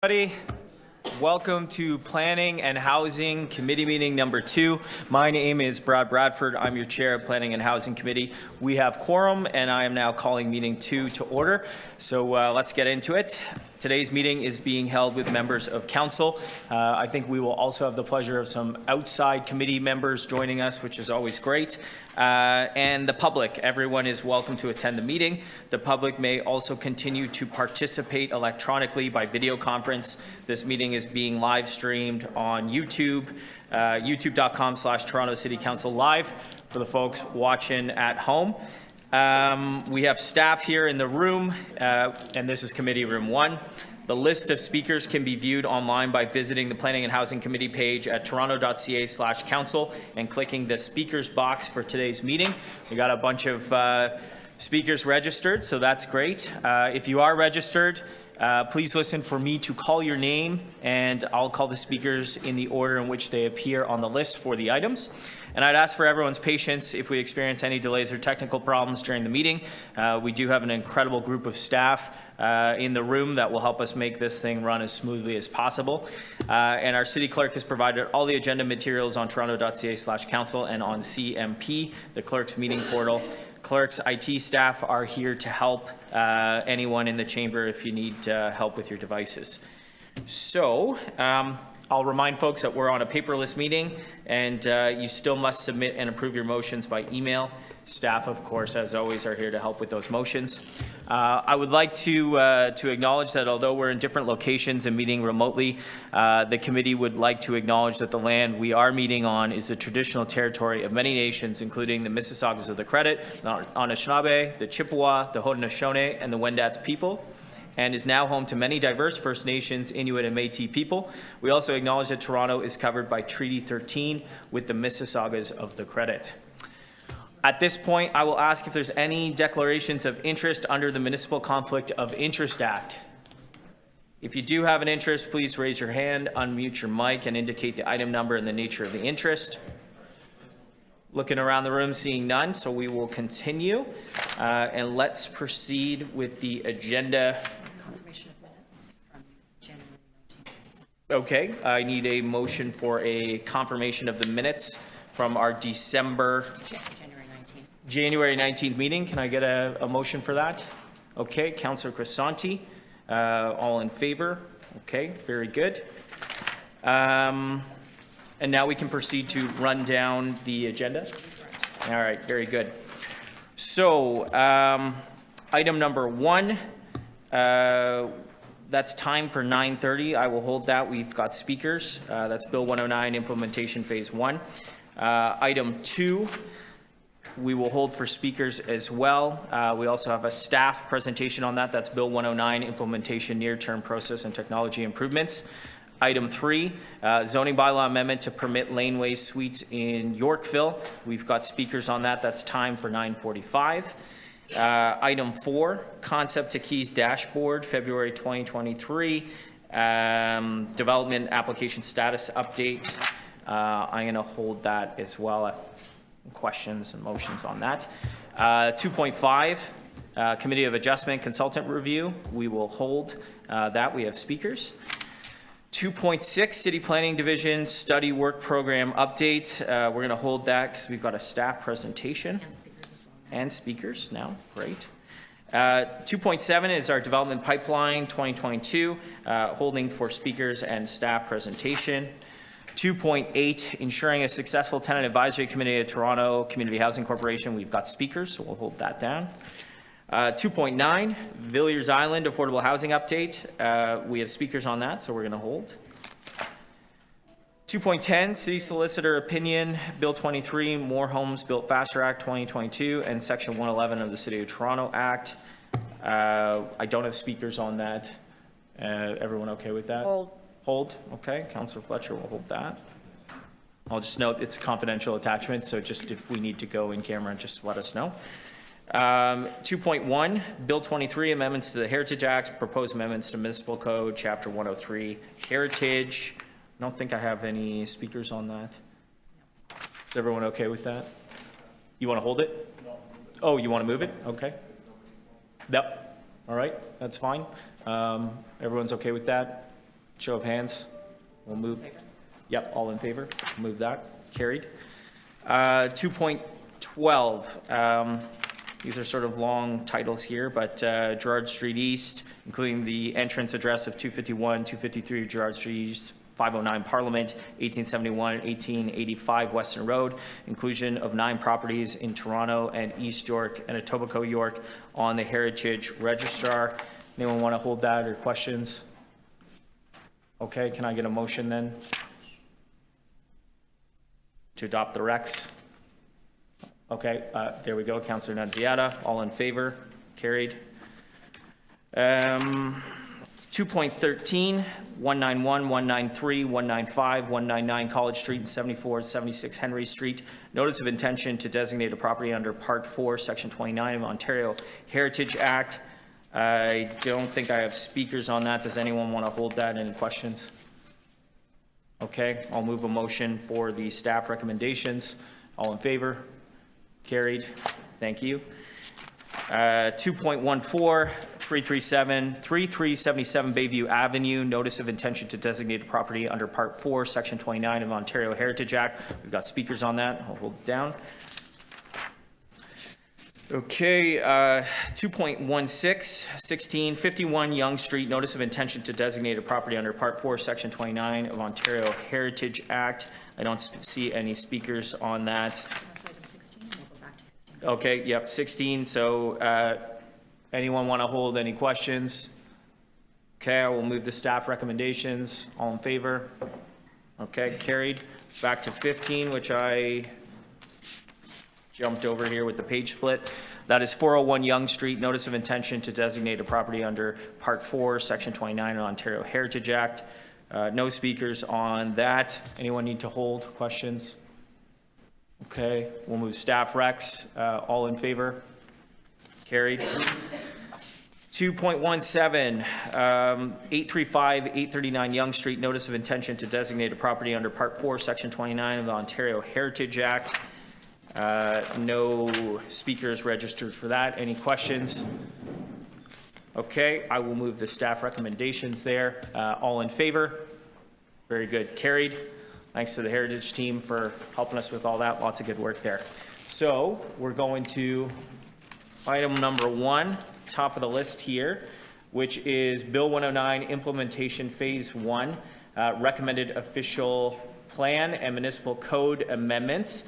Everybody, welcome to Planning and Housing Committee meeting number 2. My name is Brad Bradford. I'm your chair of Planning and Housing Committee. We have quorum, and I am now calling meeting 2 to order. So let's get into it. Today's meeting is being held with members of council. I think we will also have the pleasure of some outside committee members joining us, which is always great. And the public. Everyone is welcome to attend the meeting. The public may also continue to participate electronically by video conference. This meeting is being live streamed on YouTube, youtube.com/Toronto City Council Live for the folks watching at home. We have staff here in the room, and this is Committee Room 1. The list of speakers can be viewed online by visiting the Planning and Housing Committee page at toronto.ca/council and clicking the speakers box for today's meeting. We got a bunch of speakers registered, so that's great. If you are registered, please listen for me to call your name, and I'll call the speakers in the order in which they appear on the list for the items. And I'd ask for everyone's patience if we experience any delays or technical problems during the meeting. We do have an incredible group of staff in the room that will help us make this thing run as smoothly as possible. And our city clerk has provided all the agenda materials on toronto.ca/council and on CMP, the clerk's meeting portal. Clerk's IT staff are here to help anyone in the chamber if you need help with your devices. So, I'll remind folks that we're on a paperless meeting, and you still must submit and approve your motions by email. Staff, of course, as always, are here to help with those motions. I would like to acknowledge that although we're in different locations and meeting remotely, the committee would like to acknowledge that the land we are meeting on is the traditional territory of many nations, including the Mississaugas of the Credit, the Anishinaabe, the Chippewa, the Haudenosaunee, and the Wendat people, and is now home to many diverse First Nations, Inuit, and Métis people. We also acknowledge that Toronto is covered by Treaty 13 with the Mississaugas of the Credit. At this point, I will ask if there's any declarations of interest under the Municipal Conflict of Interest Act. If you do have an interest, please raise your hand, unmute your mic, and indicate the item number and the nature of the interest. Looking around the room, seeing none, so we will continue. And let's proceed with the agenda. Confirmation of minutes from January 19th. Okay, I need a motion for a confirmation of the minutes from our January 19th meeting. Can I get a motion for that? Okay, Councillor Crisanti, all in favor? Okay, very good. And now we can proceed to run down the agenda. All right, very good. So, item number 1, that's time for 9:30. I will hold that. We've got speakers. That's Bill 109, Implementation Phase 1. Item 2, we will hold for speakers as well. We also have a staff presentation on that. That's Bill 109, Implementation Near-Term Process and Technology Improvements. Item 3, zoning bylaw amendment to permit Laneway suites in Yorkville. We've got speakers on that. That's time for 9:45. Item 4, concept to keys dashboard, February 2023. Development application status update. I'm going to hold that as well. Questions and motions on that. 2.5, Committee of Adjustment Consultant Review. We will hold that. We have speakers. 2.6, City Planning Division Study Work Program Update. We're going to hold that because we've got a staff presentation. And speakers as well. And speakers now. Great. 2.7 is our Development Pipeline 2022, holding for speakers and staff presentation. 2.8, ensuring a successful tenant advisory committee at Toronto Community Housing Corporation. We've got speakers, so we'll hold that down. 2.9, Villiers Island Affordable Housing Update. We have speakers on that, so we're going to hold. 2.10, City Solicitor Opinion, Bill 23, More Homes Built Faster Act 2022, and Section 111 of the City of Toronto Act. I don't have speakers on that. Everyone okay with that? Hold. Hold, okay. Councillor Fletcher will hold that. I'll just note it's a confidential attachment, so just if we need to go in camera, just let us know. 2.1, Bill 23, amendments to the Heritage Act, proposed amendments to Municipal Code, Chapter 103, Heritage. I don't think I have any speakers on that. Is everyone okay with that? You want to hold it? No. Oh, you want to move it? Okay. Yep. All right, that's fine. Everyone's okay with that? Show of hands. We'll move. Yep, all in favor. Move that. Carried. 2.12. These are sort of long titles here, but Gerrard Street East, including the entrance address of 251, 253 Gerrard Street East, 509 Parliament, 1871, 1885 Weston Road, inclusion of 9 properties in Toronto and East York and Etobicoke, York on the Heritage Registrar. Anyone want to hold that or questions? Okay, can I get a motion then to adopt the recs? Okay, there we go. Councillor Nunziata, all in favor? Carried. 2.13, 191, 193, 195, 199 College Street, and 74 and 76 Henry Street. Notice of intention to designate a property under Part 4, Section 29 of Ontario Heritage Act. I don't think I have speakers on that. Does anyone want to hold that? Any questions? Okay, I'll move a motion for the staff recommendations. All in favor? Carried. Thank you. 2.14, 3377 Bayview Avenue, notice of intention to designate a property under Part 4, Section 29 of Ontario Heritage Act. We've got speakers on that. I'll hold it down. Okay, 2.16, 1651 Yonge Street, notice of intention to designate a property under Part 4, Section 29 of Ontario Heritage Act. I don't see any speakers on that. That's item 16, we'll go back to 15. Okay, yep, 16. So anyone want to hold any questions? Okay, I will move the staff recommendations. All in favor? Okay, carried. Back to 15, which I jumped over here with the page split. That is 401 Yonge Street, notice of intention to designate a property under Part 4, Section 29 of Ontario Heritage Act. No speakers on that. Anyone need to hold questions? Okay, we'll move staff recs. All in favor? Carried. 2.17, 835, 839 Yonge Street, notice of intention to designate a property under Part 4, Section 29 of the Ontario Heritage Act. No speakers registered for that. Any questions? Okay, I will move the staff recommendations there. All in favor? Very good. Carried. Thanks to the Heritage team for helping us with all that. Lots of good work there. So we're going to item number 1, top of the list here, which is Bill 109 Implementation Phase 1, Recommended Official Plan and Municipal Code Amendments.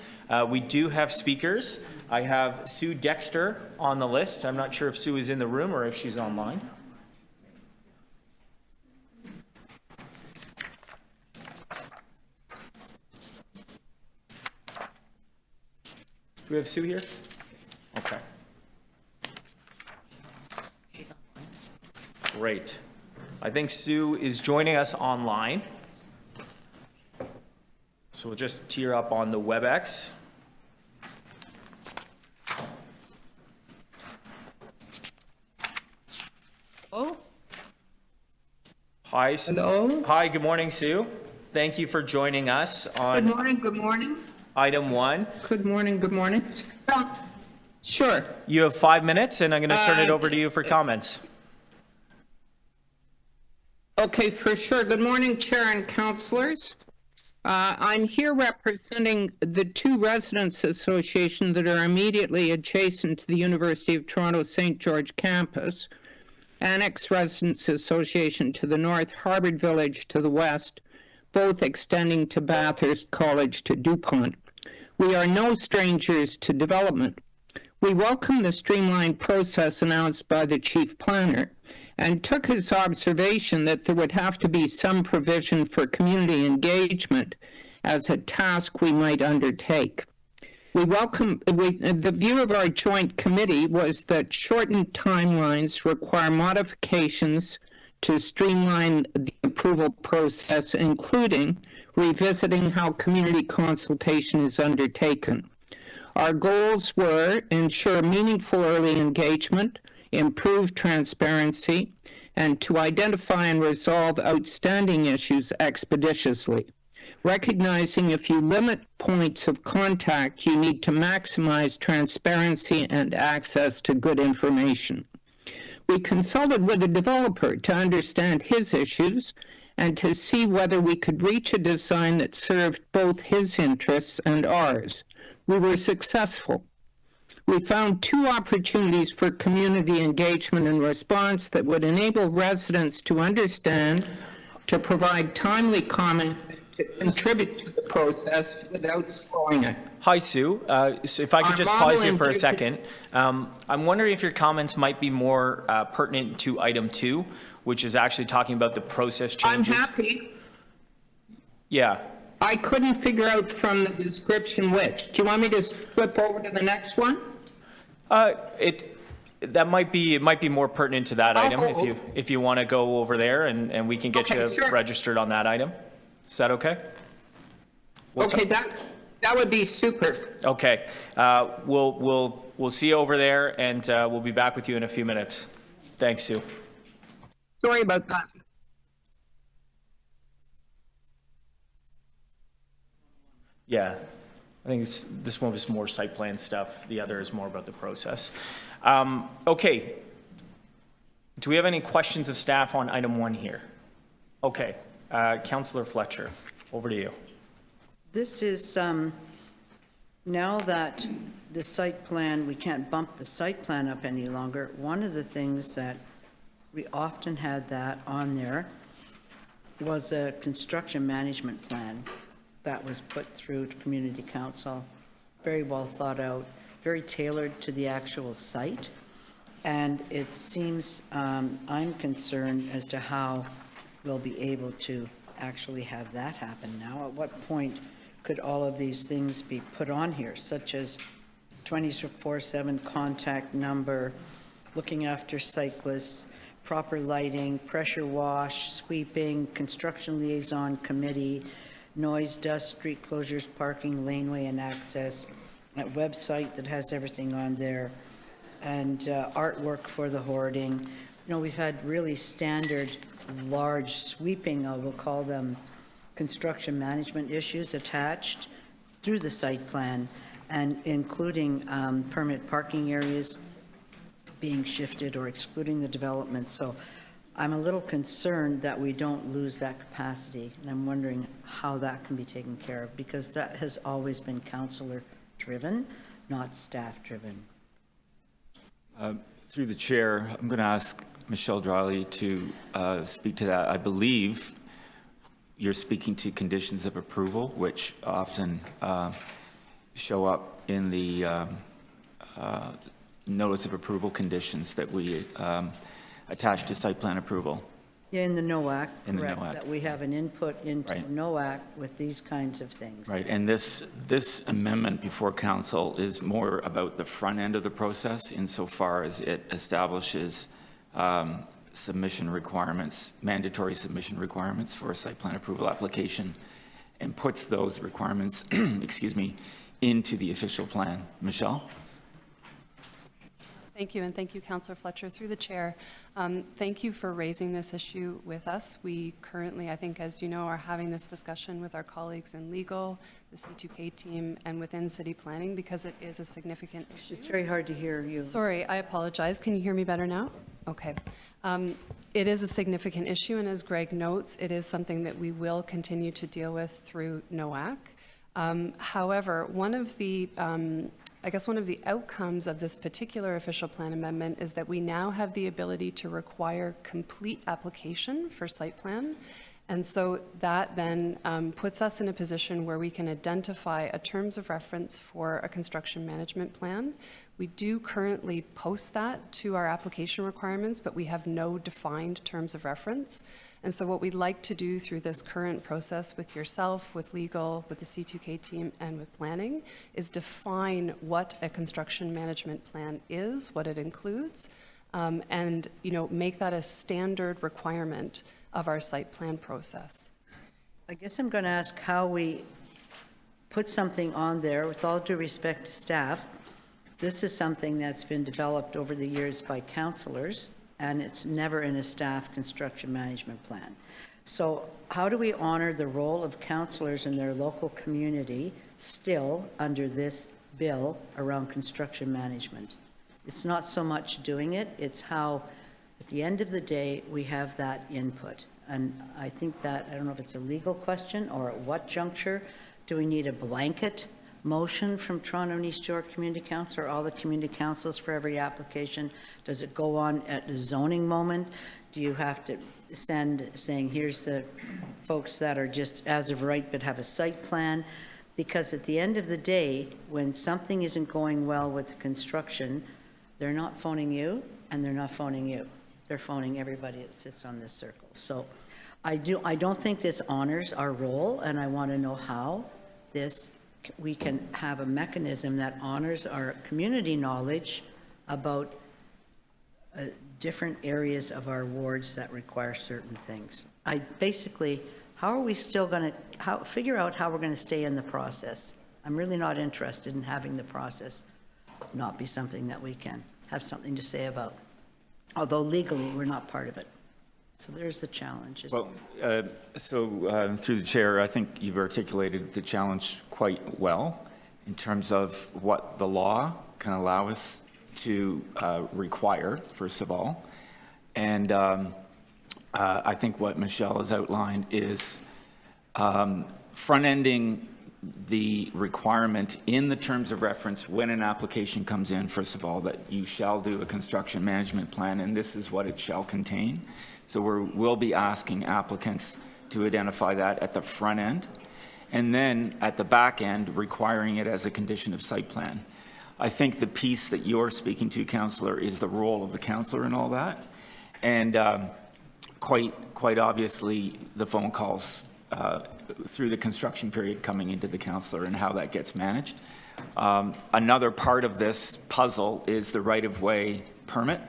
We do have speakers. I have Sue Dexter on the list. I'm not sure if Sue is in the room or if she's online. Do we have Sue here? Okay. She's online. Great. I think Sue is joining us online. So we'll just tee her up on the WebEx. Oh, Hi, Sue. hello. Hi, good morning, Sue. Thank you for joining us Good on morning, good morning. item 1. Good morning, good morning. Sure. You have 5 minutes, and I'm going to turn it over to you for comments. Okay, for sure. Good morning, Chair and councilors. I'm here representing the 2 residents associations that are immediately adjacent to the University of Toronto St. George campus. Annex Residents Association to the north, Harvard Village to the west, both extending to Bathurst College to DuPont. We are no strangers to development. We welcome the streamlined process announced by the chief planner and took his observation that there would have to be some provision for community engagement as a task we might undertake. The view of our joint committee was that shortened timelines require modifications to streamline the approval process, including revisiting how community consultation is undertaken. Our goals were ensure meaningful early engagement, improve transparency, and to identify and resolve outstanding issues expeditiously. Recognizing if you limit points of contact, you need to maximize transparency and access to good information. We consulted with the developer to understand his issues and to see whether we could reach a design that served both his interests and ours. We were successful. We found 2 opportunities for community engagement and response that would enable residents to understand, to provide timely comment, to contribute to the process without slowing it. Hi, Sue. So if I could Our just model pause you for a in- second. I'm wondering if your comments might be more pertinent to item 2, which is actually talking about the process I'm changes. happy. Yeah. I couldn't figure out from the description which. Do you want me to flip over to the next one? That might be, it might be more pertinent to that item hold. if you want to go over there and we can get Okay, you sure. registered on that item. Is that okay? Okay, that would be super. Okay. We'll see you over there and we'll be back with you in a few minutes. Thanks, Sue. Sorry about that. Yeah, I think this one was more site plan stuff. The other is more about the process. Okay. Do we have any questions of staff on item 1 here? Okay. Councillor Fletcher, over to you. This is, now that the site plan, we can't bump the site plan up any longer, one of the things that we often had that on there was a construction management plan that was put through to community council, very well thought out, very tailored to the actual site. And it seems, I'm concerned as to how we'll be able to actually have that happen now. At what point could all of these things be put on here, such as 24/7 contact number, looking after cyclists, proper lighting, pressure wash, sweeping, construction liaison committee, noise, dust, street closures, parking, laneway, and access, a website that has everything on there, and artwork for the hoarding. You know, we've had really standard, large sweeping, we'll call them construction management issues attached through the site plan, and including permit parking areas being shifted or excluding the development. So I'm a little concerned that we don't lose that capacity, and I'm wondering how that can be taken care of, because that has always been councillor-driven, not staff-driven. Through the chair, I'm going to ask Michelle Driley to speak to that. I believe you're speaking to conditions of approval, which often show up in the notice of approval conditions that we attach to site plan approval. Yeah, in the NOAC, In the correct, NOAC. that we have an input into Right. NOAC with these kinds of things. Right, and this amendment before council is more about the front end of the process insofar as it establishes submission requirements, mandatory submission requirements for a site plan approval application, and puts those requirements, excuse me, into the official plan. Michelle? Thank you, and thank you, Councillor Fletcher, through the chair. Thank you for raising this issue with us. We currently, I think, as you know, are having this discussion with our colleagues in legal, the C2K team, and within city planning, because it is a significant issue. It's very hard to hear you. Sorry, I apologize. Can you hear me better now? Okay. It is a significant issue, and as Greg notes, it is something that we will continue to deal with through NOAC. However, one of the outcomes of this particular official plan amendment is that we now have the ability to require complete application for site plan. And so that then puts us in a position where we can identify a terms of reference for a construction management plan. We do currently post that to our application requirements, but we have no defined terms of reference. And so what we'd like to do through this current process with yourself, with legal, with the C2K team, and with planning is define what a construction management plan is, what it includes, and make that a standard requirement of our site plan process. I guess I'm going to ask how we put something on there, with all due respect to staff. This is something that's been developed over the years by councillors, and it's never in a staff construction management plan. So how do we honor the role of councillors in their local community still under this bill around construction management? It's not so much doing it, it's how, at the end of the day, we have that input. And I think that, I don't know if it's a legal question or at what juncture, do we need a blanket motion from Toronto and East York Community Council or all the community councils for every application? Does it go on at the zoning moment? Do you have to send saying, here's the folks that are just as of right but have a site plan? Because at the end of the day, when something isn't going well with construction, they're not phoning you and they're not phoning you. They're phoning everybody that sits on this circle. So I don't think this honors our role, and I want to know how we can have a mechanism that honors our community knowledge about different areas of our wards that require certain things. How are we still going to figure out how we're going to stay in the process? I'm really not interested in having the process not be something that we can have something to say about, although legally we're not part of it. So there's the challenge. Well, through the chair, I think you've articulated the challenge quite well in terms of what the law can allow us to require, first of all. And I think what Michelle has outlined is front-ending the requirement in the terms of reference when an application comes in, first of all, that you shall do a construction management plan, and this is what it shall contain. So we'll be asking applicants to identify that at the front end, and then at the back end, requiring it as a condition of site plan. I think the piece that you're speaking to, Councillor, is the role of the councillor in all that. And quite obviously, the phone calls through the construction period coming into the councillor and how that gets managed. Another part of this puzzle is the right-of-way permit,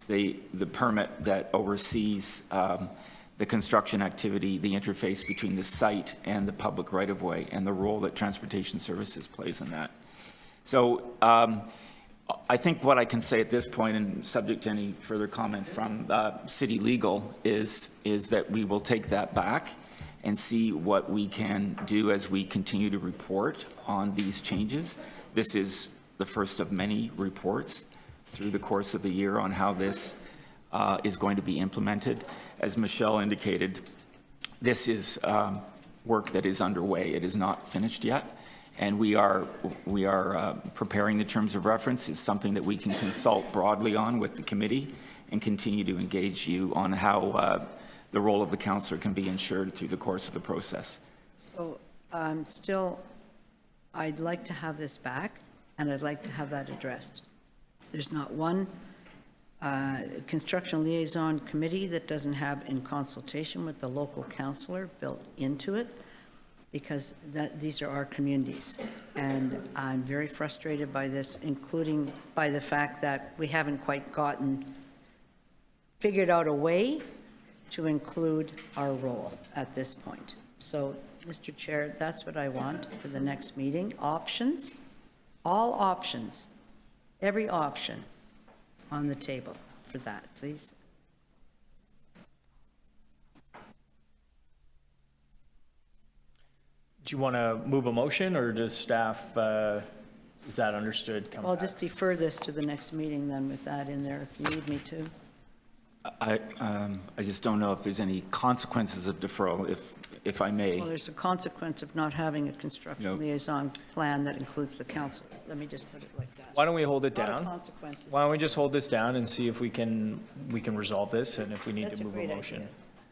the permit that oversees the construction activity, the interface between the site and the public right-of-way, and the role that Transportation Services plays in that. So I think what I can say at this point, and subject to any further comment from City Legal, is that we will take that back and see what we can do as we continue to report on these changes. This is the first of many reports through the course of the year on how this is going to be implemented. As Michelle indicated, this is work that is underway. It is not finished yet. And we are preparing the terms of reference. It's something that we can consult broadly on with the committee and continue to engage you on how the role of the councillor can be ensured through the course of the process. So I'd like to have this back, and I'd like to have that addressed. There's not one construction liaison committee that doesn't have, in consultation with the local councillor, built into it, because these are our communities. And I'm very frustrated by this, including by the fact that we haven't quite figured out a way to include our role at this point. So, Mr. Chair, that's what I want for the next meeting. Options, all options, every option on the table for that, please. Do you want to move a motion, or does staff, is that understood? I'll just defer this to the next meeting then with that in there if you need me to. I just don't know if there's any consequences of deferral, if I may. Well, there's a consequence of not having a construction liaison plan that includes the council. Let me just put it like that. Why don't we hold it A lot of down? consequences. Why don't we just hold this down and see if we can resolve this, and if we need That's to a move a great motion.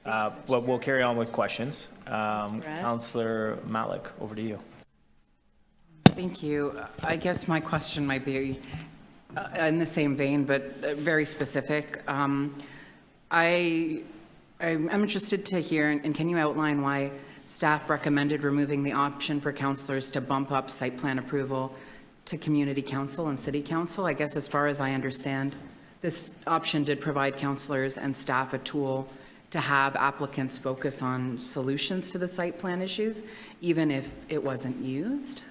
idea. Well, we'll carry on with questions. Brad? Councillor Malik, over to you. Thank you. I guess my question might be in the same vein, but very specific. I'm interested to hear, and can you outline why staff recommended removing the option for councillors to bump up site plan approval to community council and city council? I guess as far as I understand, this option did provide councillors and staff a tool to have applicants focus on solutions to the site plan issues, even if it wasn't used?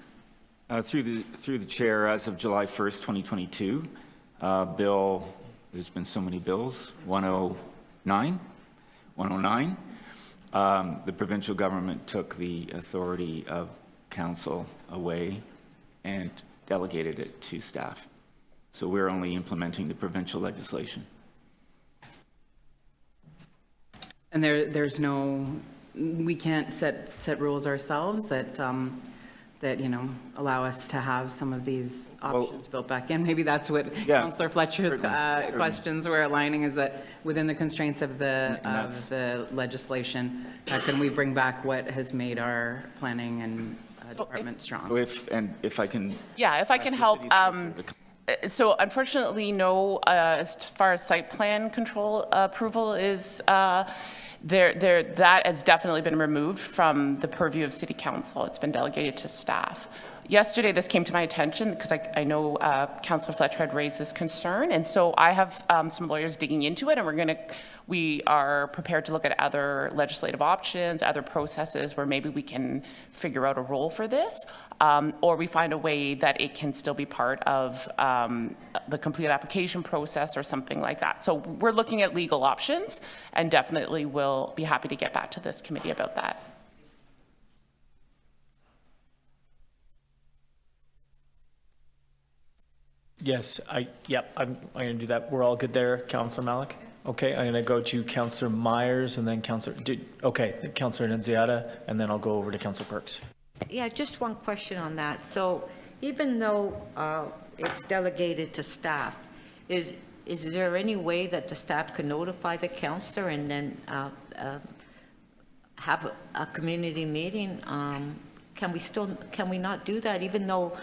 Through the chair, as of July 1st, 2022, Bill, there's been so many bills, 109, the provincial government took the authority of council away and delegated it to staff. So we're only implementing the provincial legislation. And there's no, we can't set rules ourselves that, allow us to have some of these options built back in. Maybe that's what Yeah, Councillor Fletcher's certainly. questions were outlining, is that within the constraints of the legislation, can we bring back what has made our planning and department strong? So if I can. Yeah, if I can ask the help. city solicitor to So unfortunately, no, as far as site plan control approval is, that has definitely been removed from the purview of City Council. It's been delegated to staff. Yesterday, this came to my attention because I know Councillor Fletcher had raised this concern, and so I have some lawyers digging into it, and we are prepared to look at other legislative options, other processes where maybe we can figure out a role for this, or we find a way that it can still be part of the complete application process or something like that. So we're looking at legal options, and definitely will be happy to get back to this committee about that. Yes, I'm going to do that. We're all good there, Councillor Malik? Okay, I'm going to go to Councillor Myers and then Councillor Nunziata, and then I'll go over to Councillor Perks. Yeah, just one question on that. So even though it's delegated to staff, is there any way that the staff can notify the councillor and then have a community meeting? Can we not do that even though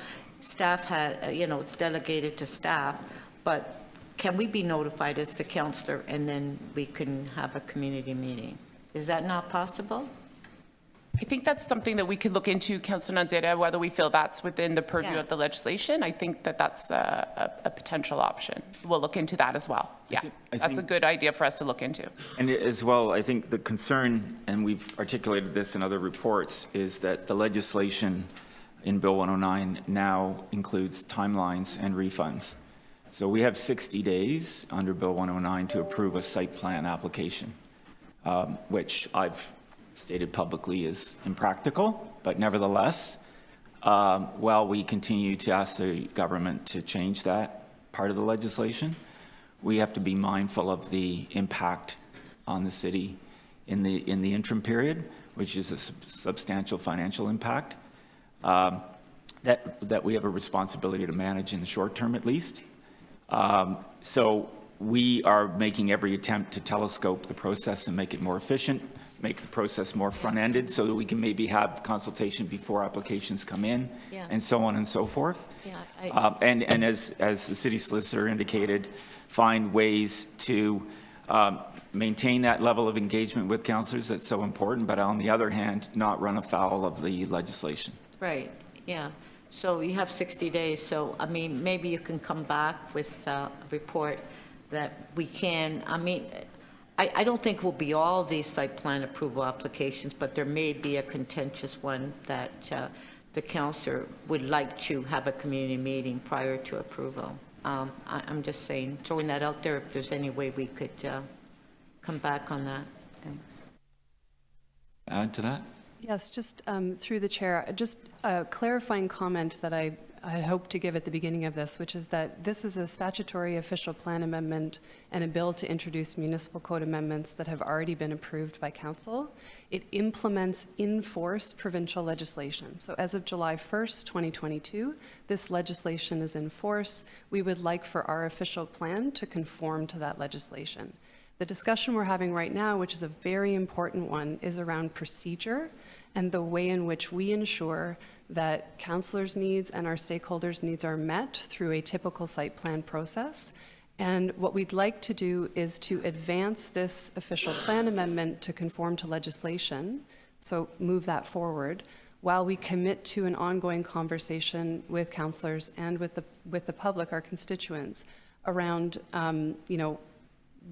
staff it's delegated to staff, but can we be notified as the councillor and then we can have a community meeting? Is that not possible? I think that's something that we could look into, Councillor Nunziata, whether we feel that's within the purview Yeah. of the legislation. I think that that's a potential option. We'll look into that as well. Yeah, I that's a think- good idea for us to look into. And as well, I think the concern, and we've articulated this in other reports, is that the legislation in Bill 109 now includes timelines and refunds. So we have 60 days under Bill 109 to approve a site plan application, which I've stated publicly is impractical, but nevertheless, while we continue to ask the government to change that part of the legislation, we have to be mindful of the impact on the city in the interim period, which is a substantial financial impact that we have a responsibility to manage in the short term at least. So we are making every attempt to telescope the process and make it more efficient, make the process more front-ended so that we can maybe have consultation before applications come in, Yeah. and so on and so forth. Yeah, And as the city solicitor indicated, find ways to maintain that level of engagement with councillors that's so important, but on the other hand, not run afoul of the legislation. Right, yeah. So you have 60 days, so, I mean, maybe you can come back with a report that we can, I mean, I don't think will be all these site plan approval applications, but there may be a contentious one that the councillor would like to have a community meeting prior to approval. I'm just saying, throwing that out there, if there's any way we could come back on that. Thanks. Add to that? Yes, just through the chair, just a clarifying comment that I had hoped to give at the beginning of this, which is that this is a statutory official plan amendment and a bill to introduce municipal code amendments that have already been approved by council. It implements in force provincial legislation. So as of July 1st, 2022, this legislation is in force. We would like for our official plan to conform to that legislation. The discussion we're having right now, which is a very important one, is around procedure and the way in which we ensure that councillors' needs and our stakeholders' needs are met through a typical site plan process. And what we'd like to do is to advance this official plan amendment to conform to legislation, so move that forward, while we commit to an ongoing conversation with councillors and with the public, our constituents, around,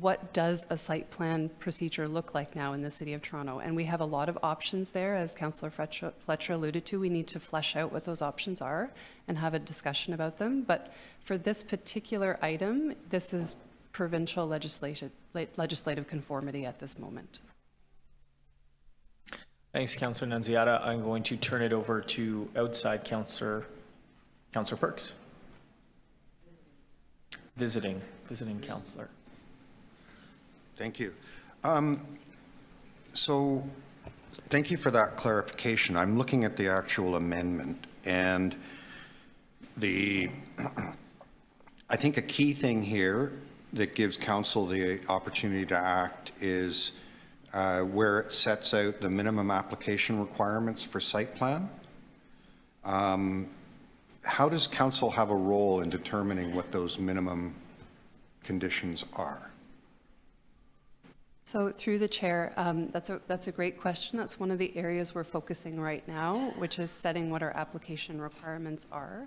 what does a site plan procedure look like now in the City of Toronto? And we have a lot of options there, as Councillor Fletcher alluded to. We need to flesh out what those options are and have a discussion about them. But for this particular item, this is provincial legislative conformity at this moment. Thanks, Councillor Nunziata. I'm going to turn it over to outside Councillor Perks. Visiting councillor. Thank you. So, thank you for that clarification. I'm looking at the actual amendment, and I think a key thing here that gives council the opportunity to act is where it sets out the minimum application requirements for site plan. How does council have a role in determining what those minimum conditions are? So through the chair, that's a great question. That's one of the areas we're focusing right now, which is setting what our application requirements are.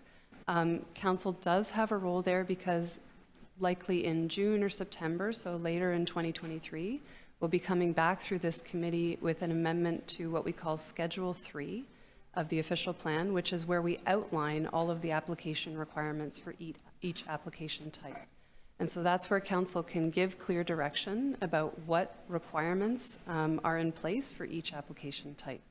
Council does have a role there because likely in June or September, so later in 2023, we'll be coming back through this committee with an amendment to what we call Schedule 3 of the official plan, which is where we outline all of the application requirements for each application type. And so that's where council can give clear direction about what requirements are in place for each application type.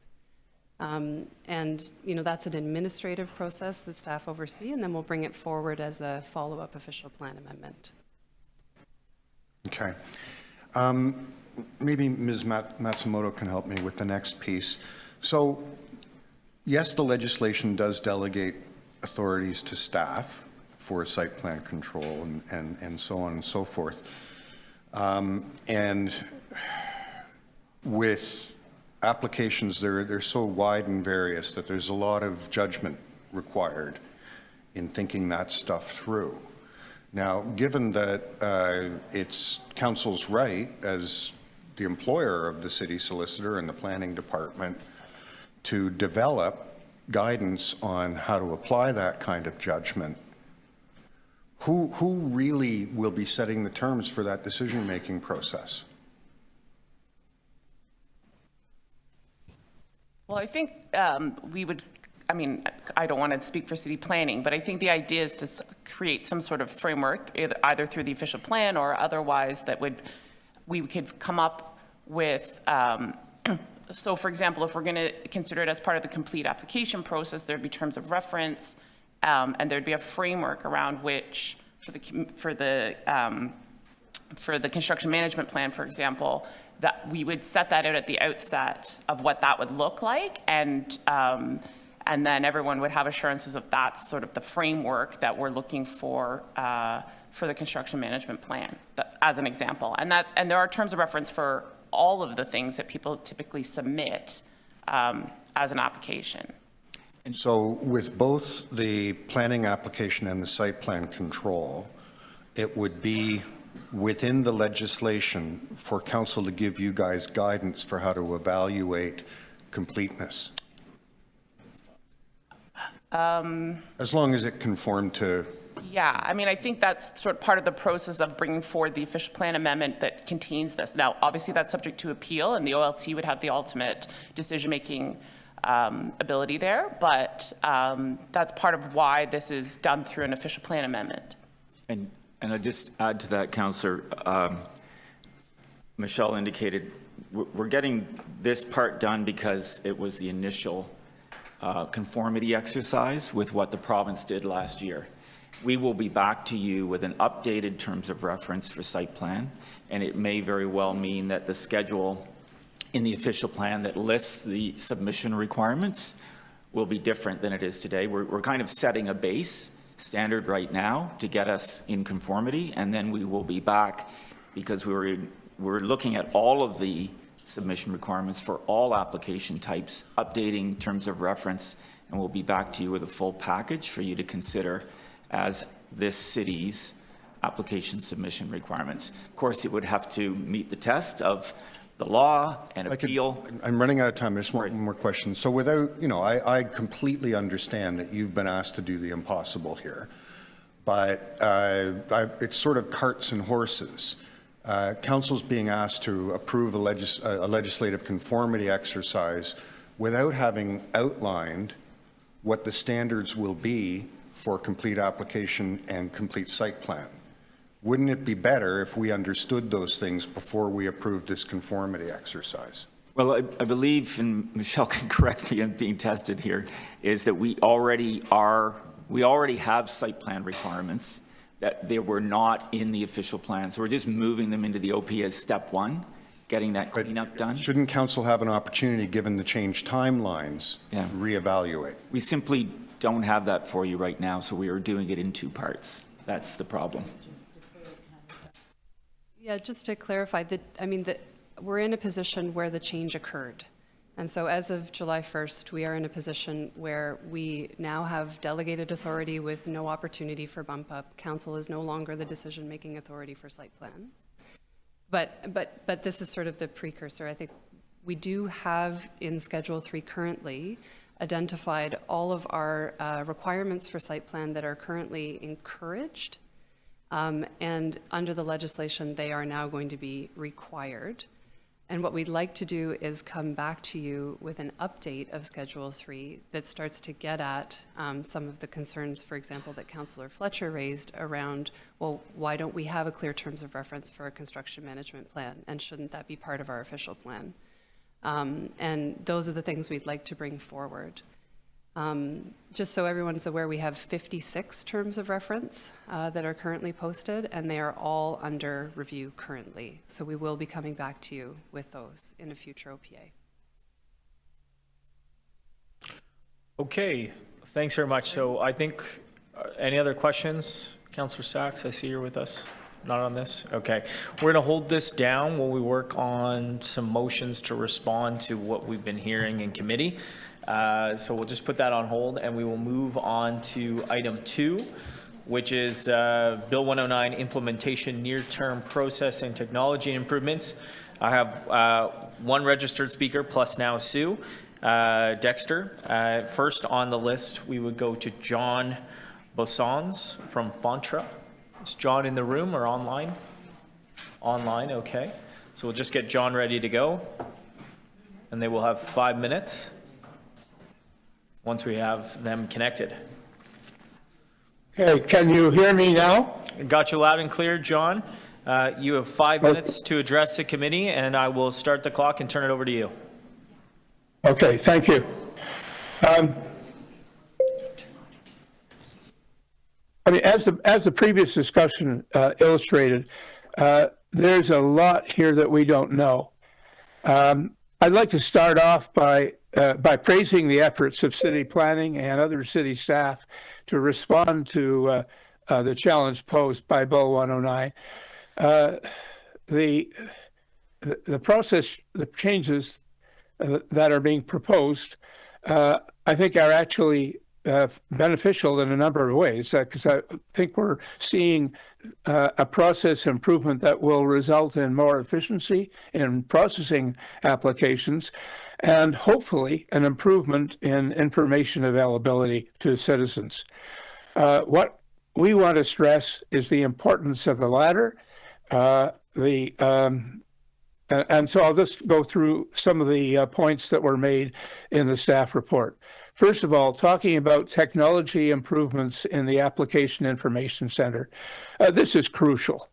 And, you know, that's an administrative process that staff oversee, and then we'll bring it forward as a follow-up official plan amendment. Okay. Maybe Ms. Matsumoto can help me with the next piece. So, yes, the legislation does delegate authorities to staff for site plan control and so on and so forth. And with applications, they're so wide and various that there's a lot of judgment required in thinking that stuff through. Now, given that it's council's right as the employer of the city solicitor and the planning department to develop guidance on how to apply that kind of judgment, who really will be setting the terms for that decision-making process? Well, I think we would, I mean, I don't want to speak for city planning, but I think the idea is to create some sort of framework, either through the official plan or otherwise, that we could come up with, so for example, if we're going to consider it as part of the complete application process, there'd be terms of reference, and there'd be a framework around which, for the construction management plan, for example, that we would set that out at the outset of what that would look like, and then everyone would have assurances of that's sort of the framework that we're looking for the construction management plan, as an example. And there are terms of reference for all of the things that people typically submit as an application. And so with both the planning application and the site plan control, it would be within the legislation for council to give you guys guidance for how to evaluate completeness? As long as it conformed to... Yeah, I mean, I think that's sort of part of the process of bringing forward the official plan amendment that contains this. Now, obviously, that's subject to appeal, and the OLT would have the ultimate decision-making ability there, but that's part of why this is done through an official plan amendment. And I'll just add to that, Councillor. Michelle indicated we're getting this part done because it was the initial conformity exercise with what the province did last year. We will be back to you with an updated terms of reference for site plan, and it may very well mean that the schedule in the official plan that lists the submission requirements will be different than it is today. We're kind of setting a base standard right now to get us in conformity, and then we will be back because we're looking at all of the submission requirements for all application types, updating terms of reference, and we'll be back to you with a full package for you to consider as this city's application submission requirements. Of course, it would have to meet the test of the law and appeal. I'm running out of time. I just want one more question. So without, you know, I completely understand that you've been asked to do the impossible here, but it's sort of carts and horses. Council's being asked to approve a legislative conformity exercise without having outlined what the standards will be for complete application and complete site plan. Wouldn't it be better if we understood those things before we approved this conformity exercise? Well, I believe, and Michelle can correct me, I'm being tested here, is that we already have site plan requirements that they were not in the official plan. So we're just moving them into the OP as step one. getting that But cleanup done. shouldn't council have an opportunity, given the changed timelines, Yeah. to reevaluate? We simply don't have that for you right now, so we are doing it in 2 parts. That's the problem. Yeah, just to clarify, we're in a position where the change occurred. And so as of July 1st, we are in a position where we now have delegated authority with no opportunity for bump up. Council is no longer the decision-making authority for site plan. But this is sort of the precursor. I think we do have in Schedule 3 currently identified all of our requirements for site plan that are currently encouraged. And under the legislation, they are now going to be required. And what we'd like to do is come back to you with an update of Schedule 3 that starts to get at some of the concerns, for example, that Councillor Fletcher raised around, well, why don't we have a clear terms of reference for a construction management plan? And shouldn't that be part of our official plan? And those are the things we'd like to bring forward. Just so everyone's aware, we have 56 terms of reference that are currently posted, and they are all under review currently. So we will be coming back to you with those in a future OPA. Okay, thanks very much. So I think, any other questions? Councillor Sachs, I see you're with us. Not on this? Okay. We're going to hold this down while we work on some motions to respond to what we've been hearing in committee. So we'll just put that on hold, and we will move on to item 2, which is Bill 109, implementation near-term process and technology improvements. I have one registered speaker plus now Sue Dexter. First on the list, we would go to John Bossons from Fontra. Is John in the room or online? Online, okay. So we'll just get John ready to go, and they will have 5 minutes once we have them connected. Okay, can you hear me now? Got you loud and clear, John. You have 5 minutes to address the committee, and I will start the clock and turn it over to you. Okay, thank you. As the previous discussion illustrated, there's a lot here that we don't know. I'd like to start off by praising the efforts of city planning and other city staff to respond to the challenge posed by Bill 109. The process, the changes that are being proposed, I think are actually beneficial in a number of ways, because I think we're seeing a process improvement that will result in more efficiency in processing applications, and hopefully an improvement in information availability to citizens. What we want to stress is the importance of the latter. And so I'll just go through some of the points that were made in the staff report. First of all, talking about technology improvements in the Application Information Center. This is crucial.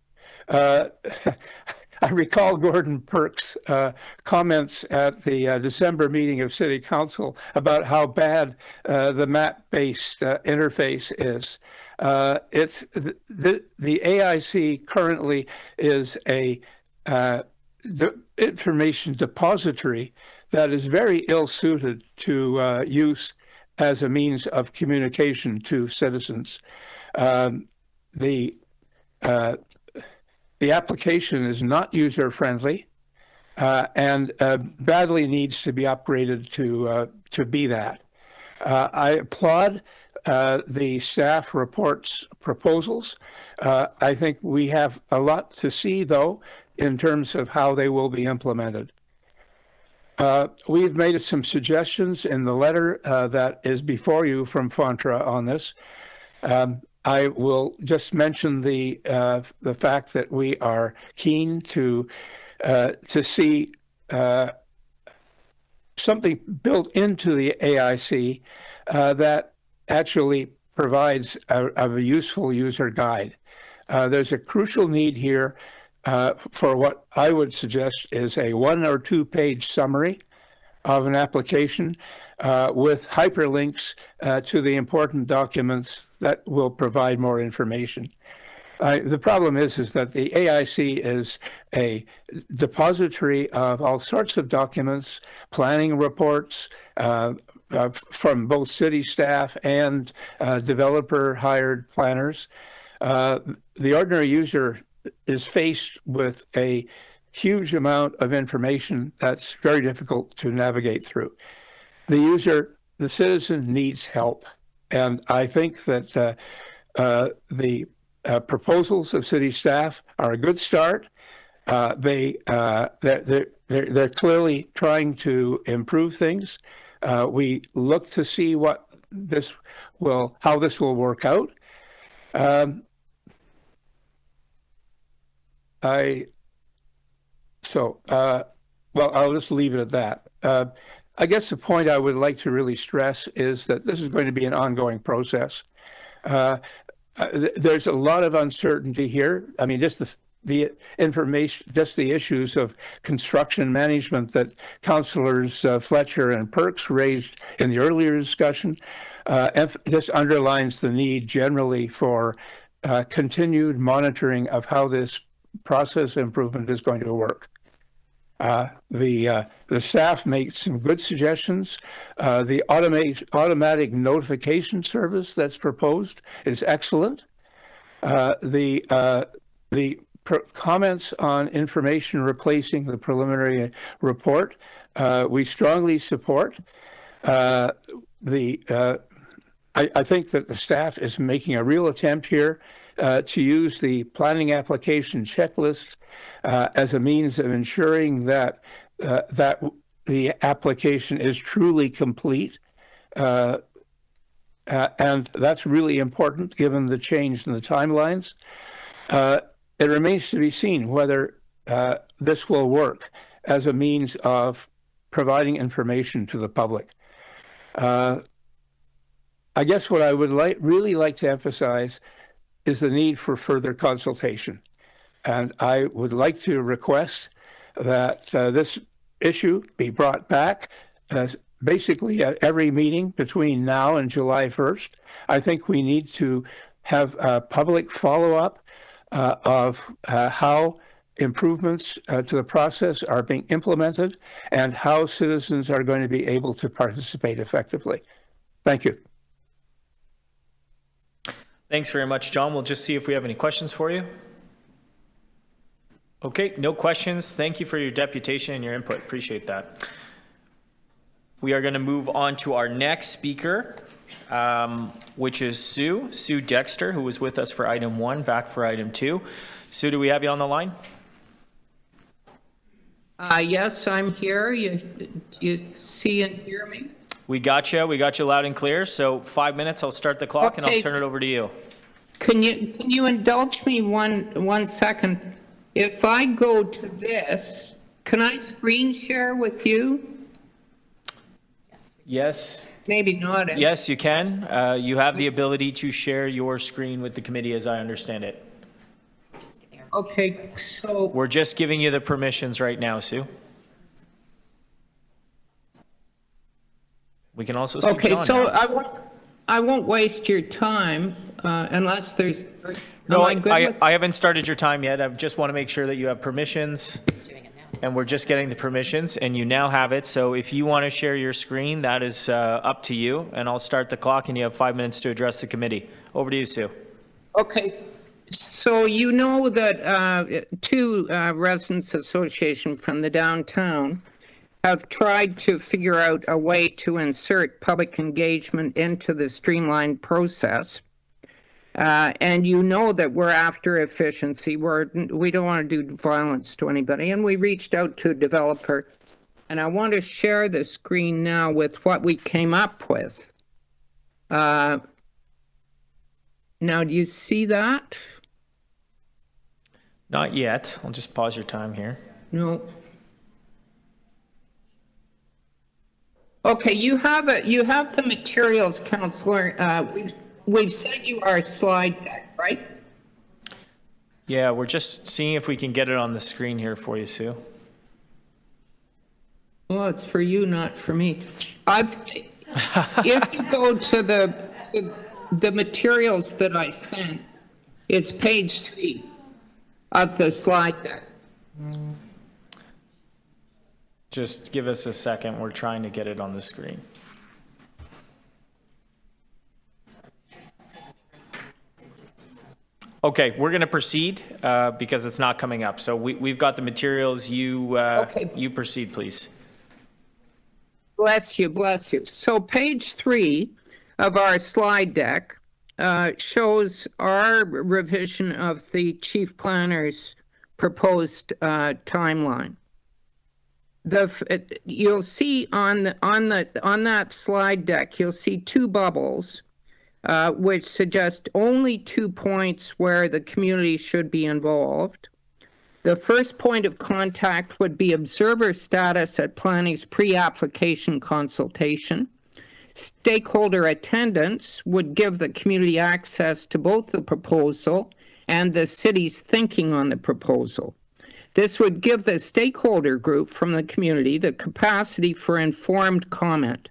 I recall Gordon Perks' comments at the December meeting of City Council about how bad the map-based interface is. It's the AIC currently is a information depository that is very ill-suited to use as a means of communication to citizens. The application is not user-friendly and badly needs to be upgraded to be that. I applaud the staff report's proposals. I think we have a lot to see, though, in terms of how they will be implemented. We've made some suggestions in the letter that is before you from Fontra on this. I will just mention the fact that we are keen to see something built into the AIC that actually provides a useful user guide. There's a crucial need here for what I would suggest is a 1 or 2 page summary of an application with hyperlinks to the important documents that will provide more information. The problem is that the AIC is a depository of all sorts of documents, planning reports from both city staff and developer-hired planners. The ordinary user is faced with a huge amount of information that's very difficult to navigate through. The citizen needs help, and I think that the proposals of city staff are a good start. They're clearly trying to improve things. We look to see how this will work out. I'll just leave it at that. I guess the point I would like to really stress is that this is going to be an ongoing process. There's a lot of uncertainty here. I mean, just the information, just the issues of construction management that councillors Fletcher and Perks raised in the earlier discussion. This underlines the need generally for continued monitoring of how this process improvement is going to work. The staff made some good suggestions. The automatic notification service that's proposed is excellent. The comments on information replacing the preliminary report, we strongly support. I think that the staff is making a real attempt here to use the planning application checklist as a means of ensuring that the application is truly complete. And that's really important given the change in the timelines. It remains to be seen whether this will work as a means of providing information to the public. I guess what I would really like to emphasize is the need for further consultation. And I would like to request that this issue be brought back basically at every meeting between now and July 1st. I think we need to have a public follow-up of how improvements to the process are being implemented and how citizens are going to be able to participate effectively. Thank you. Thanks very much, John. We'll just see if we have any questions for you. Okay, no questions. Thank you for your deputation and your input. Appreciate that. We are going to move on to our next speaker, which is Sue Dexter, who was with us for item 1, back for item 2. Sue, do we have you on the line? Yes, I'm here. You see and hear me? We got you. We got you loud and clear. So 5 minutes, I'll start the clock and I'll turn it over to you. Can you indulge me one second? If I go to this, can I screen share with you? Yes. Maybe not. Yes, you can. You have the ability to share your screen with the committee, as I understand it. Okay, so We're just giving you the permissions right now, Sue. We can also see okay, John so now. I won't waste your time unless there's. No, am I good with- I haven't started your time yet. I just want to make sure that you have permissions. And we're just getting the permissions, and you now have it. So if you want to share your screen, that is up to you. And I'll start the clock, and you have 5 minutes to address the committee. Over to you, Sue. Okay, so you know that two residents association from the downtown have tried to figure out a way to insert public engagement into the streamlined process. And you know that we're after efficiency. We don't want to do violence to anybody. And we reached out to a developer. And I want to share the screen now with what we came up with. Now, do you see that? Not yet. I'll just pause your time here. No. Okay, you have the materials, Councillor. We've sent you our slide deck, right? Yeah, we're just seeing if we can get it on the screen here for you, Sue. Well, it's for you, not for me. If you go to the materials that I sent, It's page 3 of the slide deck. Just give us a second. We're trying to get it on the screen. Okay, we're going to proceed because it's not coming up. So we've got the materials. You proceed, please. Bless you, bless you. So page 3 of our slide deck shows our revision of the chief planner's proposed timeline. You'll see on that slide deck, you'll see 2 bubbles, which suggest only 2 points where the community should be involved. The first point of contact would be observer status at planning's pre-application consultation. Stakeholder attendance would give the community access to both the proposal and the city's thinking on the proposal. This would give the stakeholder group from the community the capacity for informed comment.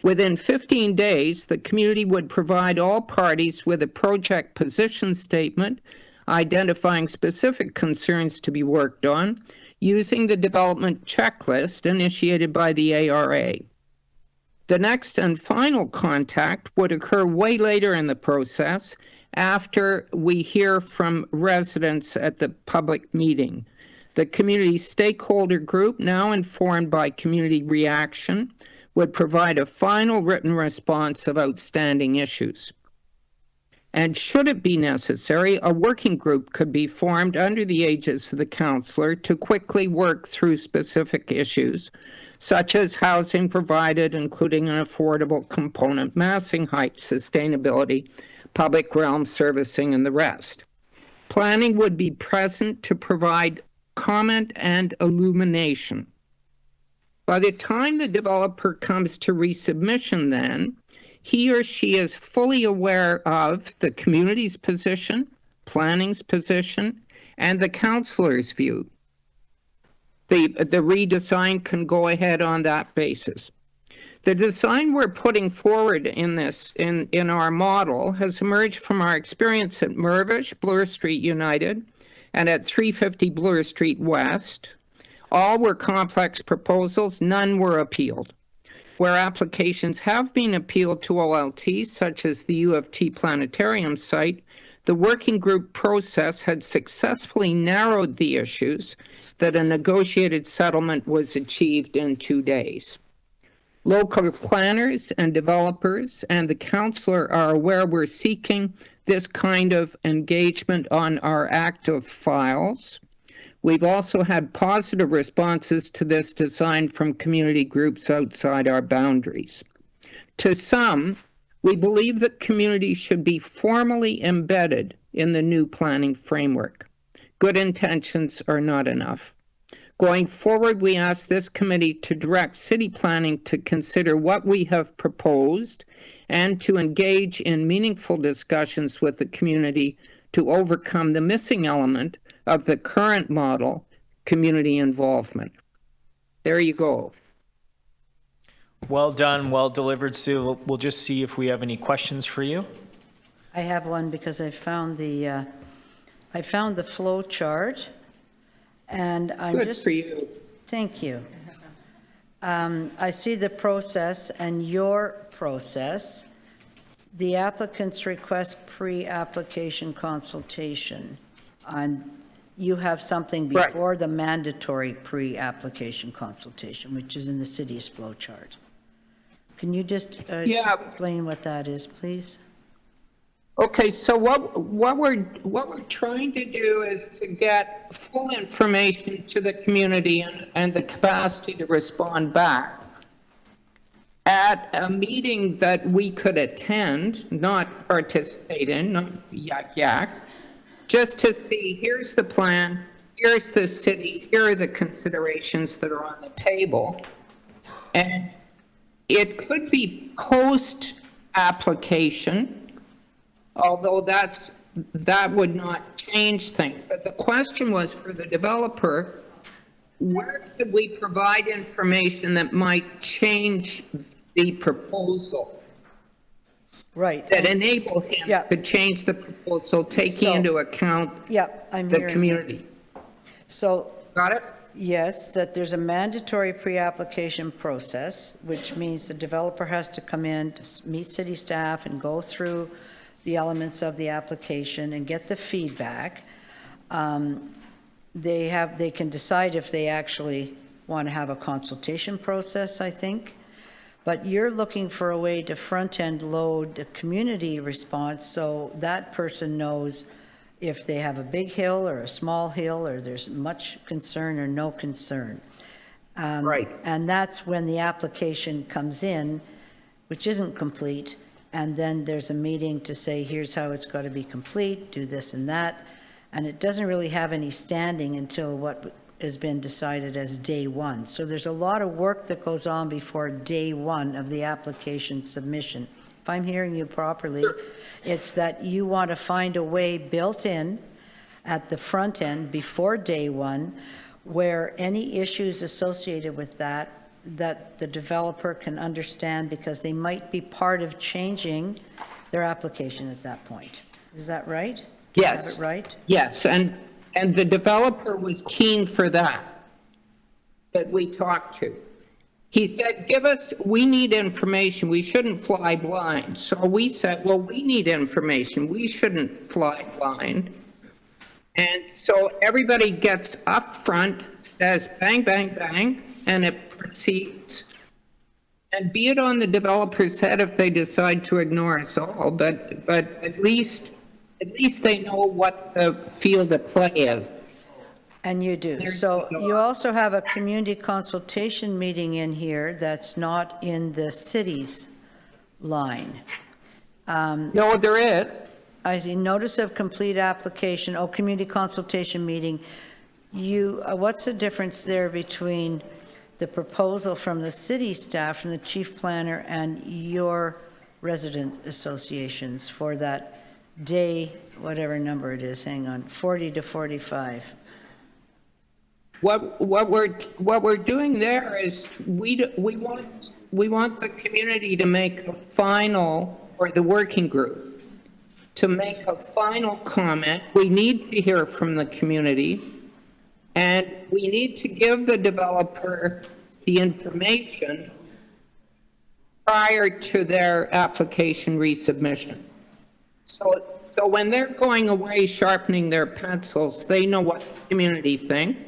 Within 15 days, the community would provide all parties with a project position statement identifying specific concerns to be worked on using the development checklist initiated by the ARA. The next and final contact would occur way later in the process after we hear from residents at the public meeting. The community stakeholder group, now informed by community reaction, would provide a final written response of outstanding issues. And should it be necessary, a working group could be formed under the aegis of the councillor to quickly work through specific issues, such as housing provided, including an affordable component, massing height, sustainability, public realm servicing, and the rest. Planning would be present to provide comment and illumination. By the time the developer comes to resubmission then, he or she is fully aware of the community's position, planning's position, and the councillor's view. The redesign can go ahead on that basis. The design we're putting forward in our model has emerged from our experience at Mirvish, Bloor Street United, and at 350 Bloor Street West. All were complex proposals, none were appealed. Where applications have been appealed to OLT, such as the U of T Planetarium site, the working group process had successfully narrowed the issues that a negotiated settlement was achieved in 2 days. Local planners and developers and the councillor are aware we're seeking this kind of engagement on our active files. We've also had positive responses to this design from community groups outside our boundaries. To some, we believe that communities should be formally embedded in the new planning framework. Good intentions are not enough. Going forward, we ask this committee to direct city planning to consider what we have proposed and to engage in meaningful discussions with the community to overcome the missing element of the current model, community involvement. There you go. Well done, well delivered, Sue. We'll just see if we have any questions for you. I have one because I found the flow chart, and I'm Good just... for you. Thank you. I see the process and your process. The applicant's request pre-application consultation. You have something Right. before the mandatory pre-application consultation, which is in the city's flow chart. Can you just explain what that is, please? Okay, so what we're trying to do is to get full information to the community and the capacity to respond back at a meeting that we could attend, not participate in, not yak, just to see, here's the plan, here's the city, here are the considerations that are on the table. And it could be post-application, although that would not change things. But the question was for the developer, where could we provide information that might change the proposal? Right. that and- enable him Yeah. to change the proposal, taking So- into account Yep, I'm the hearing you. community. So, Got it? yes, that there's a mandatory pre-application process, which means the developer has to come in, meet city staff, and go through the elements of the application and get the feedback. They can decide if they actually want to have a consultation process, I think. But you're looking for a way to front-end load the community response, so that person knows if they have a big hill or a small hill, or there's much concern or no concern. Right. And that's when the application comes in, which isn't complete, and then there's a meeting to say, here's how it's got to be complete, do this and that. And it doesn't really have any standing until what has been decided as day one. So there's a lot of work that goes on before day one of the application submission. If I'm hearing you properly, it's that you want to find a way built in at the front end before day one, where any issues associated with that the developer can understand, because they might be part of changing their application at that point. Is that right? Yes. Is that right? Yes, and the developer was keen for that we talked to. He said, we need information, we shouldn't fly blind. So we said, well, we need information, we shouldn't fly blind. And so everybody gets up front, says bang, bang, bang, and it proceeds. And be it on the developer's head if they decide to ignore us all, but at least they know what the field of play is. And you do. So you also have a community consultation meeting in here that's not in the city's line. No, there is. I see notice of complete application, community consultation meeting. What's the difference there between the proposal from the city staff, from the chief planner, and your resident associations for that day, whatever number it is, hang on, 40 to 45? What we're doing there is we want the community to make a final, or the working group, to make a final comment. We need to hear from the community, and we need to give the developer the information prior to their application resubmission. So when they're going away sharpening their pencils, they know what the community thinks.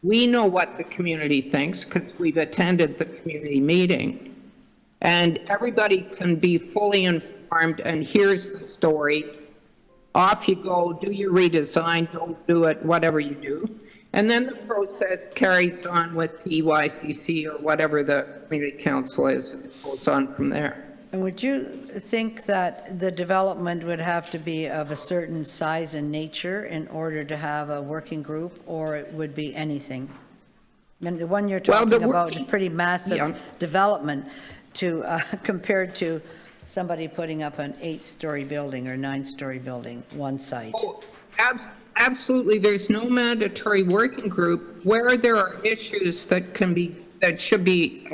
We know what the community thinks because we've attended the community meeting. And everybody can be fully informed, and here's the story. Off you go, do your redesign, don't do it, whatever you do. And then the process carries on with the YCC or whatever the community council is, and it goes on from there. And would you think that the development would have to be of a certain size and nature in order to have a working group, or it would be anything? I mean, the one you're talking about is pretty massive development compared to somebody putting up an 8-story building or 9-story building, one site. Oh, absolutely. There's no mandatory working group. Where there are issues that should be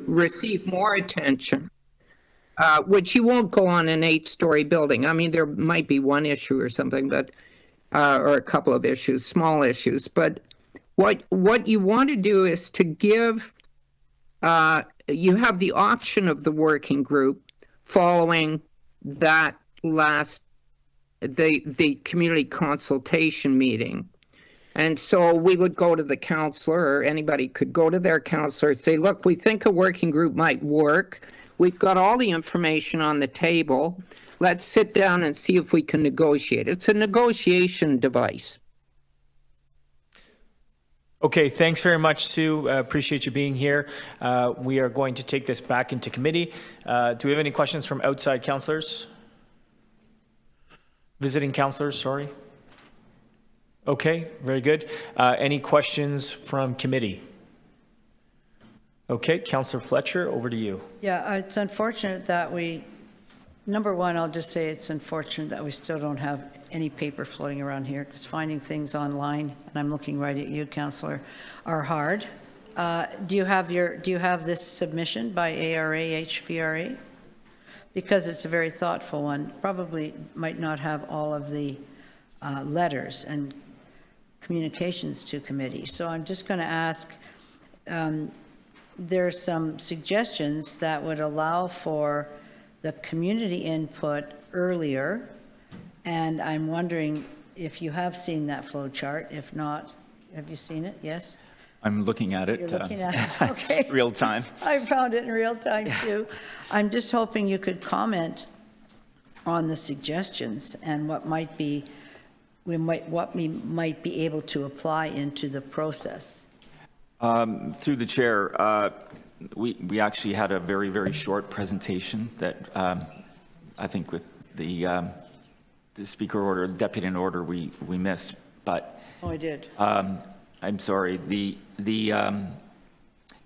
receive more attention, which you won't go on an 8-story building. I mean, there might be one issue or something, but or a couple of issues, small issues. But what you want to do is to give, you have the option of the working group following that the community consultation meeting. And so we would go to the counselor, or anybody could go to their counselor and say, look, we think a working group might work. We've got all the information on the table. Let's sit down and see if we can negotiate. It's a negotiation device. Okay, thanks very much, Sue. Appreciate you being here. We are going to take this back into committee. Do we have any questions from outside councillors? Visiting councillors, sorry. Okay, very good. Any questions from committee? Okay, Councillor Fletcher, over to you. Yeah, it's unfortunate that number one, I'll just say it's unfortunate that we still don't have any paper floating around here, because finding things online, and I'm looking right at you, Councillor, are hard. Do you have this submission by ARA, HVRA? because it's a very thoughtful one, probably might not have all of the letters and communications to committees. So I'm just going to ask, there's some suggestions that would allow for the community input earlier, and I'm wondering if you have seen that flow chart. If not, have you seen it? Yes? I'm looking at it. You're looking at it, okay. Real time. I found it in real time, too. I'm just hoping you could comment on the suggestions and what might be, what we might be able to apply into the process. Through the chair, we actually had a very, very short presentation that I think with the speaker order, deputy in order, we missed. But Oh, I did. I'm sorry.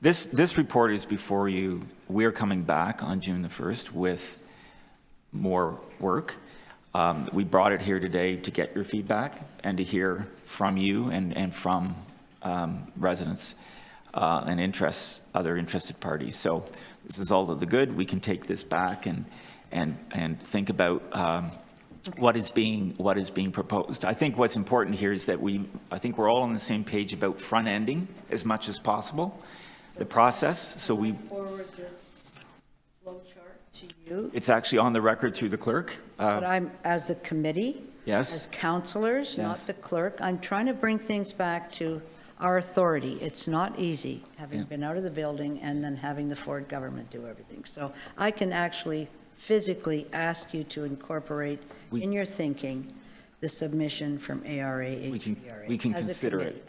This report is before you. We're coming back on June the 1st with more work. We brought it here today to get your feedback and to hear from you and from residents and other interested parties. So this is all of the good. We can take this back and think about what is being proposed. I think what's important here is that I think we're all on the same page about front-ending as much as possible the process. So we Forward this flow chart to you. It's actually on the record through the clerk. But I'm, as the committee, Yes. as counselors, not Yes. the clerk, I'm trying to bring things back to our authority. It's not easy, having been out of the building and then having the Ford government do everything. So I can actually physically ask you to incorporate in your thinking the submission from ARA, HVRA. we can as a consider committee, it.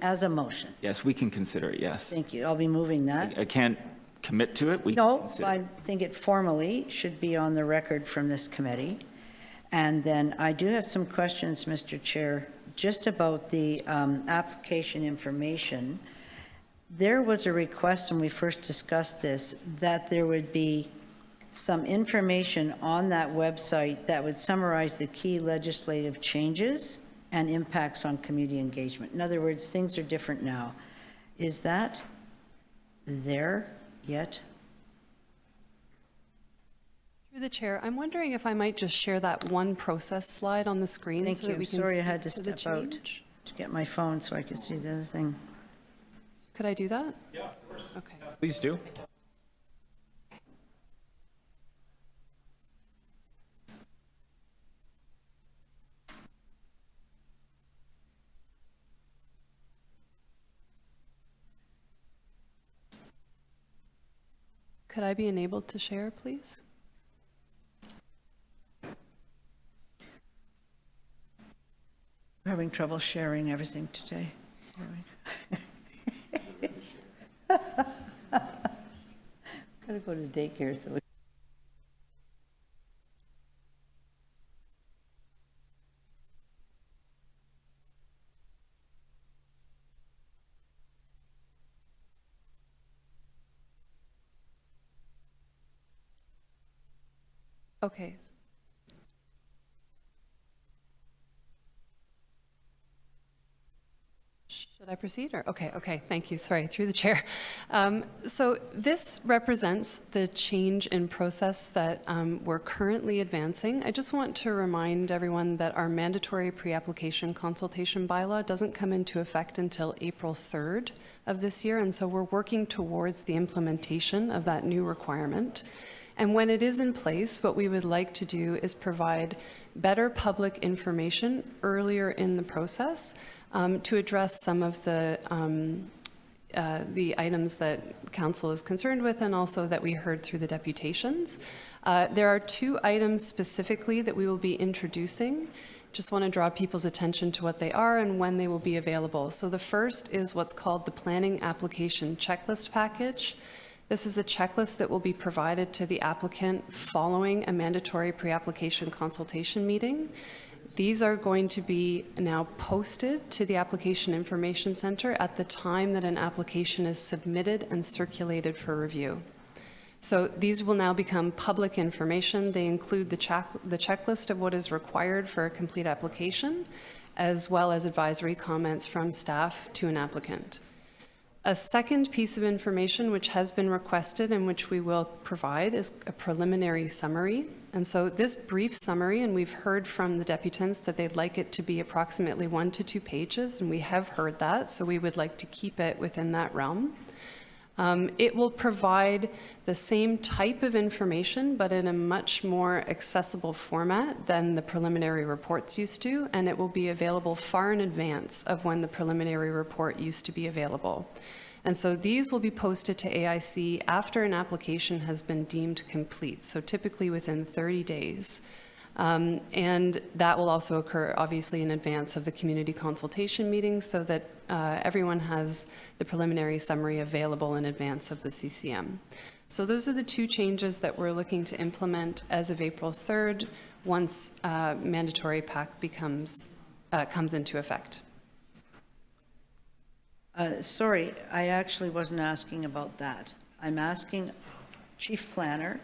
As a motion. Yes, we can consider it, yes. Thank you. I'll be moving that. I can't commit to it. We can No, consider I it. think it formally should be on the record from this committee. And then I do have some questions, Mr. Chair, just about the application information. There was a request when we first discussed this that there would be some information on that website that would summarize the key legislative changes and impacts on community engagement. In other words, things are different now. Is that there yet? Through the chair, I'm wondering if I might just share that one process slide on the screen Thank so that you. we can Sorry I speak had to to the step out change. to get my phone so I could see the other thing. Could I do that? Yeah, of course. Okay. Please do. Could I be enabled to share, please? We're having trouble sharing everything today. Gotta go to daycare so we. Okay. Should I proceed or? Okay, thank you. Sorry, through the chair. So this represents the change in process that we're currently advancing. I just want to remind everyone that our mandatory pre-application consultation bylaw doesn't come into effect until April 3rd of this year, and so we're working towards the implementation of that new requirement. And when it is in place, what we would like to do is provide better public information earlier in the process to address some of the items that council is concerned with and also that we heard through the deputations. There are two items specifically that we will be introducing. Just want to draw people's attention to what they are and when they will be available. So the first is what's called the Planning Application Checklist Package. This is a checklist that will be provided to the applicant following a mandatory pre-application consultation meeting. These are going to be now posted to the Application Information Center at the time that an application is submitted and circulated for review. So these will now become public information. They include the checklist of what is required for a complete application, as well as advisory comments from staff to an applicant. A second piece of information which has been requested and which we will provide is a preliminary summary. And so this brief summary, and we've heard from the deputants that they'd like it to be approximately 1 to 2 pages, and we have heard that, so we would like to keep it within that realm. It will provide the same type of information, but in a much more accessible format than the preliminary reports used to, and it will be available far in advance of when the preliminary report used to be available. And so these will be posted to AIC after an application has been deemed complete, so typically within 30 days. And that will also occur, obviously, in advance of the community consultation meetings so that everyone has the preliminary summary available in advance of the CCM. So those are the two changes that we're looking to implement as of April 3rd, once mandatory PAC comes into effect. Sorry, I actually wasn't asking about that. I'm asking Chief Planner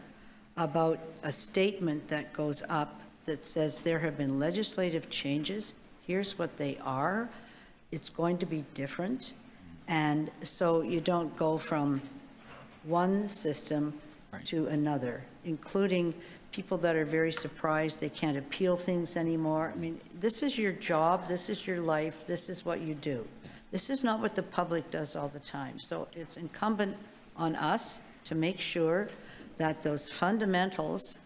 about a statement that goes up that says there have been legislative changes. Here's what they are. It's going to be different. And so you don't go from one system to another, including people that are very surprised they can't appeal things anymore. I mean, this is your job, this is your life, this is what you do. This is not what the public does all the time. So it's incumbent on us to make sure that those fundamentals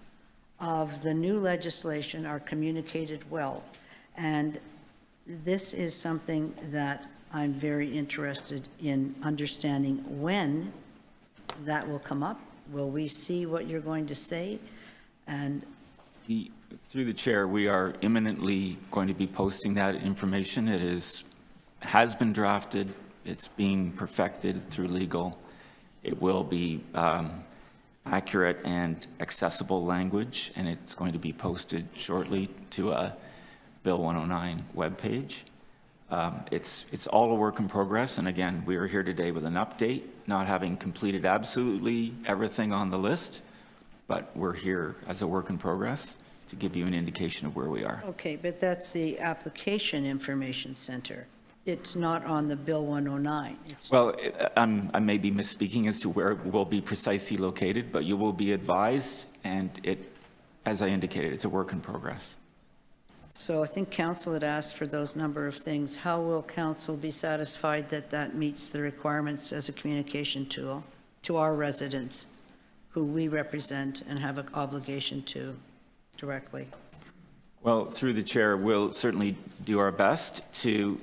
of the new legislation are communicated well. And this is something that I'm very interested in understanding when that will come up. Will we see what you're going to say? And Through the chair, we are imminently going to be posting that information. It has been drafted. It's being perfected through legal. It will be accurate and accessible language, and it's going to be posted shortly to a Bill 109 webpage. It's all a work in progress, and again, we are here today with an update, not having completed absolutely everything on the list, but we're here as a work in progress to give you an indication of where we are. okay, but that's the application information center. It's not on the Bill 109. Well, I may be misspeaking as to where it will be precisely located, but you will be advised, and as I indicated, it's a work in progress. So I think council had asked for those number of things. How will council be satisfied that that meets the requirements as a communication tool to our residents who we represent and have an obligation to directly? Well, through the chair, we'll certainly do our best to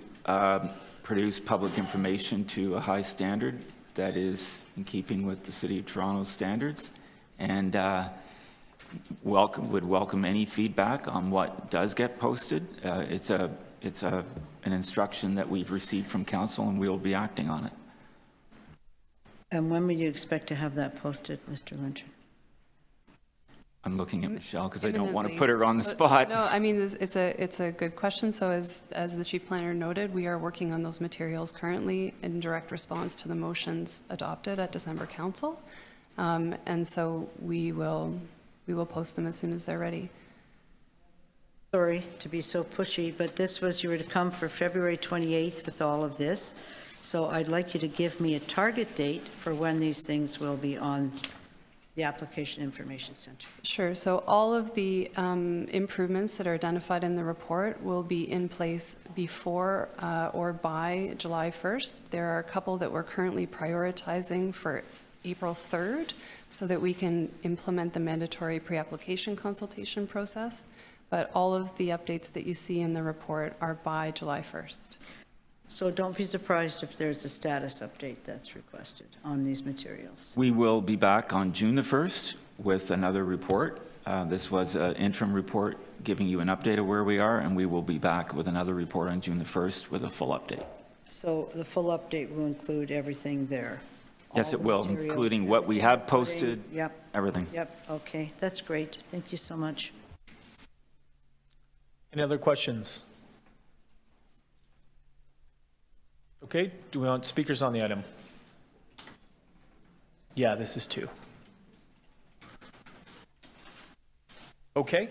produce public information to a high standard that is in keeping with the City of Toronto's standards, and would welcome any feedback on what does get posted. It's an instruction that we've received from council, and we will be acting on it. And when would you expect to have that posted, Mr. Lynch? I'm looking at Michelle because I don't want to Imminently. put her on the spot. No, I mean, it's a good question. So as the chief planner noted, we are working on those materials currently in direct response to the motions adopted at December Council. And so we will post them as soon as they're ready. Sorry to be so pushy, but this was, you were to come for February 28th with all of this. So I'd like you to give me a target date for when these things will be on the Application Information Center. Sure. So all of the improvements that are identified in the report will be in place before or by July 1st. There are a couple that we're currently prioritizing for April 3rd so that we can implement the mandatory pre-application consultation process. But all of the updates that you see in the report are by July 1st. So don't be surprised if there's a status update that's requested on these materials. We will be back on June the 1st with another report. This was an interim report giving you an update of where we are, and we will be back with another report on June the 1st with a full update. So the full update will include everything there? Yes, All it the will, materials, including what we have everything, posted, Yep, everything. yep, okay, that's great. Thank you so much. Any other questions? Okay, do we want speakers on the item? Yeah, this is 2. Okay,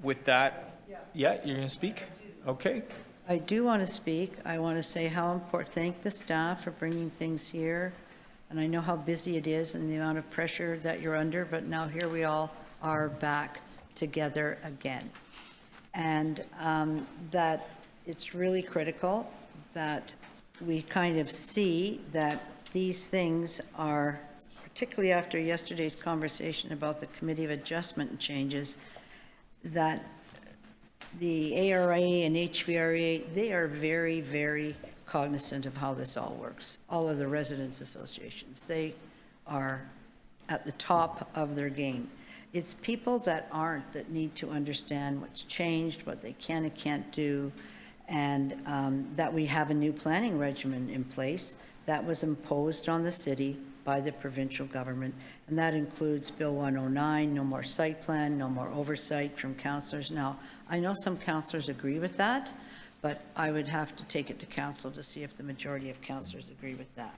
with that, yeah, you're going to speak? Okay, I do want to speak. I want to say how important, thank the staff for bringing things here. And I know how busy it is and the amount of pressure that you're under, but now here we all are back together again. And that it's really critical that we kind of see that these things are, particularly after yesterday's conversation about the Committee of Adjustment and changes, that the ARA and HVRA, they are very, very cognizant of how this all works. All of the residents associations, they are at the top of their game. It's people that aren't that need to understand what's changed, what they can and can't do, and that we have a new planning regimen in place that was imposed on the city by the provincial government, and that includes Bill 109, no more site plan, no more oversight from councillors. Now, I know some councillors agree with that, but I would have to take it to council to see if the majority of councillors agree with that.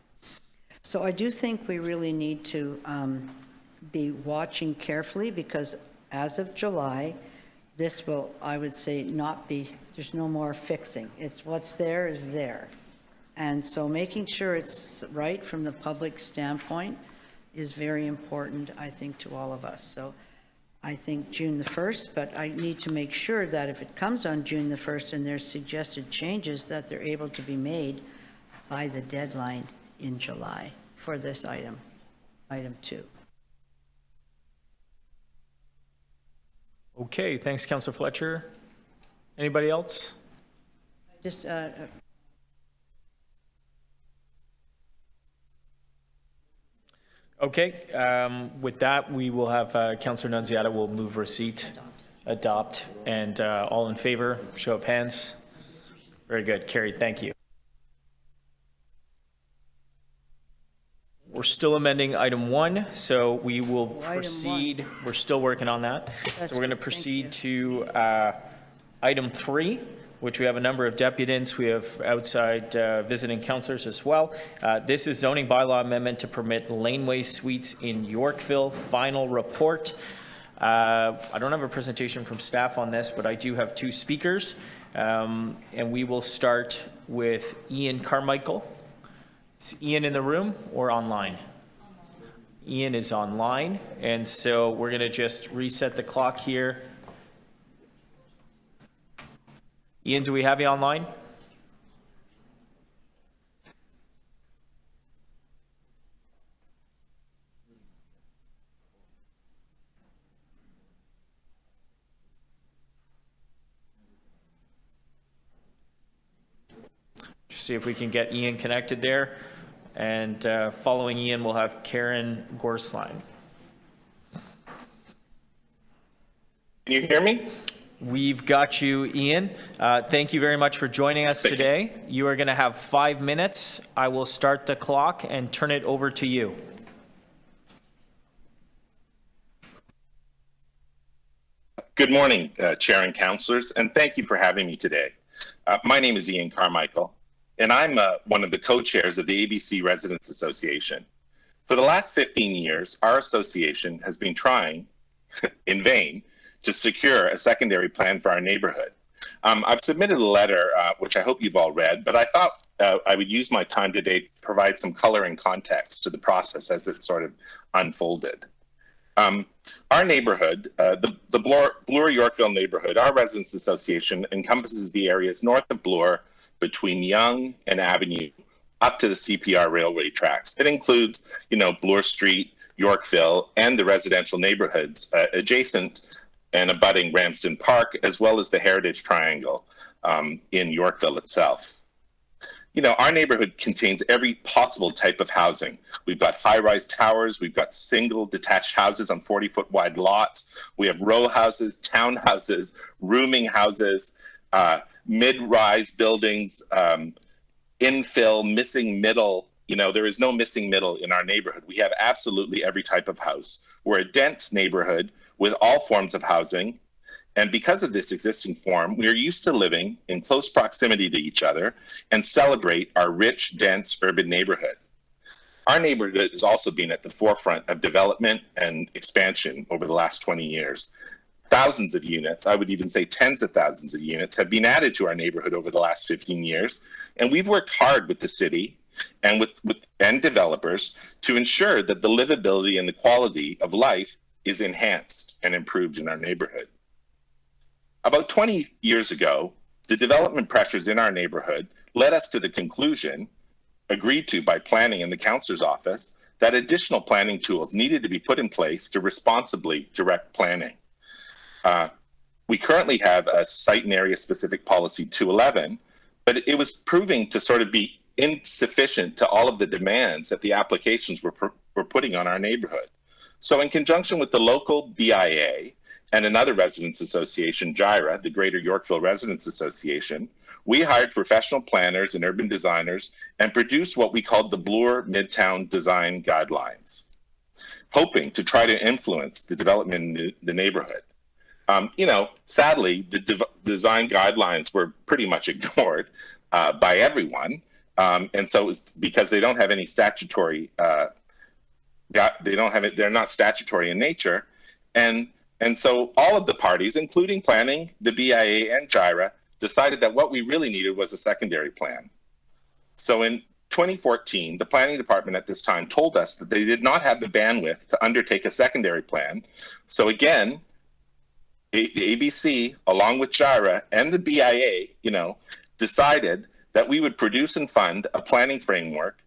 So I do think we really need to be watching carefully, because as of July, this will, I would say, not be, there's no more fixing. It's what's there is there. And so making sure it's right from the public standpoint is very important, I think, to all of us. So I think June the 1st, but I need to make sure that if it comes on June the 1st and there's suggested changes, that they're able to be made by the deadline in July for this item 2. Okay, thanks, Councillor Fletcher. Anybody else? Just Okay, with that, we will have Councillor Nunziata will move receipt, adopt, and all in favor, show of hands. Very good, carried, thank you. We're still amending item 1, so we will proceed. We're still working on that. So we're going to proceed to item 3, which we have a number of deputants. We have outside visiting councillors as well. This is zoning bylaw amendment to permit Laneway suites in Yorkville. Final report. I don't have a presentation from staff on this, but I do have 2 speakers. And we will start with Ian Carmichael. Is Ian in the room or online? Ian is online, and so we're going to just reset the clock here. Ian, do we have you online? Just see if we can get Ian connected there. And following Ian, we'll have Karen Gorsline. Can you hear me? We've got you, Ian. Thank you very much for joining us today. You are going to have 5 minutes. I will start the clock and turn it over to you. Good morning, Chair and Councillors, and thank you for having me today. My name is Ian Carmichael, and I'm one of the co-chairs of the ABC Residents Association. For the last 15 years, our association has been trying, in vain, to secure a secondary plan for our neighborhood. I've submitted a letter, which I hope you've all read, but I thought I would use my time today to provide some color and context to the process as it sort of unfolded. Our neighborhood, the Bloor-Yorkville neighborhood, our Residents Association encompasses the areas north of Bloor between Yonge and Avenue up to the CPR railway tracks. It includes, Bloor Street, Yorkville, and the residential neighborhoods adjacent and abutting Ramsden Park, as well as the Heritage Triangle in Yorkville itself. Our neighborhood contains every possible type of housing. We've got high-rise towers, we've got single detached houses on 40-foot wide lots, we have row houses, townhouses, rooming houses, mid-rise buildings, infill, missing middle. There is no missing middle in our neighborhood. We have absolutely every type of house. We're a dense neighborhood with all forms of housing. And because of this existing form, we are used to living in close proximity to each other and celebrate our rich, dense urban neighborhood. Our neighborhood has also been at the forefront of development and expansion over the last 20 years. thousands of units, I would even say tens of thousands of units, have been added to our neighborhood over the last 15 years. And we've worked hard with the city and with developers to ensure that the livability and the quality of life is enhanced and improved in our neighborhood. About 20 years ago, the development pressures in our neighborhood led us to the conclusion, agreed to by planning and the councillor's office, that additional planning tools needed to be put in place to responsibly direct planning. We currently have a site and area specific policy 211, but it was proving to sort of be insufficient to all of the demands that the applications were putting on our neighborhood. So in conjunction with the local BIA and another residents association, GYRA, the Greater Yorkville Residents Association, we hired professional planners and urban designers and produced what we called the Bloor Midtown Design Guidelines, hoping to try to influence the development in the neighborhood. Sadly, the design guidelines were pretty much ignored by everyone. And so it was because they don't have any statutory, they're not statutory in nature. And so all of the parties, including planning, the BIA and GYRA, decided that what we really needed was a secondary plan. So in 2014, the planning department at this time told us that they did not have the bandwidth to undertake a secondary plan. So again, the ABC, along with GYRA and the BIA, decided that we would produce and fund a planning framework,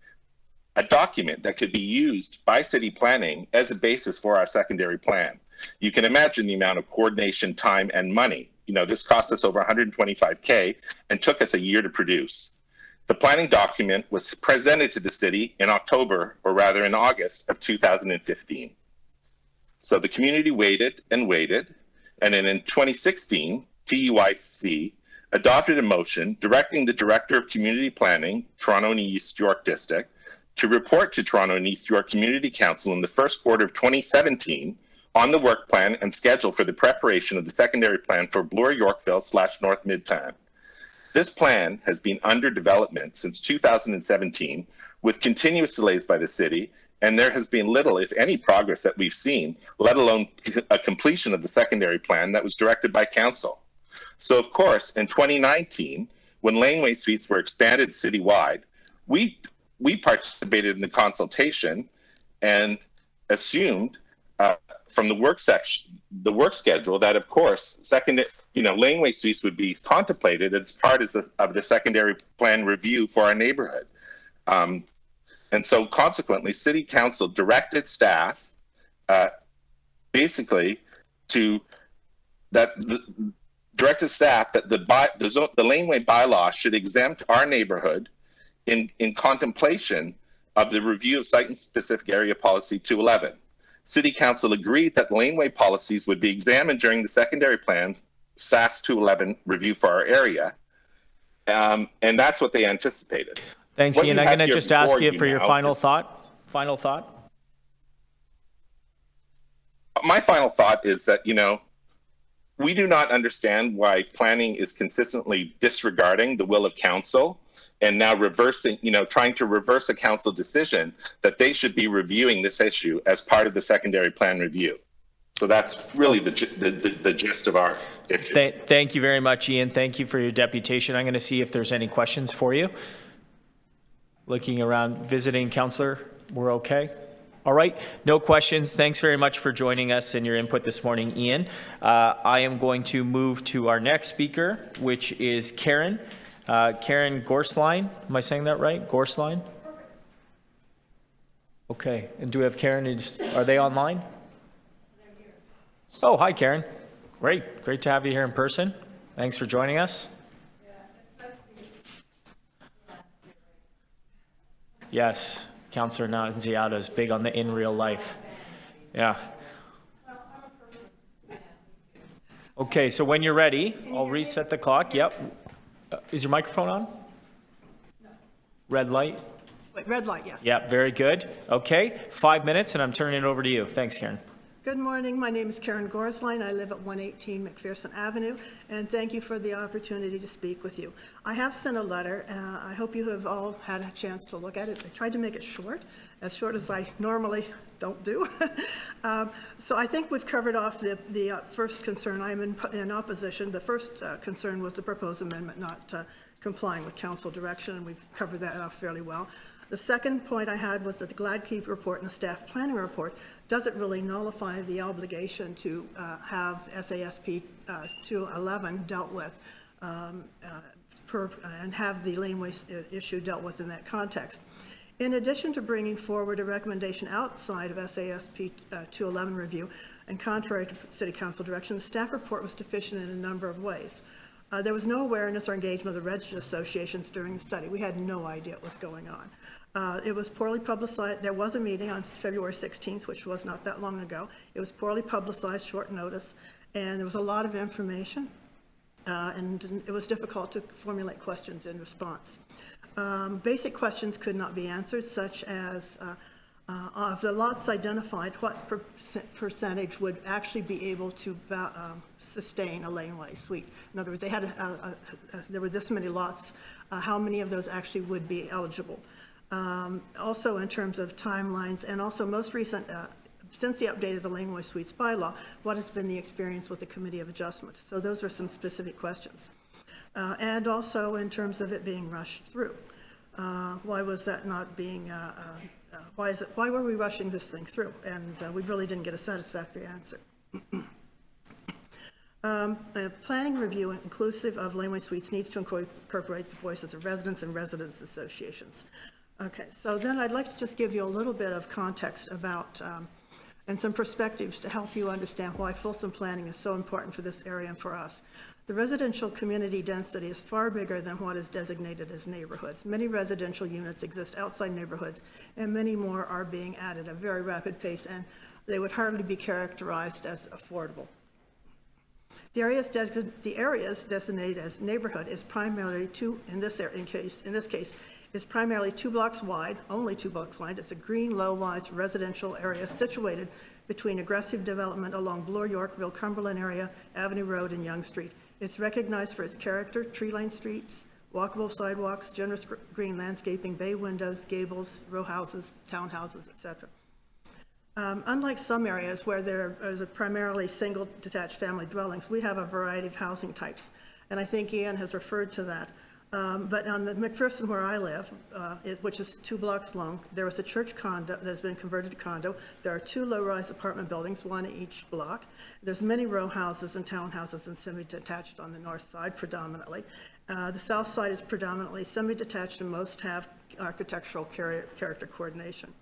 a document that could be used by city planning as a basis for our secondary plan. You can imagine the amount of coordination, time, and money. This cost us over $125K and took us a year to produce. The planning document was presented to the city in August of 2015. So the community waited and waited. And then in 2016, TUIC adopted a motion directing the Director of Community Planning, Toronto and East York District, to report to Toronto and East York Community Council in the first quarter of 2017 on the work plan and schedule for the preparation of the secondary plan for Bloor Yorkville / North Midtown. This plan has been under development since 2017 with continuous delays by the city, and there has been little, if any, progress that we've seen, let alone a completion of the secondary plan that was directed by council. So, of course, in 2019, when Laneway suites were expanded citywide, we participated in the consultation and assumed from the work schedule that, of course, Laneway suites would be contemplated as part of the secondary plan review for our neighborhood. And so consequently, City Council directed staff that the Laneway bylaw should exempt our neighborhood in contemplation of the review of Site and Specific Area Policy 211. City Council agreed that Laneway policies would be examined during the secondary plan SAS 211 review for our area, and that's what they anticipated. Thanks, Ian. I'm going to just ask you for your final thought. Final thought? My final thought is that, we do not understand why planning is consistently disregarding the will of council and now trying to reverse a council decision that they should be reviewing this issue as part of the secondary plan review. So that's really the gist of our issue. Thank you very much, Ian. Thank you for your deputation. I'm going to see if there's any questions for you. Looking around, visiting councillor, we're okay? All right, no questions. Thanks very much for joining us and your input this morning, Ian. I am going to move to our next speaker, which is Karen. Karen Gorsline. Am I saying that right? Gorsline? Okay, and do we have Karen? Are they online? Oh, hi, Karen. Great. Great to have you here in person. Thanks for joining us. Yes, Councillor Nunziata is big on the in real life. Yeah. Okay, so when you're ready, I'll reset the clock. Yep. Is your microphone on? No. Red light? Wait, red light, yes. Yeah, very good. Okay, 5 minutes, and I'm turning it over to you. Thanks, Karen. Good morning. My name is Karen Gorsline. I live at 118 McPherson Avenue, and thank you for the opportunity to speak with you. I have sent a letter. I hope you have all had a chance to look at it. I tried to make it short as I normally don't do. So I think we've covered off the first concern. I'm in opposition. The first concern was the proposed amendment not complying with council direction, and we've covered that off fairly well. The second point I had was that the Gladkeep report and the staff planning report doesn't really nullify the obligation to have SASP 211 dealt with and have the laneway issue dealt with in that context. In addition to bringing forward a recommendation outside of SASP 211 review and contrary to City Council direction, the staff report was deficient in a number of ways. There was no awareness or engagement of the registered associations during the study. We had no idea what was going on. It was poorly publicized. There was a meeting on February 16th, which was not that long ago. It was poorly publicized, short notice, and there was a lot of information, and it was difficult to formulate questions in response. Basic questions could not be answered, such as, of the lots identified, what percentage would actually be able to sustain a laneway suite? In other words, they had there were this many lots. How many of those actually would be eligible? Also, in terms of timelines, and also most recent, since the update of the laneway suites bylaw, what has been the experience with the Committee of Adjustment? So those are some specific questions. And also in terms of it being rushed through. Why was that not being, why were we rushing this thing through? And we really didn't get a satisfactory answer. A planning review inclusive of laneway suites needs to incorporate the voices of residents and residents associations. Okay, so then I'd like to just give you a little bit of context about and some perspectives to help you understand why fulsome planning is so important for this area and for us. The residential community density is far bigger than what is designated as neighborhoods. Many residential units exist outside neighborhoods, and many more are being added at a very rapid pace, and they would hardly be characterized as affordable. The areas designated as neighborhood is primarily in this case, is primarily 2 blocks wide, only 2 blocks wide. It's a green, low-rise residential area situated between aggressive development along Bloor, Yorkville, Cumberland area, Avenue Road, and Yonge Street. It's recognized for its character, tree-lined streets, walkable sidewalks, generous green landscaping, bay windows, gables, row houses, townhouses, etc. Unlike some areas where there is a primarily single detached family dwellings, we have a variety of housing types, and I think Ian has referred to that. But on the McPherson where I live, which is 2 blocks long, there is a church condo that has been converted to condo. There are 2 low-rise apartment buildings, 1 each block. There's many row houses and townhouses and semi-detached on the north side predominantly. The south side is predominantly semi-detached, and most have architectural character coordination.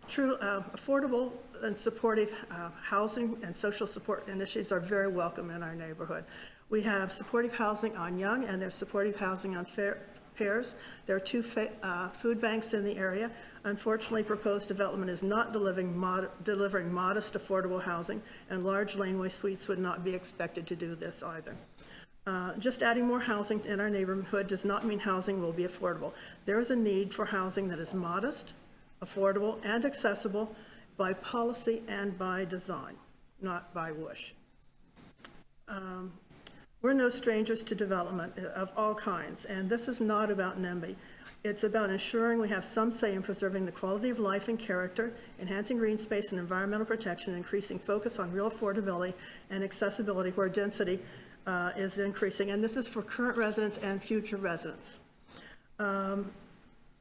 True, affordable and supportive housing and social support initiatives are very welcome in our neighborhood. We have supportive housing on Yonge, and there's supportive housing on Pears. There are 2 food banks in the area. Unfortunately, proposed development is not delivering modest affordable housing, and large laneway suites would not be expected to do this either. Just adding more housing in our neighborhood does not mean housing will be affordable. There is a need for housing that is modest, affordable, and accessible by policy and by design, not by wish. We're no strangers to development of all kinds, and this is not about NIMBY. It's about ensuring we have some say in preserving the quality of life and character, enhancing green space and environmental protection, and increasing focus on real affordability and accessibility where density is increasing, and this is for current residents and future residents.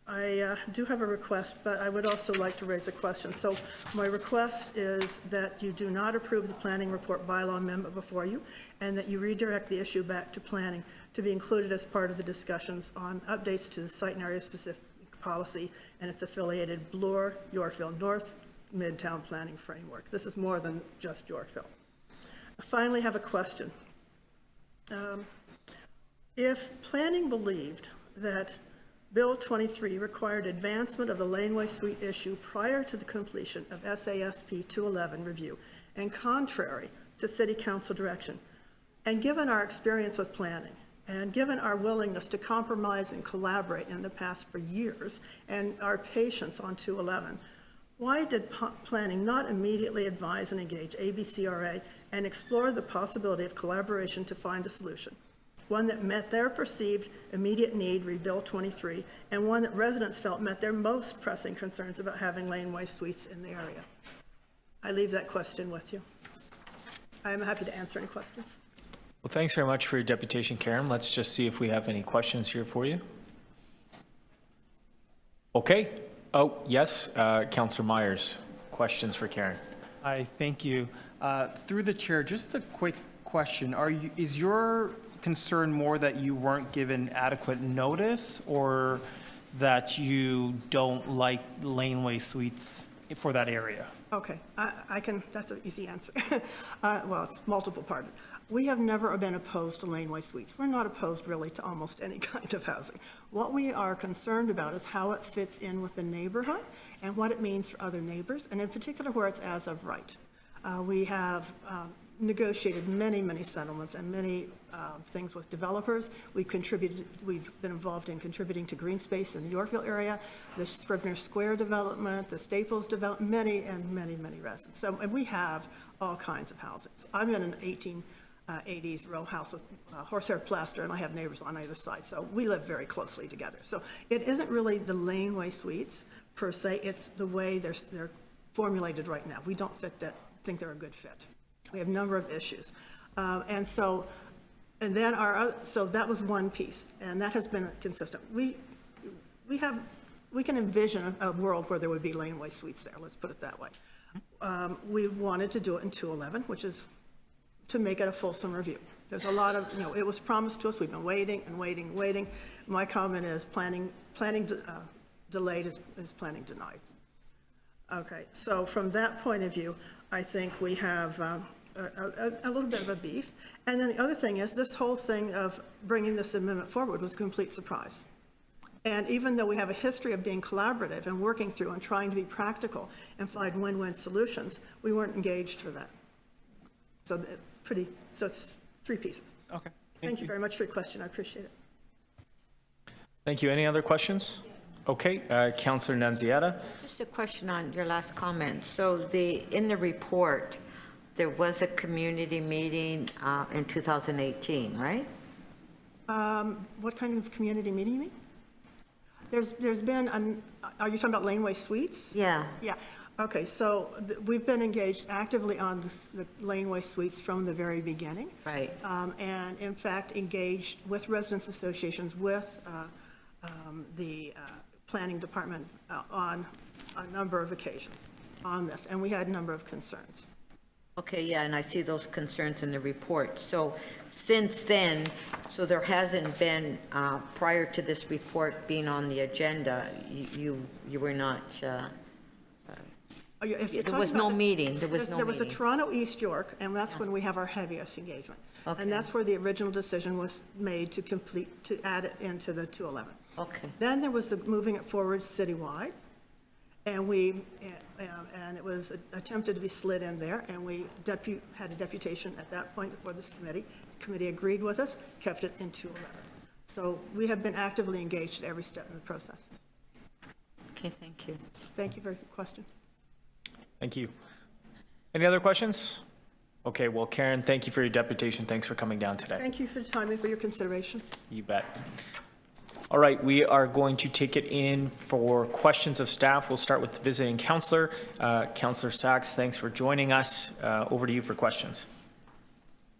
I do have a request, but I would also like to raise a question. So my request is that you do not approve the planning report bylaw amendment before you, and that you redirect the issue back to planning to be included as part of the discussions on updates to the site and area specific policy and its affiliated Bloor, Yorkville, North Midtown planning framework. This is more than just Yorkville. I finally have a question. If planning believed that Bill 23 required advancement of the laneway suite issue prior to the completion of SASP 211 review, and contrary to City Council direction, and given our experience with planning, and given our willingness to compromise and collaborate in the past for years, and our patience on 211, why did planning not immediately advise and engage ABCRA and explore the possibility of collaboration to find a solution? one that met their perceived immediate need, rebuild 23, and one that residents felt met their most pressing concerns about having laneway suites in the area. I leave that question with you. I am happy to answer any questions. Well, thanks very much for your deputation, Karen. Let's just see if we have any questions here for you. Okay. Oh, yes, Councillor Myers, questions for Karen. Hi, thank you. Through the chair, just a quick question. Is your concern more that you weren't given adequate notice, or that you don't like laneway suites for that area? Okay, I can, that's an easy answer. Well, it's multiple part. We have never been opposed to laneway suites. We're not opposed really to almost any kind of housing. What we are concerned about is how it fits in with the neighborhood and what it means for other neighbors, and in particular where it's as of right. We have negotiated many settlements and many things with developers. We've been involved in contributing to green space in the Yorkville area, the Scribner Square development, the Staples development, many residents. So, and we have all kinds of houses. I'm in an 1880s row house with horsehair plaster, and I have neighbors on either side. So we live very closely together. So it isn't really the laneway suites per se, it's the way they're formulated right now. We don't think they're a good fit. We have a number of issues. So that was one piece, and that has been consistent. We can envision a world where there would be laneway suites there, let's put it that way. We wanted to do it in 211, which is to make it a fulsome review. There's a lot of, it was promised to us, we've been waiting. My comment is planning delayed is planning denied. Okay, so from that point of view, I think we have a little bit of a beef. And then the other thing is, this whole thing of bringing this amendment forward was a complete surprise. And even though we have a history of being collaborative and working through and trying to be practical and find win-win solutions, we weren't engaged for that. So it's three pieces. Okay. Thank you very much for your question. I appreciate it. Thank you. Any other questions? Okay, Councillor Nunziata. Just a question on your last comment. So in the report, there was a community meeting in 2018, right? What kind of community meeting you mean? There's been, are you talking about laneway suites? Yeah. Yeah. Okay, so we've been engaged actively on the laneway suites from the very beginning. Right. And in fact, engaged with residents associations, with the planning department on a number of occasions on this, and we had a number of concerns. Okay, yeah, and I see those concerns in the report. So since then, so there hasn't been, prior to this report being on the agenda, you were not, there was no meeting, there was no meeting. There was a Toronto East York, and that's when we have our heaviest engagement. Okay. And that's where the original decision was made to add it into the 211. Okay. Then there was the moving it forward citywide, and and it was attempted to be slid in there, and we had a deputation at that point before this committee. The committee agreed with us, kept it in 211. So we have been actively engaged at every step in the process. Okay, thank you. Thank you for your question. Thank you. Any other questions? Okay, well, Karen, thank you for your deputation. Thanks for coming down today. Thank you for your time and for your consideration. You bet. All right, we are going to take it in for questions of staff. We'll start with the visiting councillor. Councillor Sachs, thanks for joining us. Over to you for questions.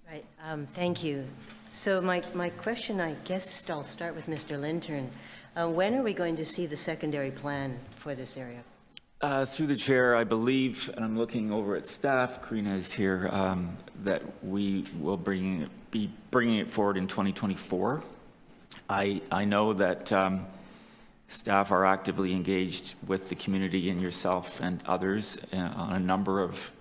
Right, thank you. So my question, I guess I'll start with Mr. Lintern. When are we going to see the secondary plan for this area? Through the chair, I believe, and I'm looking over at staff, Karina is here, that we will be bringing it forward in 2024. I know that staff are actively engaged with the community and yourself and others on a number of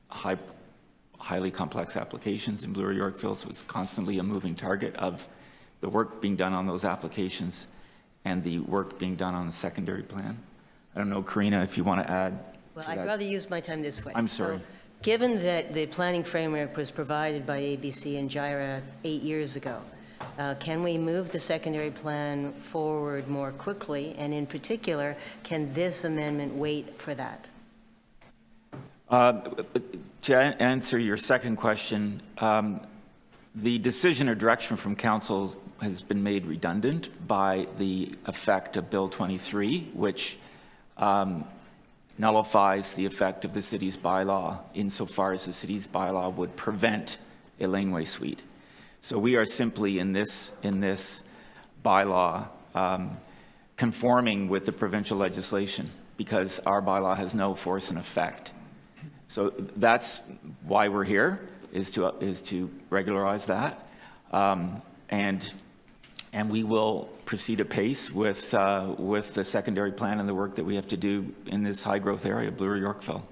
highly complex applications in Bloor Yorkville, so it's constantly a moving target of the work being done on those applications and the work being done on the secondary plan. I don't know, Karina, if you want to add. Well, I'd rather use my time this way. I'm sorry. So, given that the planning framework was provided by ABC and GIRA 8 years ago, can we move the secondary plan forward more quickly? And in particular, can this amendment wait for that? To answer your second question, The decision or direction from council has been made redundant by the effect of Bill 23, which nullifies the effect of the city's bylaw insofar as the city's bylaw would prevent a laneway suite. So we are simply in this bylaw conforming with the provincial legislation because our bylaw has no force and effect. So that's why we're here, is to regularize that. And we will proceed apace with the secondary plan and the work that we have to do in this high-growth area, Bloor Yorkville.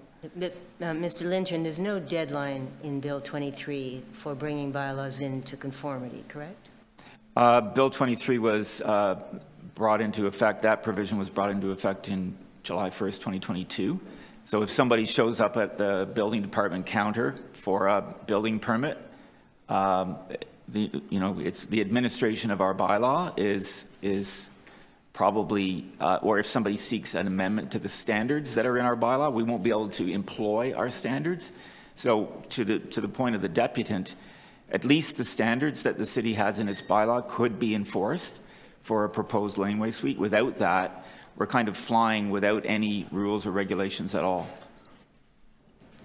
Mr. Lintern, there's no deadline in Bill 23 for bringing bylaws into conformity, correct? Bill 23 was brought into effect, that provision was brought into effect in July 1st, 2022. So if somebody shows up at the building department counter for a building permit, it's the administration of our bylaw is probably, or if somebody seeks an amendment to the standards that are in our bylaw, we won't be able to employ our standards. So to the point of the deputant, at least the standards that the city has in its bylaw could be enforced for a proposed laneway suite. Without that, we're kind of flying without any rules or regulations at all.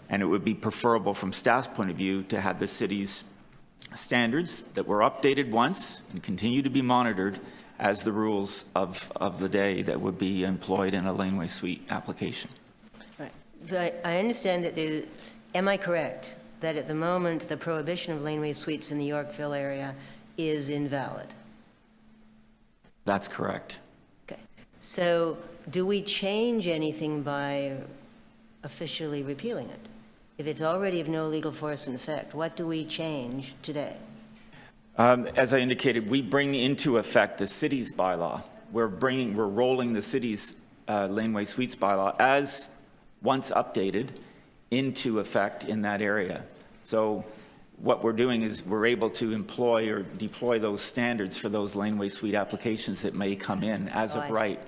And it would be preferable from staff's point of view to have the city's standards that were updated once and continue to be monitored as the rules of the day that would be employed in a laneway suite application. Right. But I understand that am I correct that at the moment the prohibition of laneway suites in the Yorkville area is invalid? That's correct. Okay. So do we change anything by officially repealing it? If it's already of no legal force and effect, what do we change today? As I indicated, we bring into effect the city's bylaw. We're rolling the city's laneway suites bylaw as once updated into effect in that area. So what we're doing is we're able to employ or deploy those standards for those laneway suite applications that may come in as of right.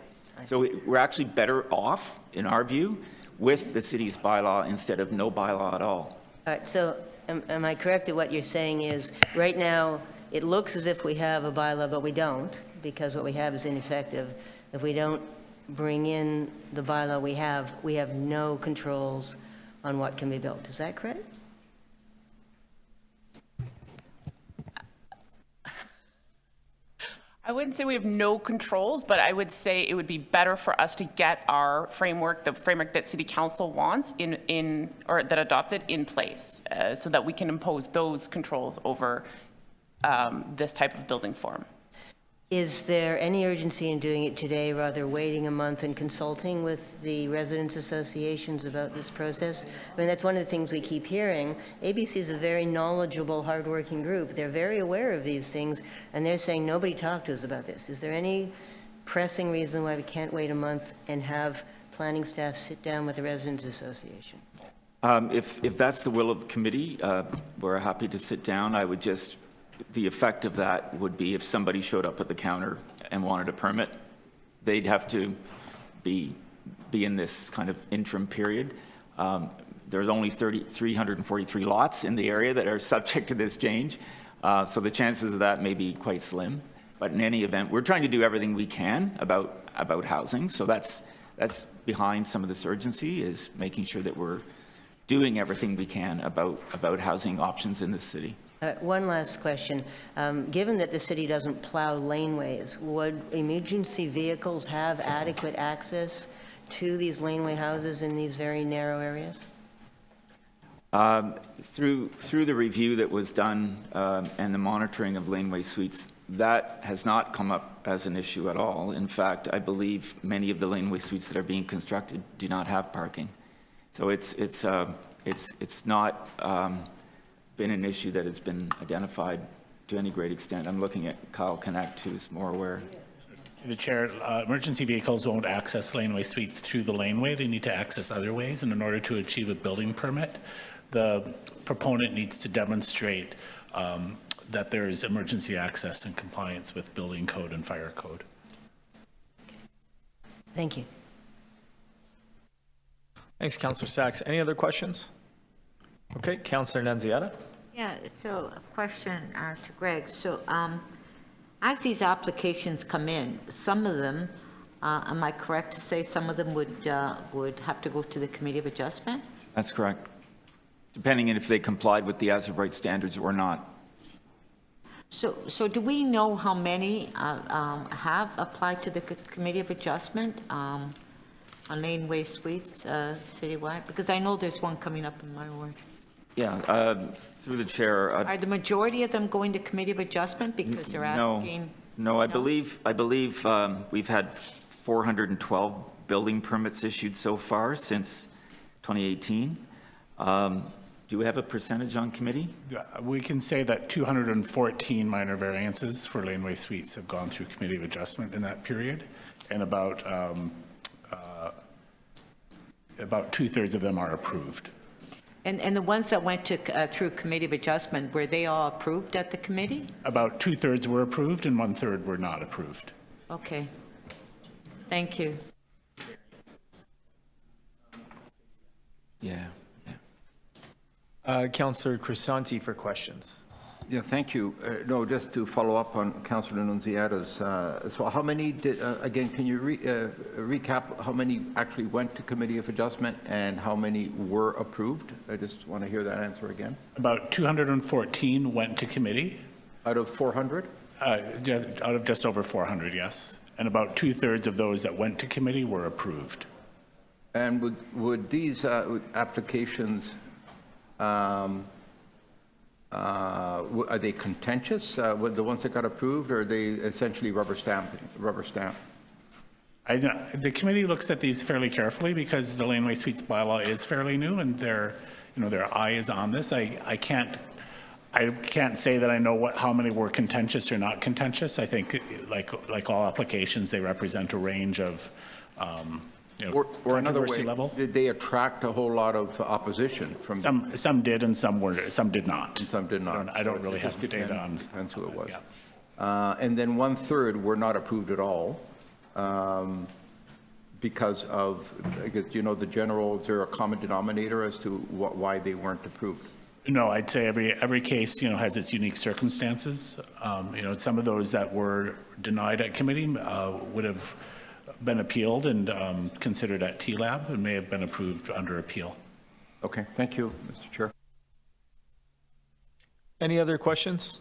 So we're actually better off, in our view, with the city's bylaw instead of no bylaw at all. All right, so am I correct that what you're saying is right now it looks as if we have a bylaw, but we don't, because what we have is ineffective. If we don't bring in the bylaw we have no controls on what can be built. Is that correct? I wouldn't say we have no controls, but I would say it would be better for us to get our framework, the framework that City Council wants or that adopted in place, so that we can impose those controls over this type of building form. Is there any urgency in doing it today, rather waiting a month and consulting with the residents' associations about this process? I mean, that's one of the things we keep hearing. ABC is a very knowledgeable, hardworking group. They're very aware of these things, and they're saying, nobody talked to us about this. Is there any pressing reason why we can't wait a month and have planning staff sit down with the residents' association? If that's the will of the committee, we're happy to sit down. I would just, the effect of that would be if somebody showed up at the counter and wanted a permit, they'd have to be in this kind of interim period. There's only 343 lots in the area that are subject to this change. So the chances of that may be quite slim. But in any event, we're trying to do everything we can about housing. So that's behind some of this urgency, is making sure that we're doing everything we can about housing options in this city. One last question. Given that the city doesn't plow laneways, would emergency vehicles have adequate access to these laneway houses in these very narrow areas? Through the review that was done and the monitoring of laneway suites, that has not come up as an issue at all. In fact, I believe many of the laneway suites that are being constructed do not have parking. So it's not been an issue that has been identified to any great extent. I'm looking at Kyle Connect, who's more aware. The Chair, emergency vehicles won't access laneway suites through the laneway. They need to access other ways, and in order to achieve a building permit, the proponent needs to demonstrate that there is emergency access in compliance with building code and fire code. Thank you. Thanks, Councillor Sachs. Any other questions? Okay, Councillor Nunziata. Yeah, so a question to Greg. So as these applications come in, some of them, am I correct to say some of them would have to go to the Committee of Adjustment? That's correct. Depending on if they complied with the as-of-right standards or not. So do we know how many have applied to the Committee of Adjustment on Laneway Suites citywide? Because I know there's one coming up in my ward. Yeah, through the chair. Are the majority of them going to Committee of Adjustment because they're asking? No, I believe we've had 412 building permits issued so far since 2018. Do we have a percentage on committee? We can say that 214 minor variances for Laneway Suites have gone through Committee of Adjustment in that period, and about 2/3 of them are approved. And the ones that went to through Committee of Adjustment, were they all approved at the committee? About 2/3 were approved and 1/3 were not approved. Okay. Thank you. Yeah. Councillor Crisanti for questions. Yeah, thank you. No, just to follow up on Councillor Nunziata's. So how many did, again, can you recap how many actually went to Committee of Adjustment and how many were approved? I just want to hear that answer again. About 214 went to committee. Out of 400? Out of just over 400, yes. And about 2/3 of those that went to committee were approved. And would these applications, are they contentious, with the ones that got approved, or are they essentially rubber stamp? The committee looks at these fairly carefully because the Laneway Suites bylaw is fairly new and their eye is on this. I can't say that I know how many were contentious or not contentious. I think like all applications, they represent a range of or another way, level. Did they attract a whole lot of opposition from some did and some did not. And some did not. I don't really have data on. Depends who it was. Yeah. And then 1/3 were not approved at all because of, I guess, the general, is there a common denominator as to why they weren't approved? No, I'd say every case, has its unique circumstances. Some of those that were denied at committee would have been appealed and considered at TLAB and may have been approved under appeal. Okay, thank you, Mr. Chair. Any other questions?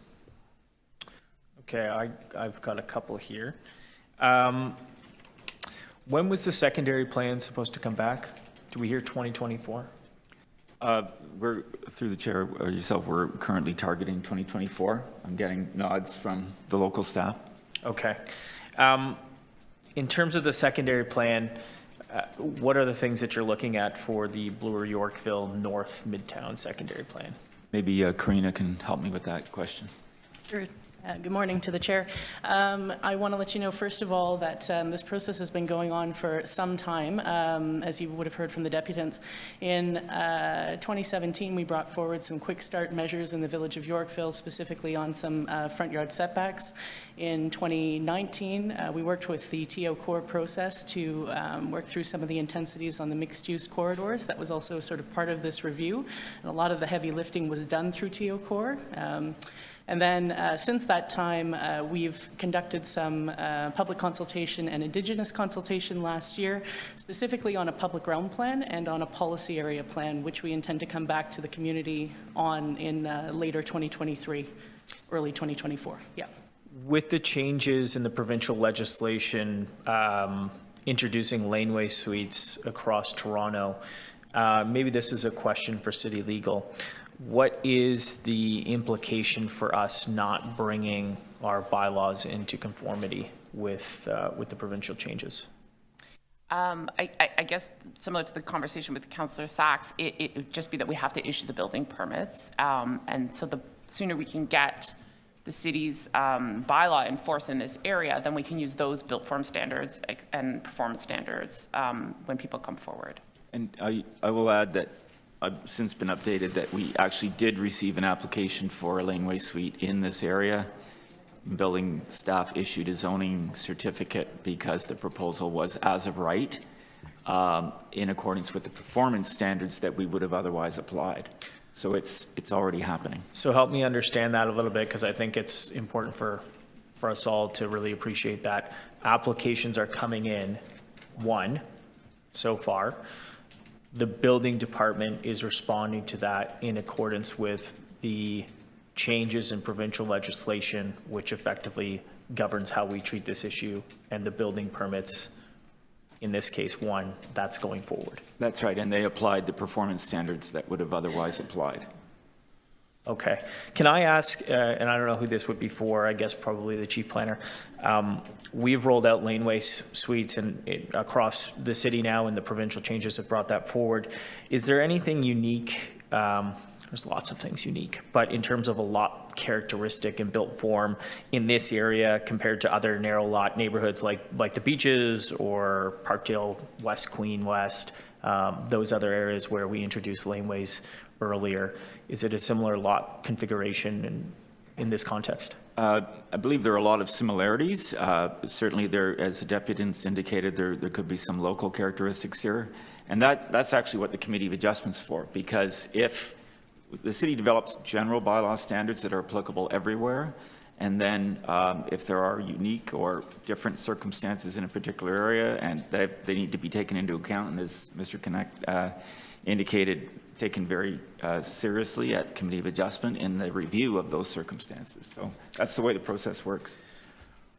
Okay, I've got a couple here. When was the secondary plan supposed to come back? Do we hear 2024? We're, through the chair or yourself, we're currently targeting 2024. I'm getting nods from the local staff. Okay. In terms of the secondary plan, what are the things that you're looking at for the Bloor Yorkville North Midtown secondary plan? Maybe Karina can help me with that question. Sure. Good morning to the chair. I want to let you know, first of all, that this process has been going on for some time, as you would have heard from the deputants. In 2017, we brought forward some quick start measures in the village of Yorkville, specifically on some front yard setbacks. In 2019, we worked with the TO core process to work through some of the intensities on the mixed-use corridors. That was also sort of part of this review, and a lot of the heavy lifting was done through TO core. And then since that time, we've conducted some public consultation and Indigenous consultation last year, specifically on a public realm plan and on a policy area plan, which we intend to come back to the community on in later 2023, early 2024. Yeah. With the changes in the provincial legislation introducing laneway suites across Toronto, maybe this is a question for City Legal. What is the implication for us not bringing our bylaws into conformity with the provincial changes? I guess similar to the conversation with Councillor Sachs, it would just be that we have to issue the building permits. And so the sooner we can get the city's bylaw enforced in this area, then we can use those built form standards and performance standards when people come forward. And I will add that I've since been updated that we actually did receive an application for a laneway suite in this area. Building staff issued a zoning certificate because the proposal was as of right in accordance with the performance standards that we would have otherwise applied. So it's already happening. So help me understand that a little bit, because I think it's important for us all to really appreciate that. Applications are coming in, one, so far. The building department is responding to that in accordance with the changes in provincial legislation, which effectively governs how we treat this issue, and the building permits, in this case, one, that's going forward. That's right, and they applied the performance standards that would have otherwise applied. Okay. Can I ask, and I don't know who this would be for, I guess probably the chief planner. We've rolled out Laneway suites across the city now, and the provincial changes have brought that forward. Is there anything unique? There's lots of things unique, but in terms of a lot characteristic and built form in this area compared to other narrow lot neighborhoods like the Beaches or Parkdale West, Queen West, those other areas where we introduced laneways earlier, is it a similar lot configuration in this context? I believe there are a lot of similarities. Certainly there, as the deputants indicated, there could be some local characteristics here. And that's actually what the Committee of Adjustment's for, because if the city develops general bylaw standards that are applicable everywhere, and then if there are unique or different circumstances in a particular area, and they need to be taken into account, and as Mr. Connect indicated, taken very seriously at Committee of Adjustment in the review of those circumstances. So that's the way the process works.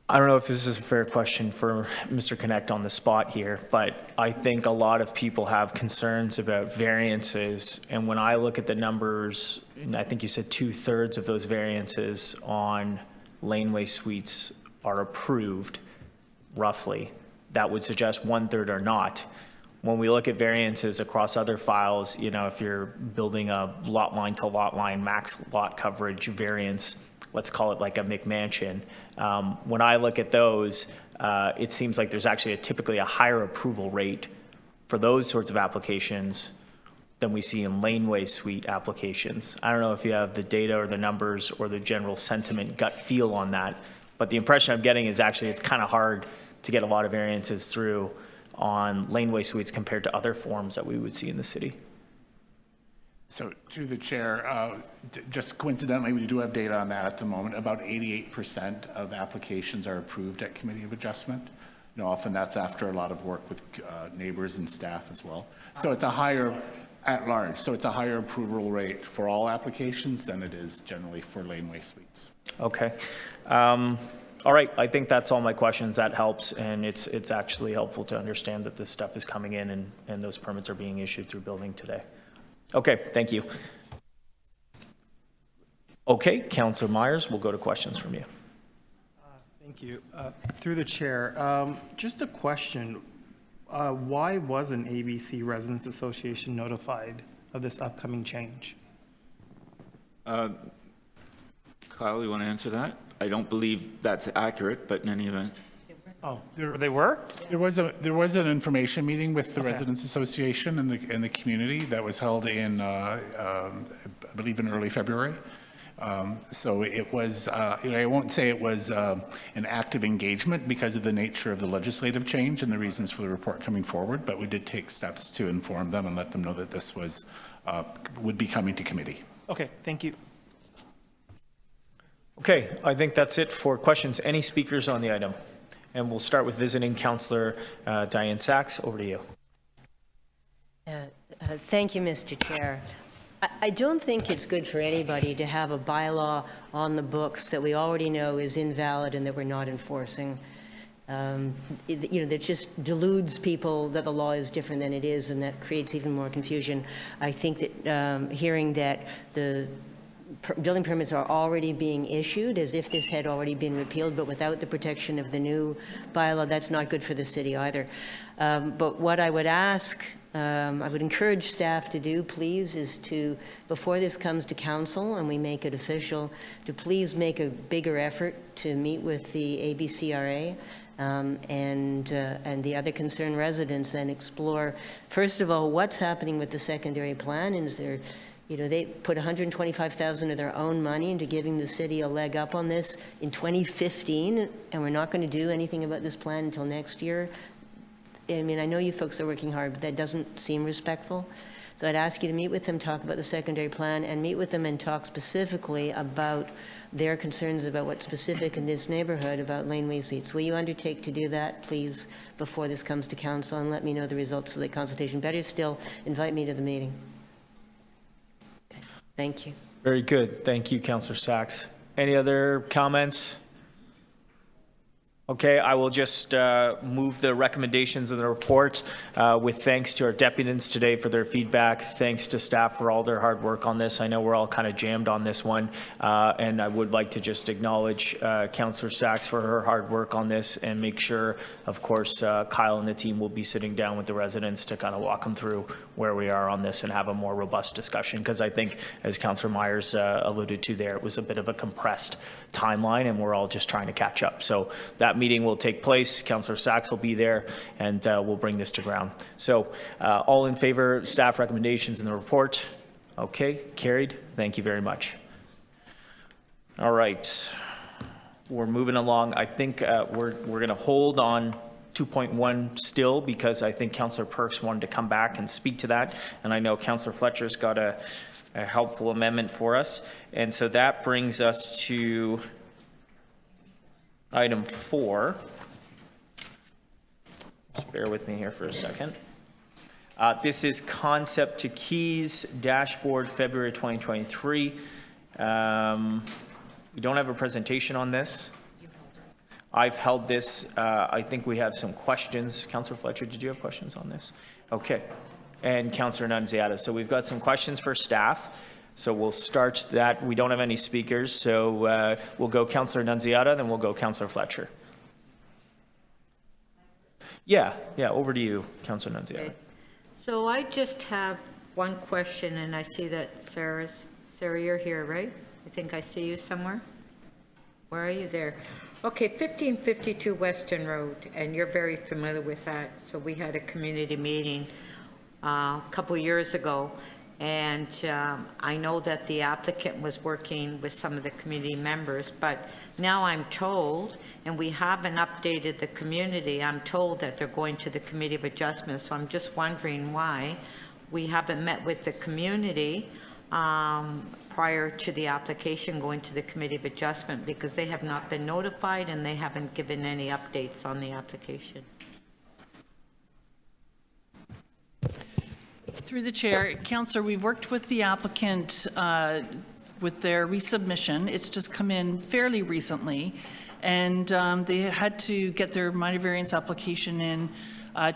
I don't know if this is a fair question for Mr. Connect on the spot here, but I think a lot of people have concerns about variances. And when I look at the numbers, and I think you said 2/3 of those variances on laneway suites are approved, roughly, that would suggest 1/3 are not. When we look at variances across other files, you know, if you're building a lot line to lot line max lot coverage variance, let's call it like a McMansion. When I look at those, it seems like there's actually typically a higher approval rate for those sorts of applications than we see in laneway suite applications. I don't know if you have the data or the numbers or the general sentiment gut feel on that, but the impression I'm getting is actually it's kind of hard to get a lot of variances through on laneway suites compared to other forms that we would see in the city. So through the chair, just coincidentally, we do have data on that at the moment. About 88% of applications are approved at Committee of Adjustment. You know, often that's after a lot of work with neighbors and staff as well. So it's a higher, at large, so it's a higher approval rate for all applications than it is generally for laneway suites. Okay. All right, I think that's all my questions. That helps, and it's actually helpful to understand that this stuff is coming in and those permits are being issued through building today. Okay, thank you. Okay, Councillor Myers, we'll go to questions from you. Thank you. Through the chair, just a question. Why wasn't ABC Residents Association notified of this upcoming change? Kyle, you want to answer that? I don't believe that's accurate, but in any event. Oh, they were? There was an information meeting with the Residents Association and the community that was held in, I believe, in early February. So it was, I won't say it was an active engagement because of the nature of the legislative change and the reasons for the report coming forward, but we did take steps to inform them and let them know that this was would be coming to committee. Okay, thank you. Okay, I think that's it for questions. Any speakers on the item? And we'll start with visiting Councillor Diane Sachs. Over to you. Thank you, Mr. Chair. I don't think it's good for anybody to have a bylaw on the books that we already know is invalid and that we're not enforcing. That just deludes people that the law is different than it is, and that creates even more confusion. I think that hearing that the building permits are already being issued as if this had already been repealed, but without the protection of the new bylaw, that's not good for the city either. But what I would ask, I would encourage staff to do, please, is to, before this comes to council and we make it official, to please make a bigger effort to meet with the ABCRA and the other concerned residents and explore, first of all, what's happening with the secondary plan, and is there, they put $125,000 of their own money into giving the city a leg up on this in 2015, and we're not going to do anything about this plan until next year. I mean, I know you folks are working hard, but that doesn't seem respectful. So I'd ask you to meet with them, talk about the secondary plan, and meet with them and talk specifically about their concerns about what's specific in this neighborhood about laneway suites. Will you undertake to do that, please, before this comes to council, and let me know the results of the consultation? Better still, invite me to the meeting. Okay. Thank you. Very good. Thank you, Councillor Sachs. Any other comments? Okay, I will just move the recommendations of the report with thanks to our deputants today for their feedback. Thanks to staff for all their hard work on this. I know we're all kind of jammed on this one, and I would like to just acknowledge Councillor Sachs for her hard work on this, and make sure, of course, Kyle and the team will be sitting down with the residents to kind of walk them through where we are on this and have a more robust discussion, because I think, as Councillor Myers alluded to there, it was a bit of a compressed timeline, and we're all just trying to catch up. So that meeting will take place. Councillor Sachs will be there, and we'll bring this to ground. So all in favor of staff recommendations in the report? Okay, carried. Thank you very much. All right, we're moving along. I think we're going to hold on 2.1 still, because I think Councillor Perks wanted to come back and speak to that, and I know Councillor Fletcher's got a helpful amendment for us. And so that brings us to item 4. Just bear with me here for a second. This is concept to keys dashboard, February 2023. We don't have a presentation on this. I've held this. I think we have some questions. Councillor Fletcher, did you have questions on this? Okay. And Councillor Nunziata. So we've got some questions for staff. So we'll start that. We don't have any speakers. So we'll go Councillor Nunziata, then we'll go Councillor Fletcher. Yeah, over to you, Councillor Nunziata. Okay. So I just have one question, and I see that Sarah, you're here, right? I think I see you somewhere. Where are you there? Okay, 1552 Weston Road, and you're very familiar with that. So we had a community meeting a couple years ago, and I know that the applicant was working with some of the community members, but now I'm told, and we haven't updated the community, I'm told that they're going to the Committee of Adjustments, so I'm just wondering why we haven't met with the community prior to the application going to the Committee of Adjustment, because they have not been notified and they haven't given any updates on the application. Through the chair, Councillor, we've worked with the applicant with their resubmission. It's just come in fairly recently, and they had to get their minor variance application in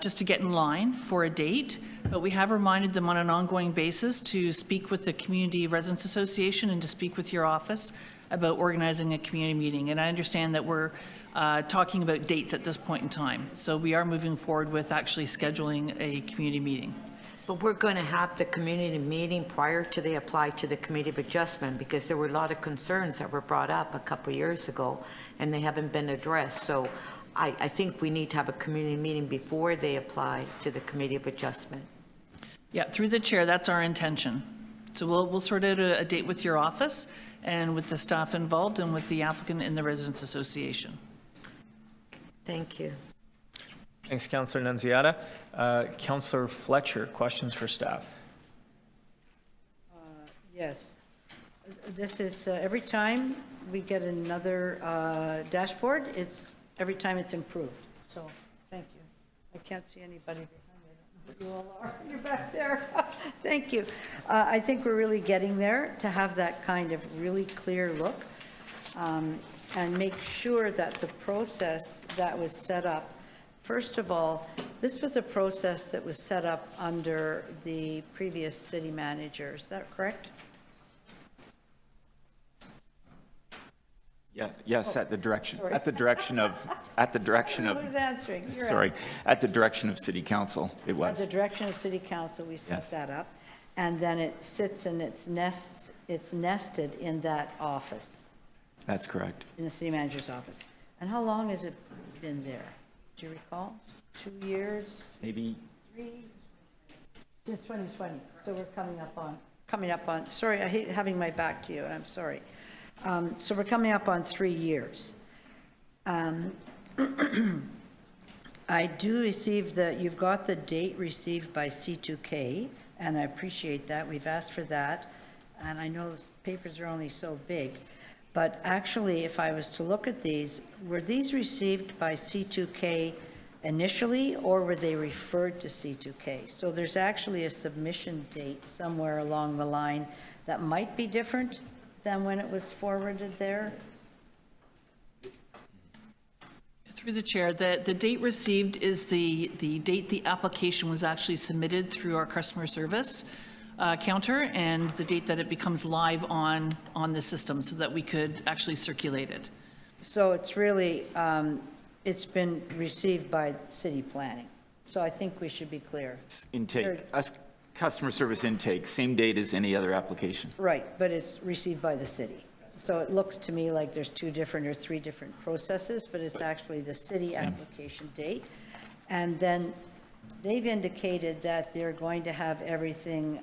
just to get in line for a date. But we have reminded them on an ongoing basis to speak with the Community Residents Association and to speak with your office about organizing a community meeting. And I understand that we're talking about dates at this point in time. So we are moving forward with actually scheduling a community meeting. But we're going to have the community meeting prior to they apply to the Committee of Adjustment, because there were a lot of concerns that were brought up a couple of years ago and they haven't been addressed. So I think we need to have a community meeting before they apply to the Committee of Adjustment. Yeah, through the chair, that's our intention. So we'll sort out a date with your office and with the staff involved and with the applicant and the Residents Association. Thank you. Thanks, Councillor Nunziata. Councillor Fletcher, questions for staff? Yes. This is, every time we get another dashboard, every time it's improved. So, thank you. I can't see anybody behind me. I don't know who you all are. You're back there. Thank you. I think we're really getting there to have that kind of really clear look, and make sure that the process that was set up, first of all, this was a process that was set up under the previous city manager. Is that correct? Yeah, yes, at the direction of Who's answering? You're sorry, answering. at the direction of City Council, it was. At the direction of City Council, we set Yes. that up, and then it sits and it's nested in that office, That's correct. in the city manager's office. And how long has it been there? Do you recall? 2 years? Maybe 3? Since 2020. So we're coming up on. Sorry, I hate having my back to you, and I'm sorry. So we're coming up on 3 years. I do receive you've got the date received by C2K, and I appreciate that. We've asked for that, and I know those papers are only so big. But actually, if I was to look at these, were these received by C2K initially, or were they referred to C2K? So there's actually a submission date somewhere along the line that might be different than when it was forwarded there? Through the chair, the date received is the date the application was actually submitted through our customer service counter, and the date that it becomes live on the system so that we could actually circulate it. So it's really, it's been received by city planning. So I think we should be clear. Intake, customer service intake, same date as any other application. Right, but it's received by the city. So it looks to me like there's 2 different or 3 different processes, but it's actually the city application date. And then they've indicated that they're going to have everything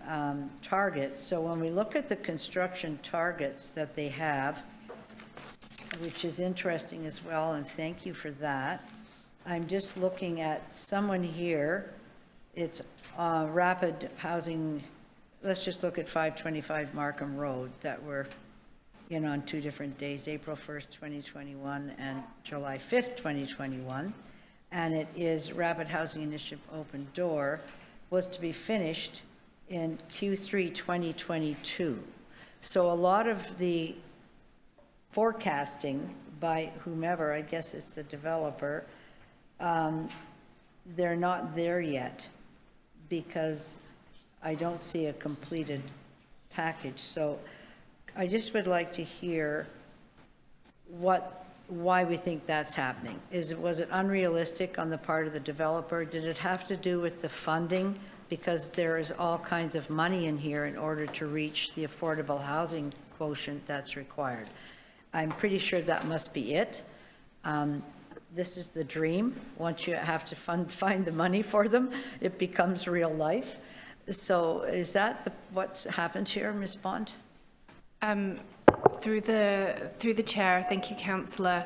target. So when we look at the construction targets that they have, which is interesting as well, and thank you for that, I'm just looking at someone here. It's rapid housing. Let's just look at 525 Markham Road that we're in on 2 different days, April 1st, 2021 and July 5th, 2021. And it is Rapid Housing Initiative Open Door, was to be finished in Q3 2022. So a lot of the forecasting by whomever, I guess it's the developer, they're not there yet because I don't see a completed package. So I just would like to hear why we think that's happening. Was it unrealistic on the part of the developer? Did it have to do with the funding? Because there is all kinds of money in here in order to reach the affordable housing quotient that's required. I'm pretty sure that must be it. This is the dream. Once you have to find the money for them, it becomes real life. So is that what's happened here, Ms. Bond? Through the chair, thank you, Councillor.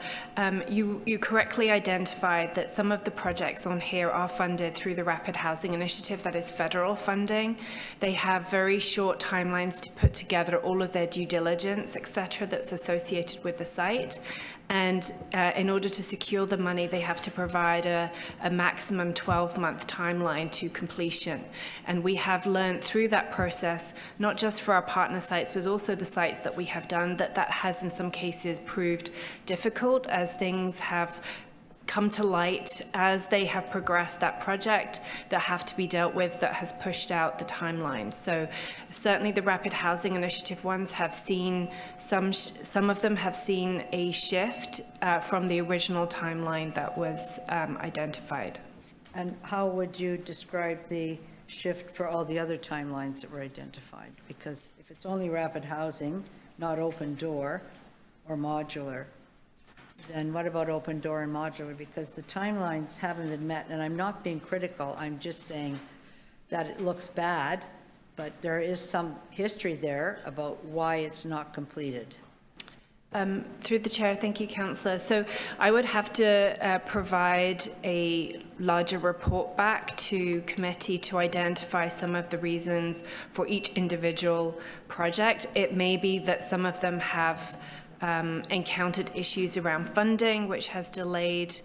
You correctly identified that some of the projects on here are funded through the Rapid Housing Initiative, that is federal funding. They have very short timelines to put together all of their due diligence, etc., that's associated with the site. And in order to secure the money, they have to provide a maximum 12-month timeline to completion. And we have learned through that process, not just for our partner sites, but also the sites that we have done, that has in some cases proved difficult as things have come to light as they have progressed that project that have to be dealt with, that has pushed out the timeline. So certainly the Rapid Housing Initiative ones have seen, some of them have seen a shift from the original timeline that was identified. And how would you describe the shift for all the other timelines that were identified? Because if it's only rapid housing, not open door or modular, then what about open door and modular? Because the timelines haven't been met, and I'm not being critical, I'm just saying that it looks bad, but there is some history there about why it's not completed. Through the chair, thank you, Councillor. So I would have to provide a larger report back to committee to identify some of the reasons for each individual project. It may be that some of them have encountered issues around funding, which has delayed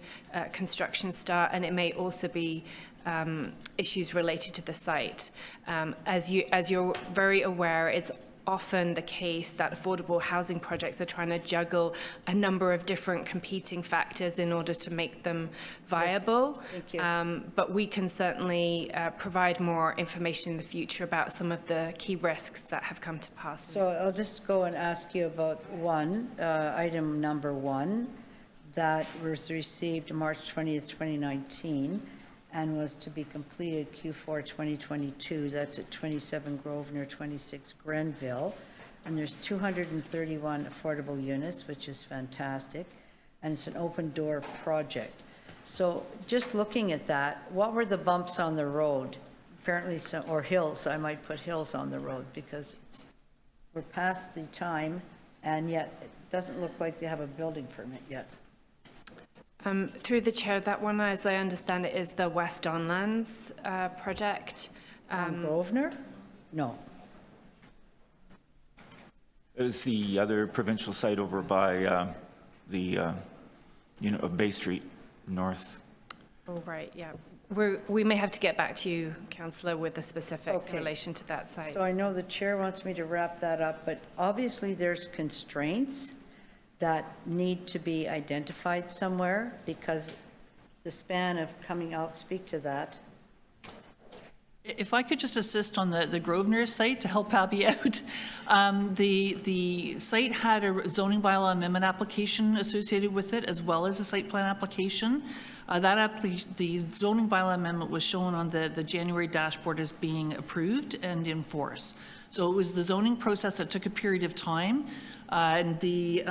construction start, and it may also be issues related to the site. As you're very aware, it's often the case that affordable housing projects are trying to juggle a number of different competing factors in order to make them viable. Yes. Thank you. But we can certainly provide more information in the future about some of the key risks that have come to pass. So I'll just go and ask you about item number 1, that was received March 20th, 2019, and was to be completed Q4 2022. That's at 27 Grosvenor, 26 Grenville. And there's 231 affordable units, which is fantastic. And it's an open door project. So just looking at that, what were the bumps on the road? Apparently, or hills, I might put hills on the road, because we're past the time, and yet it doesn't look like they have a building permit yet. Through the chair, that one, as I understand it, is the West Donlands project. On Grosvenor? No. Is the other provincial site over by Bay Street North? Oh, right, yeah. We may have to get back to you, Councillor, with the specifics in relation to that site. So I know the chair wants me to wrap that up, but obviously there's constraints that need to be identified somewhere, because the span of coming out, speak to that. If I could just assist on the Grosvenor site to help Abby out. The site had a zoning bylaw amendment application associated with it, as well as a site plan application. The zoning bylaw amendment was shown on the January dashboard as being approved and in force. So it was the zoning process that took a period of time, and the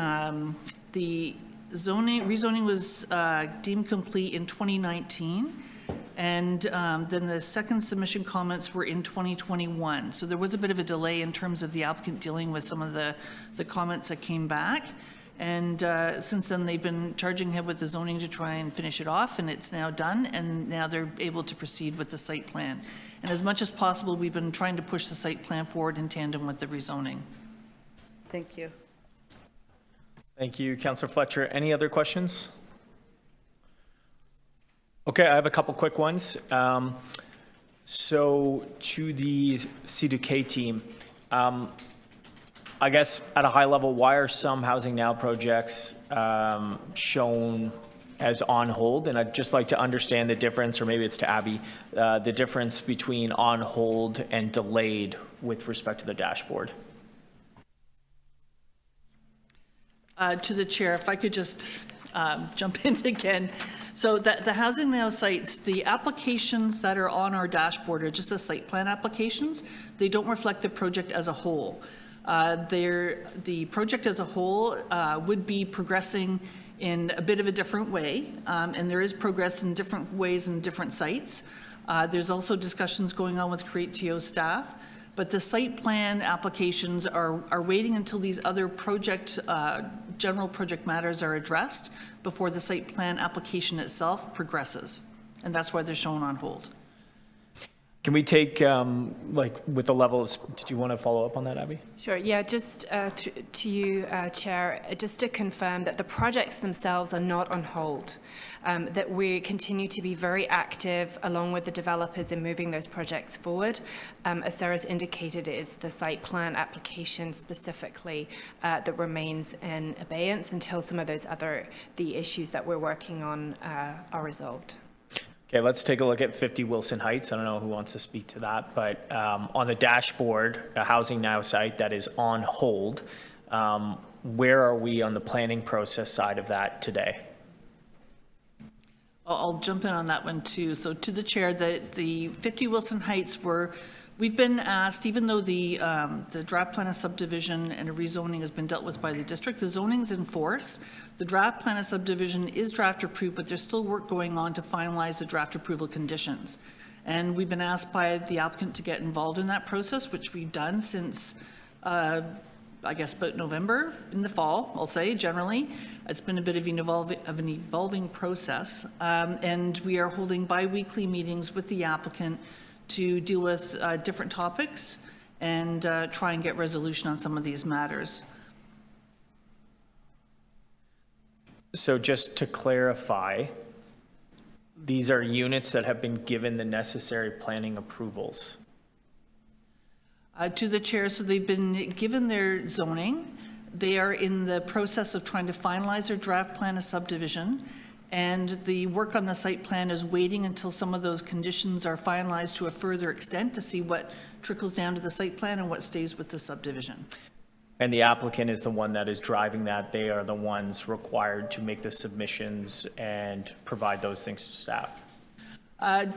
rezoning was deemed complete in 2019. And then the second submission comments were in 2021. So there was a bit of a delay in terms of the applicant dealing with some of the comments that came back. And since then, they've been charging ahead with the zoning to try and finish it off, and it's now done, and now they're able to proceed with the site plan. And as much as possible, we've been trying to push the site plan forward in tandem with the rezoning. Thank you. Thank you, Councillor Fletcher. Any other questions? Okay, I have a couple quick ones. So to the C2K team, I guess at a high level, why are some Housing Now projects shown as on hold? And I'd just like to understand the difference, or maybe it's to Abby, the difference between on hold and delayed with respect to the dashboard. To the chair, if I could just jump in again. So the Housing Now sites, the applications that are on our dashboard are just the site plan applications. They don't reflect the project as a whole. The project as a whole would be progressing in a bit of a different way, and there is progress in different ways in different sites. There's also discussions going on with Create.to staff, but the site plan applications are waiting until these other general project matters are addressed before the site plan application itself progresses. And that's why they're shown on hold. Can we take, with the levels, did you want to follow up on that, Abby? Sure, yeah, just to you, Chair, just to confirm that the projects themselves are not on hold, that we continue to be very active along with the developers in moving those projects forward. As Sarah's indicated, it's the site plan application specifically that remains in abeyance until some of the issues that we're working on are resolved. Okay, let's take a look at 50 Wilson Heights. I don't know who wants to speak to that, but on the dashboard, a Housing Now site that is on hold, where are we on the planning process side of that today? I'll jump in on that one too. So to the chair, the 50 Wilson Heights we've been asked, even though the draft plan of subdivision and a rezoning has been dealt with by the district, the zoning's in force. The draft plan of subdivision is draft approved, but there's still work going on to finalize the draft approval conditions. And we've been asked by the applicant to get involved in that process, which we've done since, I guess, about November, in the fall, I'll say, generally. It's been a bit of an evolving process. And we are holding bi-weekly meetings with the applicant to deal with different topics and try and get resolution on some of these matters. So just to clarify, these are units that have been given the necessary planning approvals. To the chair, so they've been given their zoning. They are in the process of trying to finalize their draft plan of subdivision, and the work on the site plan is waiting until some of those conditions are finalized to a further extent to see what trickles down to the site plan and what stays with the subdivision. And the applicant is the one that is driving that. They are the ones required to make the submissions and provide those things to staff.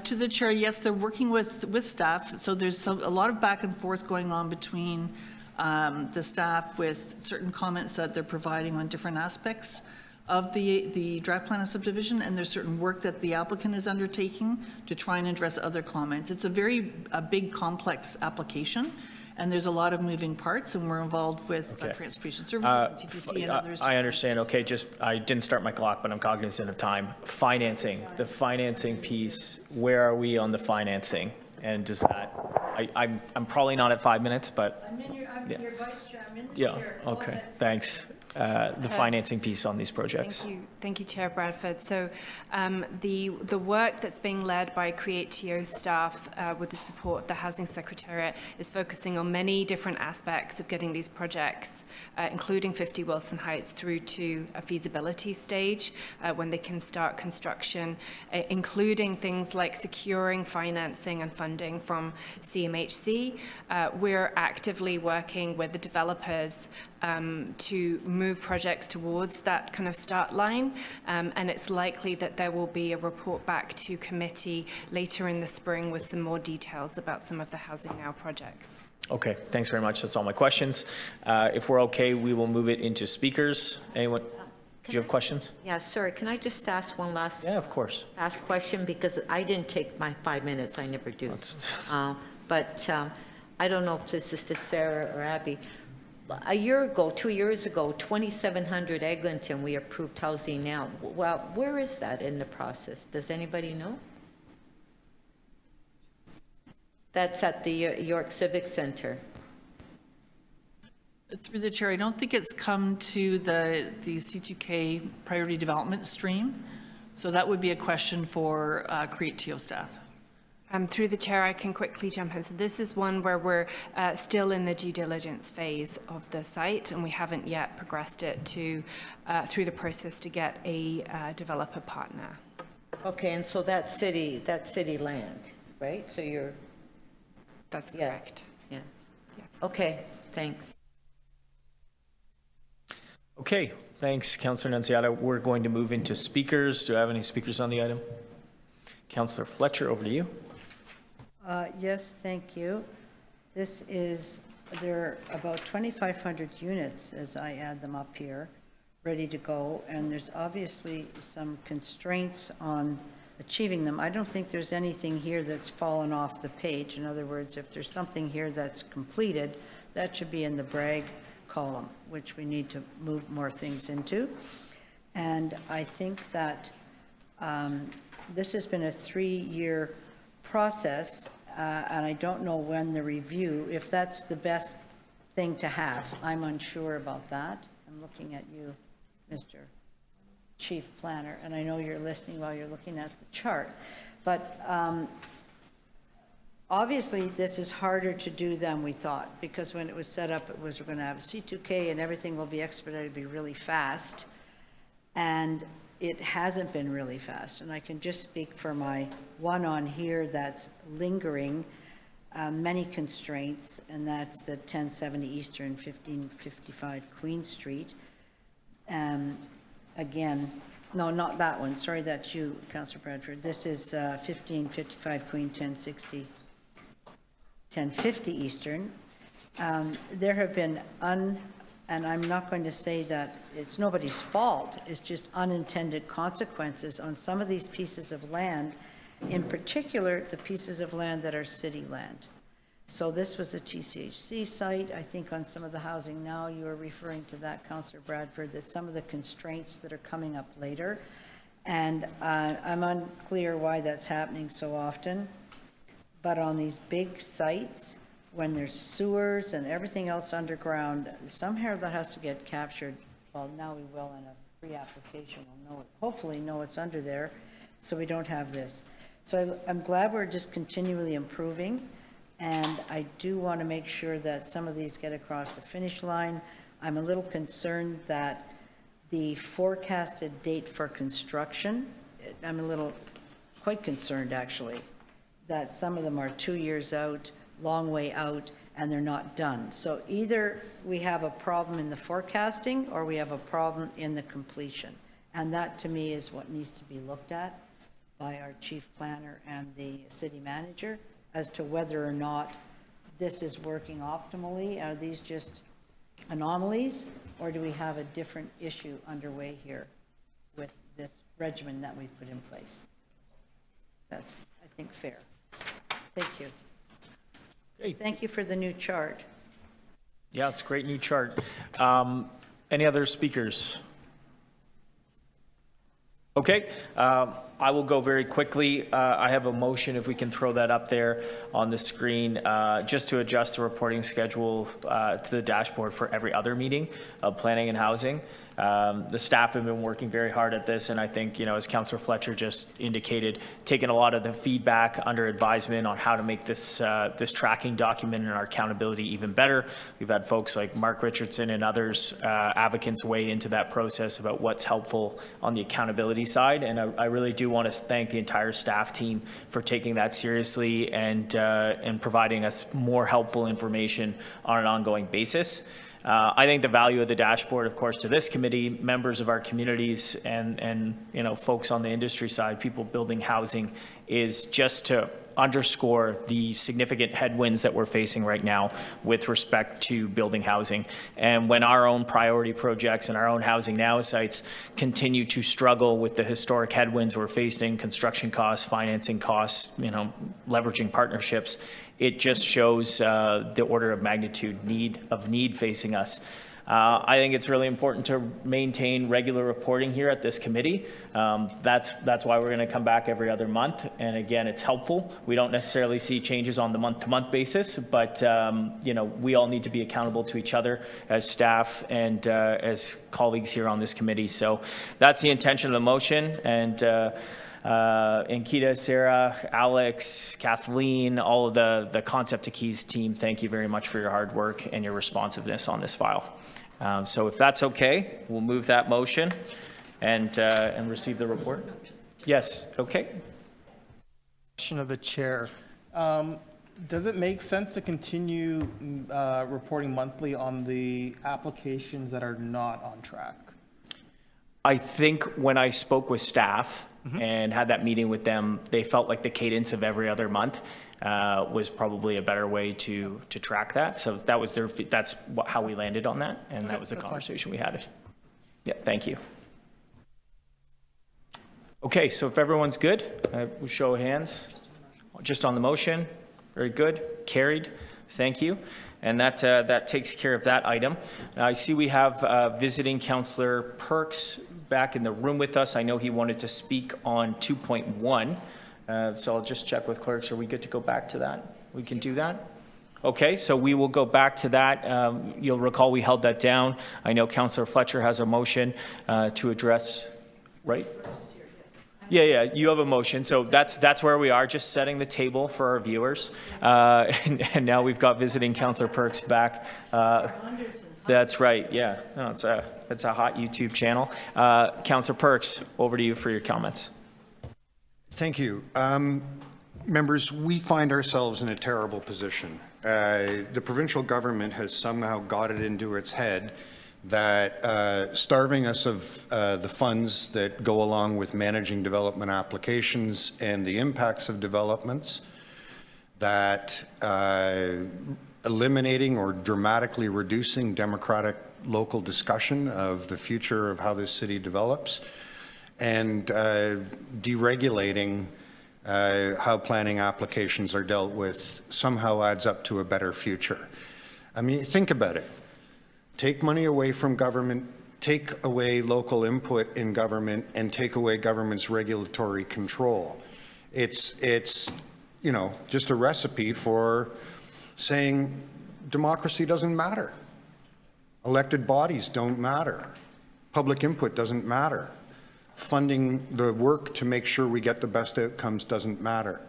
To the chair, yes, they're working with staff. So there's a lot of back and forth going on between the staff with certain comments that they're providing on different aspects of the draft plan of subdivision, and there's certain work that the applicant is undertaking to try and address other comments. It's a big, complex application, and there's a lot of moving parts, and we're involved with Transportation Services, TTC, and others. I understand. Okay, I didn't start my clock, but I'm cognizant of time. Financing, the financing piece, where are we on the financing? And does that I'm probably not at 5 minutes, but I'm your vice chair, I'm in the yeah, chair. okay, thanks. The financing piece on these projects. Thank you, Chair Bradford. So the work that's being led by Create TO staff with the support of the Housing Secretariat is focusing on many different aspects of getting these projects, including 50 Wilson Heights, through to a feasibility stage when they can start construction, including things like securing financing and funding from CMHC. We're actively working with the developers to move projects towards that kind of start line, and it's likely that there will be a report back to committee later in the spring with some more details about some of the Housing Now projects. Okay, thanks very much. That's all my questions. If we're okay, we will move it into speakers. Anyone? Do you have questions? Yeah, sorry, can I just ask one last? Yeah, of course. Ask question, because I didn't take my 5 minutes, I never do. But I don't know if this is to Sarah or Abby. A year ago, 2 years ago, 2700 Eglinton, we approved Housing Now. Well, where is that in the process? Does anybody know? That's at the York Civic Center. Through the chair, I don't think it's come to the C2K priority development stream. So that would be a question for Create TO staff. Through the chair, I can quickly jump in. So this is one where we're still in the due diligence phase of the site, and we haven't yet progressed it to through the process to get a developer partner. Okay, and so that's city land, right? So you're... That's correct. Yeah. Yes. Okay, thanks. Okay, thanks, Councillor Nunziata. We're going to move into speakers. Do I have any speakers on the item? Councillor Fletcher, over to you. Yes, thank you. This is, there are about 2,500 units as I add them up here, ready to go, and there's obviously some constraints on achieving them. I don't think there's anything here that's fallen off the page. In other words, if there's something here that's completed, that should be in the brag column, which we need to move more things into. And I think that this has been a 3-year process, and I don't know when the review, if that's the best thing to have. I'm unsure about that. I'm looking at you, Mr. Chief Planner, and I know you're listening while you're looking at the chart. But obviously, this is harder to do than we thought, because when it was set up, it was we're going to have a C2K and everything will be expedited, be really fast. And it hasn't been really fast. And I can just speak for my one on here that's lingering, many constraints, and that's the 1070 Eastern, 1555 Queen Street. Again, no, not that one. Sorry, that's you, Councillor Bradford. This is 1555 Queen, 1050 Eastern. There have been and I'm not going to say that it's nobody's fault, it's just unintended consequences on some of these pieces of land, in particular, the pieces of land that are city land. So this was a TCHC site. I think on some of the Housing Now, you were referring to that, Councillor Bradford, that some of the constraints that are coming up later. And I'm unclear why that's happening so often. But on these big sites, when there's sewers and everything else underground, somehow that has to get captured. Well, now we will in a pre-application. We'll know it, hopefully know it's under there, so we don't have this. So I'm glad we're just continually improving, and I do want to make sure that some of these get across the finish line. I'm a little concerned that the forecasted date for construction, I'm a little quite concerned actually, that some of them are 2 years out, long way out, and they're not done. So either we have a problem in the forecasting or we have a problem in the completion. And that, to me, is what needs to be looked at by our chief planner and the city manager as to whether or not this is working optimally. Are these just anomalies, or do we have a different issue underway here with this regimen that we put in place? That's, I think, fair. Thank you. Great. Thank you for the new chart. Yeah, it's a great new chart. Any other speakers? Okay, I will go very quickly. I have a motion, if we can throw that up there on the screen, just to adjust the reporting schedule to the dashboard for every other meeting of planning and housing. The staff have been working very hard at this, and I think, as Councillor Fletcher just indicated, taking a lot of the feedback under advisement on how to make this this tracking document and our accountability even better. We've had folks like Mark Richardson and others, advocates, weigh into that process about what's helpful on the accountability side, and I really do want to thank the entire staff team for taking that seriously and providing us more helpful information on an ongoing basis. I think the value of the dashboard, of course, to this committee, members of our communities, and folks on the industry side, people building housing, is just to underscore the significant headwinds that we're facing right now with respect to building housing. And when our own priority projects and our own Housing Now sites continue to struggle with the historic headwinds we're facing, construction costs, financing costs, leveraging partnerships, it just shows the order of magnitude need facing us. I think it's really important to maintain regular reporting here at this committee. That's why we're going to come back every other month. And again, it's helpful. We don't necessarily see changes on the month-to-month basis, but we all need to be accountable to each other as staff and as colleagues here on this committee. So that's the intention of the motion. And Ankita, Sarah, Alex, Kathleen, all of the Concept to Keys team, thank you very much for your hard work and your responsiveness on this file. So if that's okay, we'll move that motion and receive the report. Yes, okay. Question of the chair. Does it make sense to continue reporting monthly on the applications that are not on track? I think when I spoke with staff and had that meeting with them, they felt like the cadence of every other month was probably a better way to track that. So that was that's how we landed on that, and that was the conversation we had. Yeah, thank you. Okay, so if everyone's good, we'll show of hands. Just on the motion, very good, carried. Thank you. And that takes care of that item. I see we have visiting Councillor Perks back in the room with us. I know he wanted to speak on 2.1. So I'll just check with clerks. Are we good to go back to that? We can do that? Okay, so we will go back to that. You'll recall we held that down. I know Councillor Fletcher has a motion to address, right? Yeah, you have a motion. So that's where we are, just setting the table for our viewers. And now we've got visiting Councillor Perks back. That's right, yeah. No, it's a hot YouTube channel. Councillor Perks, over to you for your comments. Thank you. Members, we find ourselves in a terrible position. The provincial government has somehow got it into its head that starving us of the funds that go along with managing development applications and the impacts of developments, that eliminating or dramatically reducing democratic local discussion of the future of how this city develops, and deregulating how planning applications are dealt with somehow adds up to a better future. I mean, think about it. Take money away from government, take away local input in government, and take away government's regulatory control. It's just a recipe for saying democracy doesn't matter. Elected bodies don't matter. Public input doesn't matter. Funding the work to make sure we get the best outcomes doesn't matter.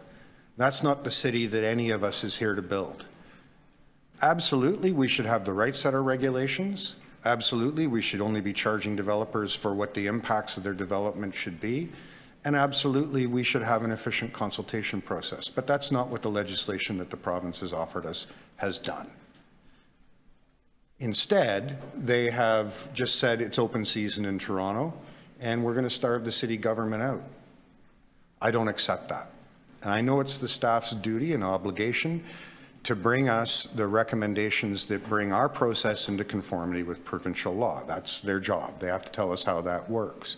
That's not the city that any of us is here to build. Absolutely, we should have the right set of regulations. Absolutely, we should only be charging developers for what the impacts of their development should be. And absolutely, we should have an efficient consultation process. But that's not what the legislation that the province has offered us has done. Instead, they have just said it's open season in Toronto, and we're going to starve the city government out. I don't accept that. And I know it's the staff's duty and obligation to bring us the recommendations that bring our process into conformity with provincial law. That's their job. They have to tell us how that works.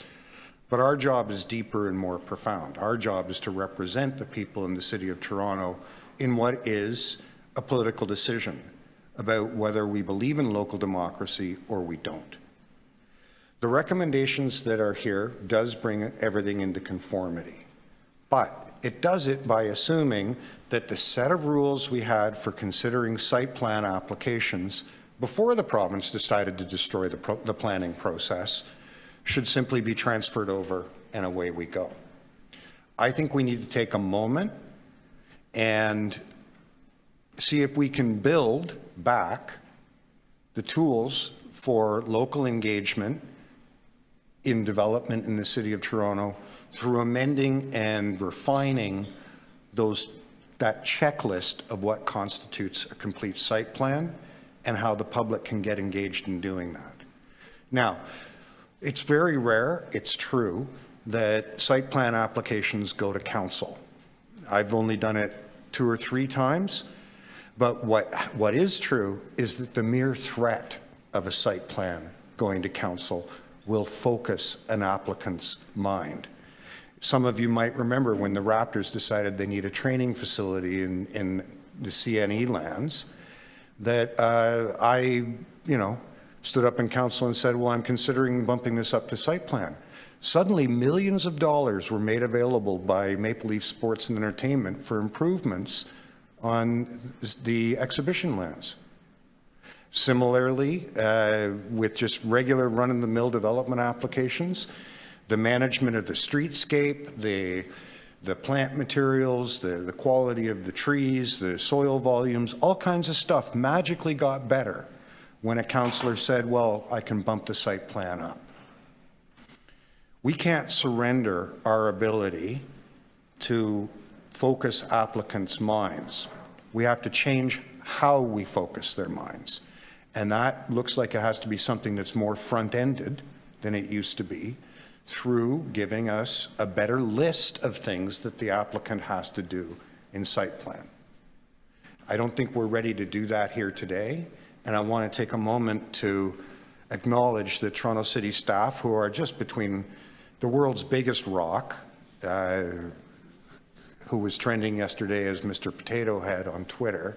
But our job is deeper and more profound. Our job is to represent the people in the City of Toronto in what is a political decision about whether we believe in local democracy or we don't. The recommendations that are here does bring everything into conformity, but it does it by assuming that the set of rules we had for considering site plan applications before the province decided to destroy the planning process should simply be transferred over and away we go. I think we need to take a moment and see if we can build back the tools for local engagement in development in the City of Toronto through amending and refining that checklist of what constitutes a complete site plan and how the public can get engaged in doing that. Now, it's very rare, it's true, that site plan applications go to council. I've only done it 2 or 3 times, but what is true is that the mere threat of a site plan going to council will focus an applicant's mind. Some of you might remember when the Raptors decided they need a training facility in the CNE lands, that I stood up in council and said, well, I'm considering bumping this up to site plan. Suddenly, millions of dollars were made available by Maple Leaf Sports and Entertainment for improvements on the exhibition lands. Similarly, with just regular run-of-the-mill development applications, the management of the streetscape, the plant materials, the quality of the trees, the soil volumes, all kinds of stuff magically got better when a councillor said, well, I can bump the site plan up. We can't surrender our ability to focus applicants' minds. We have to change how we focus their minds. And that looks like it has to be something that's more front-ended than it used to be, through giving us a better list of things that the applicant has to do in site plan. I don't think we're ready to do that here today, and I want to take a moment to acknowledge the Toronto City staff, who are just between the world's biggest rock, who was trending yesterday as Mr. Potato Head on Twitter,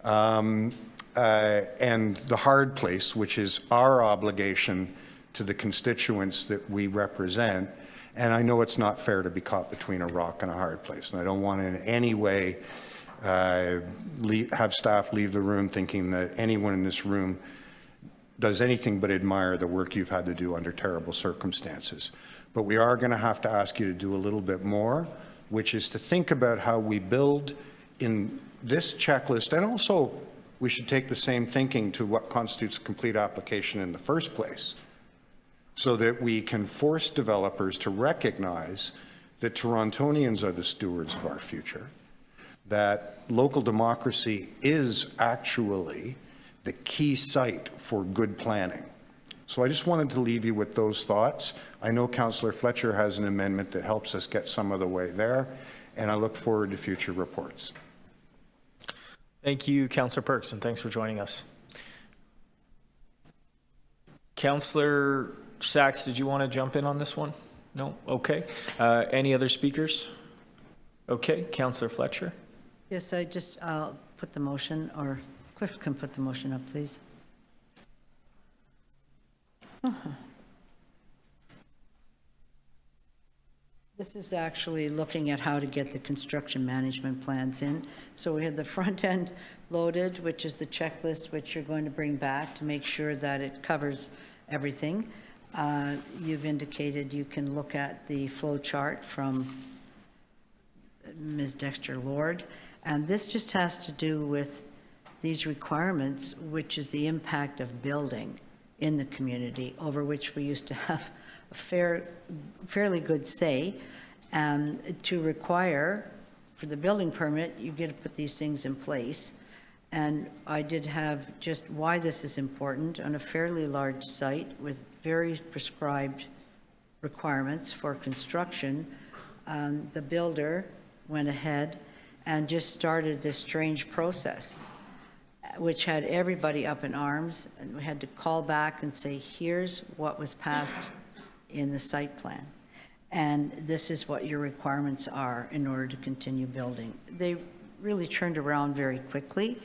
and the hard place, which is our obligation to the constituents that we represent. And I know it's not fair to be caught between a rock and a hard place, and I don't want to in any way have staff leave the room thinking that anyone in this room does anything but admire the work you've had to do under terrible circumstances. But we are going to have to ask you to do a little bit more, which is to think about how we build in this checklist, and also we should take the same thinking to what constitutes a complete application in the first place, so that we can force developers to recognize that Torontonians are the stewards of our future, that local democracy is actually the key site for good planning. So I just wanted to leave you with those thoughts. I know Councillor Fletcher has an amendment that helps us get some of the way there, and I look forward to future reports. Thank you, Councillor Perks, and thanks for joining us. Councillor Sachs, did you want to jump in on this one? No? Okay. Any other speakers? Okay. Councillor Fletcher? Yes, I'll put the motion, or clerk can put the motion up, please. This is actually looking at how to get the construction management plans in. So we have the front end loaded, which is the checklist, which you're going to bring back to make sure that it covers everything. You've indicated you can look at the flow chart from Ms. Dexter-Lord, and this just has to do with these requirements, which is the impact of building in the community, over which we used to have a fairly good say. To require, for the building permit, you get to put these things in place. And I did have just why this is important on a fairly large site with very prescribed requirements for construction. The builder went ahead and just started this strange process, which had everybody up in arms, and we had to call back and say, here's what was passed in the site plan, and this is what your requirements are in order to continue building. They really turned around very quickly.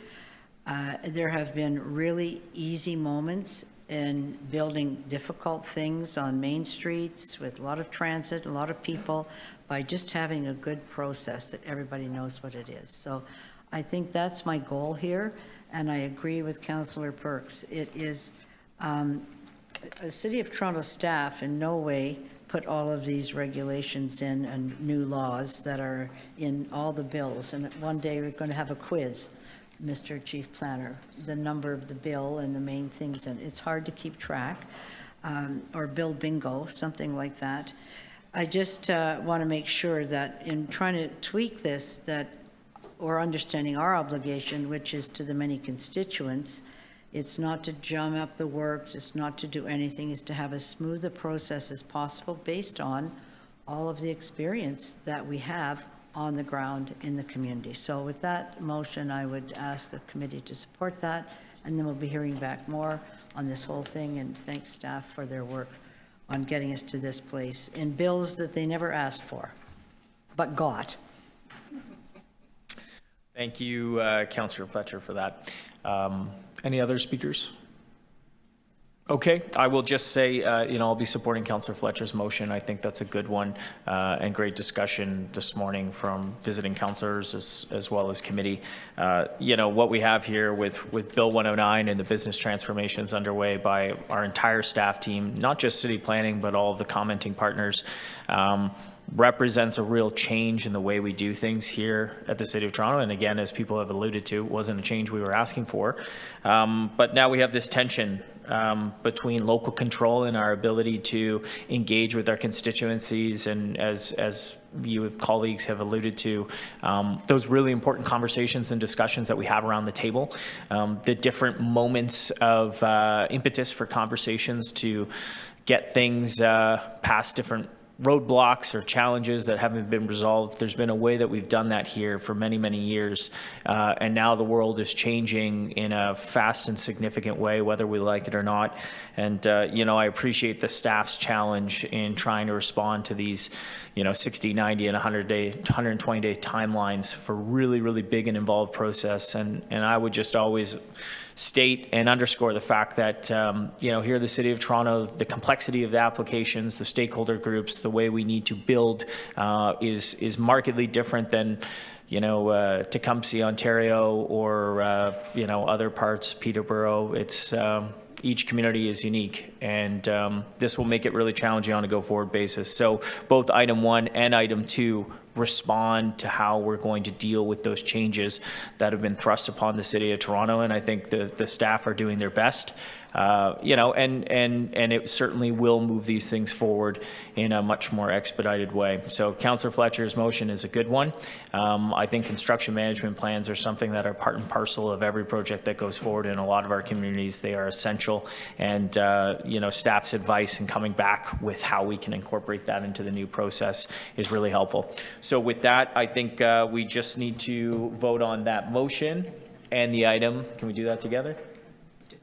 There have been really easy moments in building difficult things on main streets with a lot of transit, a lot of people, by just having a good process that everybody knows what it is. So I think that's my goal here, and I agree with Councillor Perks. It is, a City of Toronto staff in no way put all of these regulations in and new laws that are in all the bills. And one day we're going to have a quiz, Mr. Chief Planner, the number of the bill and the main things. And it's hard to keep track, or bill bingo, something like that. I just want to make sure that in trying to tweak this, that we're understanding our obligation, which is to the many constituents. It's not to jam up the works, it's not to do anything, it's to have as smooth a process as possible based on all of the experience that we have on the ground in the community. So with that motion, I would ask the committee to support that, and then we'll be hearing back more on this whole thing, and thanks staff for their work on getting us to this place in bills that they never asked for, but got. Thank you, Councillor Fletcher, for that. Any other speakers? Okay, I will just say, I'll be supporting Councillor Fletcher's motion. I think that's a good one, and great discussion this morning from visiting councillors as well as committee. What we have here with Bill 109 and the business transformations underway by our entire staff team, not just city planning, but all of the commenting partners, represents a real change in the way we do things here at the City of Toronto. And again, as people have alluded to, it wasn't a change we were asking for. But now we have this tension between local control and our ability to engage with our constituencies, and as you colleagues have alluded to, those really important conversations and discussions that we have around the table, the different moments of impetus for conversations to get things past different roadblocks or challenges that haven't been resolved. There's been a way that we've done that here for many, many years, and now the world is changing in a fast and significant way, whether we like it or not. And I appreciate the staff's challenge in trying to respond to these 60, 90, and 120-day timelines for really, really big and involved process. And I would just always state and underscore the fact that, here in the City of Toronto, the complexity of the applications, the stakeholder groups, the way we need to build is markedly different than, Tecumseh, Ontario, or, other parts, Peterborough. It's each community is unique, and this will make it really challenging on a go-forward basis. So both item 1 and item 2 respond to how we're going to deal with those changes that have been thrust upon the City of Toronto, and I think the staff are doing their best. And it certainly will move these things forward in a much more expedited way. So Councillor Fletcher's motion is a good one. I think construction management plans are something that are part and parcel of every project that goes forward in a lot of our communities. They are essential, and staff's advice and coming back with how we can incorporate that into the new process is really helpful. So with that, I think we just need to vote on that motion and the item. Can we do that together?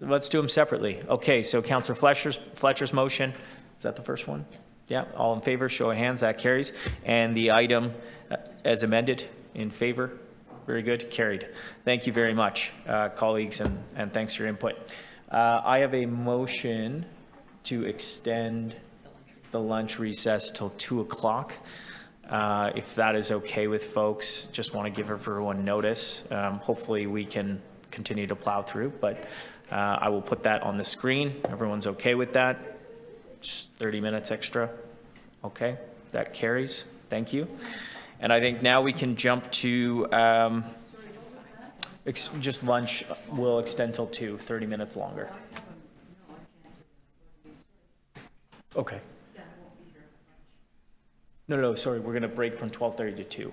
Let's do them separately. Okay, so Councillor Fletcher's motion, is that the first one? Yes. Yeah, all in favor, show of hands, that carries. And the item as amended, in favor? Very good, carried. Thank you very much, colleagues, and thanks for your input. I have a motion to extend the lunch recess till 2 o'clock. If that is okay with folks, just want to give everyone notice. Hopefully we can continue to plow through, but I will put that on the screen. Everyone's okay with that? Just 30 minutes extra. Okay, that carries. Thank you. And I think now we can jump to just lunch will extend till 2, 30 minutes longer. Okay. No, sorry, we're going to break from 12:30 to 2.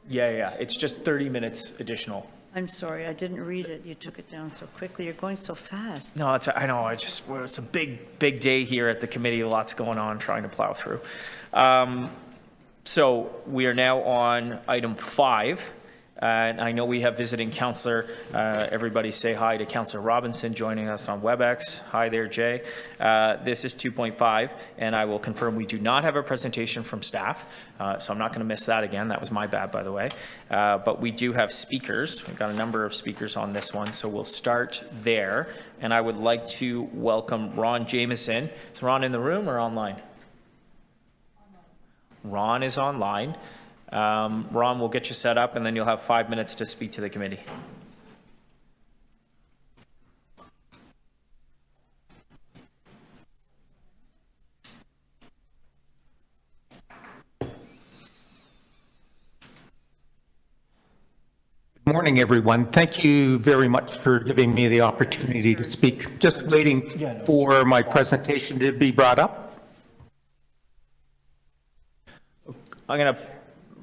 Yeah, it's just 30 minutes additional. I'm sorry, I didn't read it. You took it down so quickly. You're going so fast. No, I know. It's a big day here at the committee. Lots going on, trying to plow through. So we are now on item 5, And I know we have visiting counselor. Everybody say hi to Counselor Robinson joining us on WebEx. Hi there, Jay. This is 2.5, and I will confirm we do not have a presentation from staff, so I'm not going to miss that again. That was my bad, by the way. But we do have speakers. We've got a number of speakers on this one, so we'll start there. And I would like to welcome Ron Jameson. Is Ron in the room or online? Ron is online. Ron, we'll get you set up, and then you'll have 5 minutes to speak to the committee. Good morning, everyone. Thank you very much for giving me the opportunity to speak. Just waiting for my presentation to be brought up. I'm going to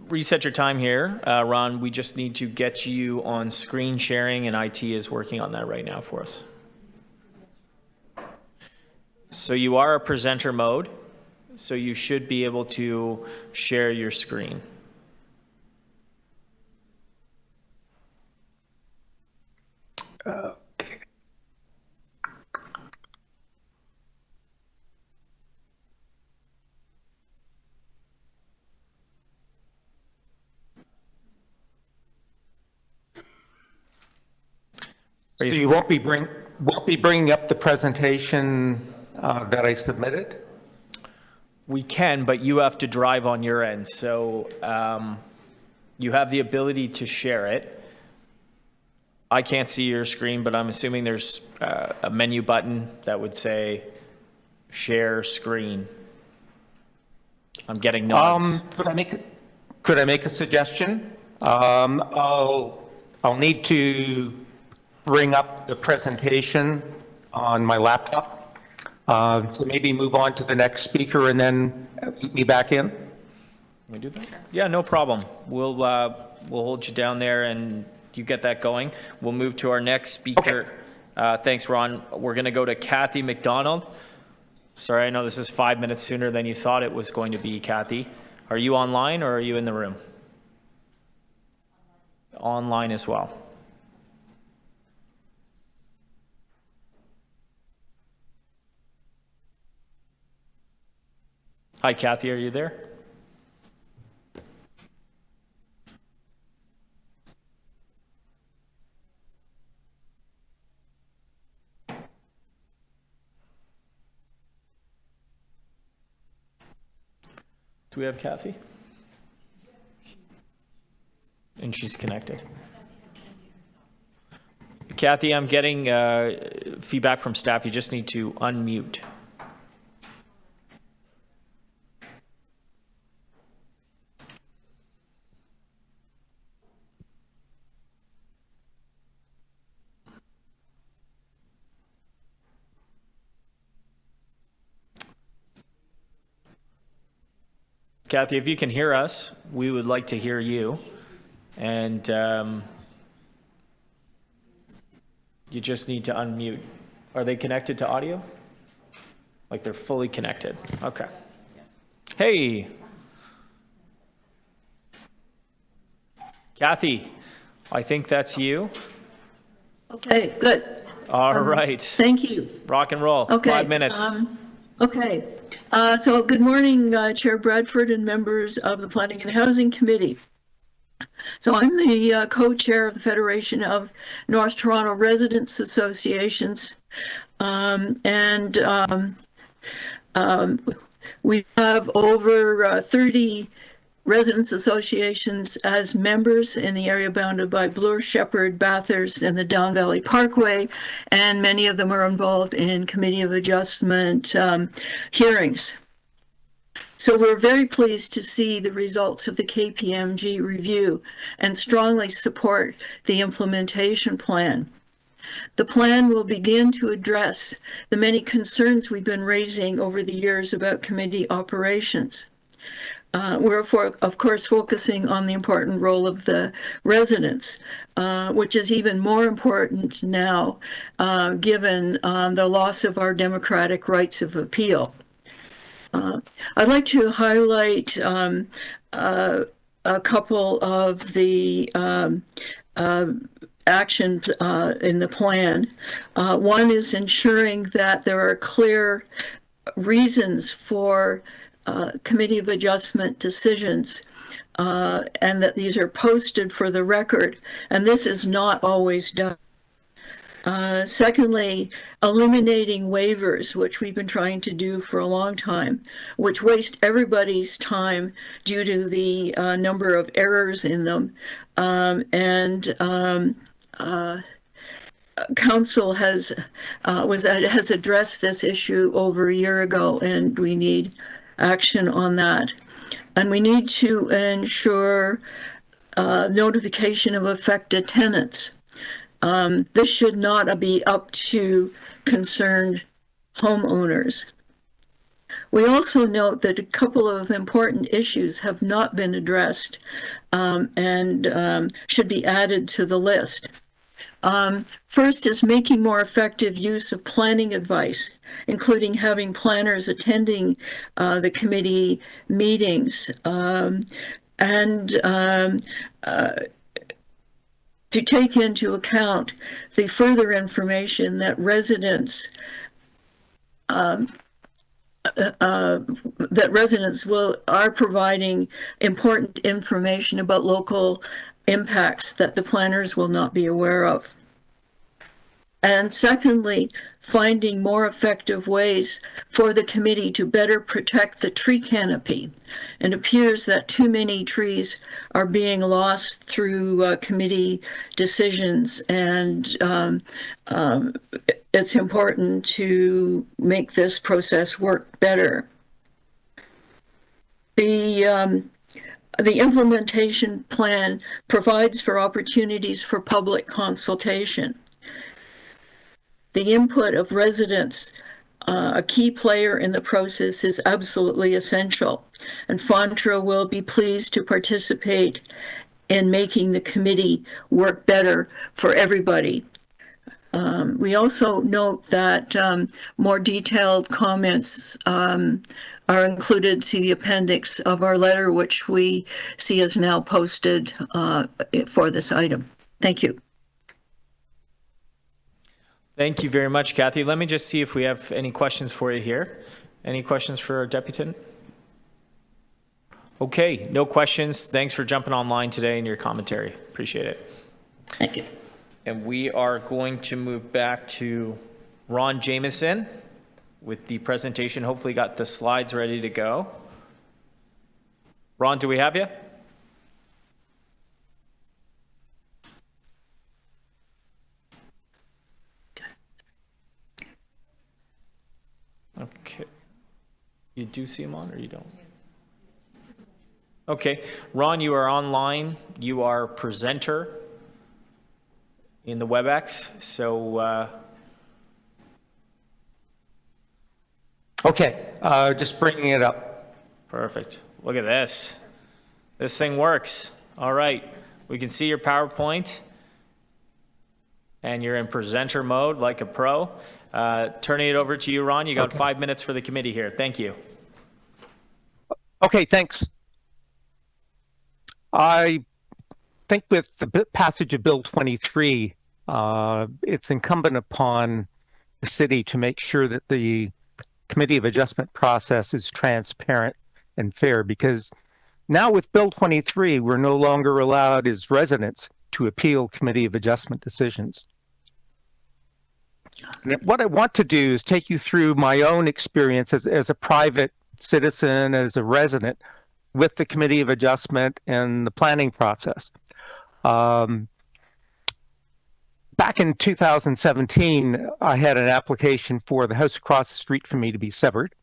reset your time here. Ron, we just need to get you on screen sharing, and IT is working on that right now for us. So you are a presenter mode, so you should be able to share your screen. So you won't be bringing up the presentation that I submitted? We can, but you have to drive on your end. So you have the ability to share it. I can't see your screen, but I'm assuming there's a menu button that would say share screen. I'm getting nods. Could I make a suggestion? I'll need to bring up the presentation on my laptop. So maybe move on to the next speaker and then meet me back in. Can we do that? Yeah, no problem. We'll hold you down there and you get that going. We'll move to our next speaker. Okay. Thanks, Ron. We're going to go to Kathy McDonald. Sorry, I know this is 5 minutes sooner than you thought it was going to be, Kathy. Are you online or are you in the room? Online as well. Hi, Kathy, are you there? Do we have Kathy? And she's connected. Kathy, I'm getting feedback from staff. You just need to unmute. Kathy, if you can hear us, we would like to hear you. And you just need to unmute. Are they connected to audio? Like they're fully connected. Okay. Hey. Kathy, I think that's you. Okay, good. All right. Thank you. Rock and roll. Okay. 5 minutes. Okay. So good morning, Chair Bradford and members of the Planning and Housing Committee. So I'm the co-chair of the Federation of North Toronto Residents Associations. We have over 30 residents associations as members in the area bounded by Bloor, Shepherd, Bathurst, and the Down Valley Parkway, and many of them are involved in Committee of Adjustment hearings. So we're very pleased to see the results of the KPMG review and strongly support the implementation plan. The plan will begin to address the many concerns we've been raising over the years about committee operations. We're, of course, focusing on the important role of the residents, which is even more important now, given the loss of our democratic rights of appeal. I'd like to highlight a couple of the actions in the plan. One is ensuring that there are clear reasons for Committee of Adjustment decisions, and that these are posted for the record, and this is not always done. Secondly, eliminating waivers, which we've been trying to do for a long time, which waste everybody's time due to the number of errors in them. Council has addressed this issue over a year ago, and we need action on that. And we need to ensure notification of affected tenants. This should not be up to concerned homeowners. We also note that a couple of important issues have not been addressed and should be added to the list. First is making more effective use of planning advice, including having planners attending the committee meetings, to take into account the further information that residents are providing important information about local impacts that the planners will not be aware of. And secondly, finding more effective ways for the committee to better protect the tree canopy. It appears that too many trees are being lost through committee decisions, and it's important to make this process work better. The implementation plan provides for opportunities for public consultation. The input of residents, a key player in the process, is absolutely essential, and Fontra will be pleased to participate in making the committee work better for everybody. We also note that more detailed comments are included to the appendix of our letter, which we see is now posted for this item. Thank you. Thank you very much, Kathy. Let me just see if we have any questions for you here. Any questions for our deputy? Okay, no questions. Thanks for jumping online today and your commentary. Appreciate it. Thank you. And we are going to move back to Ron Jameson with the presentation. Hopefully got the slides ready to go. Ron, do we have you? Okay. You do see him on or you don't? Okay. Ron, you are online. You are presenter in the WebEx. So, Okay, just bringing it up. Perfect. Look at this. This thing works. All right. We can see your PowerPoint and you're in presenter mode like a pro. Turning it over to you, Ron. You got 5 minutes for the committee here. Thank you. Okay, thanks. I think with the passage of Bill 23, it's incumbent upon the city to make sure that the Committee of Adjustment process is transparent and fair, because now with Bill 23, we're no longer allowed as residents to appeal Committee of Adjustment decisions. What I want to do is take you through my own experience as a private citizen, as a resident, with the Committee of Adjustment and the planning process. Back in 2017, I had an application for the house across the street from me to be severed.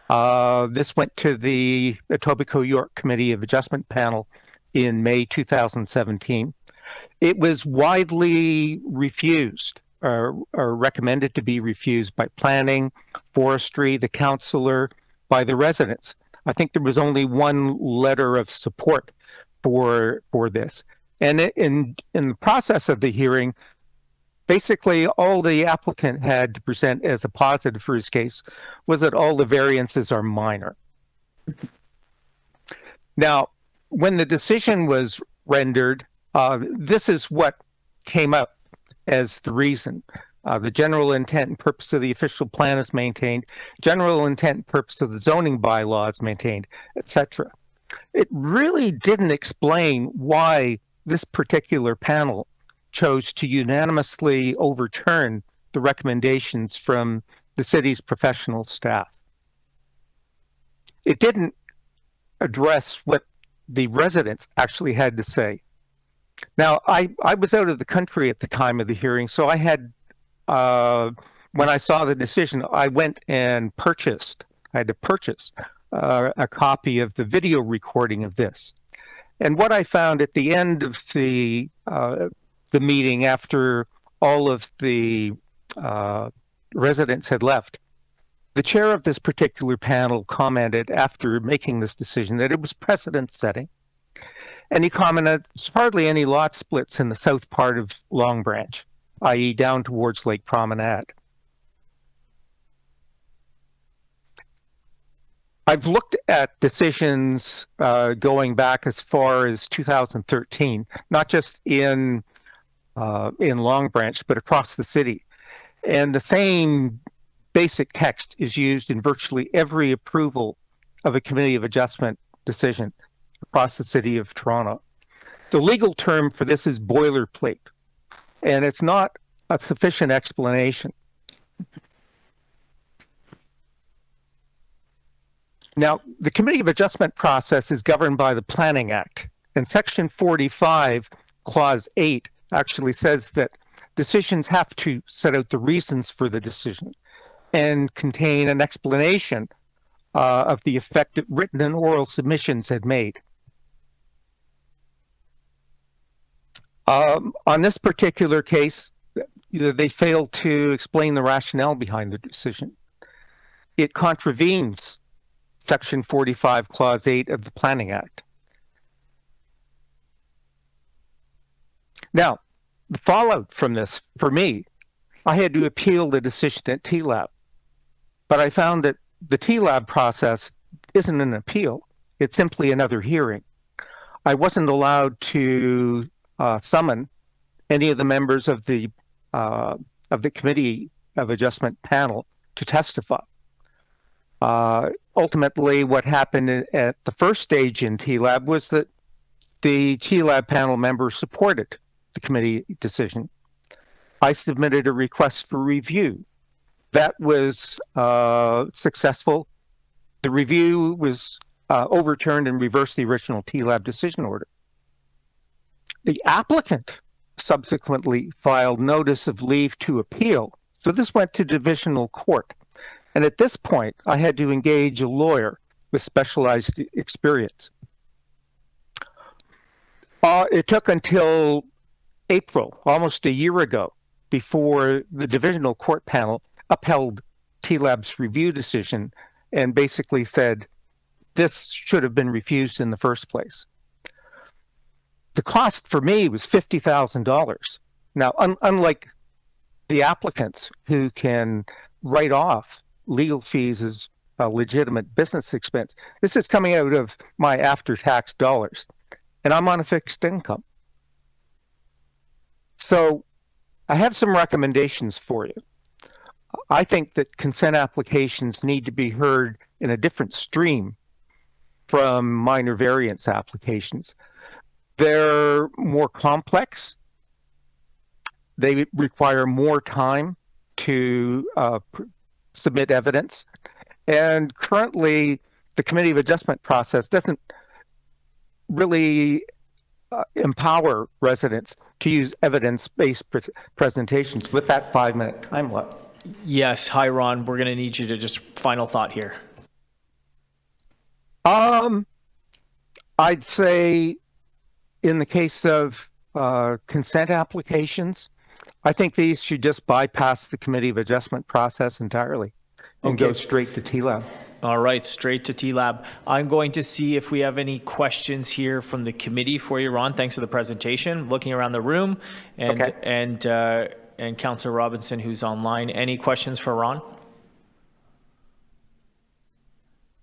This went to the Etobicoke York Committee of Adjustment panel in May 2017. It was widely refused. Or recommended to be refused by planning, forestry, the councillor, by the residents. I think there was only one letter of support for this. And in the process of the hearing, basically all the applicant had to present as a positive for his case was that all the variances are minor. Now, when the decision was rendered, this is what came up as the reason. The general intent and purpose of the official plan is maintained. General intent and purpose of the zoning bylaw is maintained, etc. It really didn't explain why this particular panel chose to unanimously overturn the recommendations from the city's professional staff. It didn't address what the residents actually had to say. Now, I was out of the country at the time of the hearing, so I had, when I saw the decision, I went and I had to purchase a copy of the video recording of this. And what I found at the end of the meeting, after all of the residents had left, the chair of this particular panel commented after making this decision that it was precedent setting. And he commented, there's hardly any lot splits in the south part of Long Branch, i.e. down towards Lake Promenade. I've looked at decisions going back as far as 2013, not just in Long Branch, but across the city. And the same basic text is used in virtually every approval of a Committee of Adjustment decision across the city of Toronto. The legal term for this is boilerplate, and it's not a sufficient explanation. Now, the Committee of Adjustment process is governed by the Planning Act, and Section 45, Clause 8, actually says that decisions have to set out the reasons for the decision and contain an explanation of the effect that written and oral submissions had made. On this particular case, they failed to explain the rationale behind the decision. It contravenes Section 45, Clause 8 of the Planning Act. Now, the fallout from this, for me, I had to appeal the decision at TLAB. But I found that the TLAB process isn't an appeal. It's simply another hearing. I wasn't allowed to summon any of the members of the Committee of Adjustment panel to testify. Ultimately, what happened at the first stage in TLAB was that the TLAB panel members supported the committee decision. I submitted a request for review. That was successful. The review was overturned and reversed the original TLAB decision order. The applicant subsequently filed notice of leave to appeal. So this went to divisional court. And at this point, I had to engage a lawyer with specialized experience. It took until April, almost a year ago, before the divisional court panel upheld TLAB's review decision and basically said this should have been refused in the first place. The cost for me was $50,000. Now, unlike the applicants who can write off legal fees as a legitimate business expense, this is coming out of my after-tax dollars, and I'm on a fixed income. So I have some recommendations for you. I think that consent applications need to be heard in a different stream from minor variance applications. They're more complex. They require more time to submit evidence. And currently, the Committee of Adjustment process doesn't really empower residents to use evidence-based presentations with that 5-minute time limit. Yes. Hi, Ron. We're going to need you to just final thought here. I'd say in the case of consent applications, I think these should just bypass the Committee of Adjustment process entirely and go straight to TLAB. All right, straight to TLAB. I'm going to see if we have any questions here from the committee for you, Ron. Thanks for the presentation. Looking around the room, and Councillor Robinson, who's online. Any questions for Ron?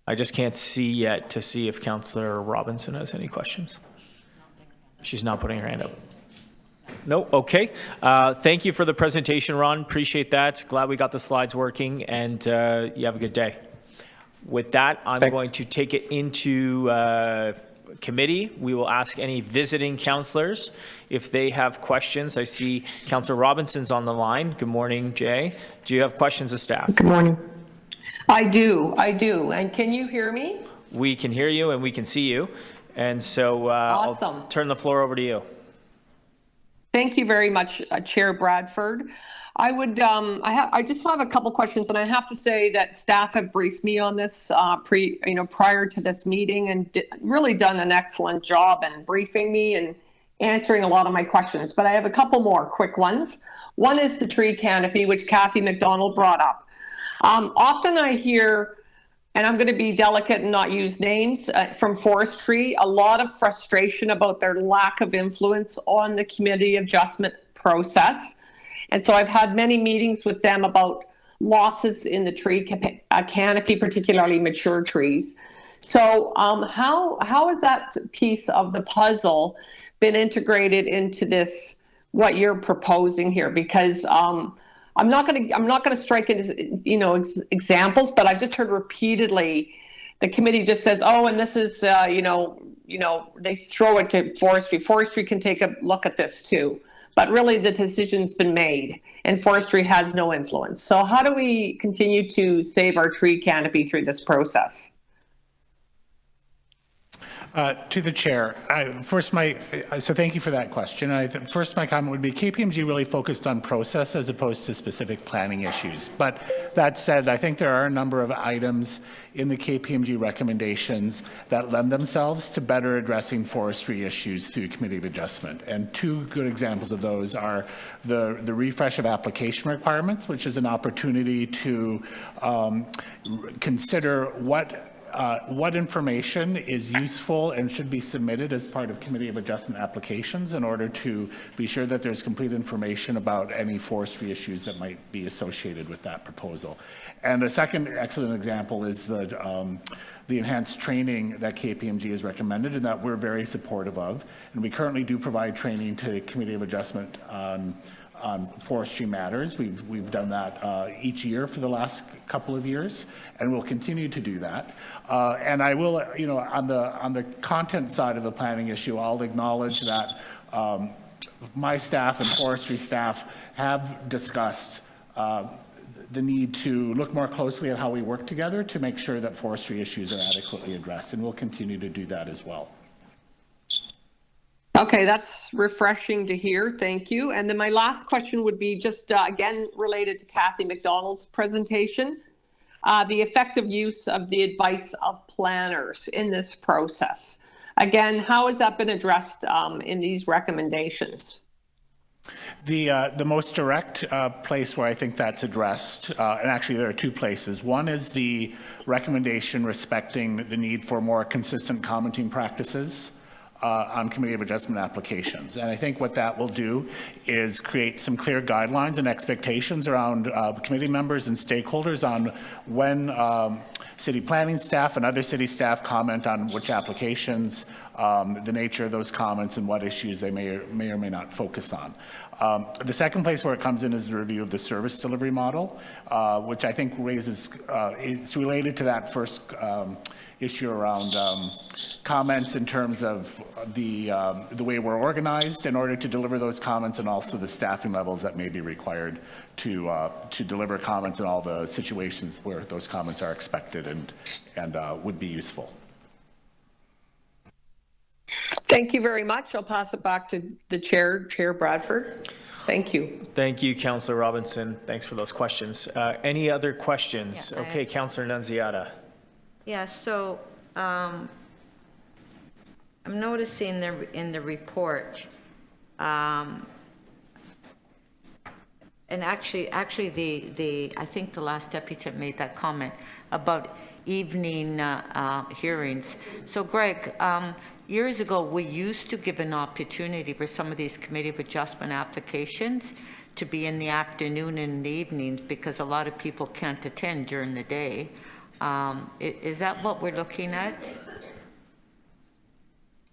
I just can't see yet to see if Councillor Robinson has any questions. She's not putting her hand up. No, okay. Thank you for the presentation, Ron. Appreciate that. Glad we got the slides working, and you have a good day. With that, I'm going to take it into committee. We will ask any visiting councillors if they have questions. I see Councillor Robinson's on the line. Good morning, Jay. Do you have questions of staff? Good morning. I do. And can you hear me? We can hear you and we can see you. And so Awesome. I'll turn the floor over to you. Thank you very much, Chair Bradford. I would, I just have a couple questions, and I have to say that staff have briefed me on this prior to this meeting, and really done an excellent job in briefing me and answering a lot of my questions. But I have a couple more quick ones. One is the tree canopy, which Kathy McDonald brought up. Often I hear, and I'm going to be delicate and not use names, from forestry, a lot of frustration about their lack of influence on the community adjustment process. And so I've had many meetings with them about losses in the tree canopy, particularly mature trees. So how has that piece of the puzzle been integrated into this, what you're proposing here? Because I'm not going to strike it as, examples, but I've just heard repeatedly the committee just says, oh, and this is, they throw it to forestry. Forestry can take a look at this too. But really the decision's been made and forestry has no influence. So how do we continue to save our tree canopy through this process? To the chair, so thank you for that question. And first my comment would be KPMG really focused on process as opposed to specific planning issues. But that said, I think there are a number of items in the KPMG recommendations that lend themselves to better addressing forestry issues through Committee of Adjustment. And two good examples of those are the refresh of application requirements, which is an opportunity to consider what information is useful and should be submitted as part of Committee of Adjustment applications in order to be sure that there's complete information about any forestry issues that might be associated with that proposal. And a second excellent example is the enhanced training that KPMG has recommended and that we're very supportive of. And we currently do provide training to Committee of Adjustment on forestry matters. We've done that each year for the last couple of years, and we'll continue to do that. And I will, on the content side of the planning issue, I'll acknowledge that my staff and forestry staff have discussed the need to look more closely at how we work together to make sure that forestry issues are adequately addressed, and we'll continue to do that as well. Okay, that's refreshing to hear. Thank you. And then my last question would be just, again, related to Kathy McDonald's presentation, the effective use of the advice of planners in this process. Again, how has that been addressed in these recommendations? The most direct place where I think that's addressed, and actually there are two places. One is the recommendation respecting the need for more consistent commenting practices on Committee of Adjustment applications. And I think what that will do is create some clear guidelines and expectations around committee members and stakeholders on when city planning staff and other city staff comment on which applications, the nature of those comments and what issues they may or may not focus on. The second place where it comes in is the review of the service delivery model, which I think raises, it's related to that first issue around comments in terms of the way we're organized in order to deliver those comments, and also the staffing levels that may be required to deliver comments in all the situations where those comments are expected and would be useful. Thank you very much. I'll pass it back to the chair, Chair Bradford. Thank you. Thank you, Councillor Robinson. Thanks for those questions. Any other questions? Yeah, okay, Councillor Nunziata. Yeah, so I'm noticing in the report, and actually I think the last deputy made that comment about evening hearings. So Greg, years ago we used to give an opportunity for some of these Committee of Adjustment applications to be in the afternoon and in the evenings because a lot of people can't attend during the day. Is that what we're looking at?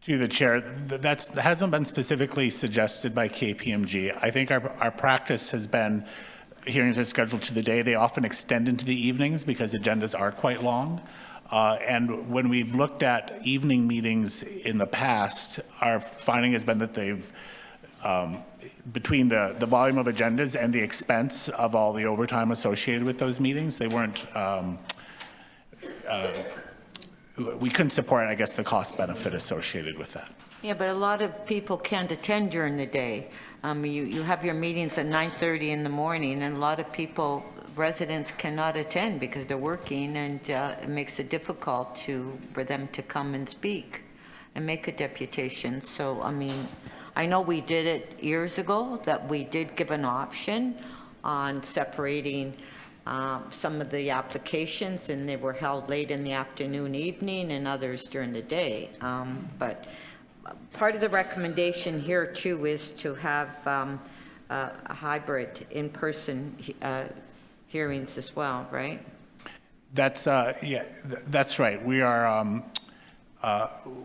Through the chair, that hasn't been specifically suggested by KPMG. I think our practice has been hearings are scheduled to the day. They often extend into the evenings because agendas are quite long. And when we've looked at evening meetings in the past, our finding has been that they've, between the volume of agendas and the expense of all the overtime associated with those meetings, they weren't, we couldn't support, I guess, the cost benefit associated with that. Yeah, but a lot of people can't attend during the day. You have your meetings at 9:30 in the morning, and a lot of people, residents cannot attend because they're working, and it makes it difficult for them to come and speak and make a deputation. So, I mean, I know we did it years ago, that we did give an option on separating some of the applications, and they were held late in the afternoon, evening, and others during the day. But part of the recommendation here too is to have a hybrid in-person hearings as well, right? That's yeah, that's right. We are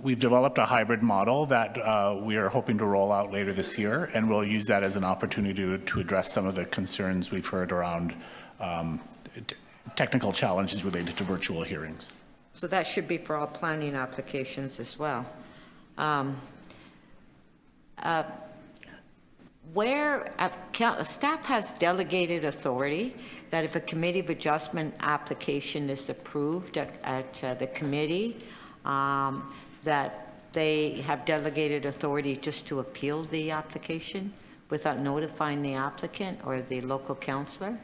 we've developed a hybrid model that we are hoping to roll out later this year, and we'll use that as an opportunity to address some of the concerns we've heard around technical challenges related to virtual hearings. So that should be for all planning applications as well. Where staff has delegated authority that if a committee of adjustment application is approved at the committee, that they have delegated authority just to appeal the application without notifying the applicant or the local councillor?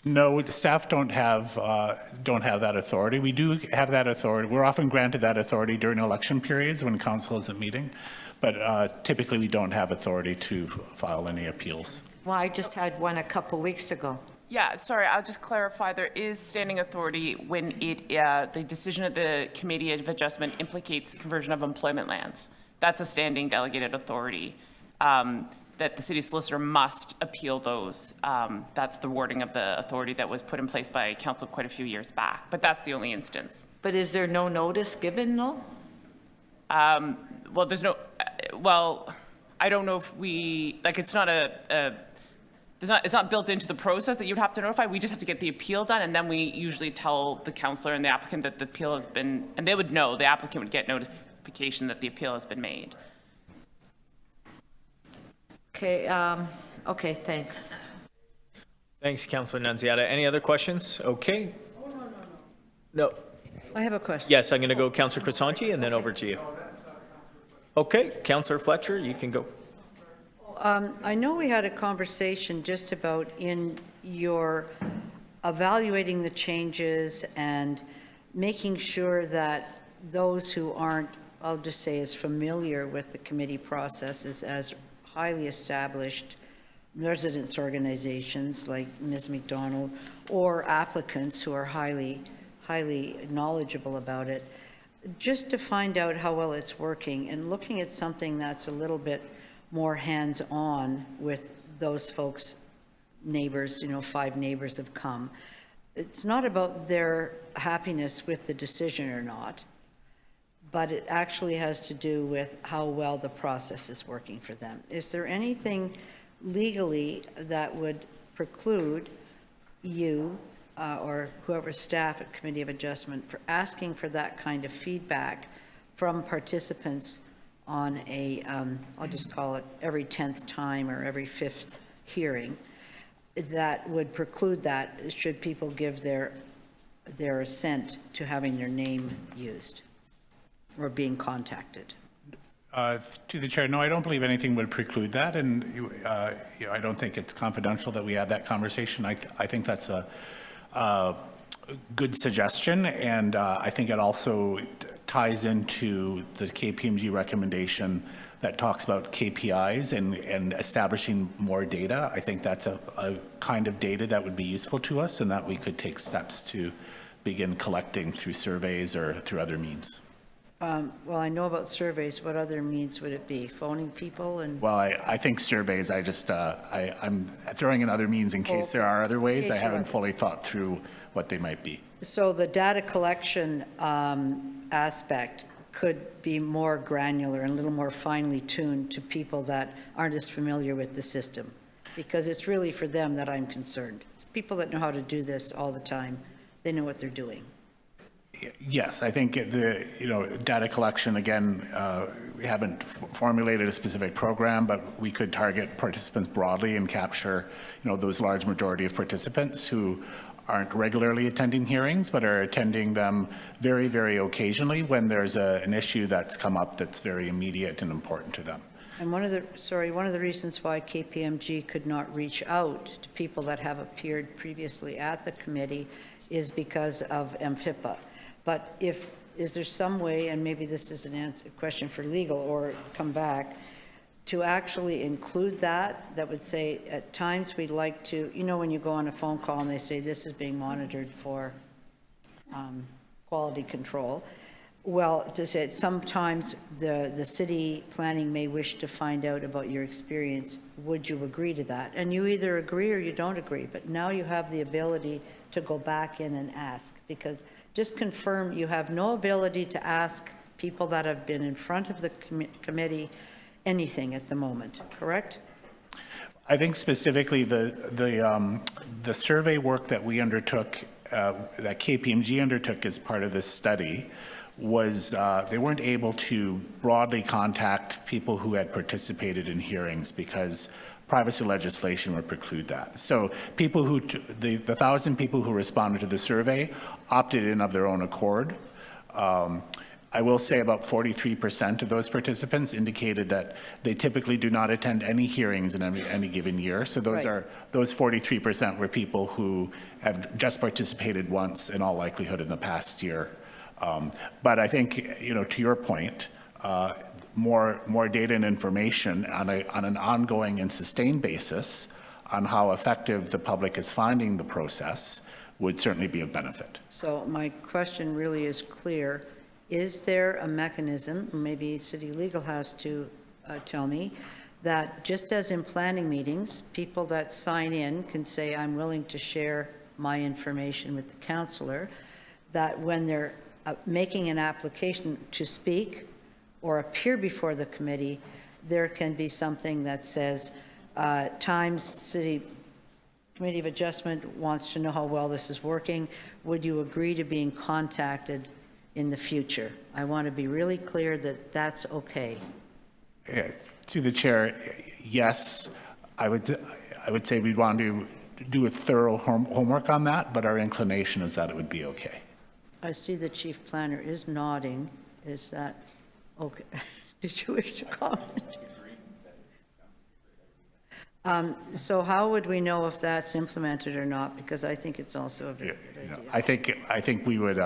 No, staff don't have that authority. We do have that authority. We're often granted that authority during election periods when council isn't meeting, but typically we don't have authority to file any appeals. Well, I just had one a couple weeks ago. Yeah, sorry, I'll just clarify. There is standing authority when the decision of the Committee of Adjustment implicates conversion of employment lands. That's a standing delegated authority. That the city solicitor must appeal those. That's the wording of the authority that was put in place by council quite a few years back, but that's the only instance. But is there no notice given, though? Well, there's no, well, I don't know if we, like, it's not it's not built into the process that you'd have to notify. We just have to get the appeal done, and then we usually tell the councillor and the applicant that the appeal has been, and they would know, the applicant would get notification that the appeal has been made. Okay, okay, thanks. Thanks, Councillor Nunziata. Any other questions? Okay. No. I have a question. Yes, I'm going to go Councillor Crisanti and then over to you. Okay, Councillor Fletcher, you can go. I know we had a conversation just about in your evaluating the changes and making sure that those who aren't, I'll just say, as familiar with the committee processes as highly established residents organizations like Ms. McDonald or applicants who are highly knowledgeable about it, just to find out how well it's working and looking at something that's a little bit more hands-on with those folks, neighbors, 5 neighbors have come. It's not about their happiness with the decision or not, but it actually has to do with how well the process is working for them. Is there anything legally that would preclude you or whoever staff at Committee of Adjustment for asking for that kind of feedback from participants on a, I'll just call it every 10th time or every 5th hearing, that would preclude that should people give their assent to having their name used or being contacted? To the chair, no, I don't believe anything would preclude that, and I don't think it's confidential that we had that conversation. I think that's a good suggestion, and I think it also ties into the KPMG recommendation that talks about KPIs and establishing more data. I think that's a kind of data that would be useful to us and that we could take steps to begin collecting through surveys or through other means. Well, I know about surveys. What other means would it be? Phoning people and? Well, I think surveys, I'm throwing in other means in case there are other ways. I haven't fully thought through what they might be. So the data collection aspect could be more granular and a little more finely tuned to people that aren't as familiar with the system, because it's really for them that I'm concerned. It's people that know how to do this all the time. They know what they're doing. Yes, I think data collection, again, we haven't formulated a specific program, but we could target participants broadly and capture, those large majority of participants who aren't regularly attending hearings, but are attending them very, very occasionally when there's an issue that's come up that's very immediate and important to them. And one of the reasons why KPMG could not reach out to people that have appeared previously at the committee is because of MFIPA. But is there some way, and maybe this is a question for legal or come back, to actually include that would say at times we'd like to, when you go on a phone call and they say this is being monitored for quality control. Well, to say sometimes the city planning may wish to find out about your experience. Would you agree to that? And you either agree or you don't agree, but now you have the ability to go back in and ask, because just confirm you have no ability to ask people that have been in front of the committee anything at the moment, correct? I think specifically the survey work that we undertook, that KPMG undertook as part of this study, was they weren't able to broadly contact people who had participated in hearings because privacy legislation would preclude that. So people who, the 1,000 people who responded to the survey opted in of their own accord. I will say about 43% of those participants indicated that they typically do not attend any hearings in any given year. So those those 43% were people who have just participated once in all likelihood in the past year. But I think, to your point, more data and information on an ongoing and sustained basis on how effective the public is finding the process would certainly be of benefit. So my question really is clear. Is there a mechanism, maybe city legal has to tell me, that just as in planning meetings, people that sign in can say, I'm willing to share my information with the councillor, that when they're making an application to speak or appear before the committee, there can be something that says, Times City Committee of Adjustment wants to know how well this is working. Would you agree to being contacted in the future? I want to be really clear that that's okay. To the chair, yes, I would say we'd want to do a thorough homework on that, but our inclination is that it would be okay. I see the chief planner is nodding. Is that okay? Did you wish to comment? So how would we know if that's implemented or not? Because I think it's also a very good idea. I think we would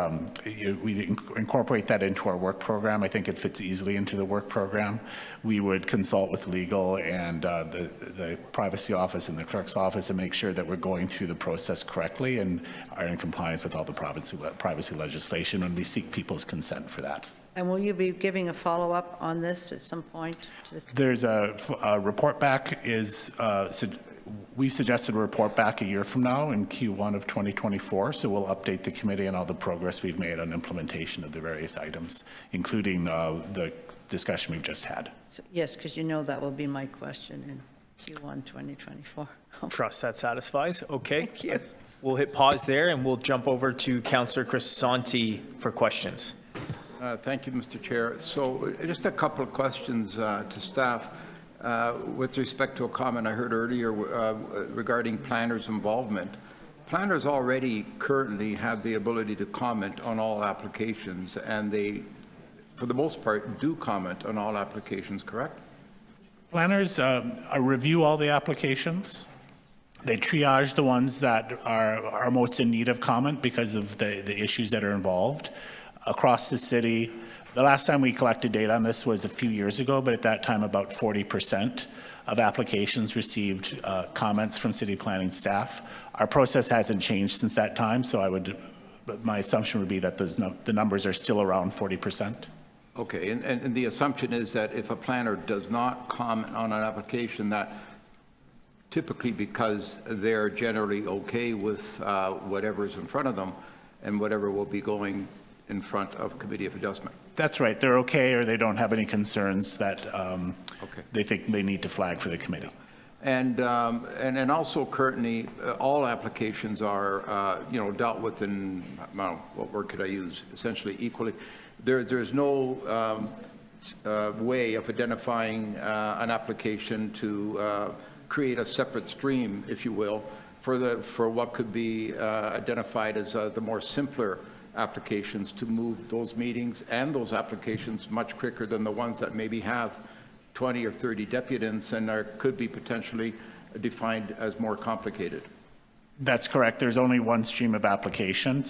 we'd incorporate that into our work program. I think it fits easily into the work program. We would consult with legal and the privacy office and the clerk's office and make sure that we're going through the process correctly and are in compliance with all the privacy legislation when we seek people's consent for that. And will you be giving a follow-up on this at some point? There's a report back we suggested a report back a year from now in Q1 of 2024, so we'll update the committee on all the progress we've made on implementation of the various items, including the discussion we've just had. So, yes, because that will be my question in Q1 2024. Trust that satisfies. Okay. Thank you. We'll hit pause there and we'll jump over to Councillor Crisanti for questions. Thank you, Mr. Chair. So just a couple of questions to staff with respect to a comment I heard earlier regarding planners' involvement. Planners already currently have the ability to comment on all applications, and they, for the most part, do comment on all applications, correct? Planners review all the applications. They triage the ones that are most in need of comment because of the issues that are involved. Across the city, the last time we collected data on this was a few years ago, but at that time about 40% of applications received comments from city planning staff. Our process hasn't changed since that time, so my assumption would be that the numbers are still around 40%. Okay, and the assumption is that if a planner does not comment on an application, that typically because they're generally okay with whatever's in front of them and whatever will be going in front of Committee of Adjustment. That's right. They're okay, or they don't have any concerns that they think they need to flag for the committee. And also currently, all applications are, dealt with in, what word could I use? Essentially equally. There's no way of identifying an application to create a separate stream, if you will, for what could be identified as the more simpler applications, to move those meetings and those applications much quicker than the ones that maybe have 20 or 30 deputants and could be potentially defined as more complicated. That's correct. There's only one stream of application.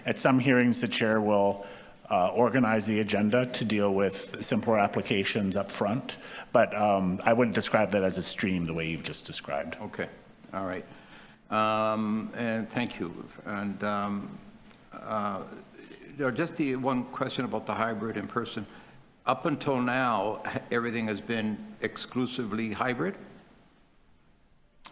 At some hearings, the chair will organize the agenda to deal with simpler applications up front, but I wouldn't describe that as a stream the way you've just described. Okay, all right. And thank you. And just the one question about the hybrid in person. Up until now, everything has been exclusively hybrid?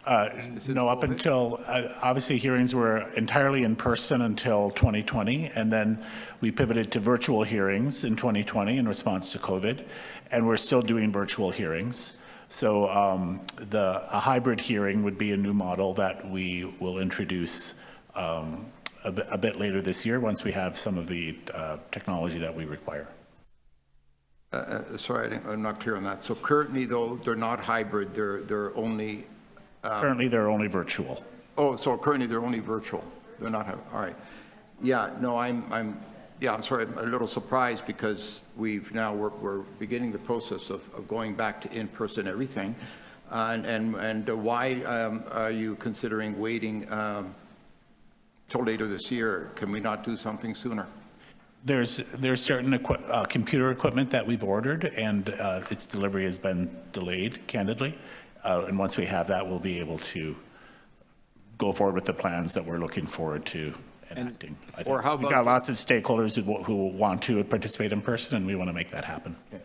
No, up until, obviously hearings were entirely in person until 2020, and then we pivoted to virtual hearings in 2020 in response to COVID, and we're still doing virtual hearings. So a hybrid hearing would be a new model that we will introduce a bit later this year once we have some of the technology that we require. Sorry, I'm not clear on that. So currently, though, they're not hybrid. They're only. Currently, they're only virtual. Oh, so currently they're only virtual. They're not. All right. Yeah. No, I'm sorry. I'm a little surprised because we're beginning the process of going back to in-person everything, and why are you considering waiting till later this year? Can we not do something sooner? There's certain computer equipment that we've ordered, and its delivery has been delayed, candidly. And once we have that, we'll be able to go forward with the plans that we're looking forward to enacting. Or how about, we've got lots of stakeholders who want to participate in person, and we want to make that happen. Okay.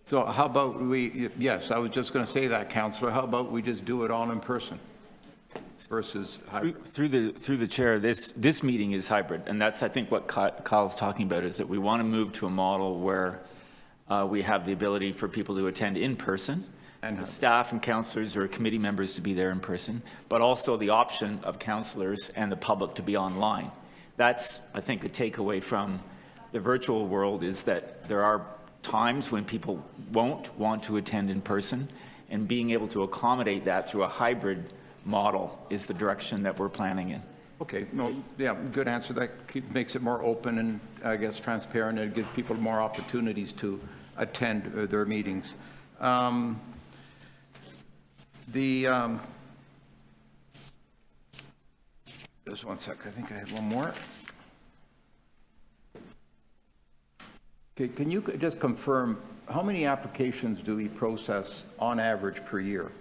So how about yes, I was just going to say that, Councillor. How about we just do it all in person versus hybrid? Through the chair, this meeting is hybrid, and that's, I think, what Kyle's talking about, is that we want to move to a model where we have the ability for people to attend in person, and staff and councillors or committee members to be there in person, but also the option of councillors and the public to be online. That's, I think, a takeaway from the virtual world, is that there are times when people won't want to attend in person, and being able to accommodate that through a hybrid model is the direction that we're planning in. Okay, no, yeah, good answer. That makes it more open and, I guess, transparent, and gives people more opportunities to attend their meetings. Just one sec, I think I have one more. Okay, can you just confirm how many applications do we process on average per year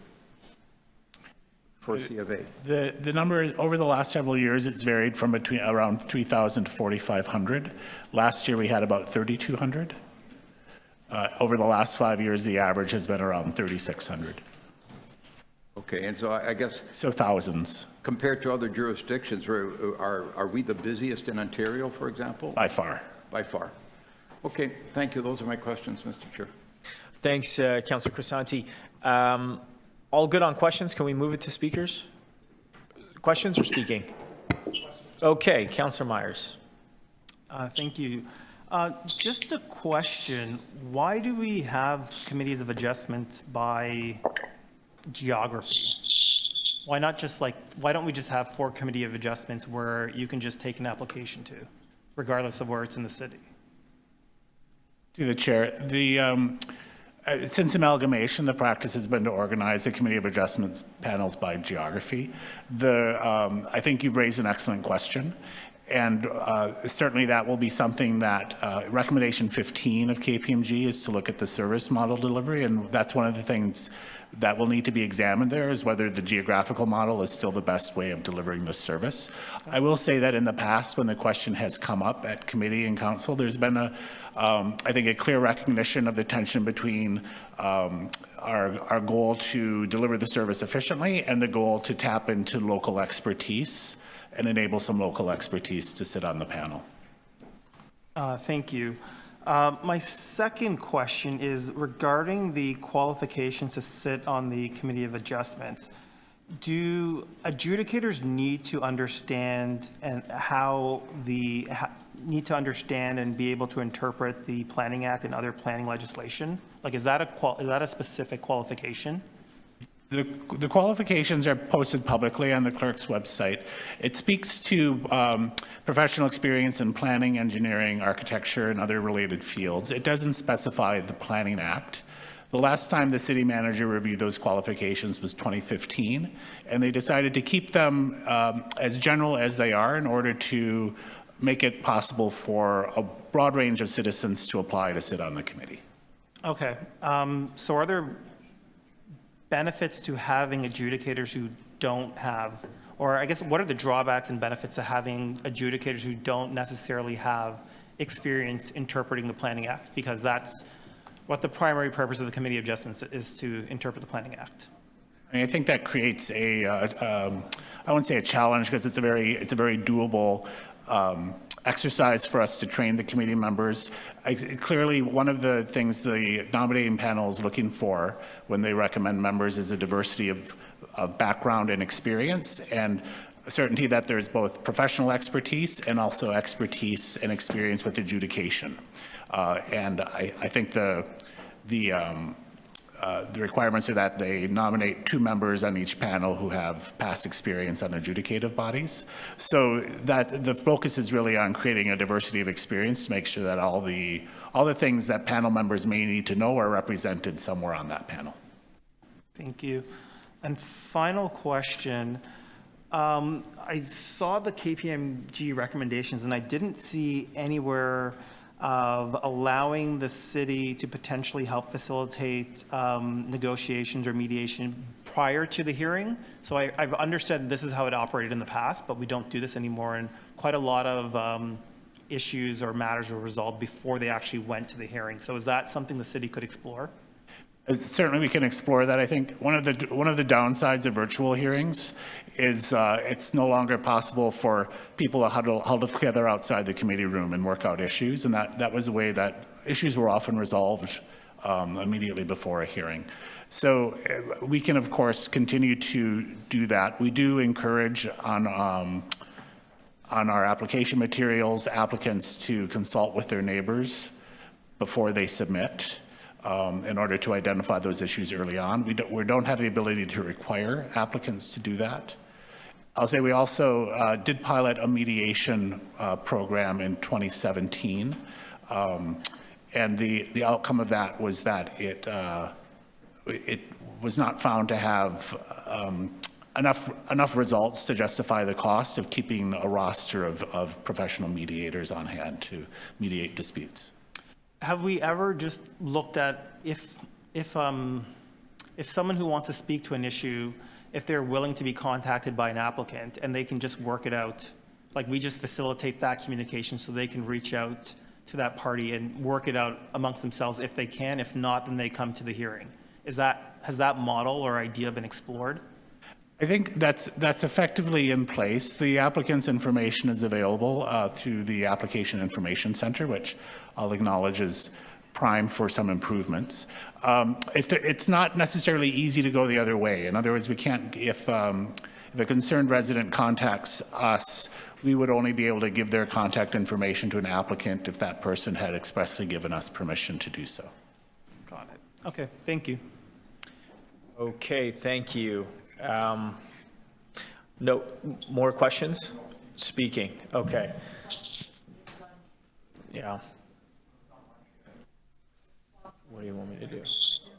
for C of A? The number over the last several years, it's varied from around 3,000 to 4,500. Last year we had about 3,200. Over the last 5 years, the average has been around 3,600. Okay, and so I guess... So thousands. Compared to other jurisdictions, are we the busiest in Ontario, for example? By far. By far. Okay, thank you. Those are my questions, Mr. Chair. Thanks, Councillor Crisanti. All good on questions? Can we move it to speakers? Questions or speaking? Okay, Councillor Myers. Thank you. Just a question. Why do we have committees of adjustment by geography? Why don't we just have 4 committee of adjustments where you can just take an application to, regardless of where it's in the city? To the chair, since amalgamation, the practice has been to organize the committee of adjustments panels by geography. I think you've raised an excellent question, And certainly that will be something that recommendation 15 of KPMG is to look at the service model delivery. And that's one of the things that will need to be examined there, is whether the geographical model is still the best way of delivering the service. I will say that in the past, when the question has come up at committee and council, there's been I think a clear recognition of the tension between our goal to deliver the service efficiently and the goal to tap into local expertise and enable some local expertise to sit on the panel. Thank you. My second question is regarding the qualifications to sit on the Committee of Adjustments. Do adjudicators need to understand and and be able to interpret the Planning Act and other planning legislation? Like, is that a specific qualification? The qualifications are posted publicly on the clerk's website. It speaks to professional experience in planning, engineering, architecture, and other related fields. It doesn't specify the Planning Act. The last time the city manager reviewed those qualifications was 2015, and they decided to keep them as general as they are in order to make it possible for a broad range of citizens to apply to sit on the committee. Okay. So are there benefits to having adjudicators who don't have, or I guess what are the drawbacks and benefits of having adjudicators who don't necessarily have experience interpreting the Planning Act? Because that's what the primary purpose of the Committee of Adjustments is, to interpret the Planning Act. I think that creates I wouldn't say a challenge, because it's a very doable exercise for us to train the committee members. Clearly, one of the things the nominating panel is looking for when they recommend members is a diversity of background and experience, and certainty that there's both professional expertise and also expertise and experience with adjudication. And I think the requirements are that they nominate 2 members on each panel who have past experience on adjudicative bodies. So that the focus is really on creating a diversity of experience to make sure that all the things that panel members may need to know are represented somewhere on that panel. Thank you. And final question. I saw the KPMG recommendations, and I didn't see anywhere of allowing the city to potentially help facilitate negotiations or mediation prior to the hearing. So I've understood this is how it operated in the past, but we don't do this anymore, and quite a lot of issues or matters were resolved before they actually went to the hearing. So is that something the city could explore? Certainly we can explore that. I think one of the downsides of virtual hearings is it's no longer possible for people to huddle together outside the committee room and work out issues, and that was a way that issues were often resolved immediately before a hearing. So we can, of course, continue to do that. We do encourage on our application materials applicants to consult with their neighbors before they submit, in order to identify those issues early on. We don't have the ability to require applicants to do that. I'll say we also did pilot a mediation program in 2017, and the outcome of that was that it was not found to have enough results to justify the cost of keeping a roster of professional mediators on hand to mediate disputes. Have we ever just looked at if someone who wants to speak to an issue, if they're willing to be contacted by an applicant and they can just work it out, like we just facilitate that communication so they can reach out to that party and work it out amongst themselves if they can. If not, then they come to the hearing. Has that model or idea been explored? I think that's effectively in place. The applicant's information is available through the Application Information Center, which I'll acknowledge is prime for some improvements. It's not necessarily easy to go the other way. In other words, we can't, if a concerned resident contacts us, we would only be able to give their contact information to an applicant if that person had expressly given us permission to do so. Got it. Okay, thank you. Okay, thank you. No more questions? Speaking, okay. Yeah. What do you want me to do?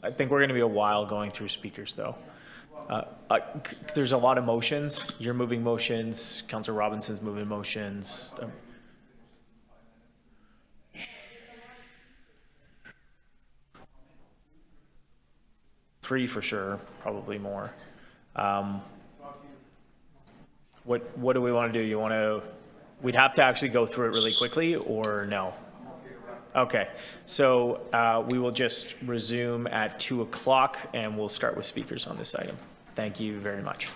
I think we're going to be a while going through speakers, though. There's a lot of motions. You're moving motions. Councillor Robinson's moving motions. Three for sure, probably more. What do we want to do? You want to, we'd have to actually go through it really quickly, or no? Okay, so we will just resume at 2 o'clock and we'll start with speakers on this item. Thank you very much.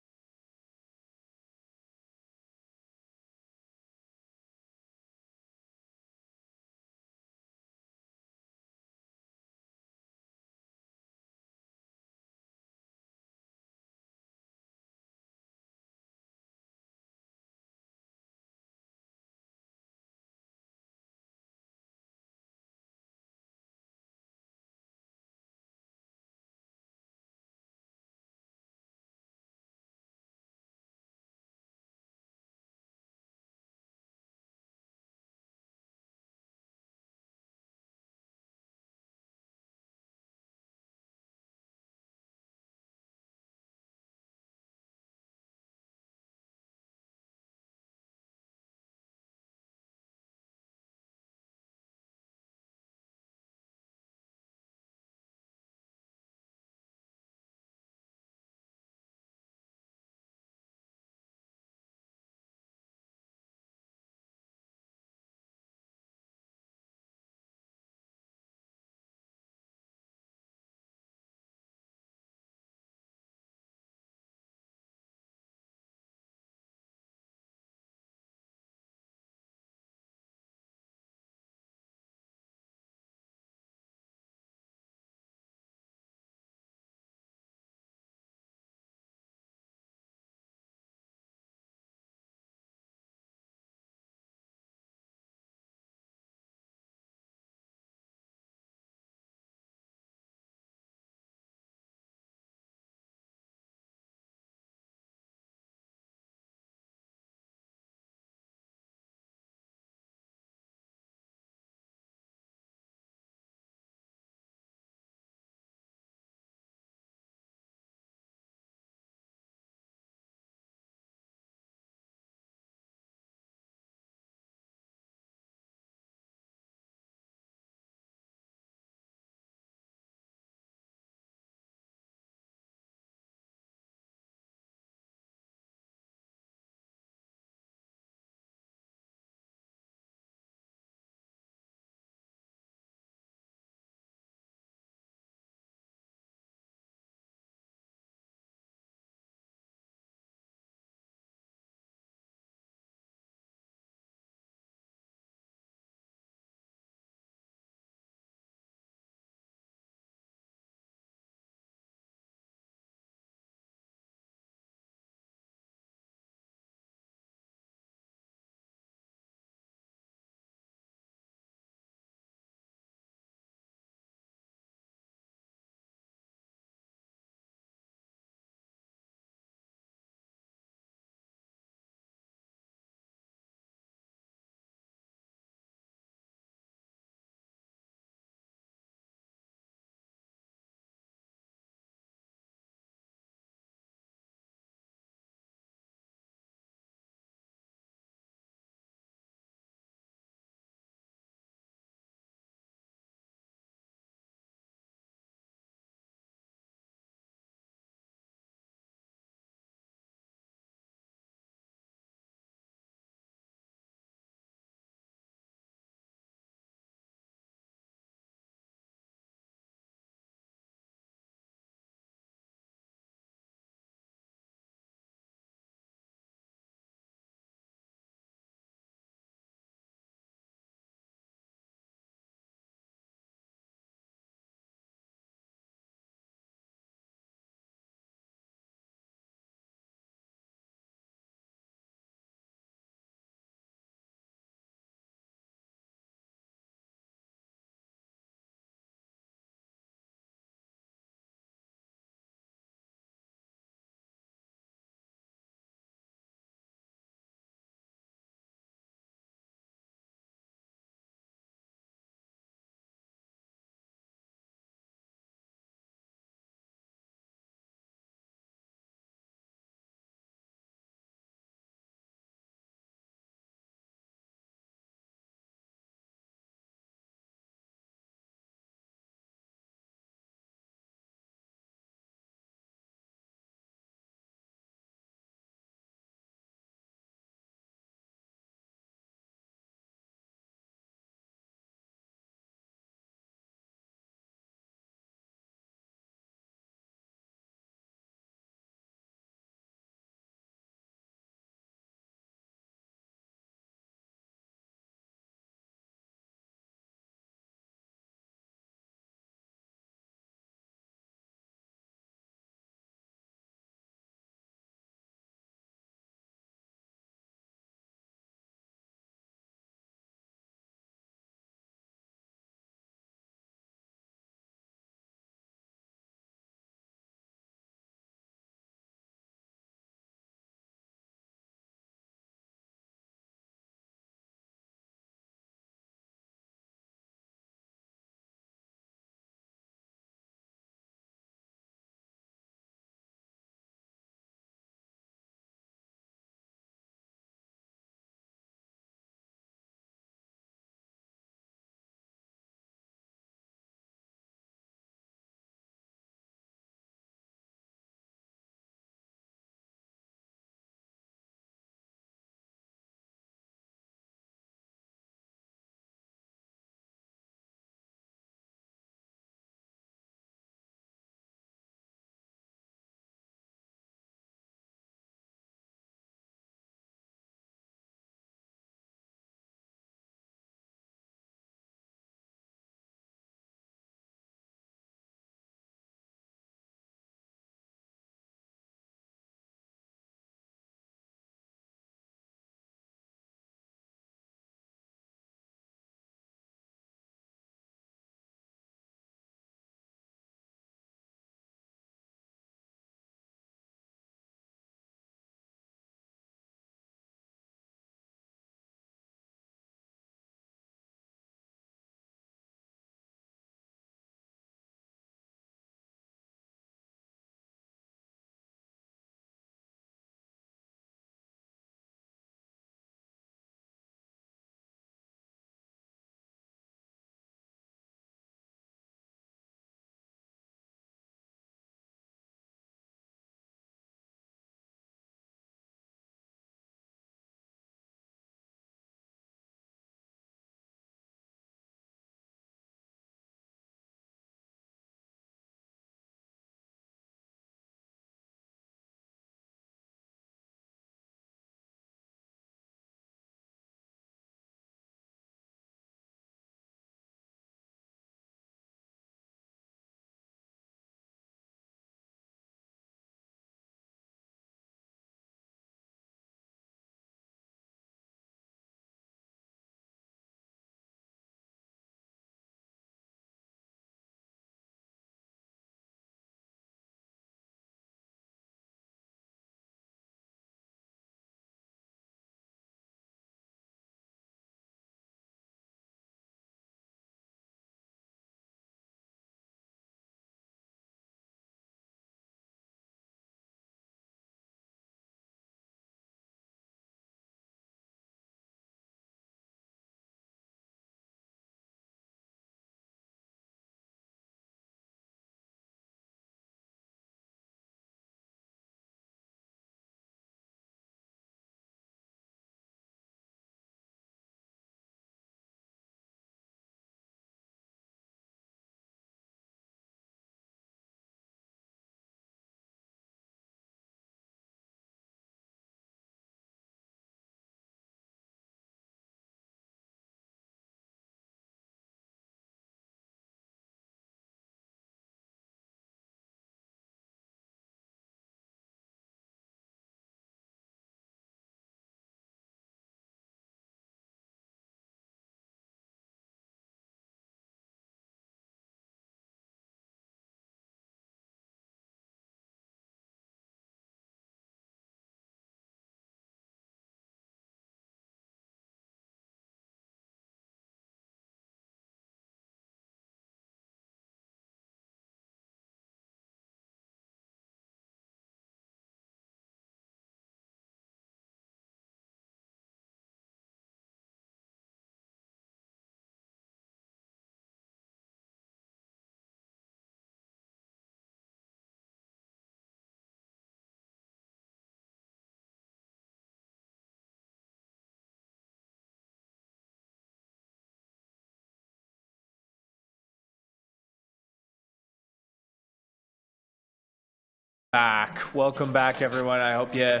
Welcome back, everyone. I hope you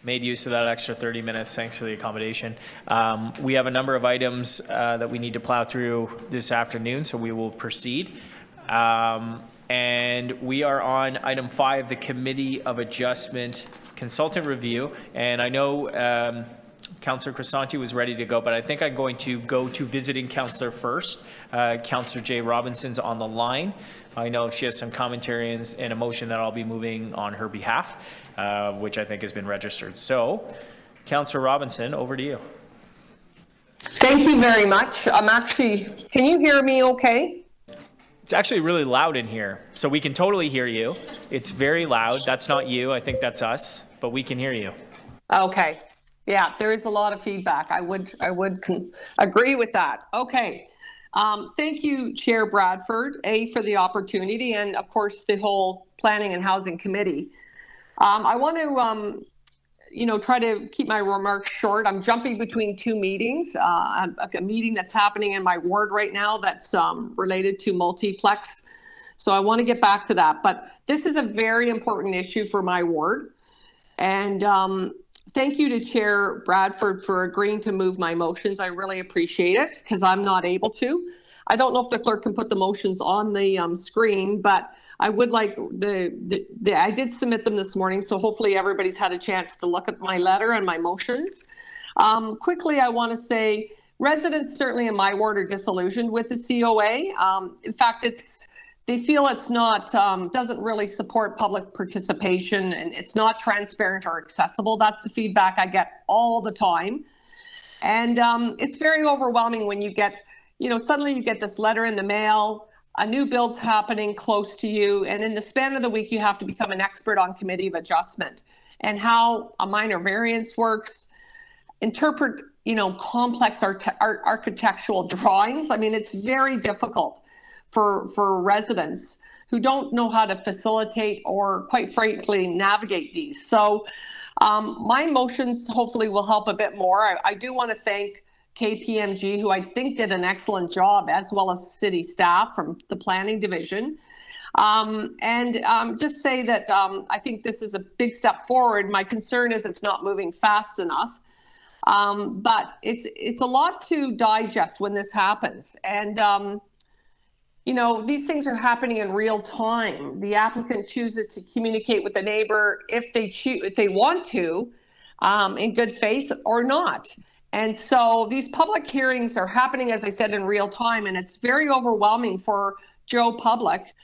made use of that extra 30 minutes. Thanks for the accommodation. We have a number of items that we need to plow through this afternoon, so we will proceed. And we are on item 5, the Committee of Adjustment Consultant Review. And I know Councillor Crisanti was ready to go, but I think I'm going to go to visiting councillor first. Councillor Jay Robinson's on the line. I know she has some commentary and a motion that I'll be moving on her behalf, which I think has been registered. So, Councillor Robinson, over to you. Thank you very much. Can you hear me okay? It's actually really loud in here, so we can totally hear you. It's very loud. That's not you. I think that's us, but we can hear you. Okay. Yeah, there is a lot of feedback. I would agree with that. Okay. Thank you, Chair Bradford, for the opportunity, and of course the whole Planning and Housing Committee. I want to, try to keep my remarks short. I'm jumping between two meetings. A meeting that's happening in my ward right now that's related to multiplex. So I want to get back to that. But this is a very important issue for my ward, and thank you to Chair Bradford for agreeing to move my motions. I really appreciate it because I'm not able to. I don't know if the clerk can put the motions on the screen, but I would like I did submit them this morning, so hopefully everybody's had a chance to look at my letter and my motions. Quickly, I want to say residents certainly in my ward are disillusioned with the COA. In fact, they feel it's not, doesn't really support public participation, and it's not transparent or accessible. That's the feedback I get all the time. And it's very overwhelming when you get, suddenly you get this letter in the mail, a new build's happening close to you, and in the span of the week, you have to become an expert on Committee of Adjustment and how a minor variance works, interpret, complex architectural drawings. I mean, it's very difficult for residents who don't know how to facilitate or, quite frankly, navigate these. So my motions hopefully will help a bit more. I do want to thank KPMG, who I think did an excellent job, as well as city staff from the planning division. Just say that I think this is a big step forward. My concern is it's not moving fast enough. But it's a lot to digest when this happens. And these things are happening in real time. The applicant chooses to communicate with the neighbor if they want to, in good faith or not. And so these public hearings are happening, as I said, in real time, and it's very overwhelming for Joe Public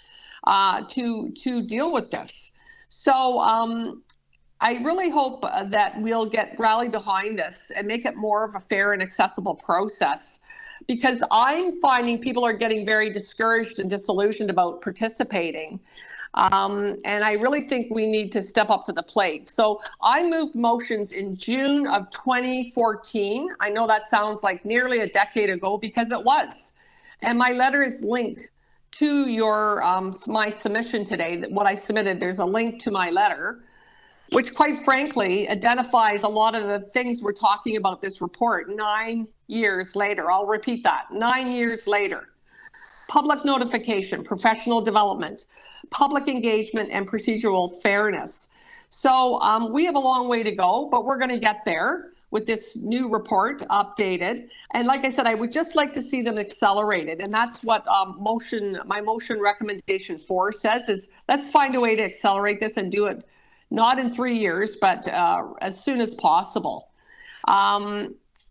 to deal with this. So I really hope that we'll get rallied behind this and make it more of a fair and accessible process, because I'm finding people are getting very discouraged and disillusioned about participating. And I really think we need to step up to the plate. So I moved motions in June of 2014. I know that sounds like nearly a decade ago, because it was. And my letter is linked to your my submission today. What I submitted, there's a link to my letter, which quite frankly identifies a lot of the things we're talking about this report 9 years later. I'll repeat that, 9 years later. Public notification, professional development, public engagement, and procedural fairness. So we have a long way to go, but we're going to get there with this new report updated. And like I said, I would just like to see them accelerated. And that's what my motion recommendation 4 says, is let's find a way to accelerate this and do it not in 3 years, but as soon as possible.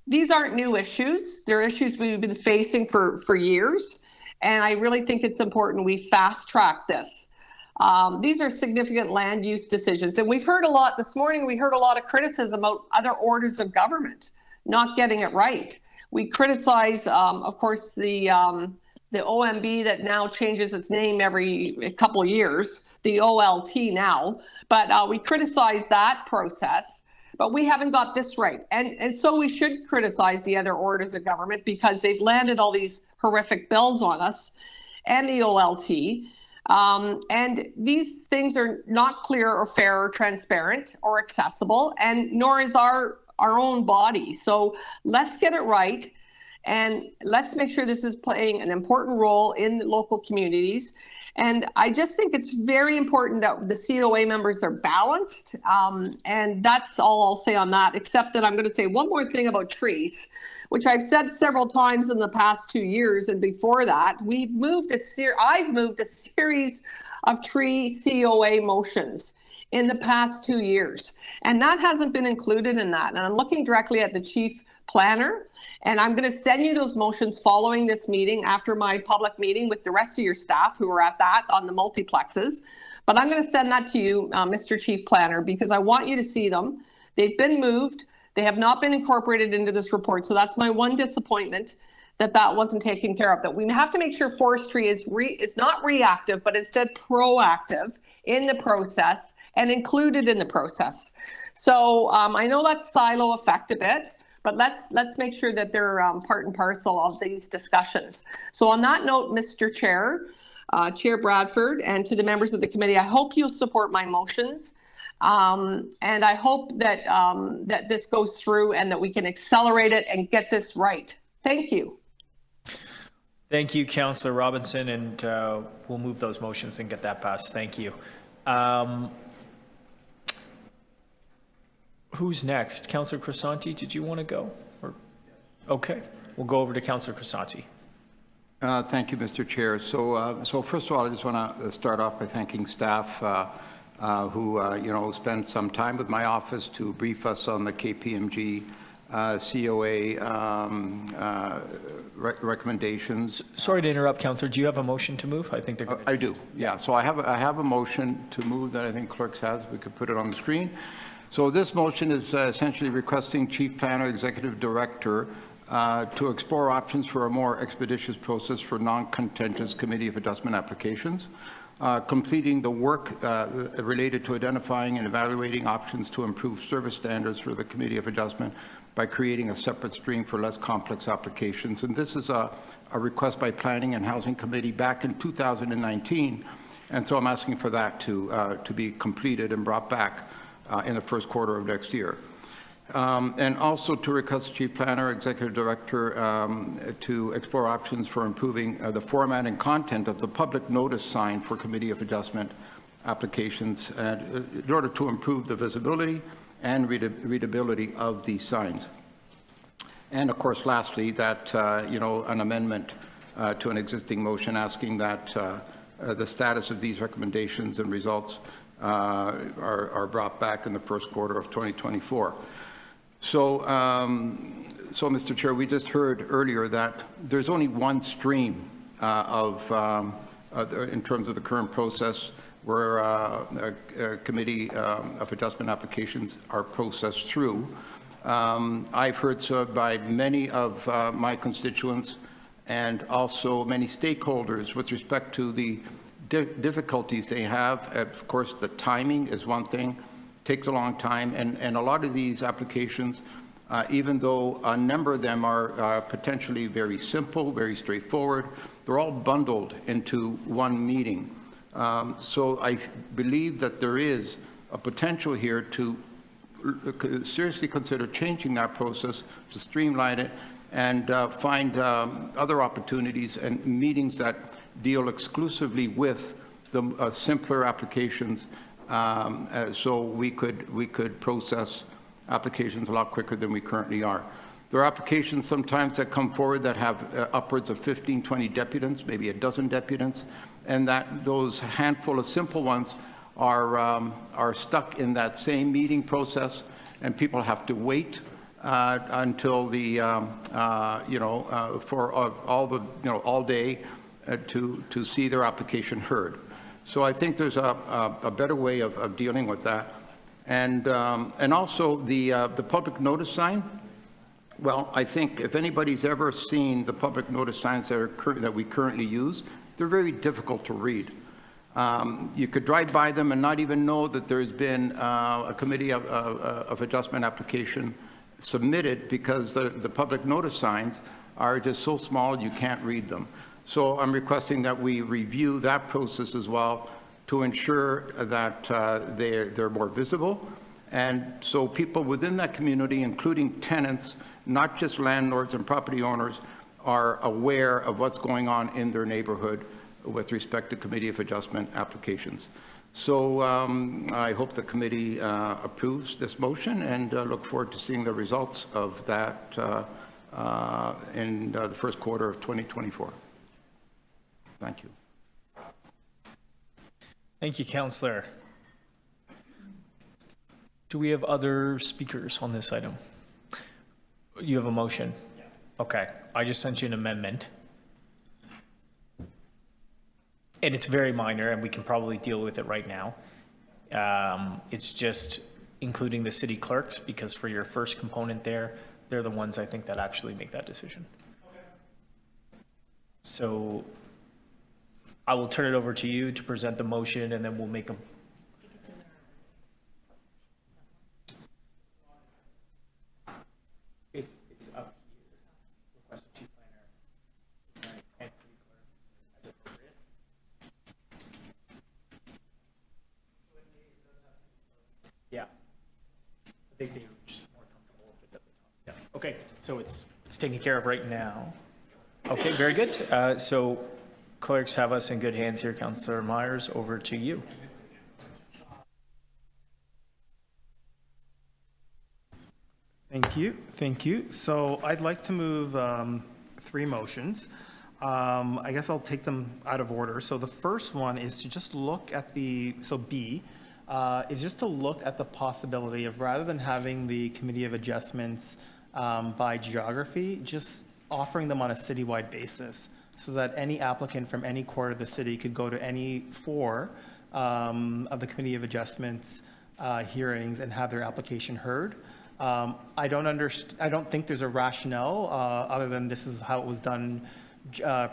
These aren't new issues. They're issues we've been facing for years. And I really think it's important we fast track this. These are significant land use decisions. And we've heard a lot this morning, we heard a lot of criticism about other orders of government not getting it right. We criticize, of course, the OMB that now changes its name every couple of years, the OLT now. But we criticize that process. But we haven't got this right. And so we should criticize the other orders of government, because they've landed all these horrific bills on us and the OLT. And these things are not clear or fair or transparent or accessible, and nor is our own body. So let's get it right. And let's make sure this is playing an important role in local communities. And I just think it's very important that the COA members are balanced. And that's all I'll say on that, except that I'm going to say one more thing about trees, which I've said several times in the past 2 years. And before that, I've moved a series of tree COA motions in the past 2 years. And that hasn't been included in that. And I'm looking directly at the chief planner, and I'm going to send you those motions following this meeting after my public meeting with the rest of your staff who are at that on the multiplexes. But I'm going to send that to you, Mr. Chief Planner, because I want you to see them. They've been moved. They have not been incorporated into this report. So that's my one disappointment, that wasn't taken care of. That we have to make sure forestry is not reactive, but instead proactive in the process and included in the process. So I know that's silo effect a bit, but let's make sure that they're part and parcel of these discussions. So on that note, Mr. Chair, Chair Bradford, and to the members of the committee, I hope you'll support my motions. And I hope that, that this goes through and that we can accelerate it and get this right. Thank you. Thank you, Councillor Robinson, and we'll move those motions and get that passed. Thank you. Who's next? Councillor Crisanti, did you want to go? Okay, we'll go over to Councillor Crisanti. Thank you, Mr. Chair. So first of all, I just want to start off by thanking staff who, spent some time with my office to brief us on the KPMG COA recommendations. Sorry to interrupt, Councillor. Do you have a motion to move? I think they're going to. I do, yeah. So I have a motion to move that I think clerks has. We could put it on the screen. So this motion is essentially requesting Chief Planner, Executive Director to explore options for a more expeditious process for non-contentious Committee of Adjustment applications, completing the work related to identifying and evaluating options to improve service standards for the Committee of Adjustment by creating a separate stream for less complex applications. And this is a request by Planning and Housing Committee back in 2019. And so I'm asking for that to be completed and brought back in the first quarter of next year. And also to request the Chief Planner, Executive Director to explore options for improving the format and content of the public notice sign for Committee of Adjustment applications in order to improve the visibility and readability of these signs. And of course, lastly, that, an amendment to an existing motion asking that the status of these recommendations and results are brought back in the first quarter of 2024. So, Mr. Chair, we just heard earlier that there's only one stream in terms of the current process where a Committee of Adjustment applications are processed through. I've heard by many of my constituents and also many stakeholders with respect to the difficulties they have. Of course, the timing is one thing, takes a long time, and a lot of these applications, even though a number of them are potentially very simple, very straightforward, they're all bundled into one meeting. So I believe that there is a potential here to seriously consider changing that process to streamline it and find other opportunities and meetings that deal exclusively with the simpler applications, so we could process applications a lot quicker than we currently are. There are applications sometimes that come forward that have upwards of 15, 20 deputants, maybe a dozen deputants, and that those handful of simple ones are stuck in that same meeting process, and people have to wait until the for all day to see their application heard. So I think there's a better way of dealing with that, and also the public notice sign. Well, I think if anybody's ever seen the public notice signs that we currently use, they're very difficult to read. You could drive by them and not even know that there's been a Committee of Adjustment application submitted because the public notice signs are just so small you can't read them. So I'm requesting that we review that process as well to ensure that they're more visible. And so people within that community, including tenants, not just landlords and property owners, are aware of what's going on in their neighborhood with respect to Committee of Adjustment applications. So I hope the committee approves this motion, and look forward to seeing the results of that in the first quarter of 2024. Thank you. Thank you, Councillor. Do we have other speakers on this item? You have a motion? Yes. Okay, I just sent you an amendment. And it's very minor, and we can probably deal with it right now. It's just including the city clerks, because for your first component there, they're the ones I think that actually make that decision. Okay. So I will turn it over to you to present the motion, and then we'll make them. It's up here. Request chief planner and city clerk as appropriate. Yeah. I think they're just more comfortable if it's at the top. Yeah. Okay, so it's taken care of right now. Okay, very good. So clerks have us in good hands here. Councillor Myers, over to you. Thank you. Thank you. So I'd like to move 3 motions. I guess I'll take them out of order. So the first one is to just look at B, is just to look at the possibility of, rather than having the Committee of Adjustments by geography, just offering them on a citywide basis, so that any applicant from any quarter of the city could go to any 4 of the Committee of Adjustments hearings and have their application heard. I don't think there's a rationale other than this is how it was done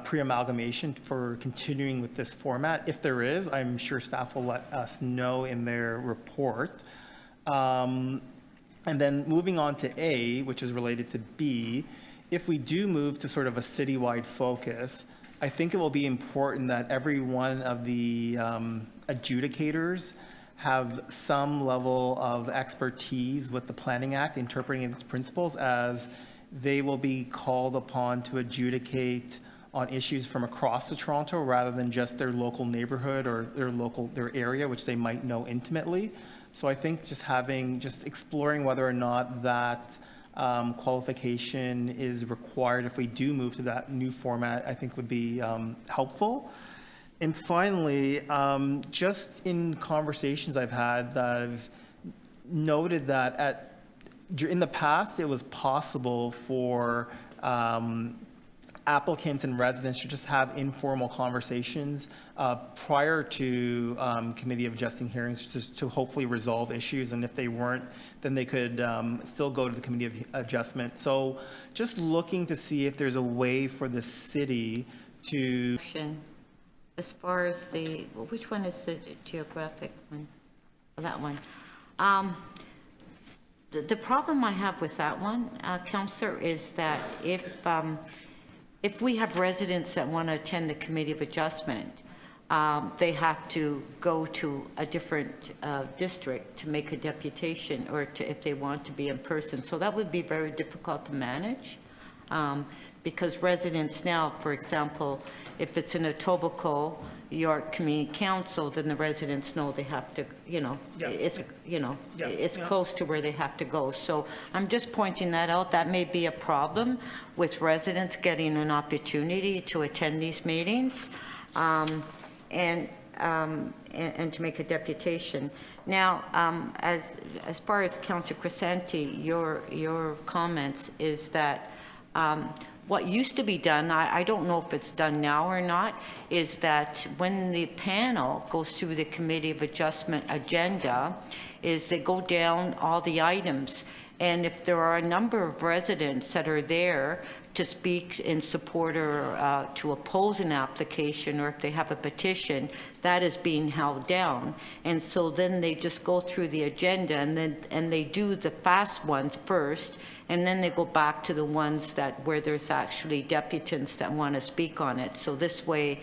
pre-amalgamation for continuing with this format. If there is, I'm sure staff will let us know in their report. And then moving on to A, which is related to B, if we do move to sort of a citywide focus, I think it will be important that every one of the adjudicators have some level of expertise with the Planning Act, interpreting its principles, as they will be called upon to adjudicate on issues from across the Toronto rather than just their local neighborhood or their area, which they might know intimately. So I think just exploring whether or not that qualification is required if we do move to that new format, I think would be helpful. And finally, just in conversations I've had, I've noted that in the past, it was possible for applicants and residents to just have informal conversations prior to Committee of Adjusting hearings to hopefully resolve issues. And if they weren't, then they could still go to the Committee of Adjustment. So just looking to see if there's a way for the city to... As far as which one is the geographic one? That one. The problem I have with that one, Councillor, is that if we have residents that want to attend the Committee of Adjustment, they have to go to a different district to make a deputation, or if they want to be in person. So that would be very difficult to manage, because residents now, for example, if it's in Etobicoke, York Community Council, then the residents know they have to, it's close to where they have to go. So I'm just pointing that out. That may be a problem with residents getting an opportunity to attend these meetings and to make a deputation. Now, as far as Councillor Crescenti, your comments is that what used to be done, I don't know if it's done now or not, is that when the panel goes through the Committee of Adjustment agenda, is they go down all the items. And if there are a number of residents that are there to speak in support or to oppose an application, or if they have a petition, that is being held down. And so then they just go through the agenda, and they do the fast ones first, and then they go back to the ones where there's actually deputants that want to speak on it. So this way,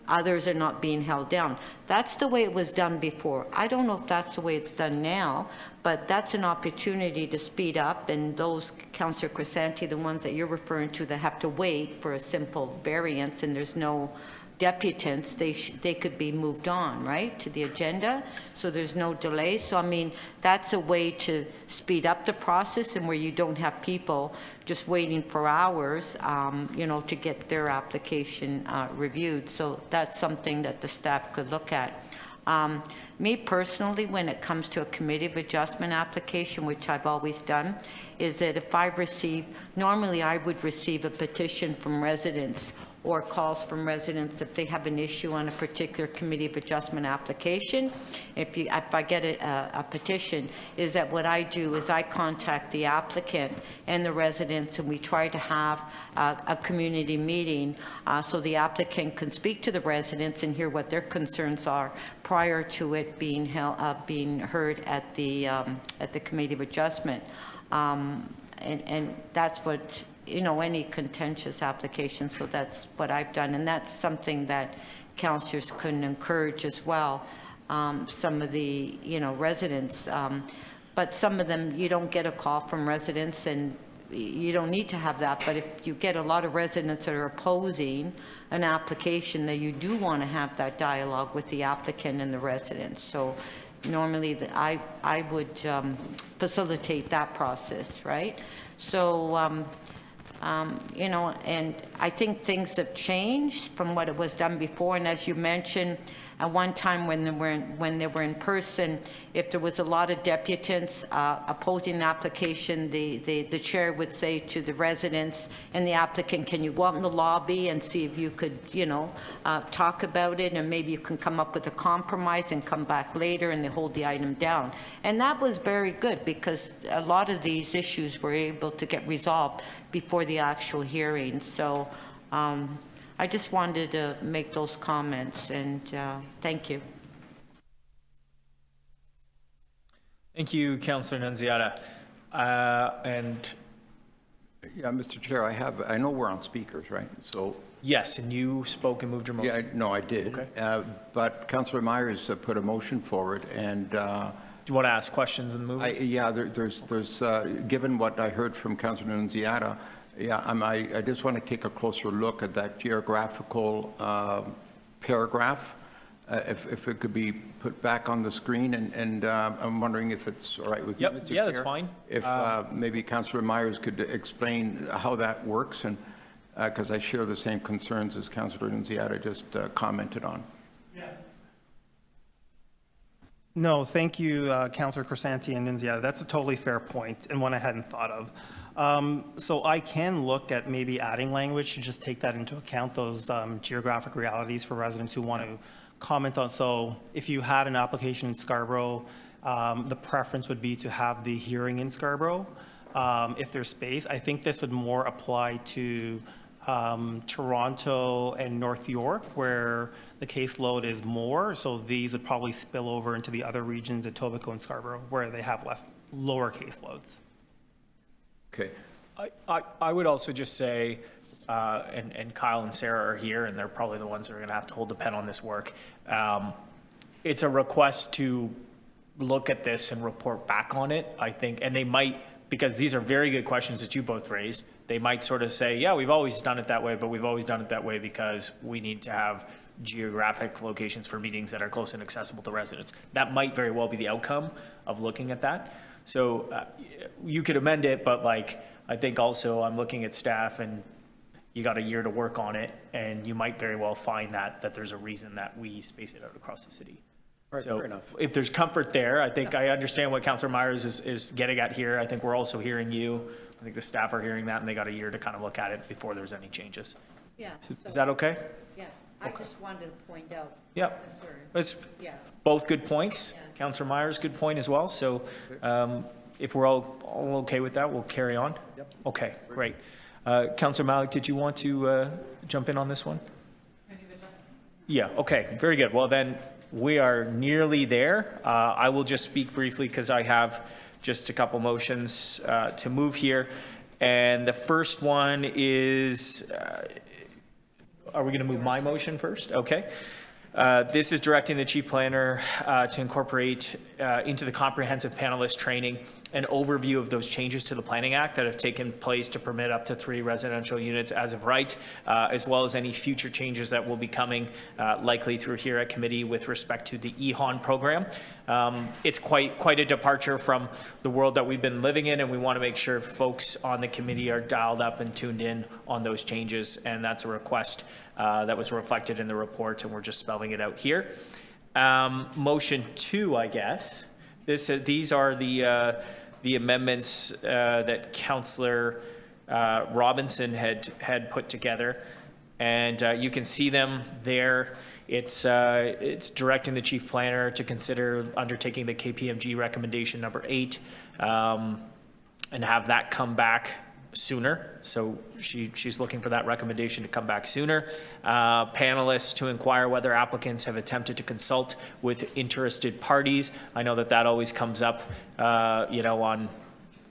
others are not being held down. That's the way it was done before. I don't know if that's the way it's done now, but that's an opportunity to speed up. And those, Councillor Crescenti, the ones that you're referring to that have to wait for a simple variance and there's no deputants, they could be moved on, right, to the agenda, so there's no delay. So, I mean, that's a way to speed up the process and where you don't have people just waiting for hours, you know, to get their application reviewed. So that's something that the staff could look at. Me personally, when it comes to a committee of adjustment application, which I've always done, is that if I've received, normally I would receive a petition from residents or calls from residents if they have an issue on a particular committee of adjustment application. If I get a petition, is that what I do is I contact the applicant and the residents, and we try to have a community meeting so the applicant can speak to the residents and hear what their concerns are prior to it being heard at the committee of adjustment. And that's what, you know, any contentious application, so that's what I've done, and that's something that councillors can encourage as well. Some of the, you know, residents, but some of them, you don't get a call from residents, and you don't need to have that, but if you get a lot of residents that are opposing an application, then you do want to have that dialogue with the applicant and the residents. So normally I would facilitate that process, right? So, you know, and I think things have changed from what it was done before. And as you mentioned, at one time when they were in person, if there was a lot of deputants opposing an application, the chair would say to the residents and the applicant, can you go out in the lobby and see if you could, you know, talk about it, and maybe you can come up with a compromise and come back later, and they hold the item down. And that was very good, because a lot of these issues were able to get resolved before the actual hearing. So I just wanted to make those comments, and thank you. Thank you, Councillor Nunziata. And Yeah, Mr. Chair, I know we're on speakers, right? So. yes, and you spoke and moved your motion. Yeah, no, I did. Okay. But Councillor Myers put a motion forward, and. Do you want to ask questions in the movement? Yeah, there's given what I heard from Councillor Nunziata, yeah, I just want to take a closer look at that geographical paragraph, if it could be put back on the screen, and I'm wondering if it's all right with you, Mr. Chair? Yeah, that's fine. If maybe Councillor Myers could explain how that works, and because I share the same concerns as Councillor Nunziata just commented on. No, thank you, Councillor Crisanti and Nunziata. That's a totally fair point, and one I hadn't thought of. So I can look at maybe adding language to just take that into account, those geographic realities for residents who want to comment on. So if you had an application in Scarborough, the preference would be to have the hearing in Scarborough. If there's space, I think this would more apply to Toronto and North York, where the caseload is more. So these would probably spill over into the other regions, Etobicoke and Scarborough, where they have lower caseloads. Okay. I would also just say, and Kyle and Sarah are here, and they're probably the ones that are going to have to hold the pen on this work. It's a request to look at this and report back on it, I think, and they might, because these are very good questions that you both raised, they might sort of say, yeah, we've always done it that way, but we've always done it that way because we need to have geographic locations for meetings that are close and accessible to residents. That might very well be the outcome of looking at that. So you could amend it, but like, I think also I'm looking at staff, and you got a year to work on it, and you might very well find that there's a reason that we space it out across the city. Right, so fair enough. If there's comfort there, I think I understand what Councillor Myers is getting at here. I think we're also hearing you. I think the staff are hearing that, and they got a year to kind of look at it before there's any changes. Yeah. Is that okay? Yeah, I just wanted to point out. Yep. It's Yeah. both good points. Yeah. Councillor Myers, good point as well. So if we're all okay with that, we'll carry on. Yep. Okay, great. Councillor Malik, did you want to jump in on this one? Yeah, okay, very good. Well, then we are nearly there. I will just speak briefly because I have just a couple motions to move here. And the first one is, are we going to move my motion first? Okay. This is directing the chief planner to incorporate into the comprehensive panelist training an overview of those changes to the Planning Act that have taken place to permit up to 3 residential units as of right, as well as any future changes that will be coming likely through here at committee with respect to the EHON program. It's quite a departure from the world that we've been living in, and we want to make sure folks on the committee are dialed up and tuned in on those changes, and that's a request that was reflected in the report, and we're just spelling it out here. Motion 2, I guess. These are the amendments that Councillor Robinson had put together, and you can see them there. It's directing the chief planner to consider undertaking the KPMG recommendation number 8 and have that come back sooner. So she's looking for that recommendation to come back sooner. Panelists to inquire whether applicants have attempted to consult with interested parties. I know that always comes up, on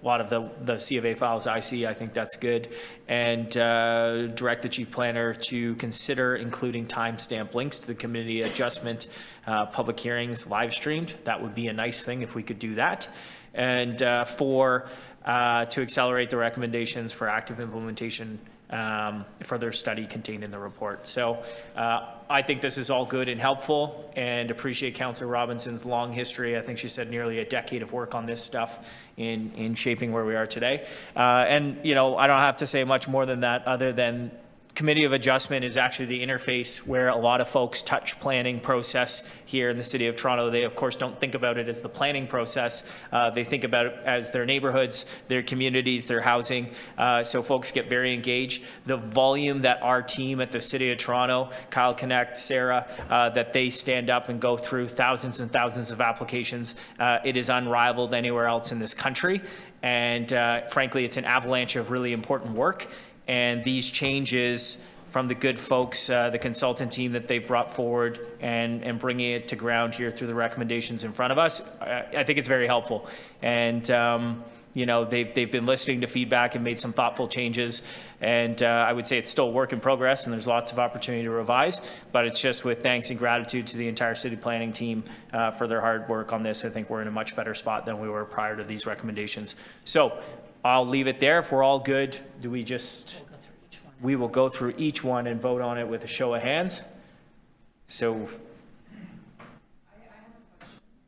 a lot of the C of A files I see. I think that's good. And direct the chief planner to consider including timestamp links to the committee adjustment public hearings live streamed. That would be a nice thing if we could do that. And to accelerate the recommendations for active implementation further study contained in the report. So I think this is all good and helpful, and appreciate Councillor Robinson's long history. I think she said nearly a decade of work on this stuff in shaping where we are today. And, I don't have to say much more than that, other than Committee of Adjustment is actually the interface where a lot of folks touch planning process here in the City of Toronto. They, of course, don't think about it as the planning process. They think about it as their neighborhoods, their communities, their housing. So folks get very engaged. The volume that our team at the City of Toronto, Kyle Connect, Sarah, that they stand up and go through thousands and thousands of applications, it is unrivaled anywhere else in this country. And frankly, it's an avalanche of really important work. And these changes from the good folks, the consultant team that they've brought forward and bringing it to ground here through the recommendations in front of us, I think it's very helpful. And, they've been listening to feedback and made some thoughtful changes. And I would say it's still a work in progress, and there's lots of opportunity to revise. But it's just with thanks and gratitude to the entire city planning team for their hard work on this. I think we're in a much better spot than we were prior to these recommendations. So I'll leave it there. If we're all good, we will go through each one and vote on it with a show of hands. So,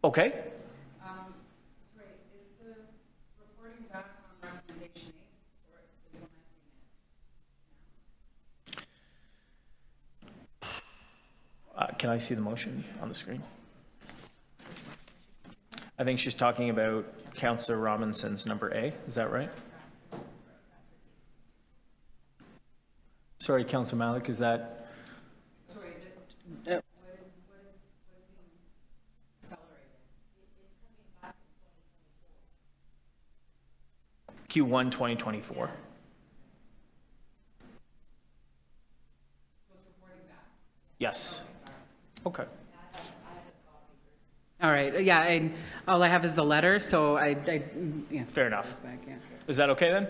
okay. Is the reporting back on recommendation 8, or is it on Can I see the motion on the screen? I think she's talking about Councillor Robinson's number A. Is that right? Sorry, Councillor Malik, is that? Sorry, what is being accelerated? Q1 2024. Yes. Okay. All right, yeah, all I have is the letter, so yeah. Fair enough. Back, yeah. Is that okay then?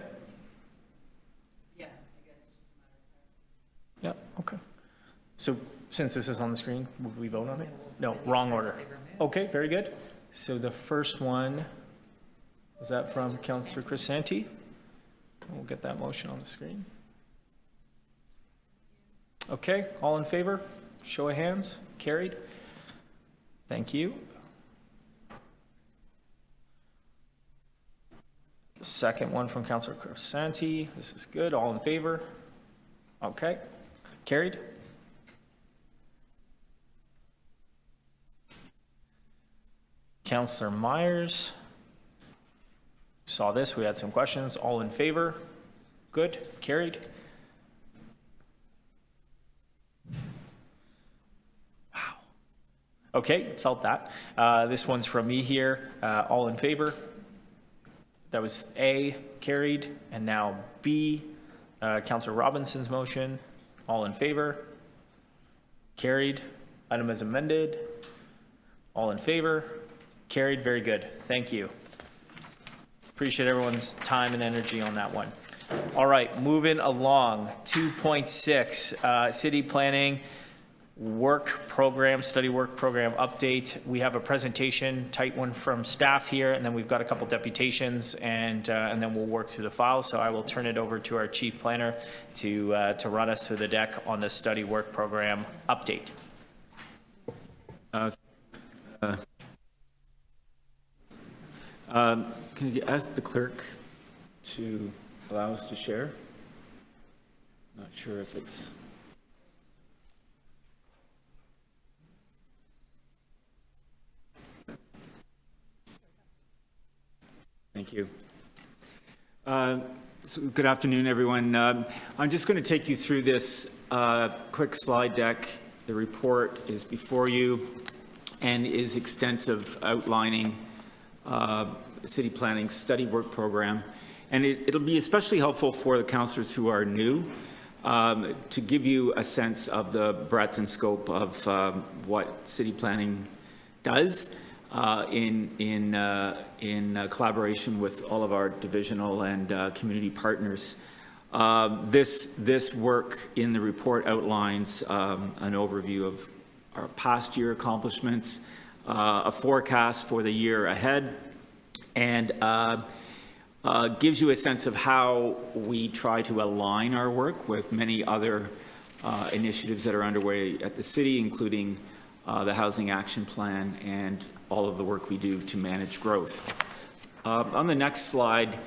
Yeah, Yeah, okay. So since this is on the screen, will we vote on it? No, wrong order. Okay, very good. So the first one, is that from Councillor Crisanti? We'll get that motion on the screen. Okay, all in favor? Show of hands. Carried. Thank you. Second one from Councillor Crisanti. This is good. All in favor? Okay. Carried. Councillor Myers. Saw this. We had some questions. All in favor? Good. Carried. Wow. Okay. Felt that. This one's from me here. All in favor? That was A, carried, and now B, Councillor Robinson's motion. All in favor? Carried. Item as amended. All in favor? Carried. Very good. Thank you. Appreciate everyone's time and energy on that one. All right, moving along. 2.6, city planning study work program update. We have a presentation, tight one from staff here, and then we've got a couple deputations, and then we'll work through the files. So I will turn it over to our chief planner to run us through the deck on the study work program update. Can you ask the clerk to allow us to share? Not sure if it's... Thank you. So good afternoon, everyone. I'm just going to take you through this quick slide deck. The report is before you and is extensive, outlining city planning study work program. And it'll be especially helpful for the councillors who are new to give you a sense of the breadth and scope of what city planning does in collaboration with all of our divisional and community partners. This work in the report outlines an overview of our past year accomplishments, a forecast for the year ahead, and gives you a sense of how we try to align our work with many other initiatives that are underway at the city, including the Housing Action Plan and all of the work we do to manage growth. On the next slide,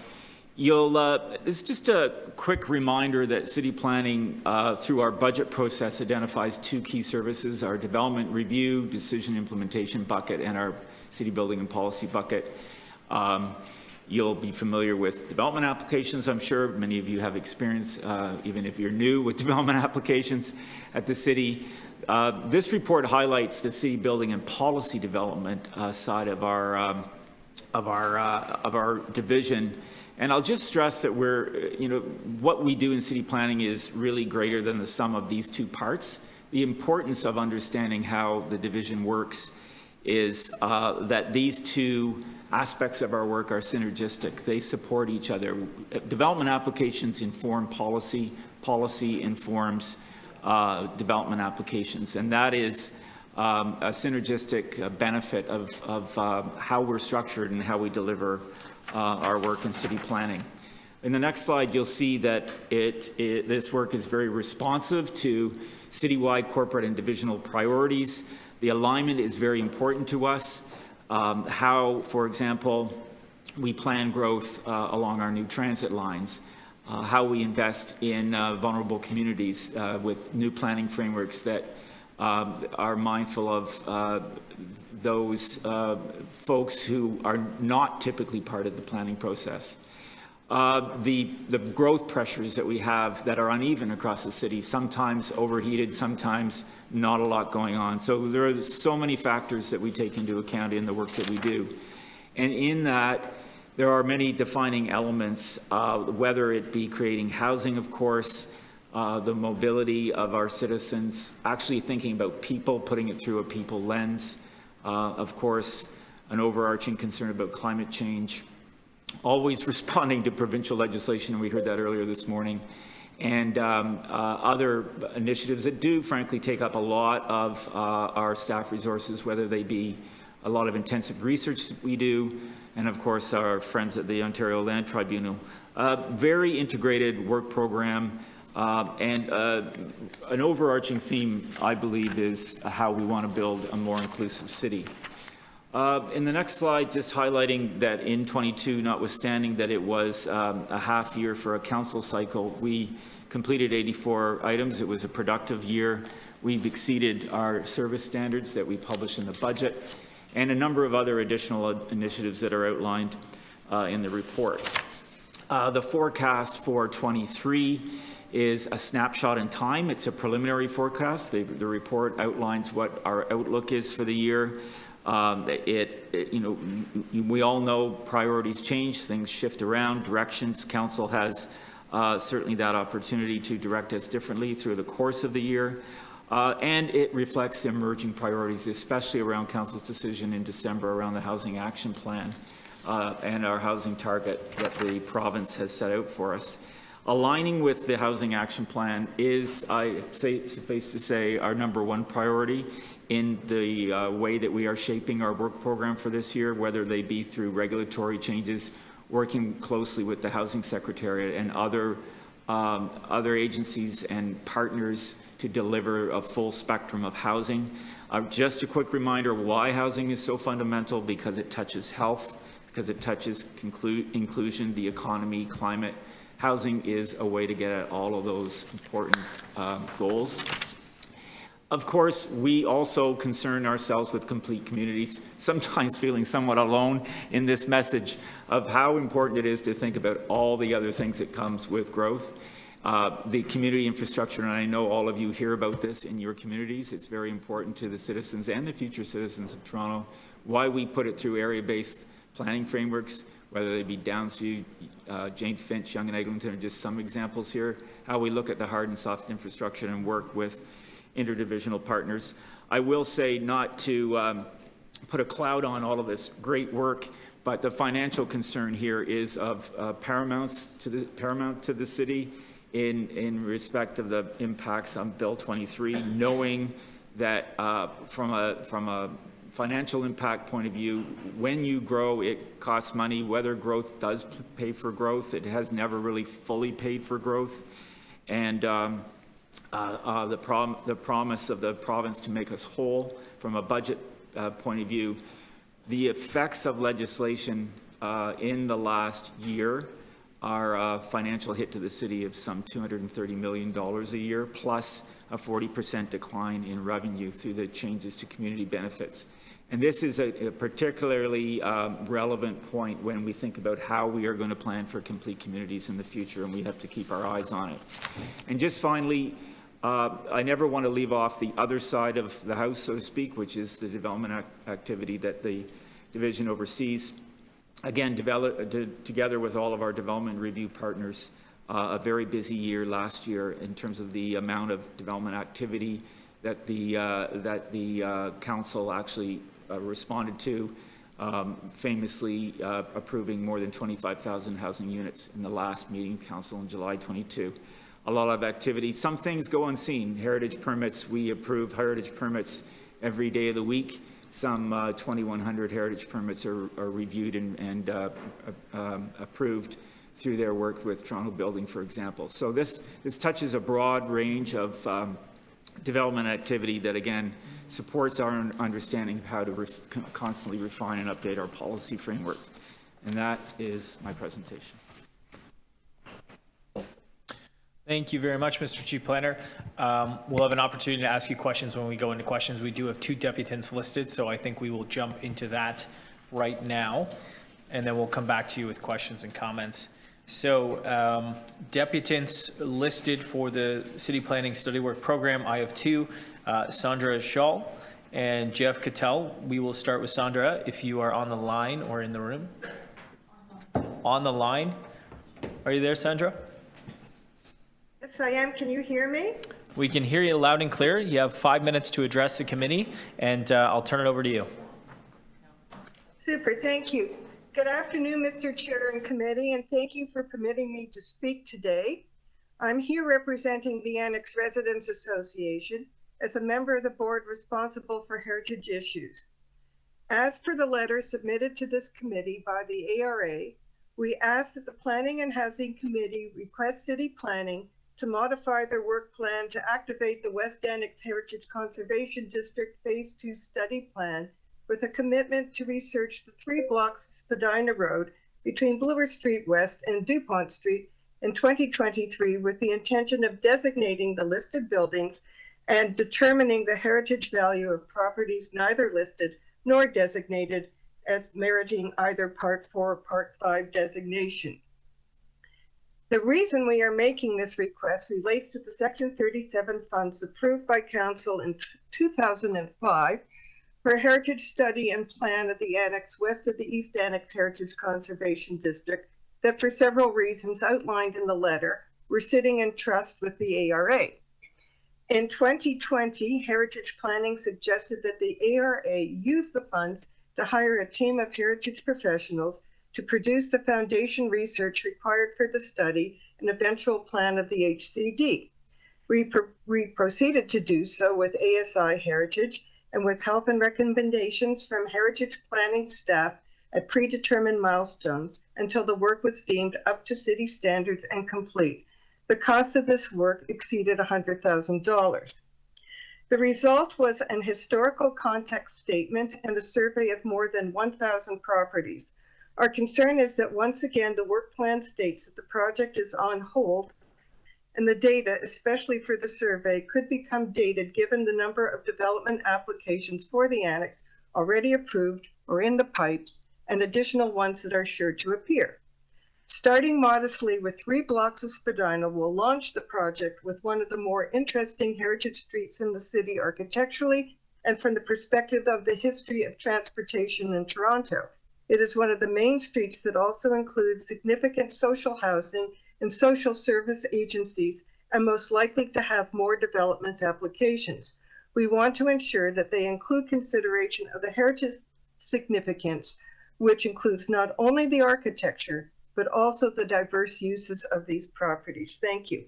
it's just a quick reminder that city planning through our budget process identifies two key services: our development review, decision implementation bucket, and our city building and policy bucket. You'll be familiar with development applications, I'm sure. Many of you have experience, even if you're new, with development applications at the city. This report highlights the city building and policy development side of our division. And I'll just stress that what we do in city planning is really greater than the sum of these two parts. The importance of understanding how the division works is that these two aspects of our work are synergistic. They support each other. Development applications inform policy. Policy informs development applications. And that is a synergistic benefit of how we're structured and how we deliver our work in city planning. In the next slide, you'll see that this work is very responsive to citywide corporate and divisional priorities. The alignment is very important to us. How, for example, we plan growth along our new transit lines, how we invest in vulnerable communities with new planning frameworks that are mindful of those folks who are not typically part of the planning process. The growth pressures that we have that are uneven across the city, sometimes overheated, sometimes not a lot going on. So there are so many factors that we take into account in the work that we do. And in that, there are many defining elements, whether it be creating housing, of course, the mobility of our citizens, actually thinking about people, putting it through a people lens, of course, an overarching concern about climate change, always responding to provincial legislation, and we heard that earlier this morning, and other initiatives that do, frankly, take up a lot of our staff resources, whether they be a lot of intensive research that we do, and of course our friends at the Ontario Land Tribunal. Very integrated work program, and an overarching theme, I believe, is how we want to build a more inclusive city. In the next slide, just highlighting that in 22, notwithstanding that it was a half year for a council cycle, we completed 84 items. It was a productive year. We've exceeded our service standards that we published in the budget, and a number of other additional initiatives that are outlined in the report. The forecast for 23 is a snapshot in time. It's a preliminary forecast. The report outlines what our outlook is for the year. We all know priorities change, things shift around, directions. Council has certainly that opportunity to direct us differently through the course of the year. And it reflects emerging priorities, especially around Council's decision in December around the Housing Action Plan and our housing target that the province has set out for us. Aligning with the Housing Action Plan is, suffice to say, our number one priority in the way that we are shaping our work program for this year, whether they be through regulatory changes, working closely with the Housing Secretariat and other agencies and partners to deliver a full spectrum of housing. Just a quick reminder why housing is so fundamental: because it touches health, because it touches inclusion, the economy, climate. Housing is a way to get at all of those important goals. Of course, we also concern ourselves with complete communities, sometimes feeling somewhat alone in this message of how important it is to think about all the other things that comes with growth. The community infrastructure, and I know all of you hear about this in your communities. It's very important to the citizens and the future citizens of Toronto. Why we put it through area-based planning frameworks, whether they be Downsview, Jane Finch, Yonge and Eglinton are just some examples here. How we look at the hard and soft infrastructure and work with interdivisional partners. I will say, not to put a cloud on all of this great work, but the financial concern here is of paramount to the city in respect of the impacts on Bill 23, knowing that from a financial impact point of view, when you grow, it costs money. Whether growth does pay for growth, it has never really fully paid for growth. And the promise of the province to make us whole from a budget point of view, the effects of legislation in the last year are a financial hit to the city of some $230 million a year, plus a 40% decline in revenue through the changes to community benefits. And this is a particularly relevant point when we think about how we are going to plan for complete communities in the future, and we have to keep our eyes on it. And just finally, I never want to leave off the other side of the house, so to speak, which is the development activity that the division oversees. Again, together with all of our development review partners, a very busy year last year in terms of the amount of development activity that the council actually responded to, famously approving more than 25,000 housing units in the last meeting council in July 22. A lot of activity. Some things go unseen. Heritage permits, we approve heritage permits every day of the week. Some 2,100 heritage permits are reviewed and approved through their work with Toronto Building, for example. So this touches a broad range of development activity that, again, supports our understanding of how to constantly refine and update our policy framework. And that is my presentation. Thank you very much, Mr. Chief Planner. We'll have an opportunity to ask you questions when we go into questions. We do have 2 deputants listed, so I think we will jump into that right now, and then we'll come back to you with questions and comments. So deputants listed for the City Planning Study Work Program, I have 2, Sandra Schall and Jeff Cattell. We will start with Sandra, if you are on the line or in the room. On the line. Are you there, Sandra? Yes, I am. Can you hear me? We can hear you loud and clear. You have 5 minutes to address the committee, and I'll turn it over to you. Super. Thank you. Good afternoon, Mr. Chair and committee, and thank you for permitting me to speak today. I'm here representing the Annex Residents Association as a member of the board responsible for heritage issues. As per the letter submitted to this committee by the ARA, we ask that the Planning and Housing Committee request City Planning to modify their work plan to activate the West Annex Heritage Conservation District Phase 2 study plan with a commitment to research the 3 blocks of Spadina Road between Bloor Street West and DuPont Street in 2023 with the intention of designating the listed buildings and determining the heritage value of properties neither listed nor designated as meriting either Part 4 or Part 5 designation. The reason we are making this request relates to the Section 37 funds approved by Council in 2005 for heritage study and plan of the annex west of the East Annex Heritage Conservation District that, for several reasons outlined in the letter, were sitting in trust with the ARA. In 2020, Heritage Planning suggested that the ARA use the funds to hire a team of heritage professionals to produce the foundation research required for the study an eventual plan of the HCD. We proceeded to do so with ASI Heritage and with help and recommendations from Heritage Planning staff at predetermined milestones until the work was deemed up to city standards and complete. The cost of this work exceeded $100,000. The result was an historical context statement and a survey of more than 1,000 properties. Our concern is that once again, the work plan states that the project is on hold, and the data, especially for the survey, could become dated given the number of development applications for the annex already approved or in the pipes, and additional ones that are sure to appear. Starting modestly with 3 blocks of Spadina, we'll launch the project with one of the more interesting heritage streets in the city architecturally and from the perspective of the history of transportation in Toronto. It is one of the main streets that also includes significant social housing and social service agencies, and most likely to have more development applications. We want to ensure that they include consideration of the heritage significance, which includes not only the architecture, but also the diverse uses of these properties. Thank you.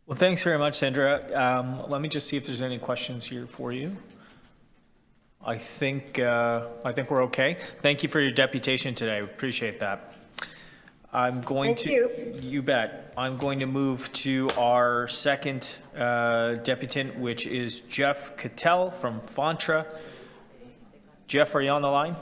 Well, thanks very much, Sandra. Let me just see if there's any questions here for you. I think we're okay. Thank you for your deputation today. I appreciate that. I'm going Thank to, you. You bet. I'm going to move to our second deputant, which is Jeff Cattell from Fontra. Jeff, are you on the line?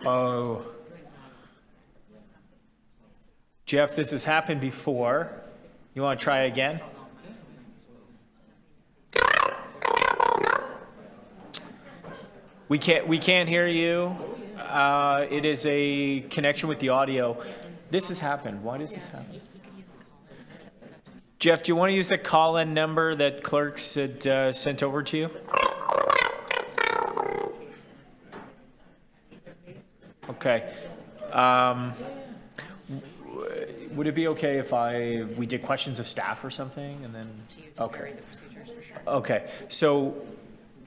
Oh. Jeff, this has happened before. You want to try again? We can't hear you. It is a connection with the audio. This has happened. Why does this happen? Jeff, do you want to use the call-in number that clerks had sent over to you? Okay. Would it be okay if we did questions of staff or something, and then? Okay. Okay. So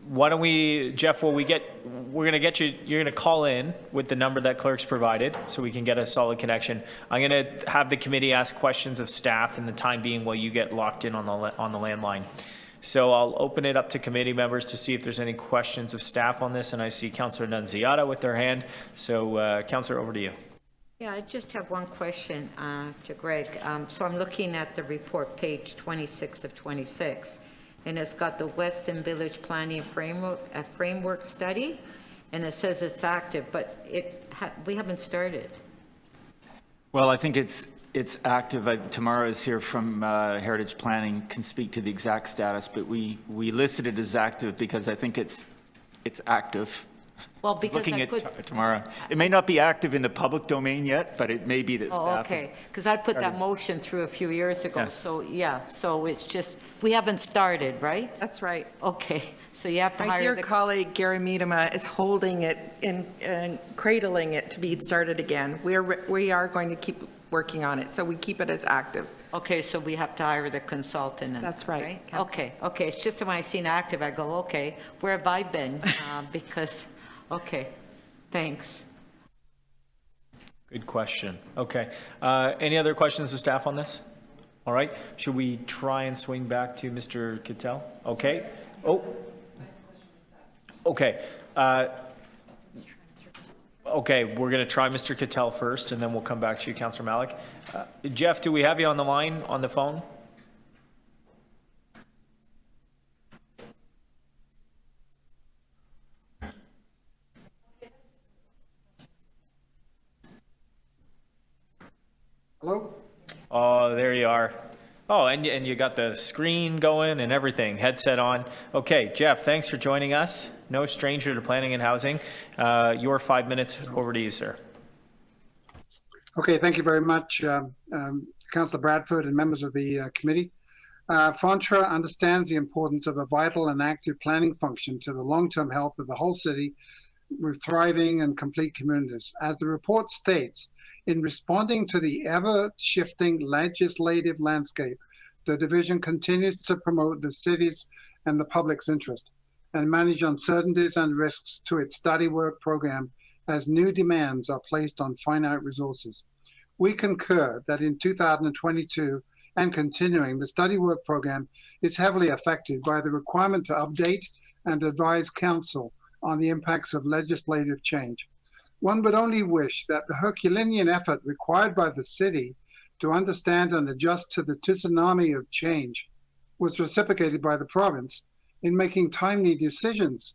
why don't we, Jeff? We're gonna get you. You're gonna call in with the number that clerks provided, so we can get a solid connection. I'm gonna have the committee ask questions of staff in the time being while you get locked in on the landline. So I'll open it up to committee members to see if there's any questions of staff on this, and I see Councillor Nunziata with their hand. So Councillor, over to you. Yeah, I just have one question to Greg. So I'm looking at the report, page 26 of 26, and it's got the Weston Village Planning Framework Study, and it says it's active, but we haven't started. Well, I think it's active. Tamara is here from Heritage Planning, can speak to the exact status, but we listed it as active because I think it's active. Well, because looking at Tamara, it may not be active in the public domain yet, but it may be that staff. Okay, because I put that motion through a few years ago. Yes. So yeah, so it's just we haven't started, right? That's right. Okay, so you have to My hire dear the colleague Gary Miedema is holding it and cradling it to be started again. We are going to keep working on it, so we keep it as active. Okay, so we have to hire the consultant. That's right. Okay, it's just when I seen active, I go, okay, where have I been? Because, okay, thanks. Good question. Okay. Any other questions to staff on this? All right. Should we try and swing back to Mr. Cattell? Okay. Oh. Okay. Okay, we're going to try Mr. Cattell first, and then we'll come back to you, Councillor Malik. Jeff, do we have you on the line, on the phone? Hello? Oh, there you are. Oh, and you got the screen going and everything, headset on. Okay, Jeff, thanks for joining us. No stranger to planning and housing. Your 5 minutes, over to you, sir. Okay, thank you very much, Councillor Bradford and members of the committee. Fontra understands the importance of a vital and active planning function to the long-term health of the whole city with thriving and complete communities. As the report states, in responding to the ever-shifting legislative landscape, the division continues to promote the city's and the public's interest and manage uncertainties and risks to its study work program as new demands are placed on finite resources. We concur that in 2022 and continuing, the study work program is heavily affected by the requirement to update and advise council on the impacts of legislative change. One would only wish that the Herculean effort required by the city to understand and adjust to the tsunami of change was reciprocated by the province in making timely decisions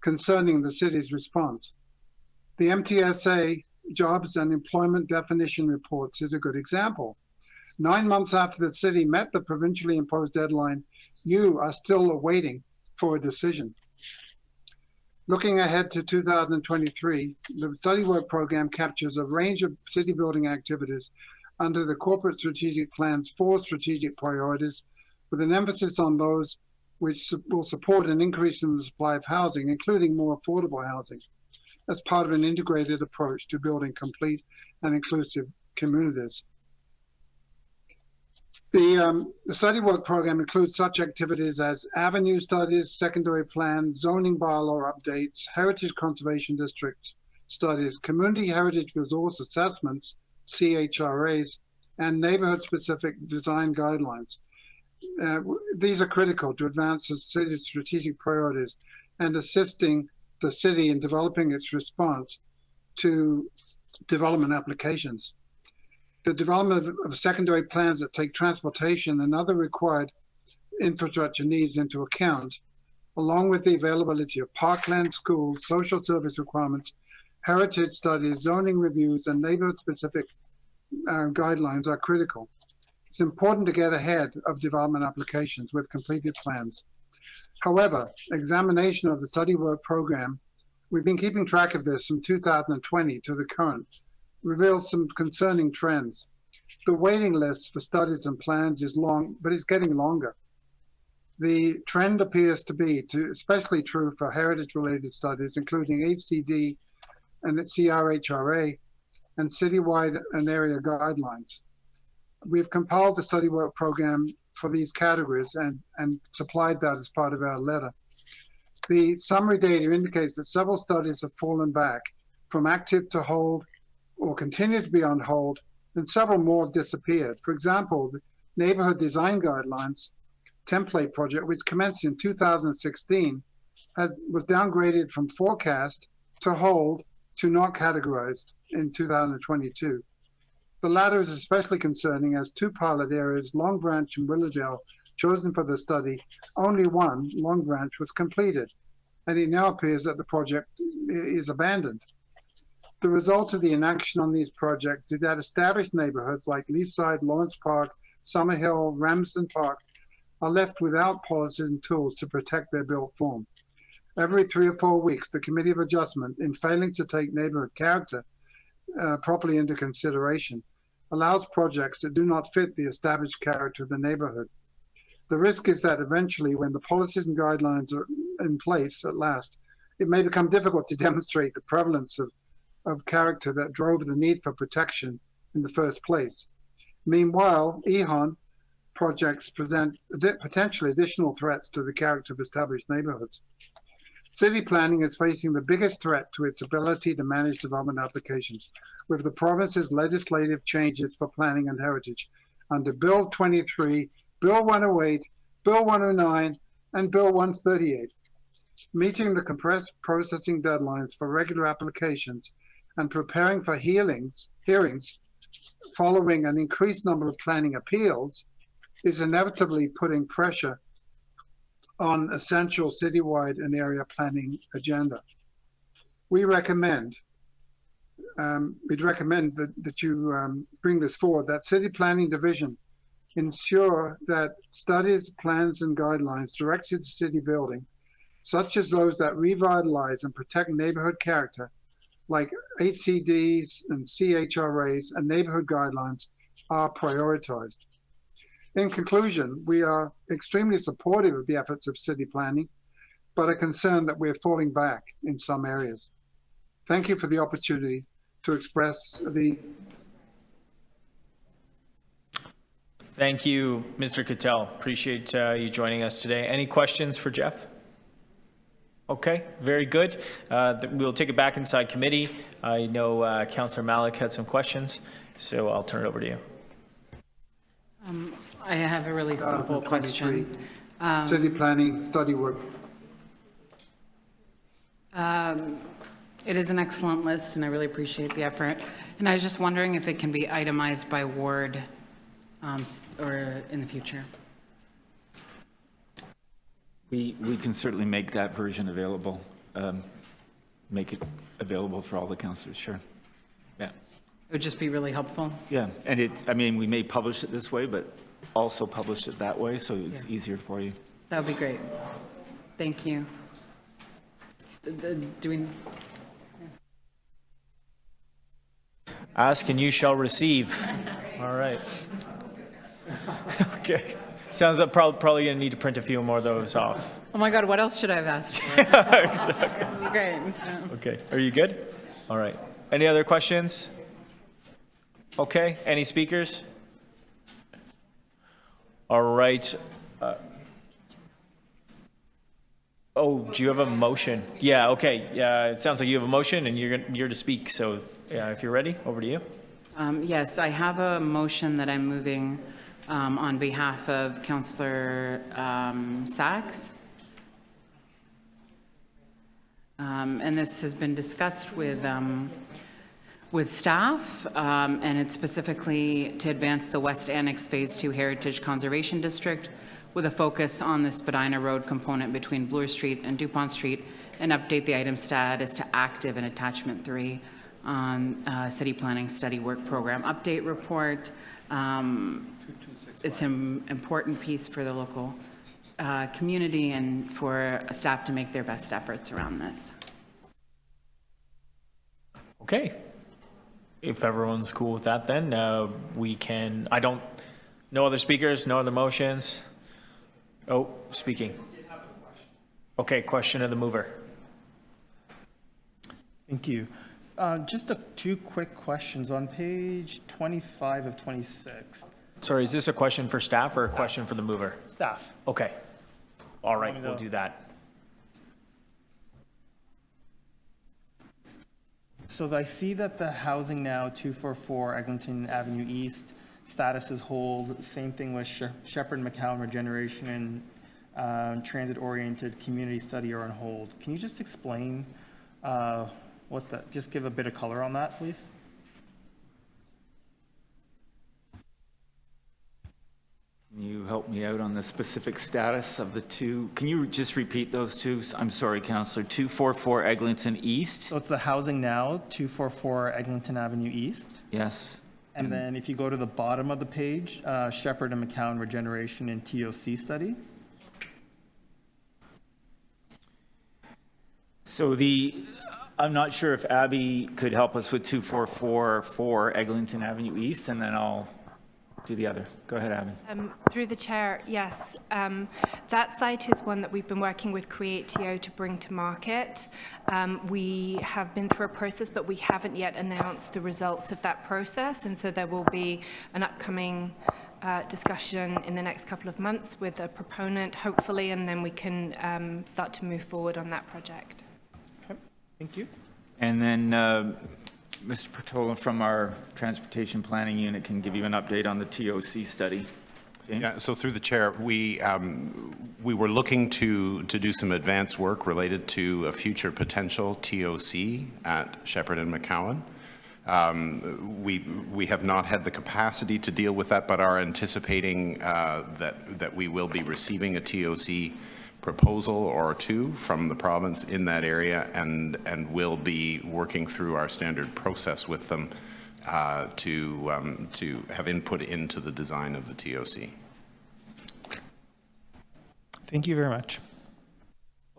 concerning the city's response. The MTSA Jobs and Employment Definition Reports is a good example. 9 months after the city met the provincially imposed deadline, you are still awaiting for a decision. Looking ahead to 2023, the study work program captures a range of city building activities under the corporate strategic plan's 4 strategic priorities, with an emphasis on those which will support an increase in the supply of housing, including more affordable housing, as part of an integrated approach to building complete and inclusive communities. The study work program includes such activities as avenue studies, secondary plans, zoning bylaw updates, heritage conservation district studies, community heritage resource assessments, CHRAs, and neighborhood-specific design guidelines. These are critical to advance the city's strategic priorities and assisting the city in developing its response to development applications. The development of secondary plans that take transportation and other required infrastructure needs into account, along with the availability of parkland, schools, social service requirements, heritage studies, zoning reviews, and neighborhood-specific guidelines are critical. It's important to get ahead of development applications with completed plans. However, examination of the study work program, we've been keeping track of this from 2020 to the current, reveals some concerning trends. The waiting list for studies and plans is long, but it's getting longer. The trend appears to be especially true for heritage-related studies, including HCD and CRHRA and citywide and area guidelines. We've compiled the study work program for these categories and supplied that as part of our letter. The summary data indicates that several studies have fallen back from active to hold or continue to be on hold, and several more have disappeared. For example, the Neighborhood Design Guidelines template project, which commenced in 2016, was downgraded from forecast to hold to not categorized in 2022. The latter is especially concerning as 2 pilot areas, Long Branch and Willowdale, chosen for the study, only one, Long Branch, was completed, and it now appears that the project is abandoned. The result of the inaction on these projects is that established neighborhoods like Leaside, Lawrence Park, Summerhill, Ramsden Park are left without policies and tools to protect their built form. Every 3 or 4 weeks, the Committee of Adjustment, in failing to take neighborhood character properly into consideration, allows projects that do not fit the established character of the neighborhood. The risk is that eventually, when the policies and guidelines are in place at last, it may become difficult to demonstrate the prevalence of character that drove the need for protection in the first place. Meanwhile, EHON projects present potentially additional threats to the character of established neighborhoods. City planning is facing the biggest threat to its ability to manage development applications, with the province's legislative changes for planning and heritage under Bill 23, Bill 108, Bill 109, and Bill 138. Meeting the compressed processing deadlines for regular applications and preparing for hearings following an increased number of planning appeals is inevitably putting pressure on essential citywide and area planning agenda. We'd recommend that you bring this forward, that City Planning Division ensure that studies, plans, and guidelines directed to city building, such as those that revitalize and protect neighborhood character, like HCDs and CHRAs and neighborhood guidelines, are prioritized. In conclusion, we are extremely supportive of the efforts of city planning, but are concerned that we're falling back in some areas. Thank you for the opportunity to express the. Thank you, Mr. Cattell. Appreciate you joining us today. Any questions for Jeff? Okay, very good. We'll take it back inside committee. I know Councillor Malik had some questions, so I'll turn it over to you. I have a really simple question. City planning study work. It is an excellent list, and I really appreciate the effort. And I was just wondering if it can be itemized by ward or in the future. We can certainly make that version available, make it available for all the councillors, sure. Yeah. It would just be really helpful. Yeah, and I mean, we may publish it this way, but also publish it that way, so it's easier for you. That would be great. Thank you. Ask and you shall receive. All right. Okay. Sounds like probably going to need to print a few more of those off. Oh my God, what else should I have asked for? Exactly. This is great. Okay. Are you good? All right. Any other questions? Okay. Any speakers? All right. Oh, do you have a motion? Yeah, okay. Yeah, it sounds like you have a motion and you're to speak. So yeah, if you're ready, over to you. Yes, I have a motion that I'm moving on behalf of Councillor Sachs. And this has been discussed with staff, and it's specifically to advance the West Annex Phase 2 Heritage Conservation District with a focus on the Spadina Road component between Bloor Street and Dupont Street, and update the item status to active in Attachment 3 on City Planning Study Work Program Update Report. It's an important piece for the local community and for staff to make their best efforts around this. Okay. If everyone's cool with that, then we can, no other speakers, no other motions. Oh, speaking. Okay, question of the mover. Thank you. Just two quick questions on page 25 of 26. Sorry, is this a question for staff or a question for the mover? Staff. Okay. All right, we'll do that. So I see that the housing now 244 Eglinton Avenue East status is hold. Same thing with Shepherd McCowan Regeneration and transit-oriented community study are on hold. Can you just explain just give a bit of color on that, please? Can you help me out on the specific status of the two? Can you just repeat those two? I'm sorry, Councillor. 244 Eglinton East? So it's the housing now, 244 Eglinton Avenue East. Yes. And then if you go to the bottom of the page, Shepherd and McCowan Regeneration and TOC study. So I'm not sure if Abby could help us with 2444 Eglinton Avenue East, and then I'll do the other. Go ahead, Abby. Through the chair, yes. That site is one that we've been working with Creatio to bring to market. We have been through a process, but we haven't yet announced the results of that process. And so there will be an upcoming discussion in the next couple of months with a proponent, hopefully, and then we can start to move forward on that project. Okay, thank you. And then Mr. Pertola from our Transportation Planning Unit can give you an update on the TOC study. James? Yeah, so through the chair, we were looking to do some advanced work related to a future potential TOC at Shepherd and McCowan. We have not had the capacity to deal with that, but are anticipating that we will be receiving a TOC proposal or two from the province in that area, and will be working through our standard process with them to have input into the design of the TOC. Thank you very much.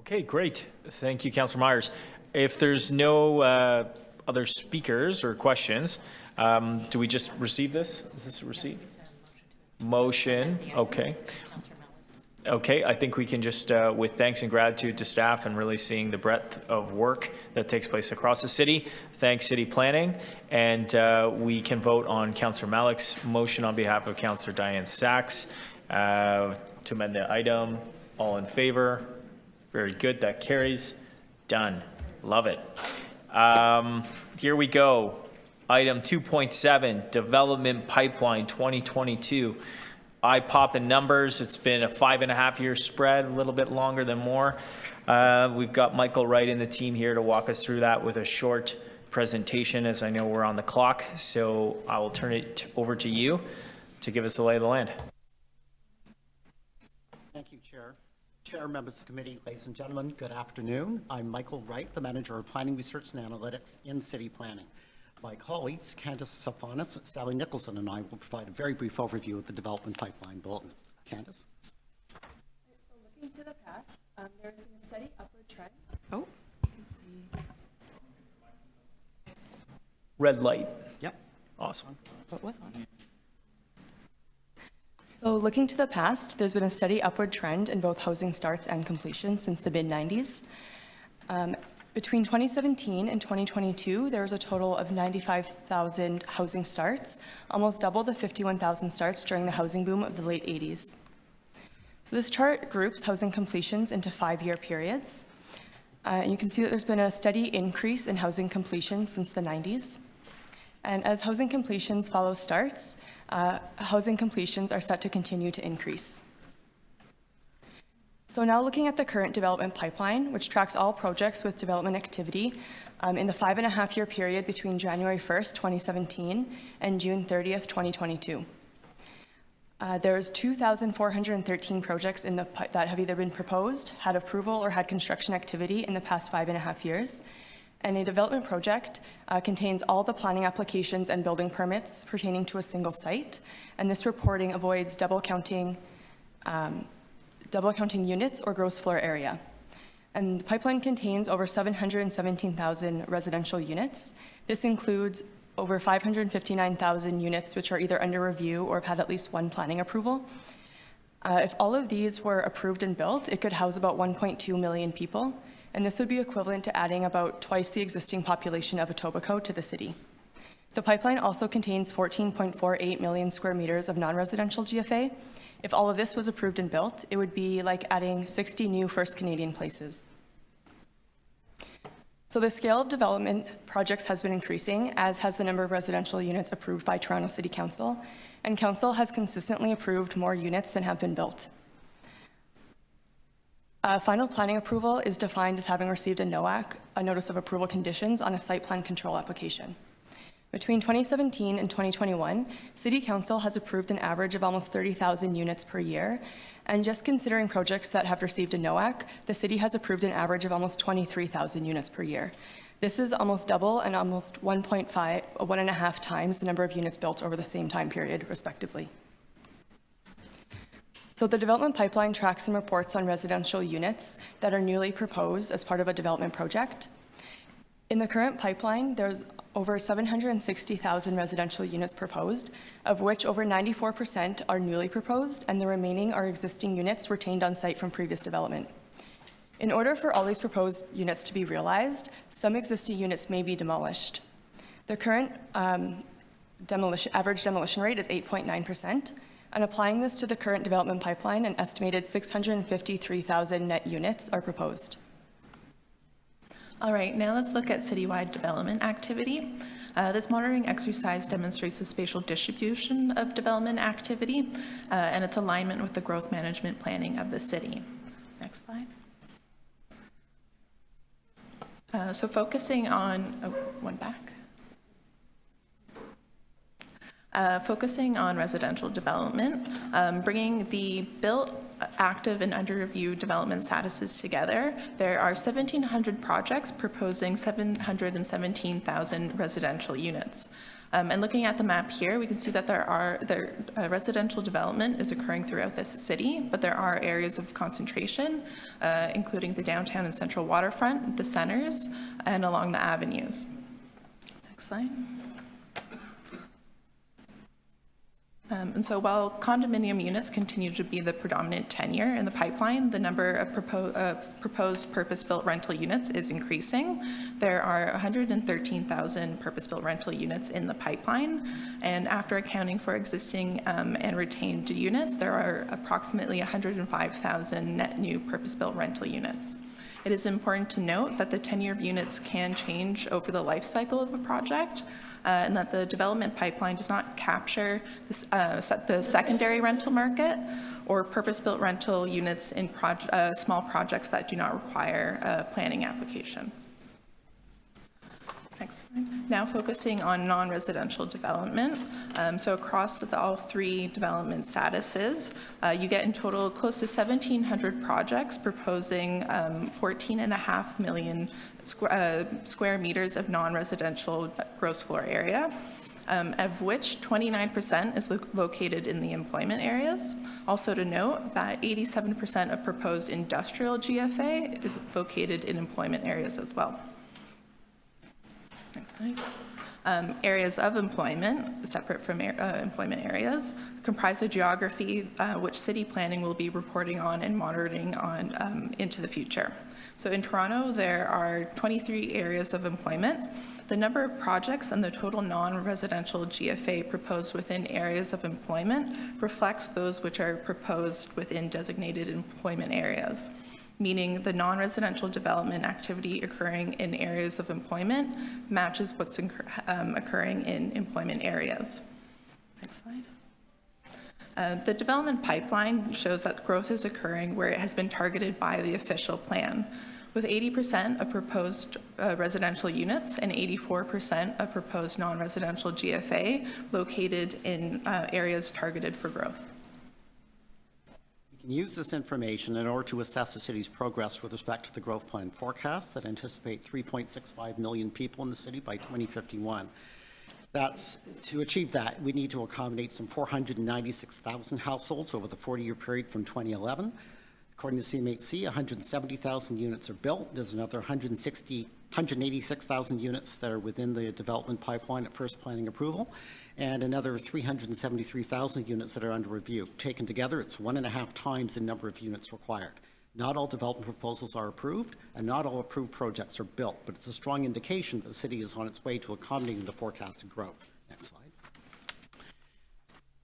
Okay, great. Thank you, Councillor Myers. If there's no other speakers or questions, do we just receive this? Is this a receive? Motion, okay. Okay, I think we can just, with thanks and gratitude to staff and really seeing the breadth of work that takes place across the city, thank City Planning, and we can vote on Councillor Malik's motion on behalf of Councillor Diane Sachs to amend the item. All in favor? Very good, that carries. Done. Love it. Here we go. Item 2.7, Development Pipeline 2022. Eye-popping numbers. It's been a 5.5-year spread, a little bit longer than more. We've got Michael Wright and the team here to walk us through that with a short presentation, as I know we're on the clock. So I will turn it over to you to give us the lay of the land. Thank you, Chair. Chair, members of the committee, ladies and gentlemen, good afternoon. I'm Michael Wright, the Manager of Planning Research and Analytics in City Planning. My colleagues, Candace Safanis, Sally Nicholson, and I will provide a very brief overview of the development pipeline bulletin. Candace? So looking to the past, there's been a steady upward trend. Oh, you can see. Red light. Yep. Awesome. What was on? So looking to the past, there's been a steady upward trend in both housing starts and completions since the mid-90s. Between 2017 and 2022, there was a total of 95,000 housing starts, almost double the 51,000 starts during the housing boom of the late 80s. So this chart groups housing completions into 5-year periods. And you can see that there's been a steady increase in housing completions since the 90s. And as housing completions follow starts, housing completions are set to continue to increase. So now looking at the current development pipeline, which tracks all projects with development activity in the 5.5-year period between January 1st, 2017 and June 30th, 2022. There's 2,413 projects that have either been proposed, had approval, or had construction activity in the past 5.5 years. And a development project contains all the planning applications and building permits pertaining to a single site. And this reporting avoids double counting units or gross floor area. And the pipeline contains over 717,000 residential units. This includes over 559,000 units which are either under review or have had at least one planning approval. If all of these were approved and built, it could house about 1.2 million people, and this would be equivalent to adding about twice the existing population of Etobicoke to the city. The pipeline also contains 14.48 million square meters of non-residential GFA. If all of this was approved and built, it would be like adding 60 new First Canadian places. So the scale of development projects has been increasing, as has the number of residential units approved by Toronto City Council, and Council has consistently approved more units than have been built. Final planning approval is defined as having received a NOAC, a Notice of Approval Conditions, on a site plan control application. Between 2017 and 2021, City Council has approved an average of almost 30,000 units per year, and just considering projects that have received a NOAC, the city has approved an average of almost 23,000 units per year. This is almost double and almost 1.5 times the number of units built over the same time period, respectively. So the development pipeline tracks and reports on residential units that are newly proposed as part of a development project. In the current pipeline, there's over 760,000 residential units proposed, of which over 94% are newly proposed, and the remaining are existing units retained on site from previous development. In order for all these proposed units to be realized, some existing units may be demolished. The current average demolition rate is 8.9%, and applying this to the current development pipeline, an estimated 653,000 net units are proposed. All right, now let's look at citywide development activity. This monitoring exercise demonstrates the spatial distribution of development activity and its alignment with the growth management planning of the city. Next slide. So focusing on, one back. Focusing on residential development, bringing the built, active, and under review development statuses together, there are 1,700 projects proposing 717,000 residential units. And looking at the map here, we can see that residential development is occurring throughout this city, but there are areas of concentration, including the downtown and central waterfront, the centers, and along the avenues. Next slide. And so while condominium units continue to be the predominant tenure in the pipeline, the number of proposed purpose-built rental units is increasing. There are 113,000 purpose-built rental units in the pipeline, and after accounting for existing and retained units, there are approximately 105,000 net new purpose-built rental units. It is important to note that the tenure of units can change over the life cycle of a project, and that the development pipeline does not capture the secondary rental market or purpose-built rental units in small projects that do not require a planning application. Next slide. Now focusing on non-residential development. So across all three development statuses, you get in total close to 1,700 projects proposing 14.5 million square meters of non-residential gross floor area, of which 29% is located in the employment areas. Also to note that 87% of proposed industrial GFA is located in employment areas as well. Next slide. Areas of employment, separate from employment areas, comprise a geography which city planning will be reporting on and monitoring on into the future. So in Toronto, there are 23 areas of employment. The number of projects and the total non-residential GFA proposed within areas of employment reflects those which are proposed within designated employment areas, meaning the non-residential development activity occurring in areas of employment matches what's occurring in employment areas. Next slide. The development pipeline shows that growth is occurring where it has been targeted by the official plan, with 80% of proposed residential units and 84% of proposed non-residential GFA located in areas targeted for growth. Use this information in order to assess the city's progress with respect to the growth plan forecasts that anticipate 3.65 million people in the city by 2051. To achieve that, we need to accommodate some 496,000 households over the 40-year period from 2011. According to CMHC, 170,000 units are built. There's another 186,000 units that are within the development pipeline at first planning approval, and another 373,000 units that are under review. Taken together, it's 1.5 times the number of units required. Not all development proposals are approved, and not all approved projects are built, but it's a strong indication that the city is on its way to accommodating the forecasted growth. Next slide.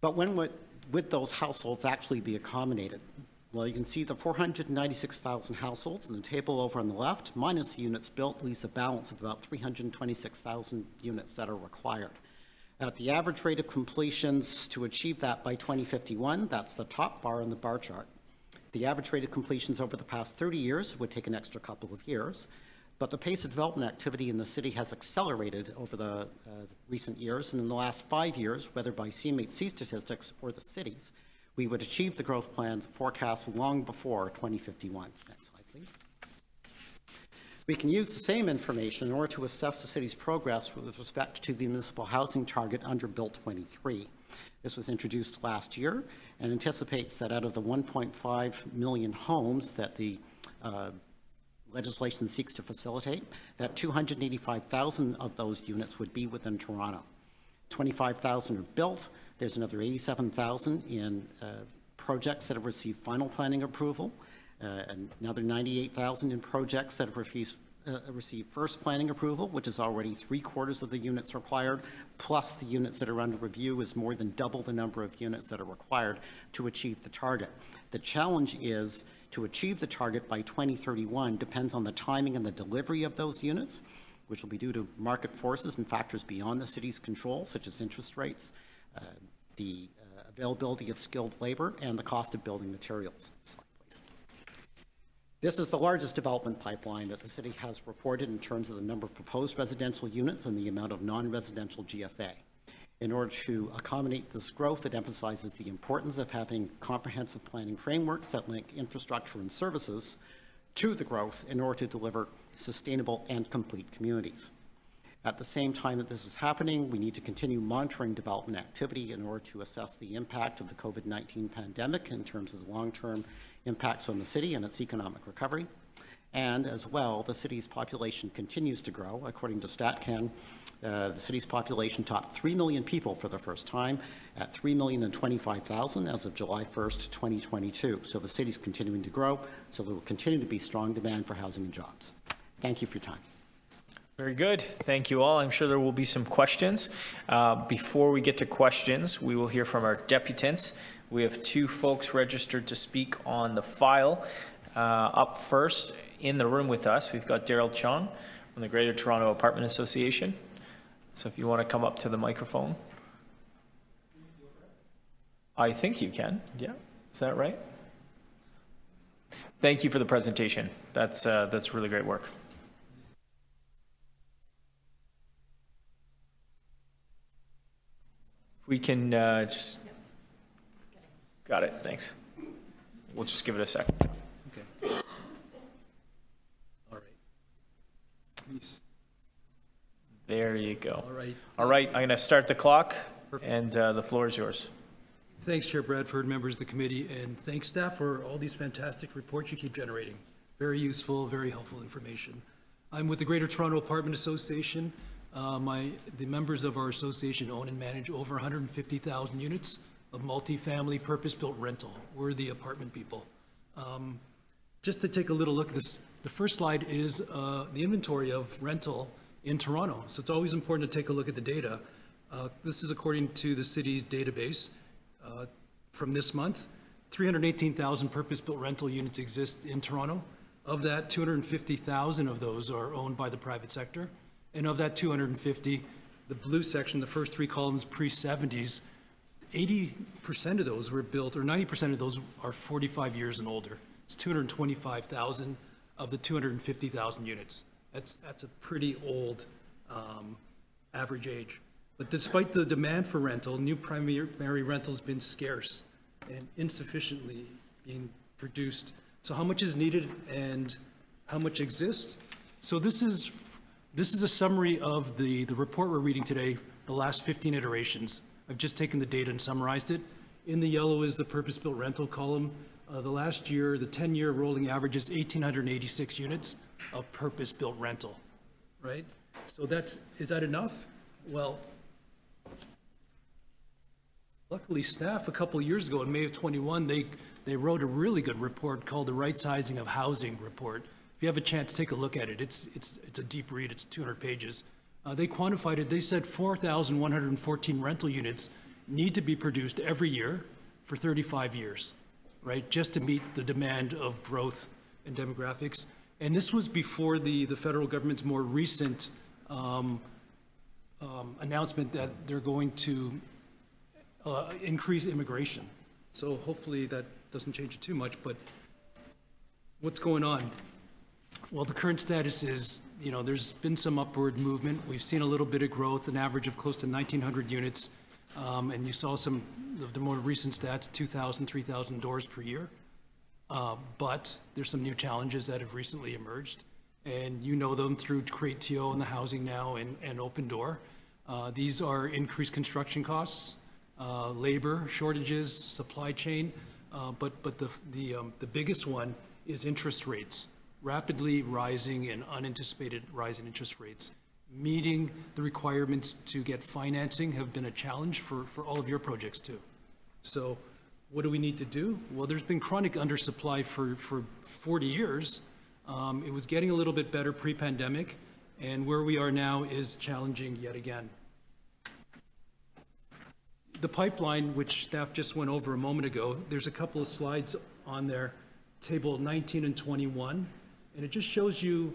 But when would those households actually be accommodated? Well, you can see the 496,000 households in the table over on the left, minus the units built, leaves a balance of about 326,000 units that are required. At the average rate of completions to achieve that by 2051, that's the top bar on the bar chart. The average rate of completions over the past 30 years would take an extra couple of years, but the pace of development activity in the city has accelerated over the recent years, and in the last 5 years, whether by CMHC statistics or the cities, we would achieve the growth plans forecast long before 2051. Next slide, please. We can use the same information in order to assess the city's progress with respect to the municipal housing target under Bill 23. This was introduced last year and anticipates that out of the 1.5 million homes that the legislation seeks to facilitate, that 285,000 of those units would be within Toronto. 25,000 are built. There's another 87,000 in projects that have received final planning approval, and another 98,000 in projects that have received first planning approval, which is already 3/4 of the units required, plus the units that are under review is more than double the number of units that are required to achieve the target. The challenge is to achieve the target by 2031 depends on the timing and the delivery of those units, which will be due to market forces and factors beyond the city's control, such as interest rates, the availability of skilled labor, and the cost of building materials. This is the largest development pipeline that the city has reported in terms of the number of proposed residential units and the amount of non-residential GFA. In order to accommodate this growth, it emphasizes the importance of having comprehensive planning frameworks that link infrastructure and services to the growth in order to deliver sustainable and complete communities. At the same time that this is happening, we need to continue monitoring development activity in order to assess the impact of the COVID-19 pandemic in terms of the long-term impacts on the city and its economic recovery. And as well, the city's population continues to grow. According to StatCan, The city's population topped 3 million people for the first time at 3,025,000 as of July 1st, 2022. So the city's continuing to grow, so there will continue to be strong demand for housing and jobs. Thank you for your time. Very good. Thank you all. I'm sure there will be some questions. Before we get to questions, we will hear from our deputants. We have 2 folks registered to speak on the file. Up first in the room with us, we've got Daryl Chung from the Greater Toronto Apartment Association. So if you want to come up to the microphone. I think you can. Yeah. Is that right? Thank you for the presentation. That's really great work. We can just, got it, thanks. We'll just give it a second. Okay. All right. Please. There you go. All right. All right, I'm going to start the clock, and the floor is yours. Thanks, Chair Bradford, members of the committee, and thanks, staff, for all these fantastic reports you keep generating. Very useful, very helpful information. I'm with the Greater Toronto Apartment Association. The members of our association own and manage over 150,000 units of multifamily purpose-built rental. We're the apartment people. Just to take a little look at this, the first slide is the inventory of rental in Toronto. So it's always important to take a look at the data. This is according to the city's database. From this month, 318,000 purpose-built rental units exist in Toronto. Of that, 250,000 of those are owned by the private sector. And of that 250, the blue section, the first 3 columns pre-70s, 80% of those were built, or 90% of those are 45 years and older. It's 225,000 of the 250,000 units. That's a pretty old average age. But despite the demand for rental, new primary rental has been scarce and insufficiently being produced. So how much is needed and how much exists? So this is a summary of the report we're reading today, the last 15 iterations. I've just taken the data and summarized it. In the yellow is the purpose-built rental column. The last year, the 10-year rolling average is 1,886 units of purpose-built rental, right? So is that enough? Well, luckily staff a couple of years ago in May of 21, they wrote a really good report called the Right Sizing of Housing Report. If you have a chance, take a look at it. It's a deep read. It's 200 pages. They quantified it. They said 4,114 rental units need to be produced every year for 35 years, right? Just to meet the demand of growth and demographics. And this was before the federal government's more recent announcement that they're going to increase immigration. So hopefully that doesn't change it too much, but what's going on? Well, the current status is, there's been some upward movement. We've seen a little bit of growth, an average of close to 1,900 units. And you saw some of the more recent stats, 2,000, 3,000 doors per year. But there's some new challenges that have recently emerged. And you know them through Create TO and the Housing Now and Open Door. These are increased construction costs, labor shortages, supply chain. But the biggest one is interest rates. Rapidly rising and unanticipated rise in interest rates. Meeting the requirements to get financing have been a challenge for all of your projects too. So what do we need to do? Well, there's been chronic undersupply for 40 years. It was getting a little bit better pre-pandemic, and where we are now is challenging yet again. The pipeline, which staff just went over a moment ago, there's a couple of slides on there, table 19 and 21. And it just shows you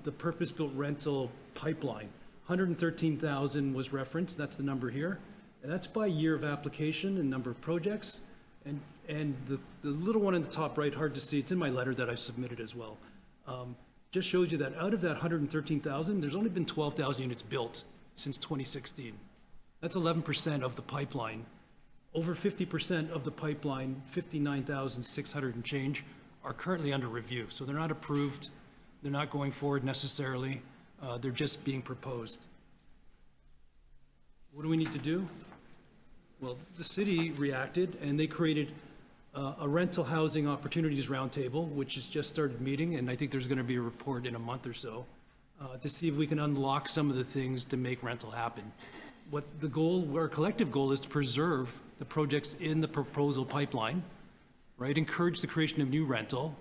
the purpose-built rental pipeline. 113,000 was referenced, that's the number here. And that's by year of application and number of projects. And the little one in the top right, hard to see, it's in my letter that I submitted as well. Just shows you that out of that 113,000, there's only been 12,000 units built since 2016. That's 11% of the pipeline. Over 50% of the pipeline, 59,600 and change, are currently under review. So they're not approved, they're not going forward necessarily, they're just being proposed. What do we need to do? Well, the city reacted and they created a rental housing opportunities roundtable, which has just started meeting, and I think there's going to be a report in a month or so. to see if we can unlock some of the things to make rental happen. What the goal, our collective goal, is to preserve the projects in the proposal pipeline, right? Encourage the creation of new rental,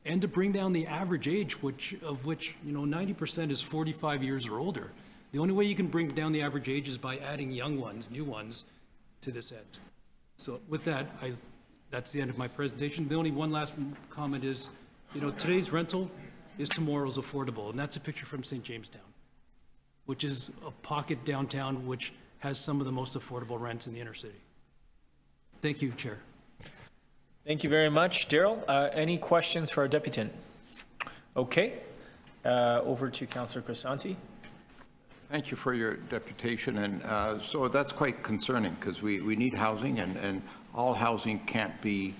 and to bring down the average age, of which 90% is 45 years or older. The only way you can bring down the average age is by adding young ones, new ones, to this end. So with that, that's the end of my presentation. The only one last comment is, today's rental is tomorrow's affordable, and that's a picture from St. Jamestown, which is a pocket downtown which has some of the most affordable rents in the inner city. Thank you, Chair. Thank you very much, Daryl. Any questions for our deputant? Okay, over to Councillor Crisanti. Thank you for your deputation, and so that's quite concerning because we need housing, and all housing can't be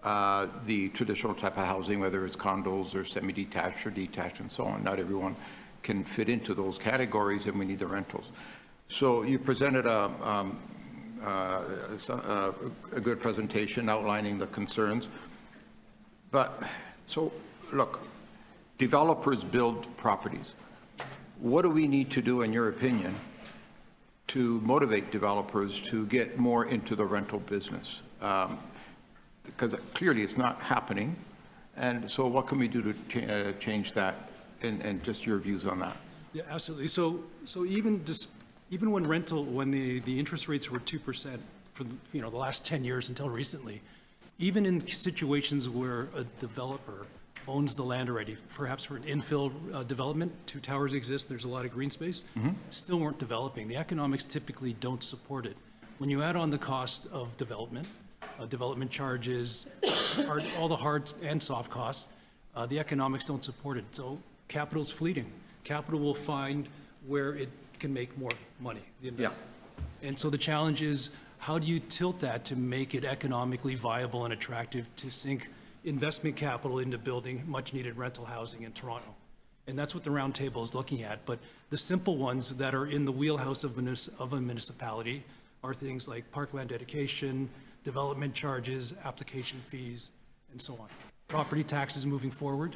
the traditional type of housing, whether it's condos or semi-detached or detached and so on. Not everyone can fit into those categories, and we need the rentals. So you presented a good presentation outlining the concerns. But, so, look, developers build properties. What do we need to do, in your opinion, to motivate developers to get more into the rental business? Because clearly it's not happening. And so what can we do to change that, and just your views on that? Yeah, absolutely. So even when the interest rates were 2% for the last 10 years until recently, even in situations where a developer owns the land already, perhaps for an infill development, 2 towers exist, there's a lot of green space, still weren't developing. The economics typically don't support it. When you add on the cost of development charges, all the hard and soft costs, the economics don't support it. So capital's fleeting. Capital will find where it can make more money. Yeah. And so the challenge is, how do you tilt that to make it economically viable and attractive to sink investment capital into building much needed rental housing in Toronto? And that's what the roundtable is looking at. But the simple ones that are in the wheelhouse of a municipality are things like parkland dedication, development charges, application fees, and so on. Property taxes moving forward.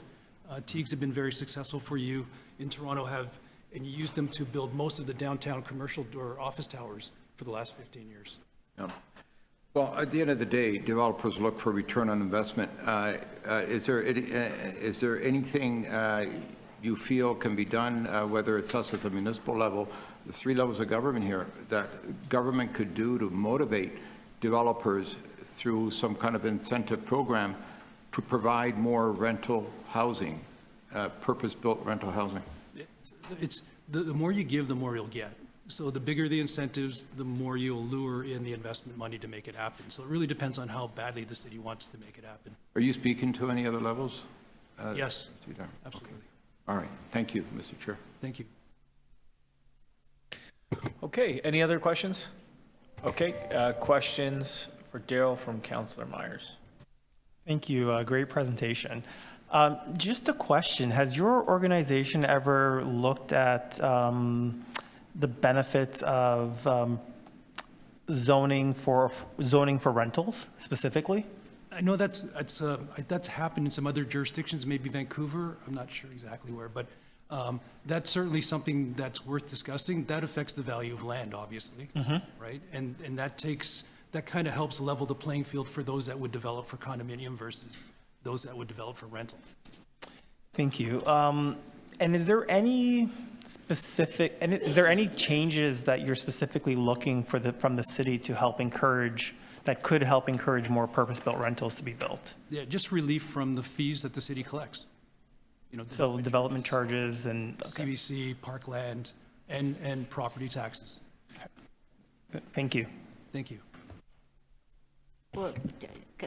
TEAGs have been very successful for you in Toronto, and you use them to build most of the downtown commercial or office towers for the last 15 years. Yeah. Well, at the end of the day, developers look for return on investment. Is there anything you feel can be done, whether it's us at the municipal level, the 3 levels of government here, that government could do to motivate developers through some kind of incentive program to provide more rental housing, purpose-built rental housing? It's the more you give, the more you'll get. So the bigger the incentives, the more you'll lure in the investment money to make it happen. So it really depends on how badly the city wants to make it happen. Are you speaking to any other levels? Yes, absolutely. Okay. All right. Thank you, Mr. Chair. Thank you. Okay, any other questions? Okay, questions for Daryl from Councillor Myers. Thank you. Great presentation. Just a question. Has your organization ever looked at the benefits of zoning for rentals specifically? I know that's happened in some other jurisdictions, maybe Vancouver. I'm not sure exactly where, but that's certainly something that's worth discussing. That affects the value of land, obviously, right? And that kind of helps level the playing field for those that would develop for condominium versus those that would develop for rental. Thank you. And is there any changes that you're specifically looking for from the city to help encourage, that could help encourage more purpose-built rentals to be built? Yeah, just relief from the fees that the city collects. So development charges and CBC, parkland, and property taxes. Thank you. Thank you. Well,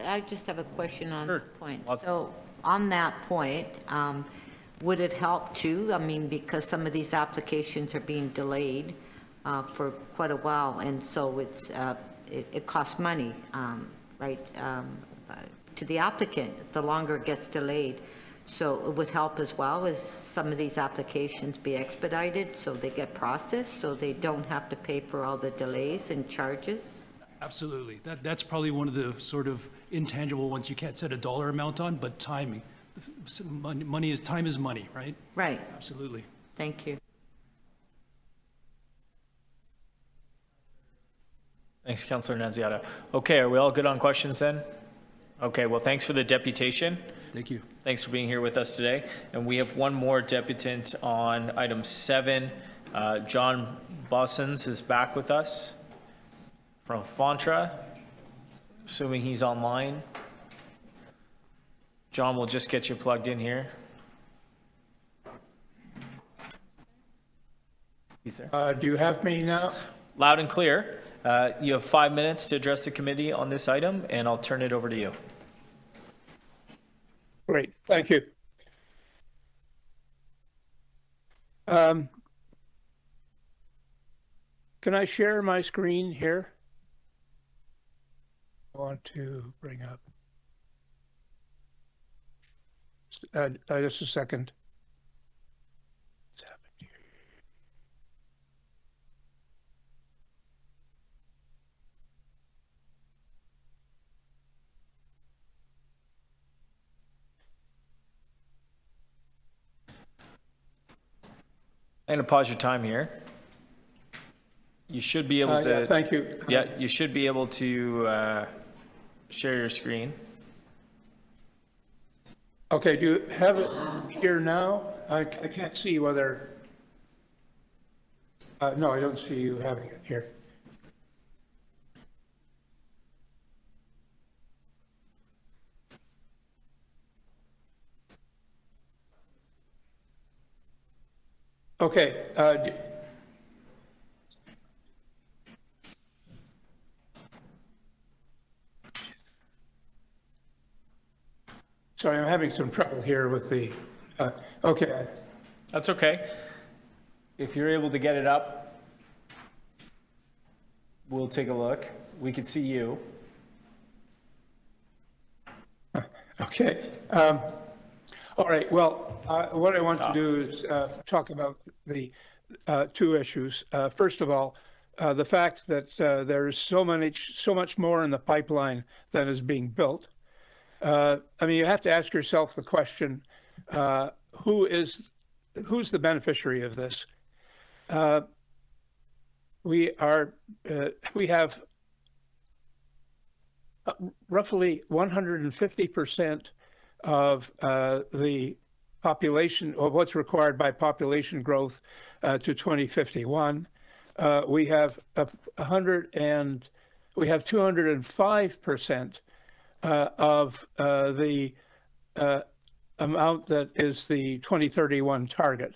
I just have a question on that point. So on that point, would it help too? I mean, because some of these applications are being delayed for quite a while, and so it costs money, right, to the applicant, the longer it gets delayed. So it would help as well as some of these applications be expedited so they get processed, so they don't have to pay for all the delays and charges? Absolutely. That's probably one of the sort of intangible ones you can't set a dollar amount on, but timing. Time is money, right? Right. Absolutely. Thank you. Thanks, Councillor Nunziata. Okay, are we all good on questions then? Okay, well, thanks for the deputation. Thank you. Thanks for being here with us today. And we have one more deputant on item 7. John Bossens is back with us from Fontra, assuming he's online. John, we'll just get you plugged in here. He's there. Do you have me now? Loud and clear. You have 5 minutes to address the committee on this item, and I'll turn it over to you. Great, thank you. Can I share my screen here? I want to bring up. Just a second. What's happened here? I'm going to pause your time here. You should be able to. Yeah, thank you. Yeah, you should be able to share your screen. Okay, do you have it here now? I can't see whether. No, I don't see you having it here. Okay. Sorry, I'm having some trouble here with the, okay. That's okay. If you're able to get it up, we'll take a look. We can see you. Okay. All right. Well, what I want to do is talk about the two issues. First of all, the fact that there's so much more in the pipeline than is being built. I mean, you have to ask yourself the question: who's the beneficiary of this? We have roughly 150% of the population, or what's required by population growth to 2051. We have 205% of the amount that is the 2031 target.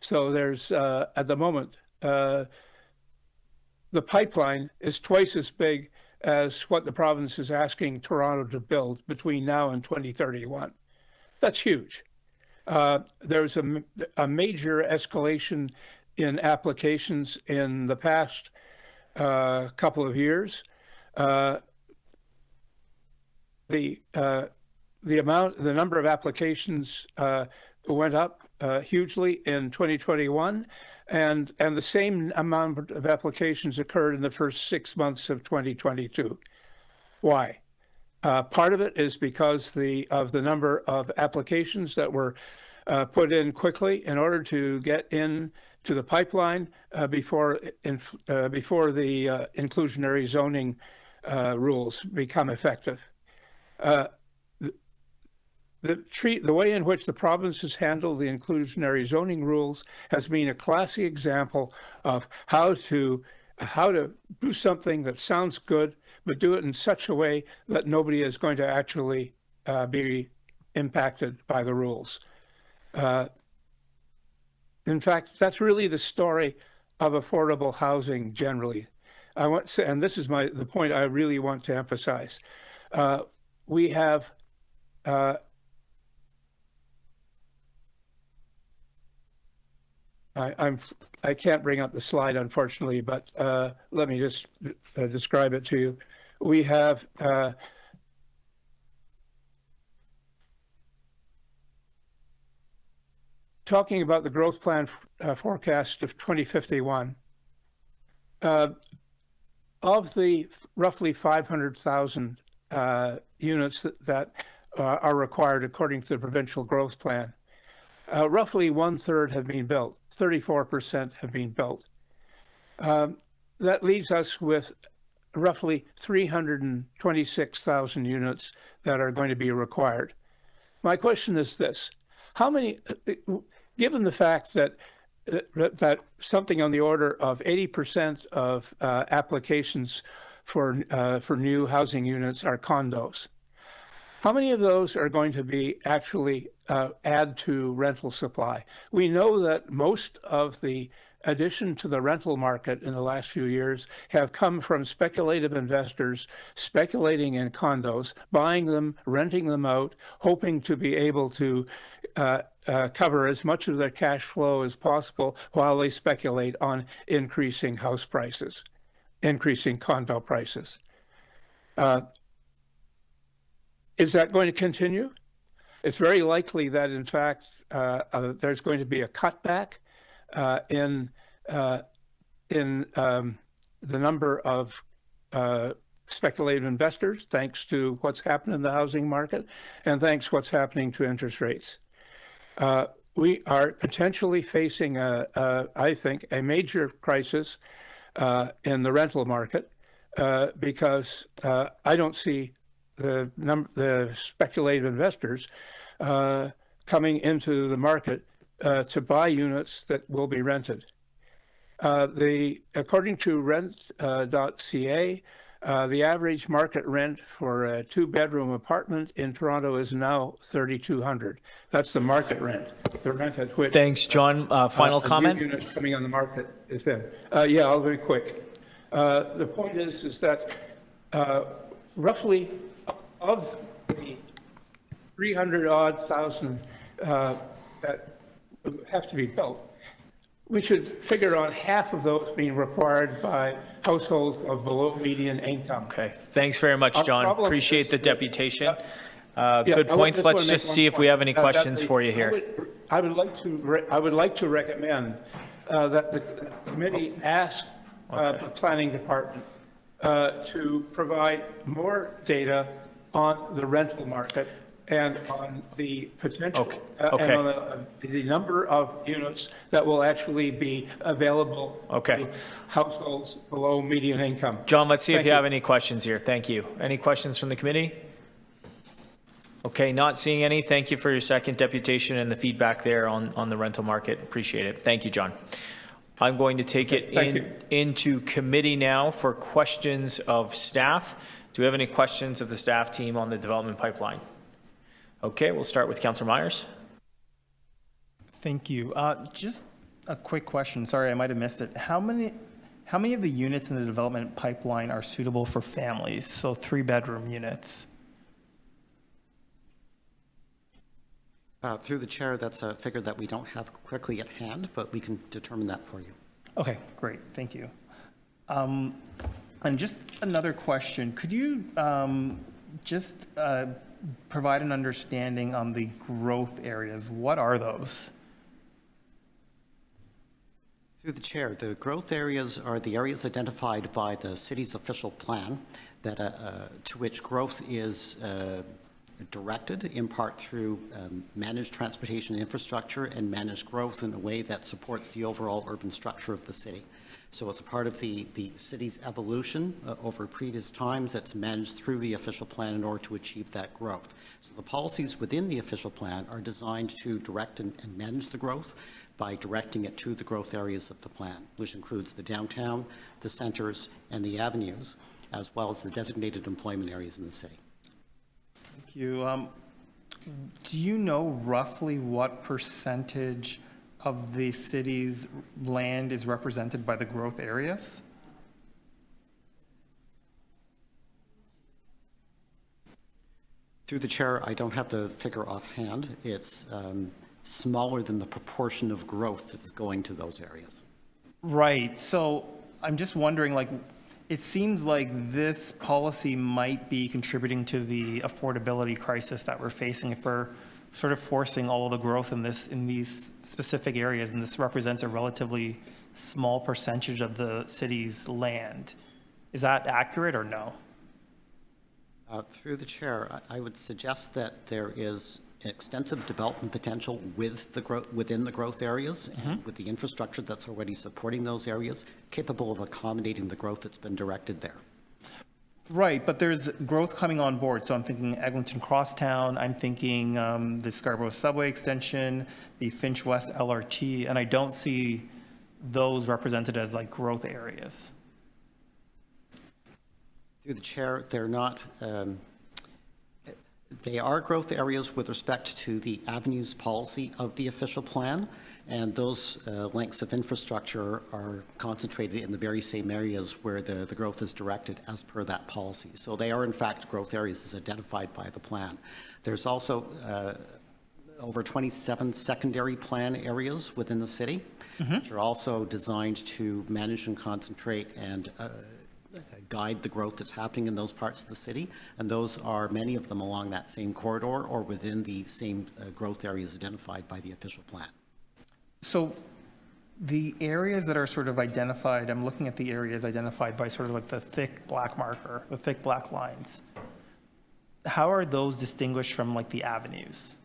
So there's, at the moment, the pipeline is twice as big as what the province is asking Toronto to build between now and 2031. That's huge. There's a major escalation in applications in the past couple of years. The number of applications went up hugely in 2021, and the same amount of applications occurred in the first 6 months of 2022. Why? Part of it is because of the number of applications that were put in quickly in order to get in to the pipeline before the inclusionary zoning rules become effective. The way in which the province has handled the inclusionary zoning rules has been a classic example of how to do something that sounds good, but do it in such a way that nobody is going to actually be impacted by the rules. In fact, that's really the story of affordable housing generally. I want to say, and this is the point I really want to emphasize. We have I can't bring up the slide, unfortunately, but let me just describe it to you. We have talking about the growth plan forecast of 2051. Of the roughly 500,000 units that are required according to the provincial growth plan, roughly 1/3 have been built, 34% have been built. That leaves us with roughly 326,000 units that are going to be required. My question is this: how many, given the fact that something on the order of 80% of applications for new housing units are condos, how many of those are going to be actually add to rental supply? We know that most of the addition to the rental market in the last few years have come from speculative investors speculating in condos, buying them, renting them out, hoping to be able to cover as much of their cash flow as possible while they speculate on increasing house prices, increasing condo prices. Is that going to continue? It's very likely that, in fact, there's going to be a cutback in the number of speculative investors, thanks to what's happened in the housing market and thanks to what's happening to interest rates. We are potentially facing, I think, a major crisis in the rental market because I don't see the speculative investors coming into the market to buy units that will be rented. According to rent.ca, the average market rent for a 2-bedroom apartment in Toronto is now $3,200. That's the market rent. The rent at which. Thanks, John. Final comment? A new unit coming on the market is there. Yeah, I'll be quick. The point is that roughly of the 300-odd thousand that have to be built, we should figure on half of those being required by households of below median income. Okay, thanks very much, John. Appreciate the deputation. Good I points. just Let's want to make just one see if we point, have any questions for you here. I would like to recommend that the committee ask the planning department to provide more data on the rental market and on the potential and on the number of units that will actually be available to households below median income. John, let's see if you have any questions here. Thank you. Any questions from the committee? Okay, not seeing any. Thank you for your second deputation and the feedback there on the rental market. Appreciate it. Thank you, John. I'm going to take it into committee now for questions of staff. Do we have any questions of the staff team on the development pipeline? Okay, we'll start with Councillor Myers. Thank you. Just a quick question. Sorry, I might have missed it. How many of the units in the development pipeline are suitable for families? So 3-bedroom units. Through the chair, that's a figure that we don't have quickly at hand, but we can determine that for you. Okay, great. Thank you. And just another question. Could you just provide an understanding on the growth areas? What are those? Through the chair, the growth areas are the areas identified by the city's official plan that to which growth is directed in part through managed transportation infrastructure and managed growth in a way that supports the overall urban structure of the city. So it's a part of the city's evolution over previous times that's managed through the official plan in order to achieve that growth. So the policies within the official plan are designed to direct and manage the growth by directing it to the growth areas of the plan, which includes the downtown, the centers, and the avenues, as well as the designated employment areas in the city. Thank you. Do you know roughly what percentage of the city's land is represented by the growth areas? Through the chair, I don't have the figure offhand. It's smaller than the proportion of growth that's going to those areas. Right. So I'm just wondering, like, it seems like this policy might be contributing to the affordability crisis that we're facing if we're sort of forcing all of the growth in these specific areas, and this represents a relatively small percentage of the city's land. Is that accurate or no? Through the chair, I would suggest that there is extensive development potential with the within the growth areas and with the infrastructure that's already supporting those areas, capable of accommodating the growth that's been directed there. Right, but there's growth coming on board. So I'm thinking Eglinton Crosstown, I'm thinking the Scarborough Subway extension, the Finch West LRT, and I don't see those represented as like growth areas. Through the chair, they're not, they are growth areas with respect to the avenues policy of the official plan, and those lengths of infrastructure are concentrated in the very same areas where the growth is directed as per that policy. So they are in fact growth areas as identified by the plan. There's also over 27 secondary plan areas within the city, which are also designed to manage and concentrate and guide the growth that's happening in those parts of the city, and those are many of them along that same corridor or within the same growth areas identified by the official plan. So the areas that are sort of identified, I'm looking at the areas identified by sort of like the thick black marker, the thick black lines. How are those distinguished from like the avenues?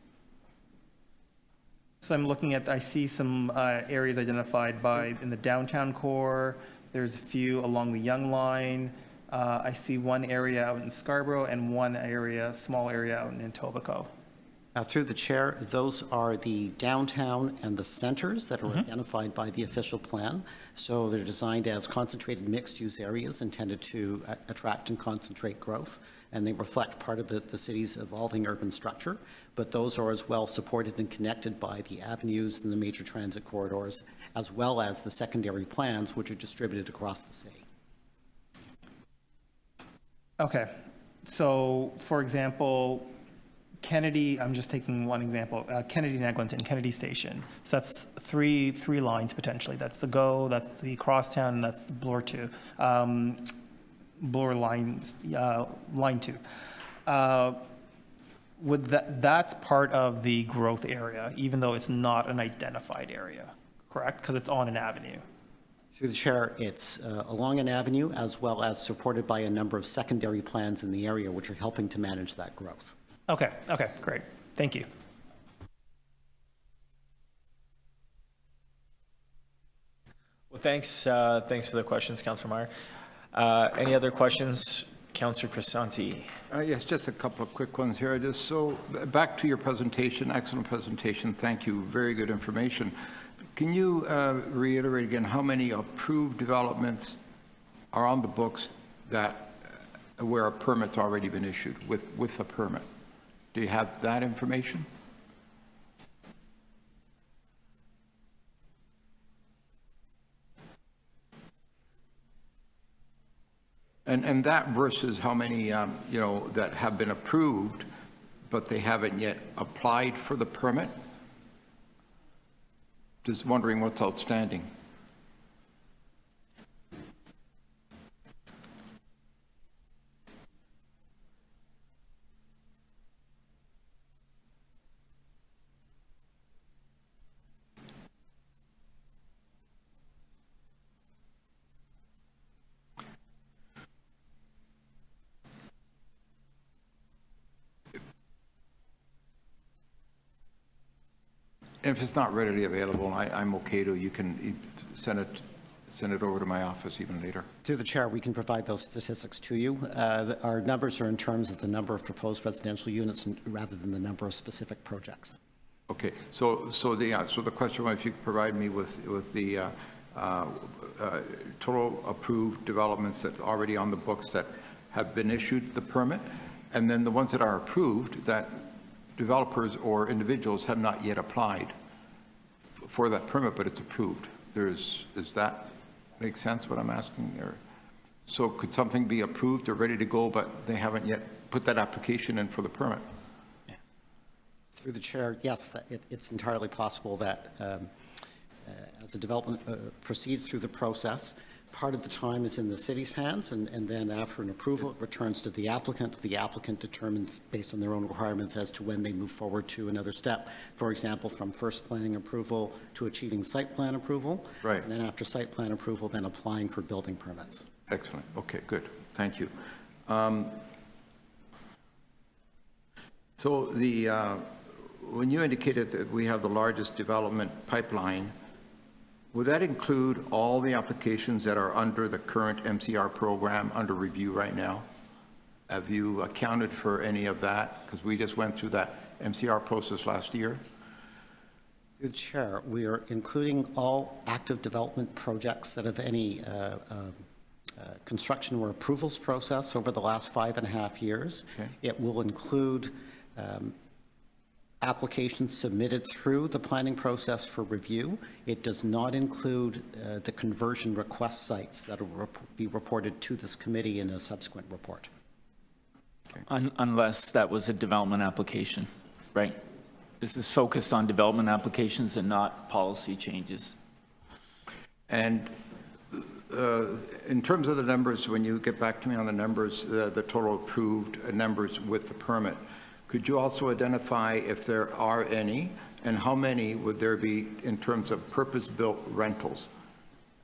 So I'm looking at, I see some areas identified by in the downtown core. There's a few along the Yonge line. I see one area out in Scarborough and one area, small area out in Etobicoke. Through the chair, those are the downtown and the centers that are identified by the official plan. So they're designed as concentrated mixed-use areas intended to attract and concentrate growth, and they reflect part of the city's evolving urban structure. But those are as well supported and connected by the avenues and the major transit corridors, as well as the secondary plans, which are distributed across the city. Okay, so for example, Kennedy, I'm just taking one example, Kennedy and Eglinton, Kennedy Station. So that's three lines potentially. That's the GO, that's the Crosstown, and that's the Bloor 2, Bloor line 2. Would that's part of the growth area, even though it's not an identified area, correct? Because it's on an avenue. Through the chair, it's along an avenue as well as supported by a number of secondary plans in the area which are helping to manage that growth. Okay, great. Thank you. Well, thanks for the questions, Councillor Meyer. Any other questions, Councillor Crisanti? Yes, just a couple of quick ones here. So back to your presentation, excellent presentation. Thank you. Very good information. Can you reiterate again how many approved developments are on the books that where a permit's already been issued with a permit? Do you have that information? And that versus how many, that have been approved, but they haven't yet applied for the permit? Just wondering what's outstanding. If it's not readily available, I'm okay to, you can send it over to my office even later. Through the chair, we can provide those statistics to you. Our numbers are in terms of the number of proposed residential units rather than the number of specific projects. Okay, so the question was if you could provide me with the total approved developments that's already on the books that have been issued the permit, and then the ones that are approved that developers or individuals have not yet applied for that permit, but it's approved. Does that make sense what I'm asking there? So could something be approved or ready to go, but they haven't yet put that application in for the permit? Through the chair, yes, it's entirely possible that as a development proceeds through the process, part of the time is in the city's hands, and then after an approval, it returns to the applicant. The applicant determines, based on their own requirements, as to when they move forward to another step. For example, from first planning approval to achieving site plan approval. Right. And then after site plan approval, then applying for building permits. Excellent. Okay, good. Thank you. So when you indicated that we have the largest development pipeline, would that include all the applications that are under the current MCR program under review right now? Have you accounted for any of that? Because we just went through that MCR process last year. Through the chair, we are including all active development projects that have any construction or approvals process over the last 5.5 years. Okay. It will include applications submitted through the planning process for review. It does not include the conversion request sites that will be reported to this committee in a subsequent report. Unless that was a development application, right? This is focused on development applications and not policy changes. And in terms of the numbers, when you get back to me on the numbers, the total approved numbers with the permit, could you also identify if there are any, and how many would there be in terms of purpose-built rentals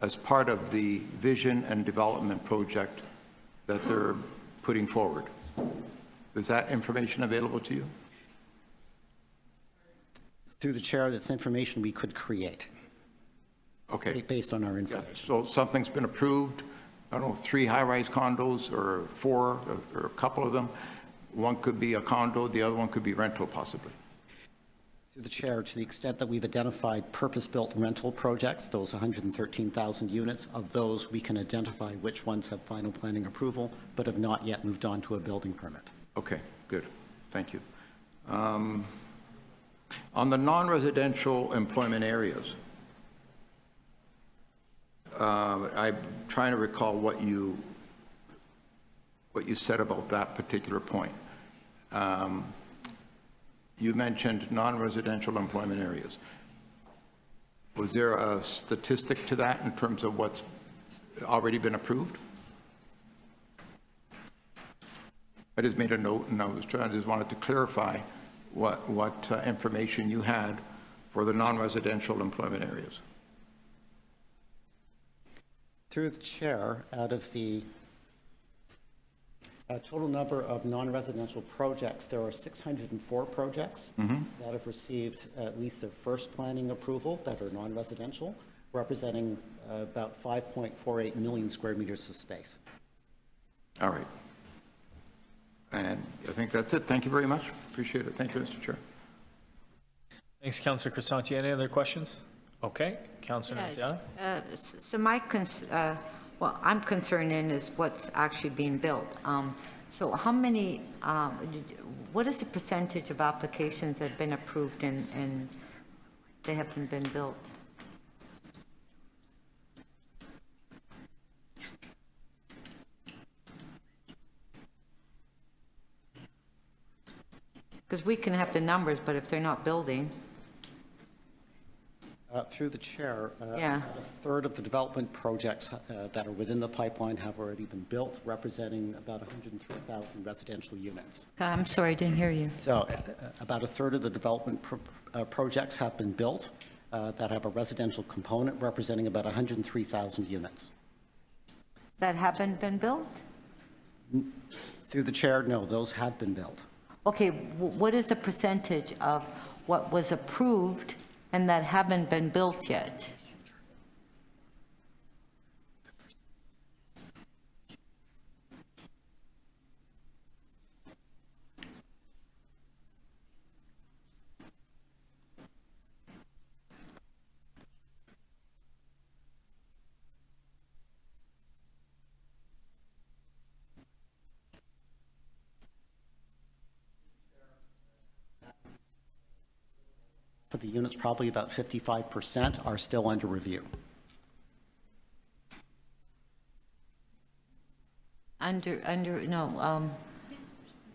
as part of the vision and development project that they're putting forward? Is that information available to you? Through the chair, that's information we could create. Okay. Based on our information. Yeah. So something's been approved, I don't know, 3 high-rise condos or 4 or a couple of them. One could be a condo, the other one could be rental possibly. Through the chair, to the extent that we've identified purpose-built rental projects, those 113,000 units, of those we can identify which ones have final planning approval but have not yet moved on to a building permit. Okay, good. Thank you. On the non-residential employment areas, I'm trying to recall what you said about that particular point. You mentioned non-residential employment areas. Was there a statistic to that in terms of what's already been approved? I just made a note, and I just wanted to clarify what information you had for the non-residential employment areas. Through the chair, out of the total number of non-residential projects, there are 604 projects that have received at least their first planning approval that are non-residential, representing about 5.48 million square meters of space. All right. And I think that's it. Thank you very much. Appreciate it. Thank you, Mr. Chair. Thanks, Councillor Crisanti. Any other questions? Okay, Councillor Naziano. So what I'm concerned in is what's actually being built. So how many, what is the percentage of applications that have been approved and they haven't been built? Because we can have the numbers, but if they're not building. Through the chair, Yeah. a third of the development projects that are within the pipeline have already been built, representing about 103,000 residential units. I'm sorry, I didn't hear you. So about a third of the development projects have been built that have a residential component, representing about 103,000 units. That haven't been built? Through the chair, no, those have been built. Okay, what is the percentage of what was approved and that haven't been built yet? For the units, probably about 55% are still under review.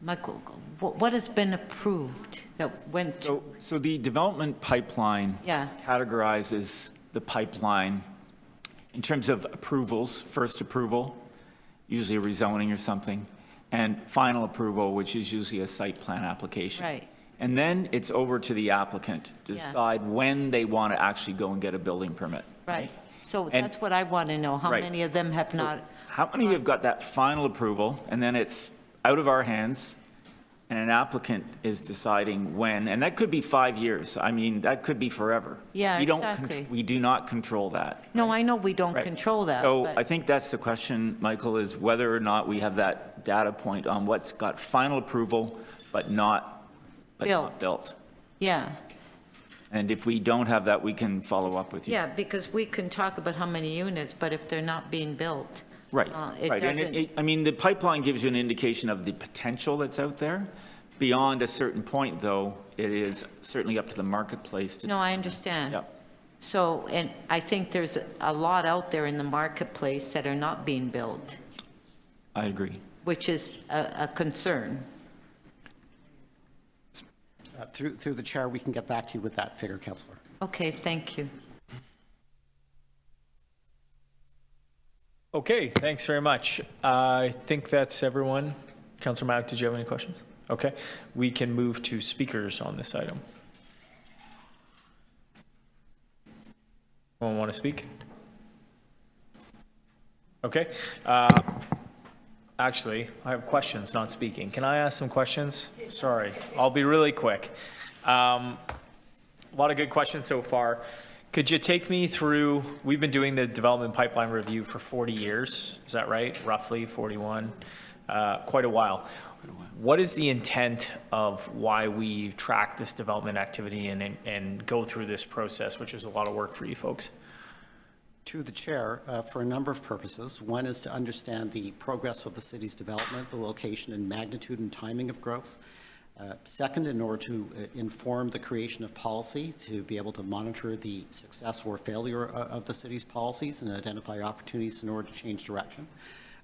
Michael, what has been approved that went? So the development pipeline Yeah. categorizes the pipeline in terms of approvals, first approval, usually a rezoning or something, and final approval, which is usually a site plan application. Right. And then it's over to the applicant to decide when they want to actually go and get a building permit. Right. So And- that's what I want to know. How Right. many of them have not? How many have got that final approval, and then it's out of our hands and an applicant is deciding when, and that could be 5 years. I mean, that could be forever. Yeah, We exactly. We do not control that. No, I know we don't Right. control that, So but- I think that's the question, Michael, is whether or not we have that data point on what's got final approval but not built. Yeah, And if we don't have that, we can follow up with you. yeah, because we can talk about how many units, but if they're not being built. Right, It right. And doesn't, I mean, the pipeline gives you an indication of the potential that's out there. Beyond a certain point, though, it is certainly up to the marketplace to. no, I understand. Yep. So, and I think there's a lot out there in the marketplace that are not being built, I agree. which is a concern. Through the chair, we can get back to you with that figure, Councillor. Okay, thank you. Okay, thanks very much. I think that's everyone. Councillor Mack, did you have any questions? Okay, we can move to speakers on this item. Anyone want to speak? Okay. Actually, I have questions, not speaking. Can I ask some questions? Sorry, I'll be really quick. A lot of good questions so far. Could you take me through, we've been doing the development pipeline review for 40 years, is that right? Roughly 41, quite a while. What is the intent of why we track this development activity and go through this process, which is a lot of work for you folks? To the chair, for a number of purposes. One is to understand the progress of the city's development, the location and magnitude and timing of growth. Second, in order to inform the creation of policy, to be able to monitor the success or failure of the city's policies and identify opportunities in order to change direction.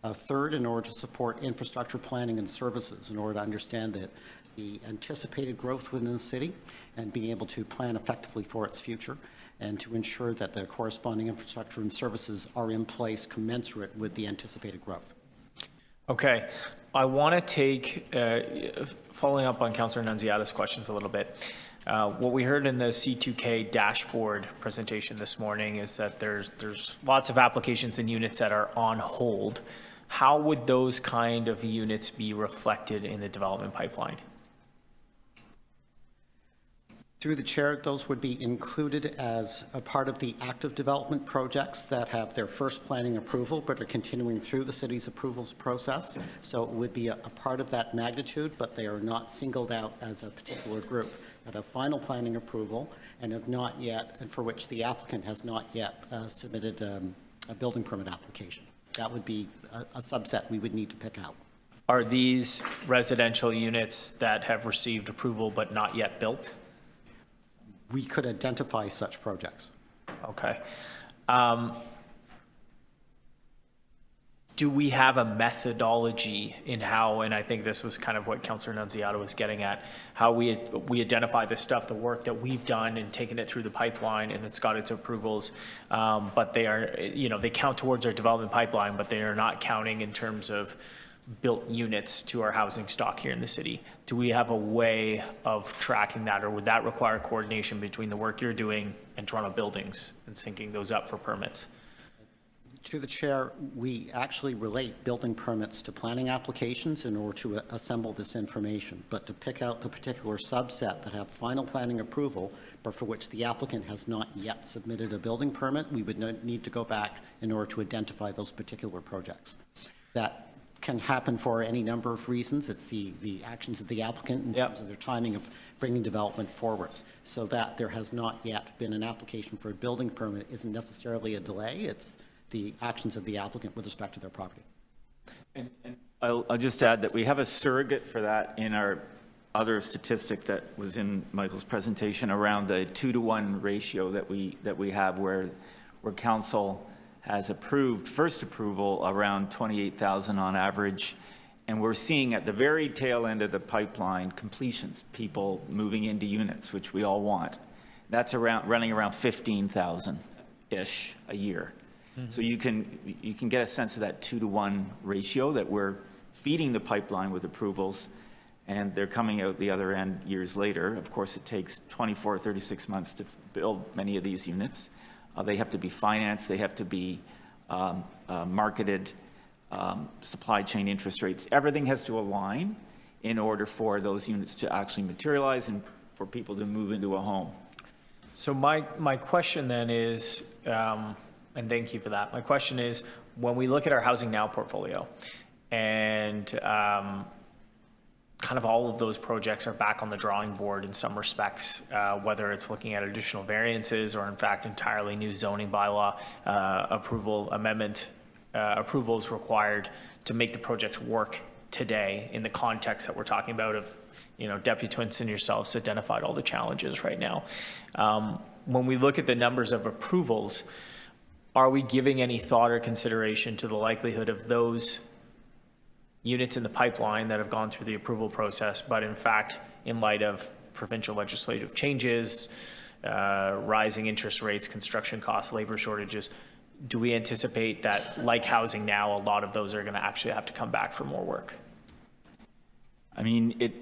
Third, in order to support infrastructure planning and services, in order to understand the anticipated growth within the city and being able to plan effectively for its future, and to ensure that the corresponding infrastructure and services are in place commensurate with the anticipated growth. Okay, I want to take, following up on Councillor Nunziata's questions a little bit, what we heard in the C2K dashboard presentation this morning is that there's lots of applications and units that are on hold. How would those kind of units be reflected in the development pipeline? Through the chair, those would be included as a part of the active development projects that have their first planning approval but are continuing through the city's approvals process. So it would be a part of that magnitude, but they are not singled out as a particular group that have final planning approval and have not yet, and for which the applicant has not yet submitted a building permit application. That would be a subset we would need to pick out. Are these residential units that have received approval but not yet built? We could identify such projects. Okay. Do we have a methodology in how, and I think this was kind of what Councillor Nunziata was getting at, how we identify the stuff, the work that we've done and taken it through the pipeline and it's got its approvals, but they are, they count towards our development pipeline, but they are not counting in terms of built units to our housing stock here in the city. Do we have a way of tracking that, or would that require coordination between the work you're doing and Toronto Buildings and syncing those up for permits? To the chair, we actually relate building permits to planning applications in order to assemble this information, but to pick out the particular subset that have final planning approval, but for which the applicant has not yet submitted a building permit, we would need to go back in order to identify those particular projects. That can happen for any number of reasons. It's the actions of the applicant in terms of their timing of bringing development forwards. So that there has not yet been an application for a building permit isn't necessarily a delay. It's the actions of the applicant with respect to their property. And I'll just add that we have a surrogate for that in our other statistic that was in Michael's presentation around the 2-to-1 ratio that we have where council has approved first approval around 28,000 on average, and we're seeing at the very tail end of the pipeline completions, people moving into units, which we all want. That's running around 15,000-ish a year. So you can get a sense of that 2-to-1 ratio that we're feeding the pipeline with approvals, and they're coming out the other end years later. Of course, it takes 24 or 36 months to build many of these units. They have to be financed, they have to be marketed, supply chain interest rates. Everything has to align in order for those units to actually materialize and for people to move into a home. So my question then is, and thank you for that. My question is, when we look at our Housing Now portfolio and kind of all of those projects are back on the drawing board in some respects, whether it's looking at additional variances or in fact entirely new zoning bylaw approvals required to make the projects work today in the context that we're talking about of, Deputy Twinson and yourselves identified all the challenges right now. When we look at the numbers of approvals, are we giving any thought or consideration to the likelihood of those units in the pipeline that have gone through the approval process, but in fact, in light of provincial legislative changes, rising interest rates, construction costs, labor shortages, do we anticipate that, like Housing Now, a lot of those are going to actually have to come back for more work? I mean,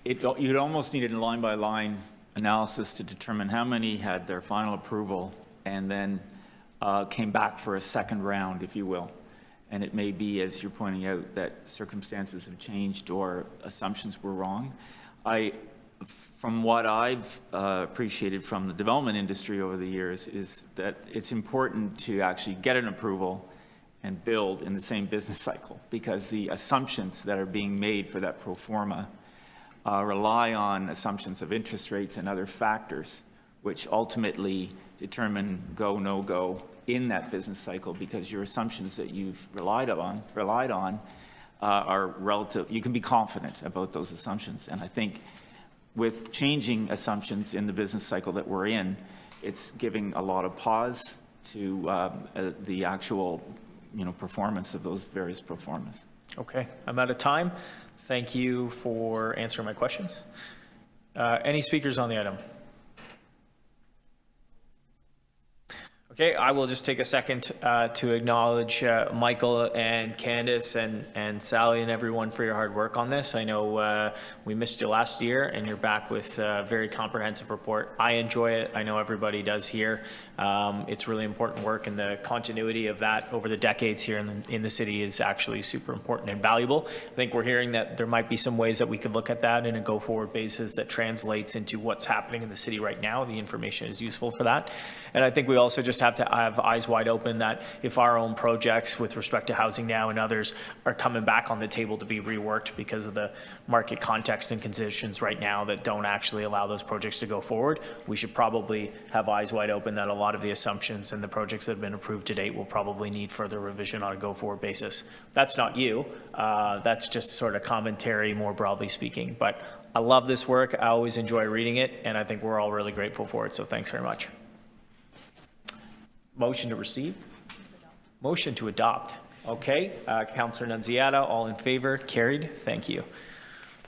you'd almost need a line-by-line analysis to determine how many had their final approval and then came back for a second round, if you will. And it may be, as you're pointing out, that circumstances have changed or assumptions were wrong. From what I've appreciated from the development industry over the years is that it's important to actually get an approval and build in the same business cycle, because the assumptions that are being made for that pro forma rely on assumptions of interest rates and other factors, which ultimately determine go, no go in that business cycle, because your assumptions that you've relied on are relative. You can be confident about those assumptions. And I think with changing assumptions in the business cycle that we're in, it's giving a lot of pause to the actual, performance of those various pro formas. Okay, I'm out of time. Thank you for answering my questions. Any speakers on the item? Okay, I will just take a second to acknowledge Michael and Candace and Sally and everyone for your hard work on this. I know we missed you last year and you're back with a very comprehensive report. I enjoy it. I know everybody does here. It's really important work, and the continuity of that over the decades here in the city is actually super important and valuable. I think we're hearing that there might be some ways that we could look at that in a go-forward basis that translates into what's happening in the city right now. The information is useful for that. And I think we also just have to have eyes wide open that if our own projects with respect to Housing Now and others are coming back on the table to be reworked because of the market context and conditions right now that don't actually allow those projects to go forward, we should probably have eyes wide open that a lot of the assumptions and the projects that have been approved to date will probably need further revision on a go-forward basis. That's not you. That's just sort of commentary, more broadly speaking. But I love this work. I always enjoy reading it, and I think we're all really grateful for it. So thanks very much. Motion to receive? Motion to adopt. Okay, Councillor Nunziata, all in favor? Carried. Thank you.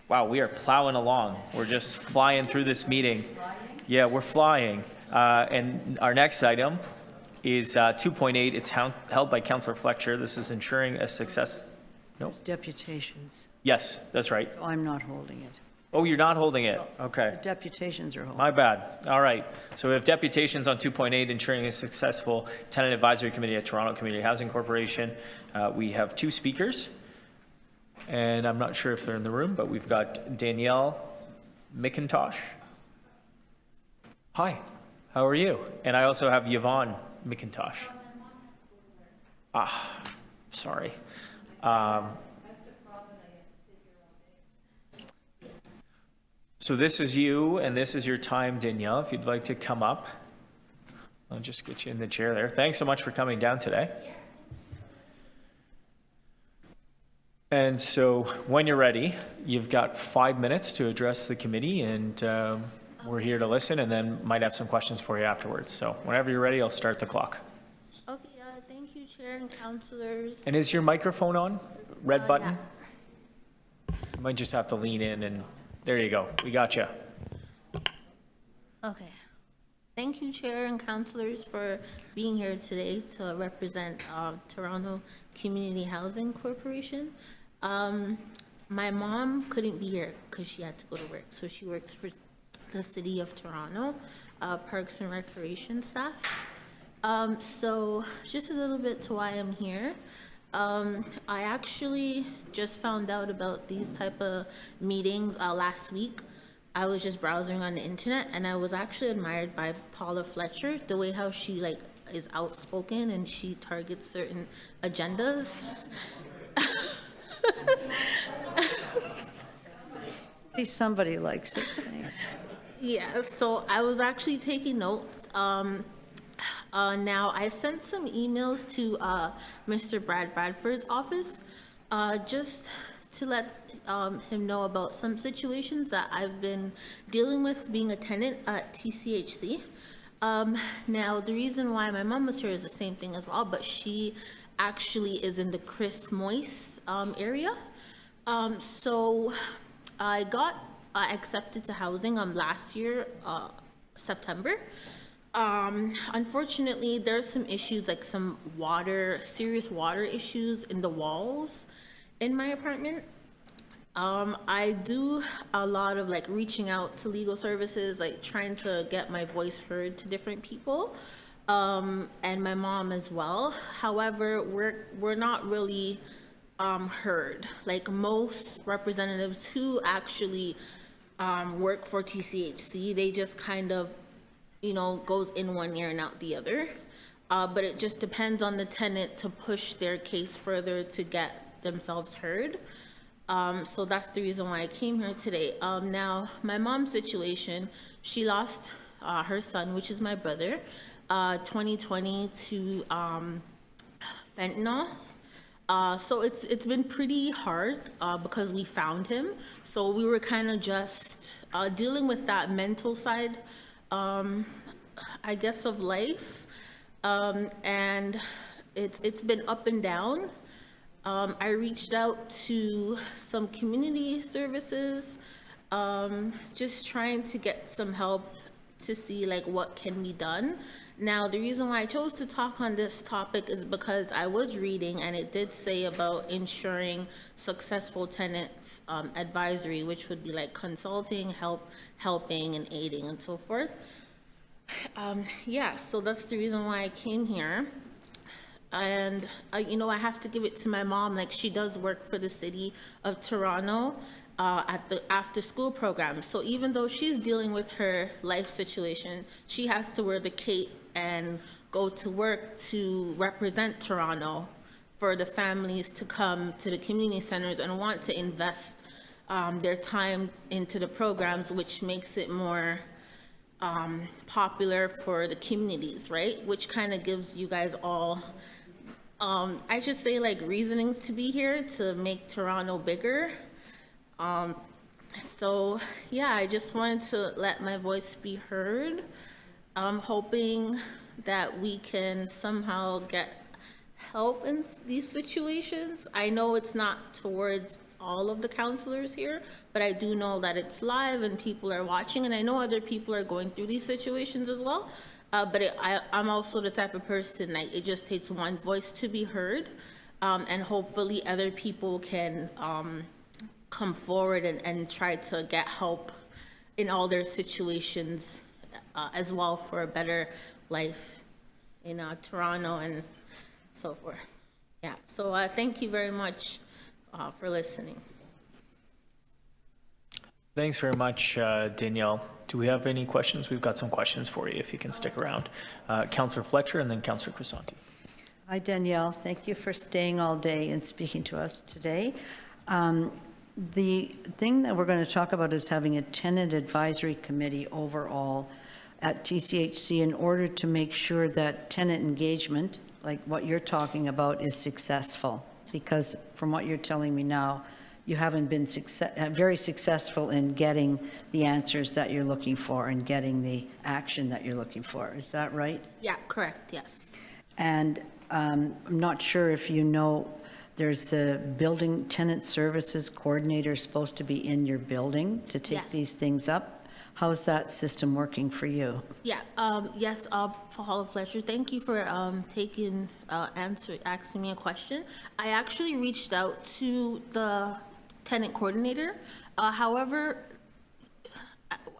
Wow, we are plowing along. We're just flying through this meeting. Yeah, we're flying. And our next item is 2.8. It's held by Councillor Fletcher. This is ensuring a success. No? Deputations. Yes, that's right. So I'm not holding it. Oh, you're not holding it? Okay. The deputations are holding. My bad. All right. So we have deputations on 2.8, ensuring a successful tenant advisory committee at Toronto Community Housing Corporation. We have two speakers, and I'm not sure if they're in the room, but we've got Danielle McIntosh. Hi, how are you? And I also have Yvonne McIntosh. Sorry. So this is you, and this is your time, Danielle, if you'd like to come up. I'll just get you in the chair there. Thanks so much for coming down today. And so when you're ready, you've got 5 minutes to address the committee, and we're here to listen, and then might have some questions for you afterwards. So whenever you're ready, I'll start the clock. Okay, thank you, Chair and councilors. And is your microphone on? Red button? Yeah. You might just have to lean in, and there you go. We got you. Okay. Thank you, Chair and councilors, for being here today to represent Toronto Community Housing Corporation. My mom couldn't be here because she had to go to work. So she works for the City of Toronto, Parks and Recreation staff. So just a little bit to why I'm here. I actually just found out about these type of meetings last week. I was just browsing on the internet, and I was actually admired by Paula Fletcher, the way how she like is outspoken and she targets certain agendas. At least somebody likes it. Yeah, so I was actually taking notes. Now, I sent some emails to Mr. Bradford's office just to let him know about some situations that I've been dealing with being a tenant at TCHC. Now, the reason why my mom was here is the same thing as well, but she actually is in the Chris Moyce area. So I got accepted to housing last year, September. Unfortunately, there's some issues, like some serious water issues in the walls in my apartment. I do a lot of like reaching out to legal services, like trying to get my voice heard to different people, and my mom as well. However, we're not really heard. Like most representatives who actually work for TCHC, they just kind of, goes in one ear and out the other. But it just depends on the tenant to push their case further to get themselves heard. So that's the reason why I came here today. Now, my mom's situation, she lost her son, which is my brother, 2020 to fentanyl. So it's been pretty hard because we found him. So we were kind of just dealing with that mental side, I guess, of life. And it's been up and down. I reached out to some community services, just trying to get some help to see like what can be done. Now, the reason why I chose to talk on this topic is because I was reading and it did say about ensuring successful tenants advisory, which would be like consulting, helping and aiding and so forth. Yeah, so that's the reason why I came here. And, I have to give it to my mom. Like, she does work for the city of Toronto at the after-school program. So even though she's dealing with her life situation, she has to wear the cape and go to work to represent Toronto for the families to come to the community centers and want to invest their time into the programs, which makes it more popular for the communities, right? Which kind of gives you guys all, I should say, like reasonings to be here to make Toronto bigger. So yeah, I just wanted to let my voice be heard. I'm hoping that we can somehow get help in these situations. I know it's not towards all of the counselors here, but I do know that it's live and people are watching, and I know other people are going through these situations as well. But I'm also the type of person, like, it just takes one voice to be heard, and hopefully other people can come forward and try to get help in all their situations as well for a better life in Toronto and so forth. Yeah, so thank you very much for listening. Thanks very much, Danielle. Do we have any questions? We've got some questions for you if you can stick around. Councillor Fletcher and then Councillor Crisanti. Hi, Danielle. Thank you for staying all day and speaking to us today. The thing that we're going to talk about is having a tenant advisory committee overall at TCHC in order to make sure that tenant engagement, like what you're talking about, is successful. Because from what you're telling me now, you haven't been very successful in getting the answers that you're looking for and getting the action that you're looking for. Is that right? Yeah, correct, yes. And I'm not sure if you know, there's a building tenant services coordinator supposed to be in your building to take these things up. How's that system working for you? Yeah, yes, Paula Fletcher, thank you for asking me a question. I actually reached out to the tenant coordinator. However,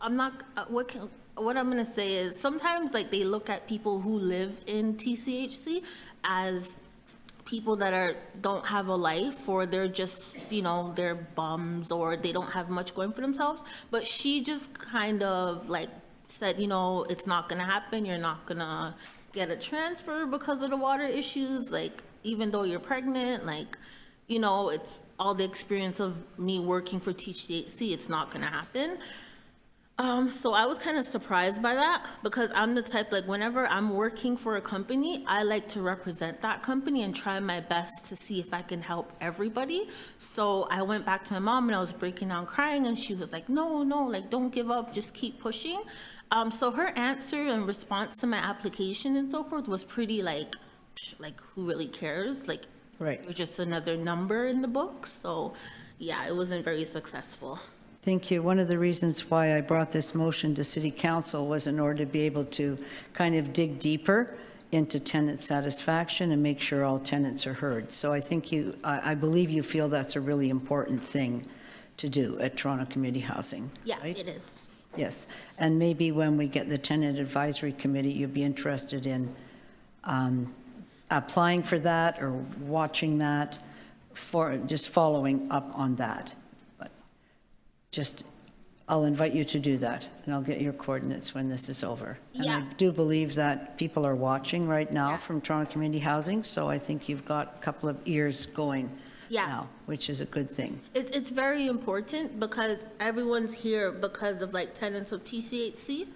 I'm not, what I'm gonna say is sometimes like they look at people who live in TCHC as people that don't have a life, or they're just, they're bums, or they don't have much going for themselves. But she just kind of like said, it's not gonna happen. You're not gonna get a transfer because of the water issues. Like, even though you're pregnant, like, it's all the experience of me working for TCHC, it's not gonna happen. So I was kind of surprised by that, because I'm the type, like, whenever I'm working for a company, I like to represent that company and try my best to see if I can help everybody. So I went back to my mom and I was breaking down crying, and she was like, no, like, don't give up, just keep pushing. So her answer and response to my application and so forth was pretty like who really cares? Like, Right. it was just another number in the book. So yeah, it wasn't very successful. Thank you. One of the reasons why I brought this motion to City Council was in order to be able to kind of dig deeper into tenant satisfaction and make sure all tenants are heard. So I think I believe you feel that's a really important thing to do at Toronto Community Housing. Yeah, right? it is. Yes. And maybe when we get the Tenant Advisory Committee, you'd be interested in applying for that or watching that, for just following up on that. I'll invite you to do that, and I'll get your coordinates when this is over. And I do believe that people are watching right now from Toronto Community Housing, so I think you've got a couple of ears going now, which is a good thing. It's very important, because everyone's here because of like tenants of TCHC.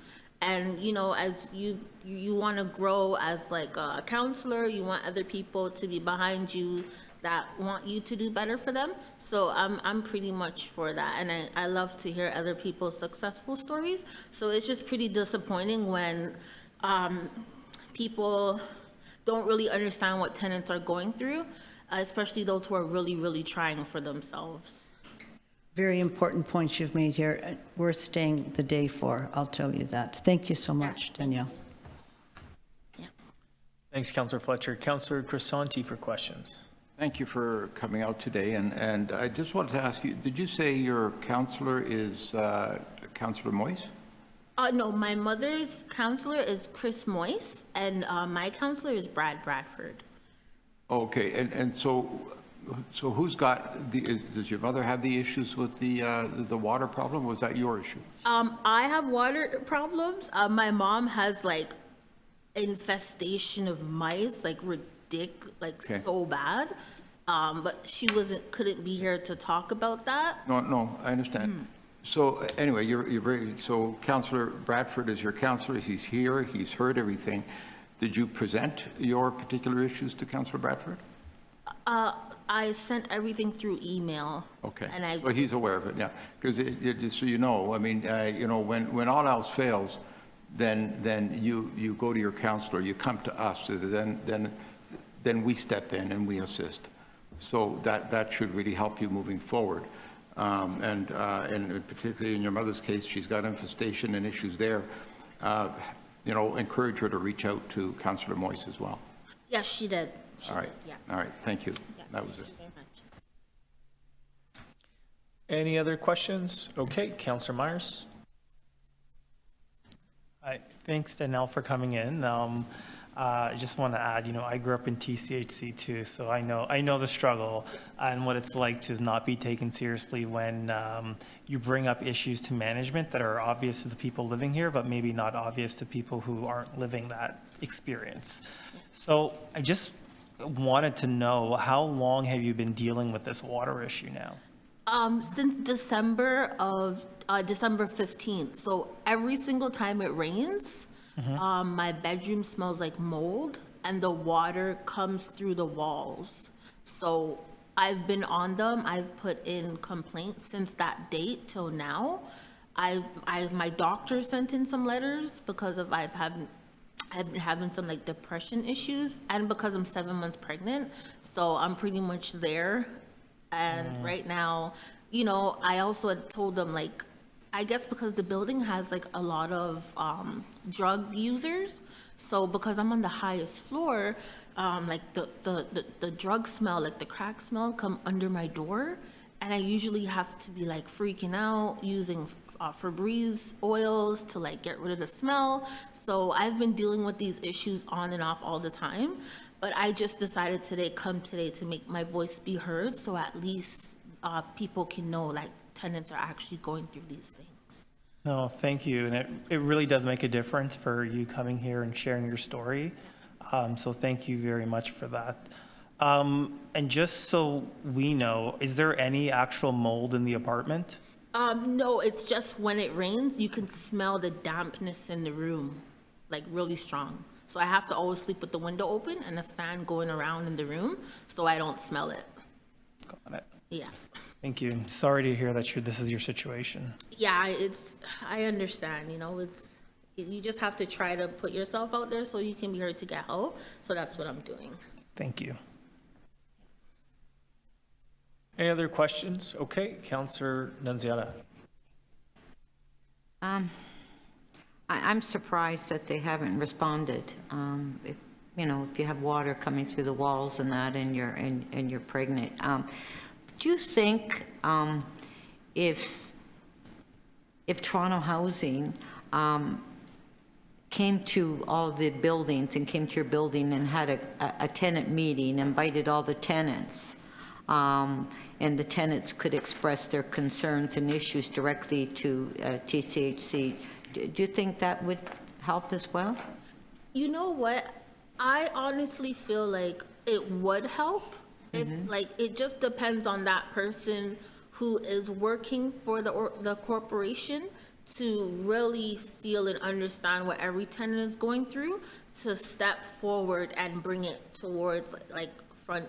And, as you want to grow as like a counselor, you want other people to be behind you that want you to do better for them. So I'm pretty much for that. And I love to hear other people's successful stories. So it's just pretty disappointing when people don't really understand what tenants are going through, especially those who are really, really trying for themselves. Very important points you've made here, worth staying the day for, I'll tell you that. Thank you so much, Danielle. Thanks, Councillor Fletcher. Councillor Crisanti for questions. Thank you for coming out today, and I just wanted to ask you, did you say your counselor is Councillor Moyes? No, my mother's counselor is Chris Moyes, and my counselor is Brad Bradford. Okay, and so who's got does your mother have the issues with the water problem? Was that your issue? I have water problems. My mom has like infestation of mice, like so bad. But she couldn't be here to talk about that. No, I understand. So anyway, so Councillor Bradford is your counselor. He's here. He's heard everything. Did you present your particular issues to Councillor Bradford? I sent everything through email. Okay. And well, he's aware of it, yeah. Because just so you know, I mean, when all else fails, then you go to your counselor. You come to us. Then we step in and we assist. So that should really help you moving forward. And particularly in your mother's case, she's got infestation and issues there. Encourage her to reach out to Councillor Moyes as well. Yes, she did. All right. Yeah. All right. Thank you. That was it. Thank you very much. Any other questions? Okay, Councillor Myers. Hi, thanks Danielle for coming in. I just want to add, I grew up in TCHC too, so I know the struggle and what it's like to not be taken seriously when you bring up issues to management that are obvious to the people living here, but maybe not obvious to people who aren't living that experience. So I just wanted to know, how long have you been dealing with this water issue now? Since December 15th. So every single time it rains, my bedroom smells like mold and the water comes through the walls. So I've been on them. I've put in complaints since that date till now. My doctor sent in some letters because I've been having some like depression issues, and because I'm 7 months pregnant, so I'm pretty much there. And right now, I also had told them, like, I guess because the building has like a lot of drug users, so because I'm on the highest floor, like the drug smell, like the crack smell, come under my door, and I usually have to be like freaking out using Febreze oils to like get rid of the smell. So I've been dealing with these issues on and off all the time. But I just decided today to make my voice be heard, so at least people can know, like, tenants are actually going through these things. No, thank you. And it really does make a difference for you coming here and sharing your story. So thank you very much for that. And just so we know, is there any actual mold in the apartment? No, it's just when it rains, you can smell the dampness in the room, like really strong. So I have to always sleep with the window open and a fan going around in the room so I don't smell it. Got it. Yeah. Thank you. Sorry to hear that this is your situation. Yeah, I understand, you know, you just have to try to put yourself out there so you can be heard to get help. So that's what I'm doing. Thank you. Any other questions? Okay, Councillor Nunziata. I'm surprised that they haven't responded. If you have water coming through the walls and that, and you're pregnant. Do you think if Toronto Housing came to all the buildings and came to your building and had a tenant meeting, invited all the tenants, and the tenants could express their concerns and issues directly to TCHC, do you think that would help as well? You know what? I honestly feel like it would help. If, like, it just depends on that person who is working for the corporation to really feel and understand what every tenant is going through, to step forward and bring it towards like front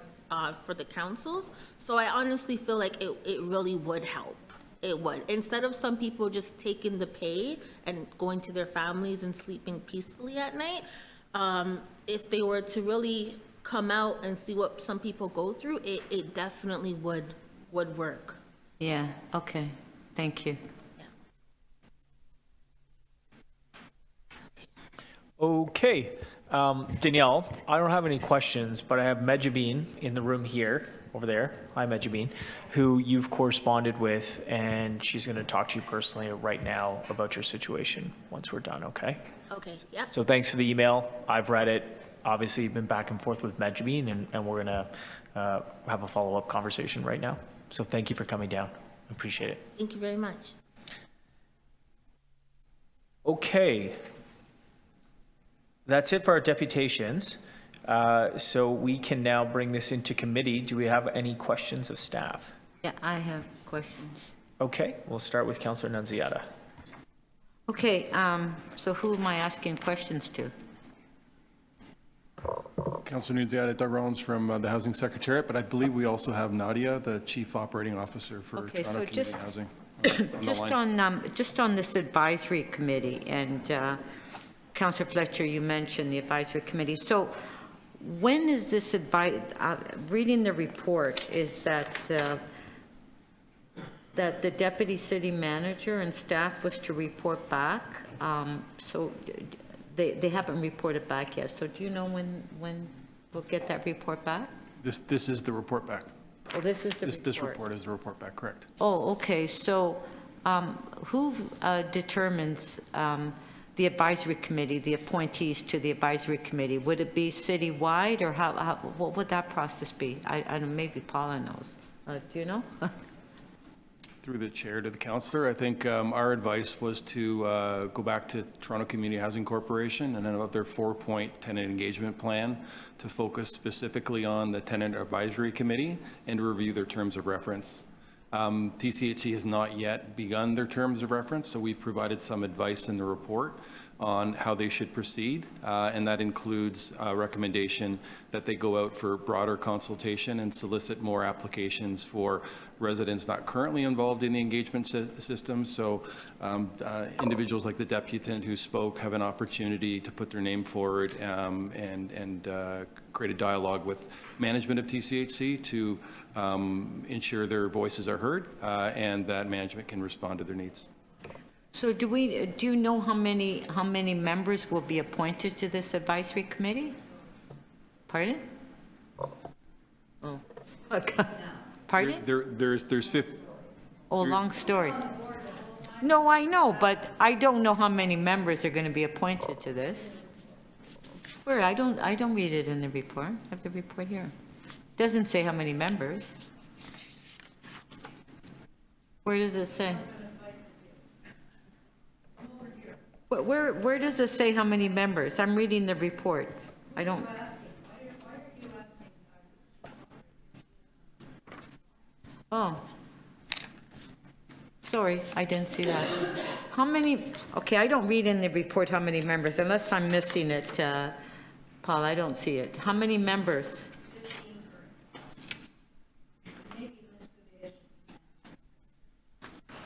for the councils. So I honestly feel like it really would help. It would. Instead of some people just taking the pay and going to their families and sleeping peacefully at night, if they were to really come out and see what some people go through, it definitely would work. Yeah, okay. Thank you. Okay, Danielle, I don't have any questions, but I have Medjabeen in the room here, over there. Hi, Medjabeen, who you've corresponded with, and she's going to talk to you personally right now about your situation once we're done, okay? Okay, yeah. So thanks for the email. I've read it. Obviously, you've been back and forth with Medjabeen, and we're going to have a follow-up conversation right now. So thank you for coming down. I appreciate it. Thank you very much. Okay. That's it for our deputations. So we can now bring this into committee. Do we have any questions of staff? Yeah, I have questions. Okay, we'll start with Councillor Nunziata. Okay, so who am I asking questions to? Councillor Nunziata, Doug Rollins from the Housing Secretariat, but I believe we also have Nadia, the Chief Operating Officer for Okay, Toronto so Community Housing. Just on this advisory committee, and Councillor Fletcher, you mentioned the advisory committee. So when is this reading the report is that the deputy city manager and staff was to report back. So they haven't reported back yet. So do you know when we'll get that report back? This is the report back. Oh, this is the report. This report is the report back, correct. Oh, okay. So who determines the advisory committee, the appointees to the advisory committee? Would it be citywide, or what would that process be? I maybe Paula knows. Do you know? Through the chair to the councillor, I think our advice was to go back to Toronto Community Housing Corporation and then about their 4-point tenant engagement plan to focus specifically on the tenant advisory committee and to review their terms of reference. TCHC has not yet begun their terms of reference, so we've provided some advice in the report on how they should proceed, and that includes a recommendation that they go out for broader consultation and solicit more applications for residents not currently involved in the engagement system. So individuals like the deputant who spoke have an opportunity to put their name forward and create a dialogue with management of TCHC to ensure their voices are heard and that management can respond to their needs. So do you know how many members will be appointed to this advisory committee? Pardon? Oh, pardon? There's 50. Oh, long story. No, I know, but I don't know how many members are going to be appointed to this. Where, I don't read it in the report. I have the report here. Doesn't say how many members. Where does it say? Where does it say how many members? I'm reading the report. I don't. Oh. Sorry, I didn't see that. How many, okay, I don't read in the report how many members, unless I'm missing it, Paul, I don't see it. How many members?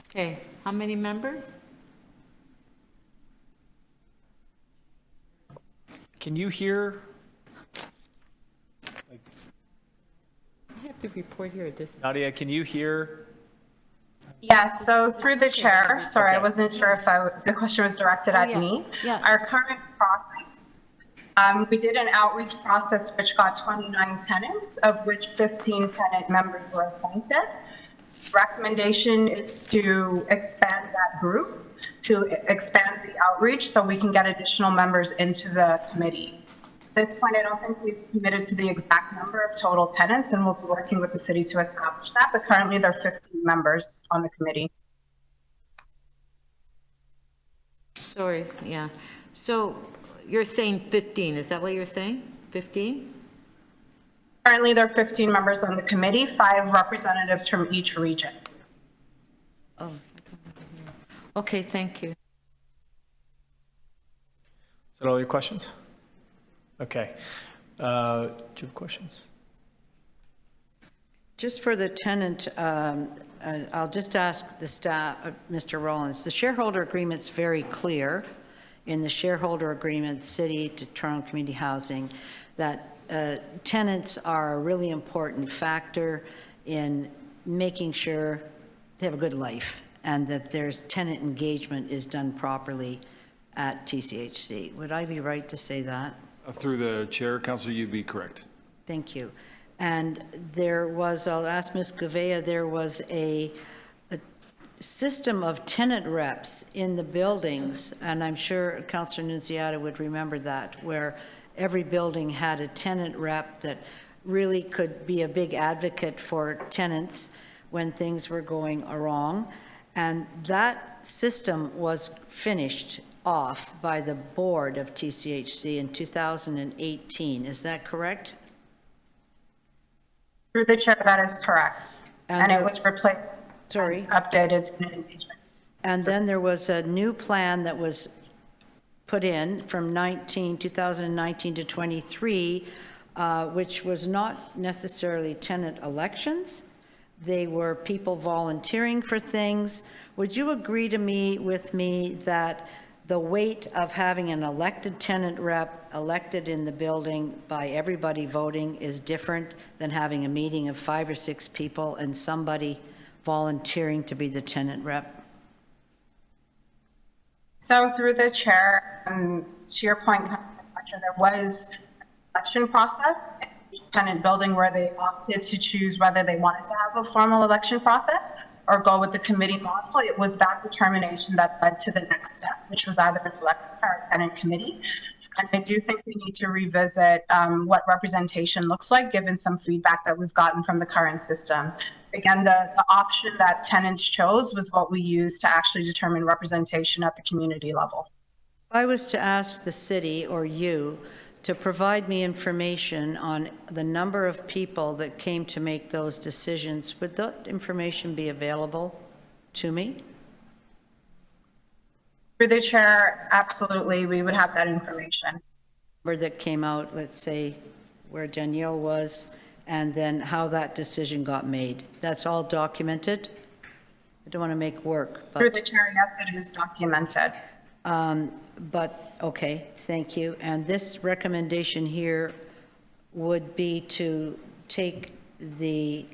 Okay, how many members? Can you hear? I have the report here. Nadia, can you hear? Yes, so through the chair, sorry, I wasn't sure if the question was directed at me. Yeah. Our current process, we did an outreach process which got 29 tenants, of which 15 tenant members were appointed. Recommendation is to expand that group, to expand the outreach so we can get additional members into the committee. At this point, I don't think we've committed to the exact number of total tenants, and we'll be working with the city to establish that, but currently there are 15 members on the committee. Sorry, yeah. So you're saying 15, is that what you're saying? 15? Currently, there are 15 members on the committee, 5 representatives from each region. Oh, okay, thank you. Is that all your questions? Okay. Do you have questions? Just for the tenant, I'll just ask the staff, Mr. Rollins, the shareholder agreement's very clear in the shareholder agreement, city to Toronto Community Housing, that tenants are a really important factor in making sure they have a good life and that there's tenant engagement is done properly at TCHC. Would I be right to say that? Through the chair, Councillor, you'd be correct. Thank you. And there was, I'll ask Ms. Gouveia, there was a system of tenant reps in the buildings, and I'm sure Councillor Nunziata would remember that, where every building had a tenant rep that really could be a big advocate for tenants when things were going wrong. And that system was finished off by the board of TCHC in 2018. Is that correct? Through the chair, that is correct. And it was replaced. Sorry. Updated tenant engagement. And then there was a new plan that was put in from 2019 to 23, which was not necessarily tenant elections. They were people volunteering for things. Would you agree with me that the weight of having an elected tenant rep elected in the building by everybody voting is different than having a meeting of 5 or 6 people and somebody volunteering to be the tenant rep? So through the chair, to your point, there was an election process in each tenant building where they opted to choose whether they wanted to have a formal election process or go with the committee model. It was that determination that led to the next step, which was either an elected or a tenant committee. And I do think we need to revisit what representation looks like, given some feedback that we've gotten from the current system. Again, the option that tenants chose was what we used to actually determine representation at the community level. If I was to ask the city or you to provide me information on the number of people that came to make those decisions, would that information be available to me? Through the chair, absolutely, we would have that information. Where that came out, let's say, where Danielle was, and then how that decision got made. That's all documented? I don't want to make work, but... Through the chair, yes, it is documented. But, okay, thank you. And this recommendation here would be to take the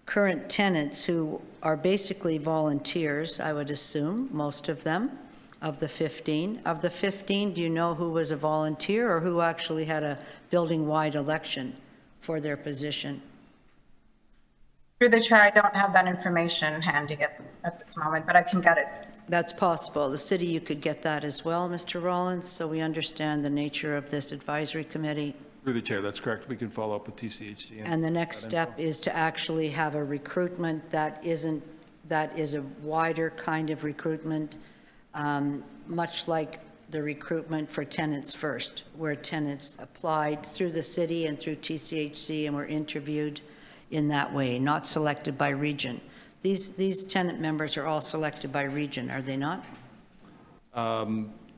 current tenants who are basically volunteers, I would assume, most of them, of the 15. Of the 15, do you know who was a volunteer or who actually had a building-wide election for their position? Through the chair, I don't have that information handy at this moment, but I can get it. That's possible. The city, you could get that as well, Mr. Rollins, so we understand the nature of this advisory committee. Through the chair, that's correct. We can follow up with TCHC. And the next step is to actually have a recruitment that is a wider kind of recruitment, much like the recruitment for Tenants First, where tenants applied through the city and through TCHC and were interviewed in that way, not selected by region. These tenant members are all selected by region, are they not?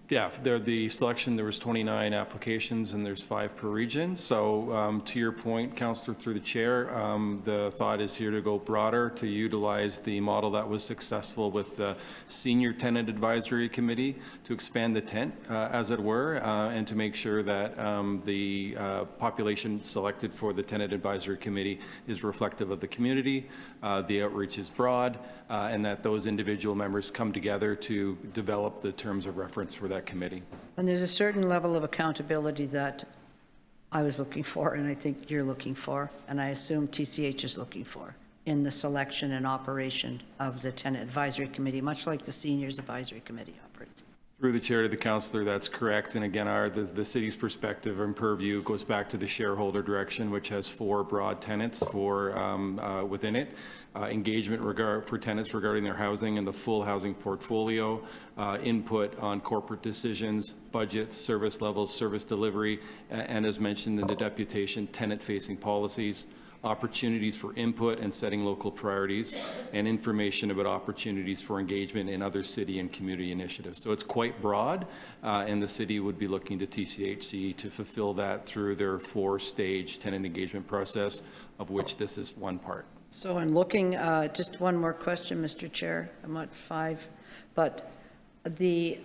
Yeah, the selection, there was 29 applications and there's 5 per region. So to your point, Councillor, through the chair, the thought is here to go broader, to utilize the model that was successful with the Senior Tenant Advisory Committee to expand the tent, as it were, and to make sure that the population selected for the Tenant Advisory Committee is reflective of the community, the outreach is broad, and that those individual members come together to develop the terms of reference for that committee. And there's a certain level of accountability that I was looking for, and I think you're looking for, and I assume TCH is looking for, in the selection and operation of the Tenant Advisory Committee, much like the Seniors Advisory Committee operates. Through the chair to the councillor, that's correct. And again, the city's perspective and purview goes back to the shareholder direction, which has 4 broad tenets within it. Engagement for tenants regarding their housing and the full housing portfolio, input on corporate decisions, budgets, service levels, service delivery, and as mentioned in the deputation, tenant-facing policies, opportunities for input and setting local priorities, and information about opportunities for engagement in other city and community initiatives. So it's quite broad, and the city would be looking to TCHC to fulfill that through their 4-stage tenant engagement process, of which this is one part. So I'm looking, just one more question, Mr. Chair. I'm at 5, but the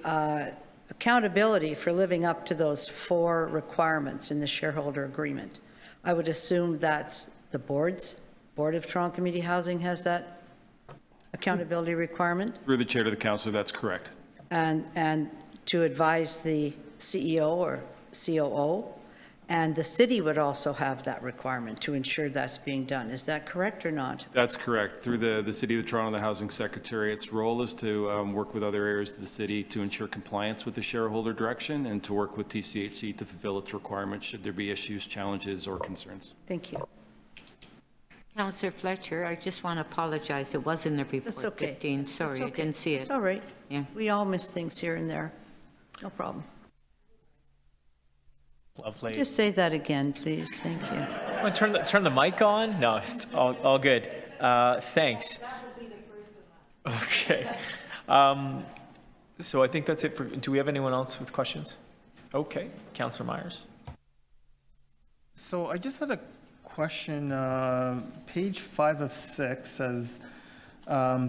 accountability for living up to those 4 requirements in the shareholder agreement, I would assume that's the Board of Toronto Community Housing has that accountability requirement? Through the chair to the councillor, that's correct. And to advise the CEO or COO, and the city would also have that requirement to ensure that's being done. Is that correct or not? That's correct. Through the City of Toronto, the Housing Secretary, its role is to work with other areas of the city to ensure compliance with the shareholder direction and to work with TCHC to fulfill its requirements should there be issues, challenges, or concerns. Thank you. Councillor Fletcher, I just want to apologize. It was in the report. That's okay. 15. Sorry, It's okay. I didn't see it. It's all right. Yeah. We all miss things here and there. No problem. Lovely. Just say that again, please. Thank you. Want to turn the mic on? No, it's all good. Thanks. Okay. So I think that's it for. Do we have anyone else with questions? Okay, Councillor Myers. So I just had a question. Page 5 of 6 says,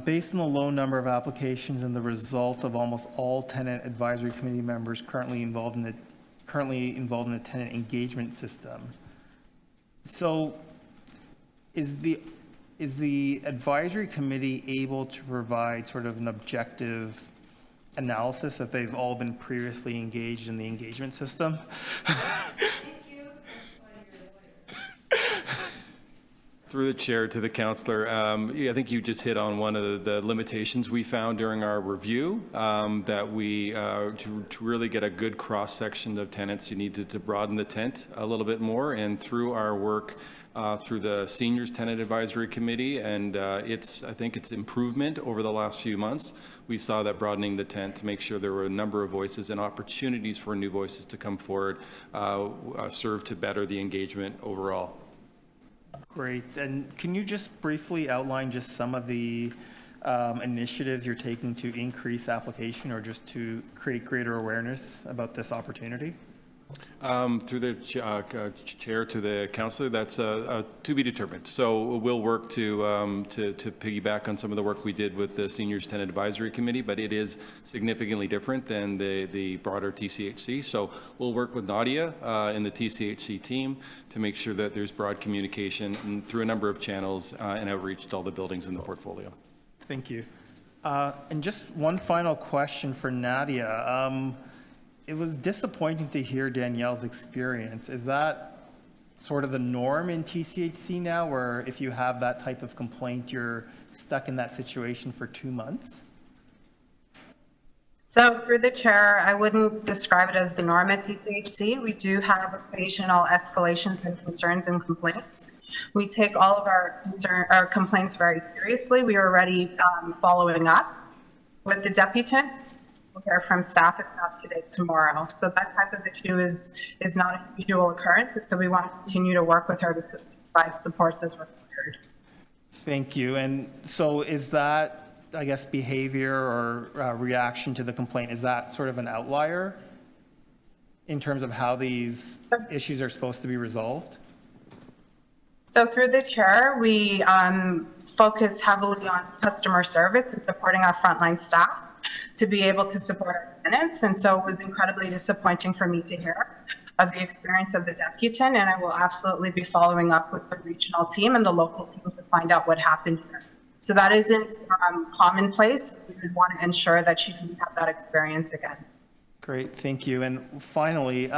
based on the low number of applications and the result of almost all tenant advisory committee members currently involved in the tenant engagement system. So is the advisory committee able to provide sort of an objective analysis if they've all been previously engaged in the engagement system? Through the chair to the councillor, I think you just hit on one of the limitations we found during our review, that we, to really get a good cross-section of tenants, you needed to broaden the tent a little bit more. And through our work through the Seniors Tenant Advisory Committee, and I think it's improvement over the last few months, we saw that broadening the tent to make sure there were a number of voices and opportunities for new voices to come forward served to better the engagement overall. Great. And can you just briefly outline just some of the initiatives you're taking to increase application or just to create greater awareness about this opportunity? Through the chair to the councillor, that's to be determined. So we'll work to piggyback on some of the work we did with the Seniors Tenant Advisory Committee, but it is significantly different than the broader TCHC. So we'll work with Nadia and the TCHC team to make sure that there's broad communication through a number of channels and outreach to all the buildings in the portfolio. Thank you. And just one final question for Nadia. It was disappointing to hear Danielle's experience. Is that sort of the norm in TCHC now, where if you have that type of complaint, you're stuck in that situation for 2 months? So through the chair, I wouldn't describe it as the norm at TCHC. We do have occasional escalations and concerns and complaints. We take all of our complaints very seriously. We are already following up with the deputant. We'll hear from staff if not today, tomorrow. So that type of issue is not a usual occurrence. And so we want to continue to work with her to provide supports as required. Thank you. And so is that, I guess, behavior or reaction to the complaint, is that sort of an outlier in terms of how these issues are supposed to be resolved? So through the chair, we focus heavily on customer service and supporting our frontline staff to be able to support our tenants. And so it was incredibly disappointing for me to hear of the experience of the deputant, and I will absolutely be following up with the regional team and the local team to find out what happened here. So that isn't commonplace. We would want to ensure that she doesn't have that experience again. Great, thank you. And finally,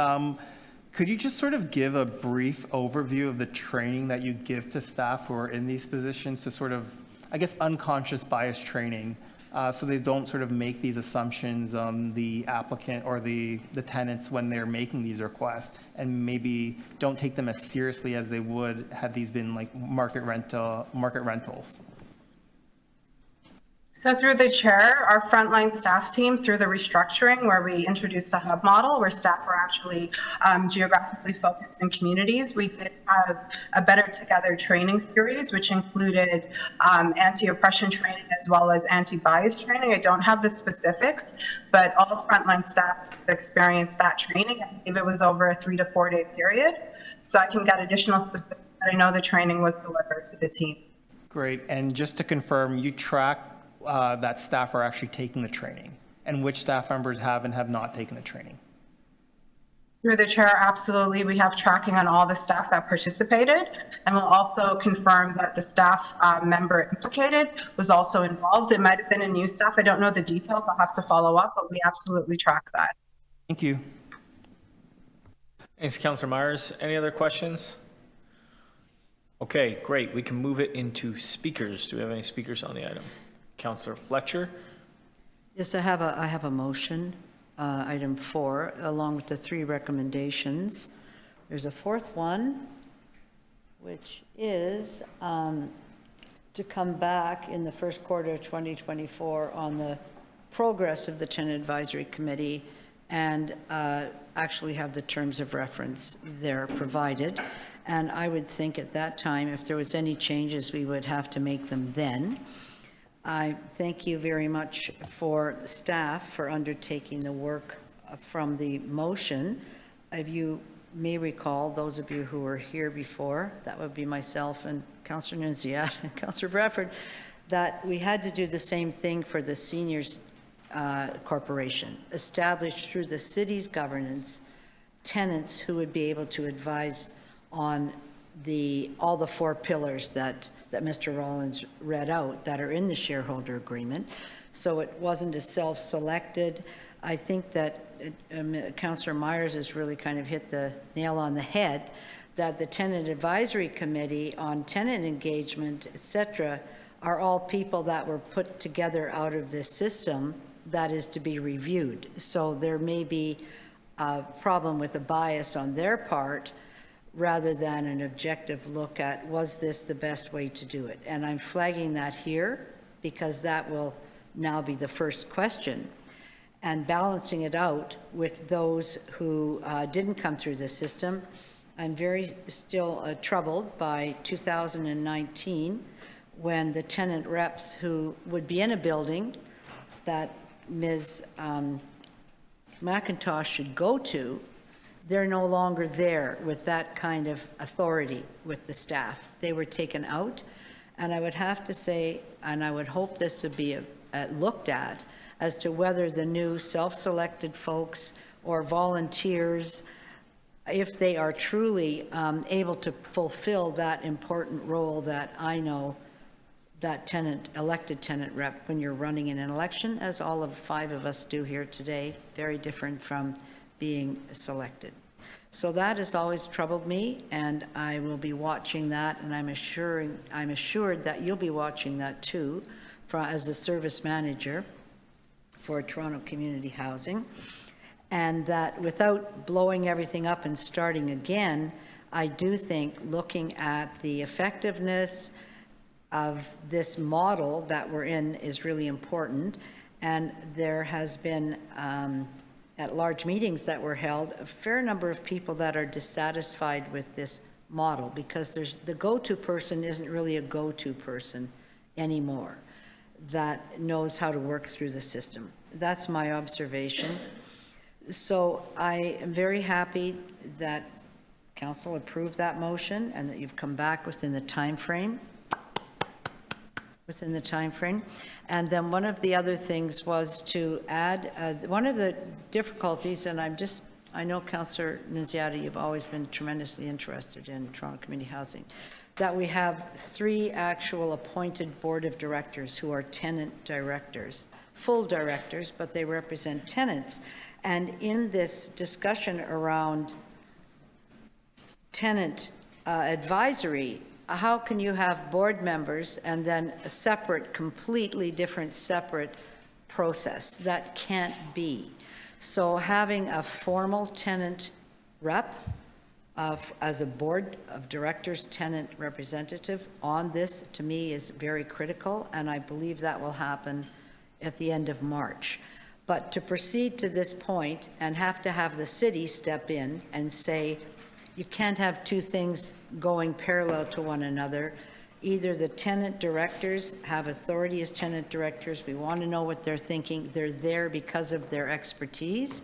could you just sort of give a brief overview of the training that you give to staff who are in these positions to sort of, I guess, unconscious bias training, so they don't sort of make these assumptions on the applicant or the tenants when they're making these requests, and maybe don't take them as seriously as they would had these been like market rentals? So through the chair, our frontline staff team, through the restructuring where we introduced a hub model where staff were actually geographically focused in communities, we did have a Better Together training series, which included anti-oppression training as well as anti-bias training. I don't have the specifics, but all frontline staff experienced that training. I believe it was over a 3 to 4 day period. So I can get additional specifics, but I know the training was delivered to the team. Great, and just to confirm, you track that staff are actually taking the training, and which staff members have and have not taken the training? Through the chair, absolutely. We have tracking on all the staff that participated, and we'll also confirm that the staff member implicated was also involved. It might have been a new staff. I don't know the details. I'll have to follow up, but we absolutely track that. Thank you. Thanks, Councillor Myers. Any other questions? Okay, great. We can move it into speakers. Do we have any speakers on the item? Councillor Fletcher. Yes, I have a motion, item 4, along with the 3 recommendations. There's a 4th one, which is to come back in the first quarter of 2024 on the progress of the Tenant Advisory Committee and actually have the terms of reference there provided. And I would think at that time, if there was any changes, we would have to make them then. I thank you very much for the staff for undertaking the work from the motion. If you may recall, those of you who were here before, that would be myself and Councillor Nunziat and Councillor Bradford, that we had to do the same thing for the seniors corporation, established through the city's governance, tenants who would be able to advise on all the 4 pillars that Mr. Rollins read out that are in the shareholder agreement. So it wasn't a self-selected. I think that Councillor Myers has really kind of hit the nail on the head, that the Tenant Advisory Committee on tenant engagement, et cetera, are all people that were put together out of this system that is to be reviewed. So there may be a problem with a bias on their part, rather than an objective look at, was this the best way to do it? And I'm flagging that here because that will now be the first question. And balancing it out with those who didn't come through the system, I'm still troubled by 2019 when the tenant reps who would be in a building that Ms. McIntosh should go to, they're no longer there with that kind of authority with the staff. They were taken out, and I would have to say, and I would hope this would be looked at as to whether the new self-selected folks or volunteers, if they are truly able to fulfill that important role that I know that elected tenant rep when you're running in an election, as all 5 of us do here today, very different from being selected. So that has always troubled me, and I will be watching that, and I'm assured that you'll be watching that too, as a service manager for Toronto Community Housing. And that without blowing everything up and starting again, I do think looking at the effectiveness of this model that we're in is really important. And there has been, at large meetings that were held, a fair number of people that are dissatisfied with this model, because the go-to person isn't really a go-to person anymore that knows how to work through the system. That's my observation. So I am very happy that council approved that motion and that you've come back within the time frame. And then one of the other things was to add, one of the difficulties, and I know Councillor Nunziata, you've always been tremendously interested in Toronto Community Housing, that we have 3 actual appointed board of directors who are tenant directors, full directors, but they represent tenants. And in this discussion around tenant advisory, how can you have board members and then a separate, completely different separate process? That can't be. So having a formal tenant rep as a board of directors, tenant representative on this, to me, is very critical, and I believe that will happen at the end of March. But to proceed to this point and have to have the city step in and say, you can't have 2 things going parallel to one another. Either the tenant directors have authority as tenant directors, we want to know what they're thinking, they're there because of their expertise,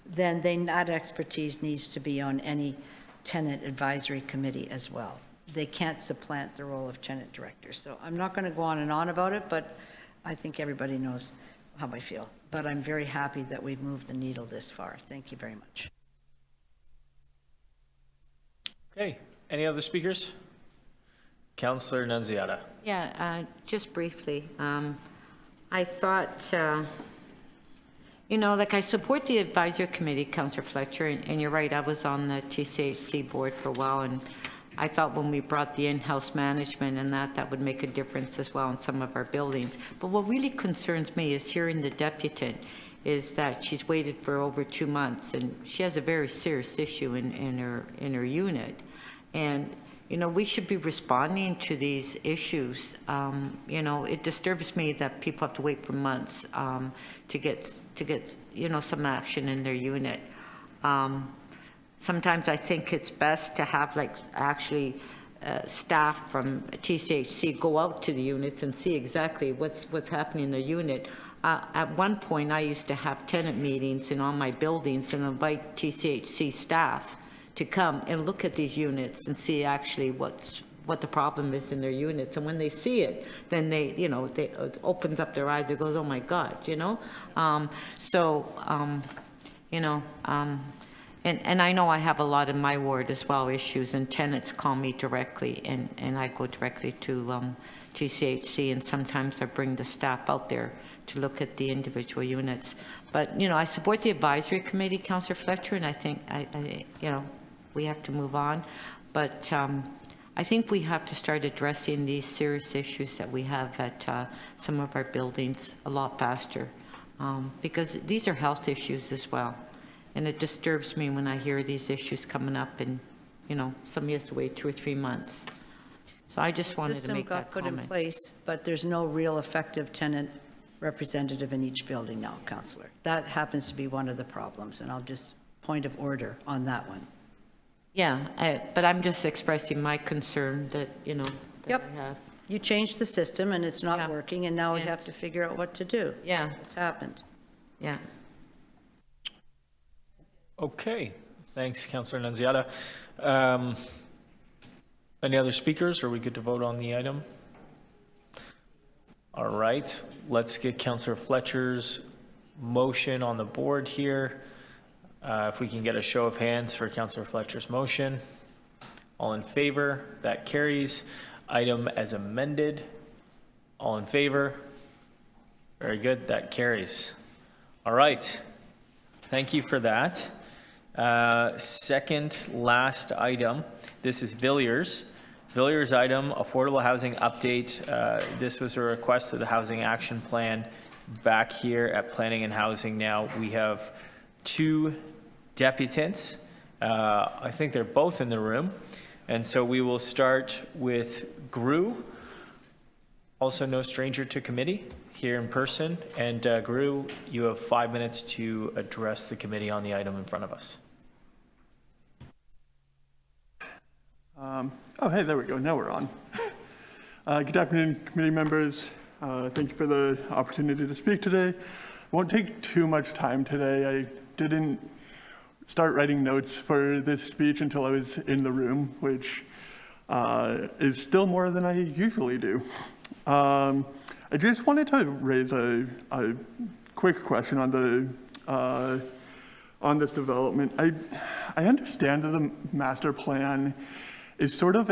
then that expertise needs to be on any tenant advisory committee as well. They can't supplant the role of tenant directors. So I'm not going to go on and on about it, but I think everybody knows how I feel. But I'm very happy that we've moved the needle this far. Thank you very much. Okay, any other speakers? Councillor Nunziata. Yeah, just briefly. I thought, I support the advisory committee, Councillor Fletcher, and you're right, I was on the TCHC board for a while, and I thought when we brought the in-house management and that would make a difference as well in some of our buildings. But what really concerns me is hearing the deputant is that she's waited for over 2 months, and she has a very serious issue in her unit. And, we should be responding to these issues. It disturbs me that people have to wait for months to get some action in their unit. Sometimes I think it's best to have staff from TCHC go out to the units and see exactly what's happening in the unit. At one point, I used to have tenant meetings in all my buildings and invite TCHC staff to come and look at these units and see actually what the problem is in their units. And when they see it, then it opens up their eyes. It goes, oh my God, And I know I have a lot in my ward as well, issues, and tenants call me directly, and I go directly to TCHC, and sometimes I bring the staff out there to look at the individual units. But, I support the advisory committee, Councillor Fletcher, and I think, we have to move on. But I think we have to start addressing these serious issues that we have at some of our buildings a lot faster, because these are health issues as well. And it disturbs me when I hear these issues coming up and, somebody has to wait 2 or 3 months. So I just wanted to make that comment. The system got put in place, but there's no real effective tenant representative in each building now, Councillor. That happens to be one of the problems, and I'll just point of order on that one. Yeah, but I'm just expressing my concern that, that Yep. we have. You changed the system and it's not Yeah. working, and now we Yeah. have to figure out what to do. Yeah. It's happened. Yeah. Okay, thanks, Councillor Nunziata. Any other speakers? Are we good to vote on the item? All right, let's get Councillor Fletcher's motion on the board here. If we can get a show of hands for Councillor Fletcher's motion. All in favor? That carries. Item as amended. All in favor? Very good, that carries. All right, thank you for that. Second last item, this is Villiers. Villiers item, affordable housing update. This was a request of the Housing Action Plan back here at Planning and Housing. Now we have two deputants. I think they're both in the room. And so we will start with Gru, also no stranger to committee, here in person. And Gru, you have 5 minutes to address the committee on the item in front of us. Hey, there we go. Now we're on. Good afternoon, committee members. Thank you for the opportunity to speak today. Won't take too much time today. I didn't start writing notes for this speech until I was in the room, which is still more than I usually do. I just wanted to raise a quick question on this development. I understand that the master plan is sort of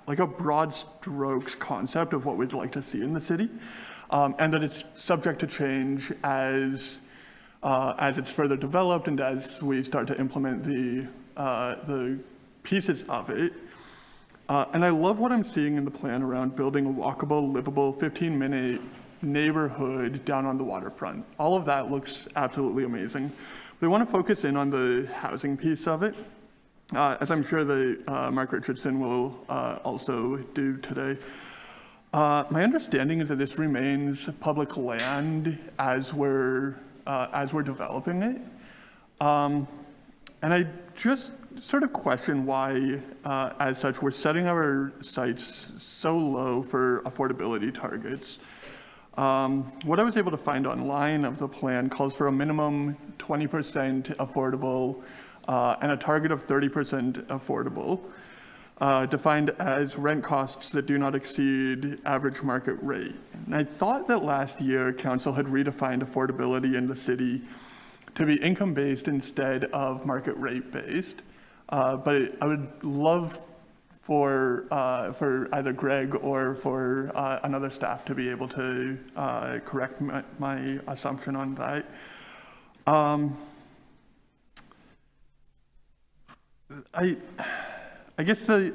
like a broad strokes concept of what we'd like to see in the city, and that it's subject to change as it's further developed and as we start to implement the pieces of it. And I love what I'm seeing in the plan around building a walkable, livable, 15-minute neighborhood down on the waterfront. All of that looks absolutely amazing. But I want to focus in on the housing piece of it, as I'm sure that Mark Richardson will also do today. My understanding is that this remains public land as we're developing it. And I just sort of question why, as such, we're setting our sights so low for affordability targets. What I was able to find online of the plan calls for a minimum 20% affordable and a target of 30% affordable, defined as rent costs that do not exceed average market rate. And I thought that last year council had redefined affordability in the city to be income-based instead of market rate-based. But I would love for either Greg or for another staff to be able to correct my assumption on that. I guess the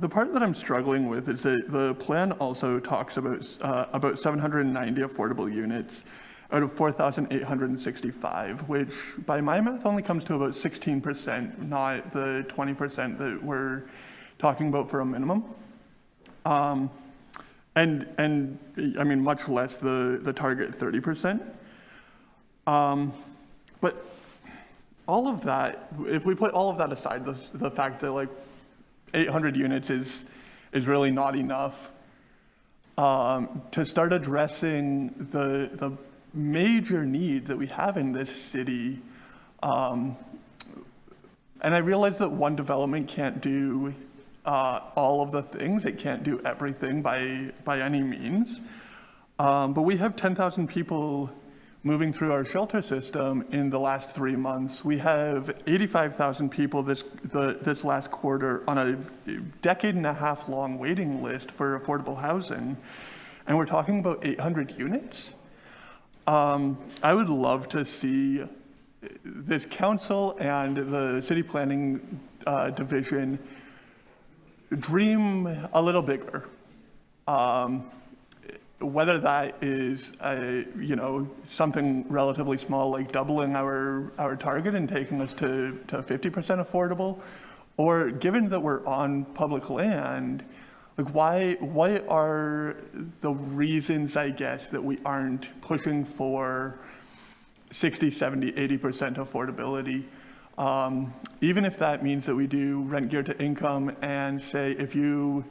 part that I'm struggling with is that the plan also talks about 790 affordable units out of 4,865, which by my math only comes to about 16%, not the 20% that we're talking about for a minimum. And I mean, much less the target 30%. But all of that, if we put all of that aside, the fact that like 800 units is really not enough to start addressing the major need that we have in this city. And I realize that one development can't do all of the things. It can't do everything by any means. But we have 10,000 people moving through our shelter system in the last 3 months. We have 85,000 people this last quarter on a decade-and-a-half long waiting list for affordable housing. And we're talking about 800 units. I would love to see this council and the city planning division dream a little bigger. Whether that is something relatively small like doubling our target and taking us to 50% affordable, or given that we're on public land, like why are the reasons, I guess, that we aren't pushing for 60, 70, 80% affordability? Even if that means that we do rent geared to income and say if you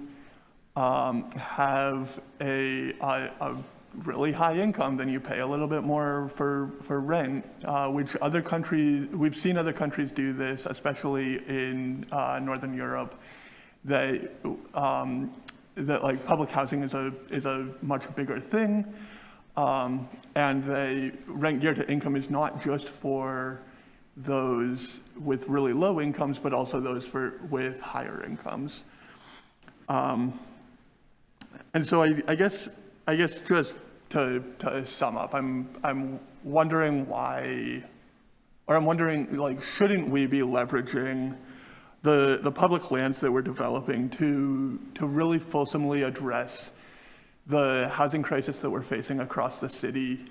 have a really high income, then you pay a little bit more for rent, which other countries, we've seen other countries do this, especially in Northern Europe, that like public housing is a much bigger thing, and the rent geared to income is not just for those with really low incomes, but also those with higher incomes. And so I guess just sum up, I'm wondering why, or I'm wondering, like, shouldn't we be leveraging the public lands that we're developing to really fulsomely address the housing crisis that we're facing across the city,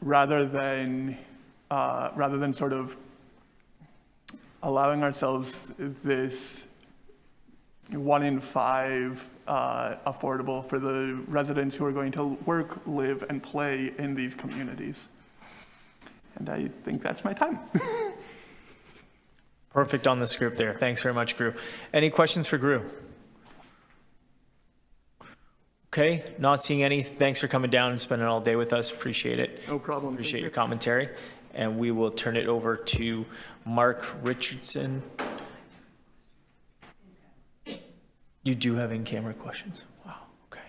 rather than sort of allowing ourselves this 1 in 5 affordable for the residents who are going to work, live, and play in these communities. And I think that's my time. Perfect on the script there. Thanks very much, Gru. Any questions for Gru? Okay, not seeing any. Thanks for coming down and spending all day with us. Appreciate it. No problem. Appreciate your commentary. And we will turn it over to Mark Richardson. You do have in-camera questions? Wow, okay.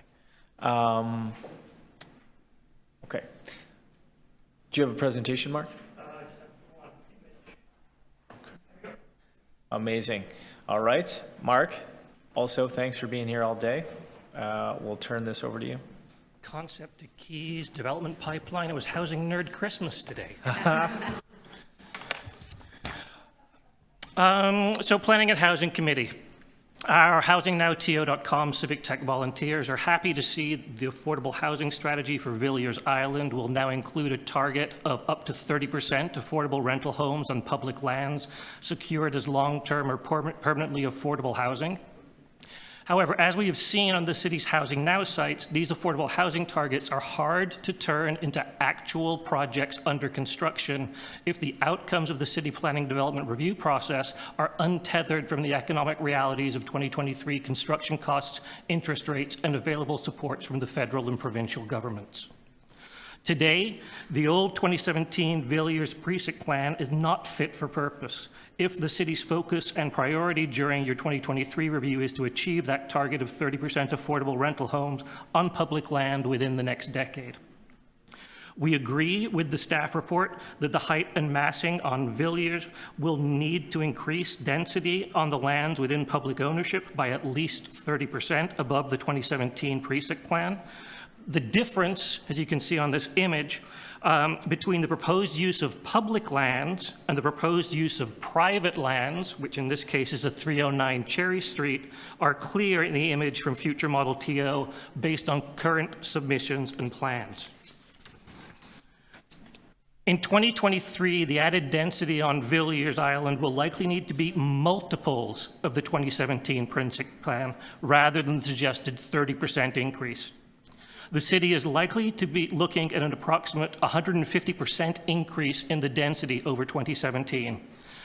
Okay. Do you have a presentation, Mark? Amazing. All right, Mark, also thanks for being here all day. We'll turn this over to you. Concept to keys, development pipeline. It was Housing Nerd Christmas today. So Planning and Housing Committee. Our HousingNowTO.com civic tech volunteers are happy to see the affordable housing strategy for Villiers Island will now include a target of up to 30% affordable rental homes on public lands secured as long-term or permanently affordable housing. However, as we have seen on the city's Housing Now sites, these affordable housing targets are hard to turn into actual projects under construction if the outcomes of the city planning development review process are untethered from the economic realities of 2023 construction costs, interest rates, and available supports from the federal and provincial governments. Today, the old 2017 Villiers precinct plan is not fit for purpose if the city's focus and priority during your 2023 review is to achieve that target of 30% affordable rental homes on public land within the next decade. We agree with the staff report that the height and massing on Villiers will need to increase density on the lands within public ownership by at least 30% above the 2017 precinct plan. The difference, as you can see on this image, between the proposed use of public lands and the proposed use of private lands, which in this case is a 309 Cherry Street, are clear in the image from future model TO based on current submissions and plans. In 2023, the added density on Villiers Island will likely need to be multiples of the 2017 precinct plan rather than the suggested 30% increase. The city is likely to be looking at an approximate 150% increase in the density over 2017.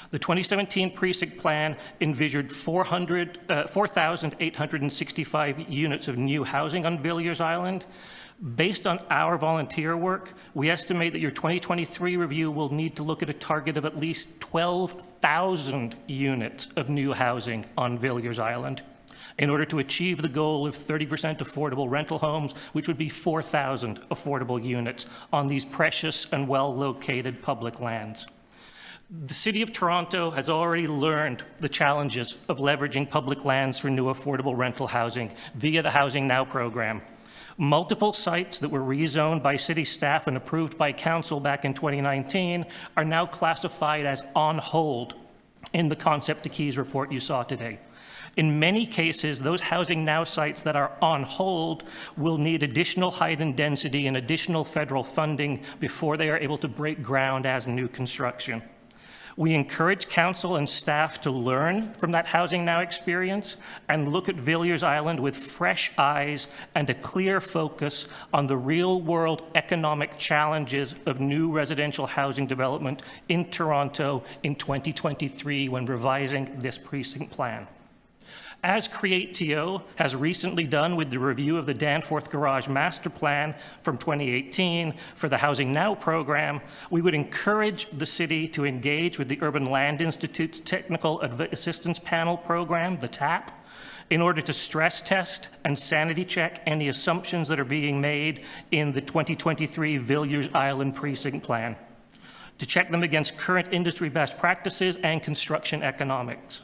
The 2017 precinct plan envisioned 4,865 units of new housing on Villiers Island. Based on our volunteer work, we estimate that your 2023 review will need to look at a target of at least 12,000 units of new housing on Villiers Island in order to achieve the goal of 30% affordable rental homes, which would be 4,000 affordable units on these precious and well-located public lands. The City of Toronto has already learned the challenges of leveraging public lands for new affordable rental housing via the Housing Now program. Multiple sites that were rezoned by city staff and approved by council back in 2019 are now classified as on hold in the Concept to Keys report you saw today. In many cases, those Housing Now sites that are on hold will need additional height and density and additional federal funding before they are able to break ground as new construction. We encourage council and staff to learn from that Housing Now experience and look at Villiers Island with fresh eyes and a clear focus on the real-world economic challenges of new residential housing development in Toronto in 2023 when revising this precinct plan. As CreateTO has recently done with the review of the Danforth Garage Master Plan from 2018 for the Housing Now program, we would encourage the city to engage with the Urban Land Institute's Technical Assistance Panel program, the TAP, in order to stress test and sanity check any assumptions that are being made in the 2023 Villiers Island Precinct Plan, to check them against current industry best practices and construction economics.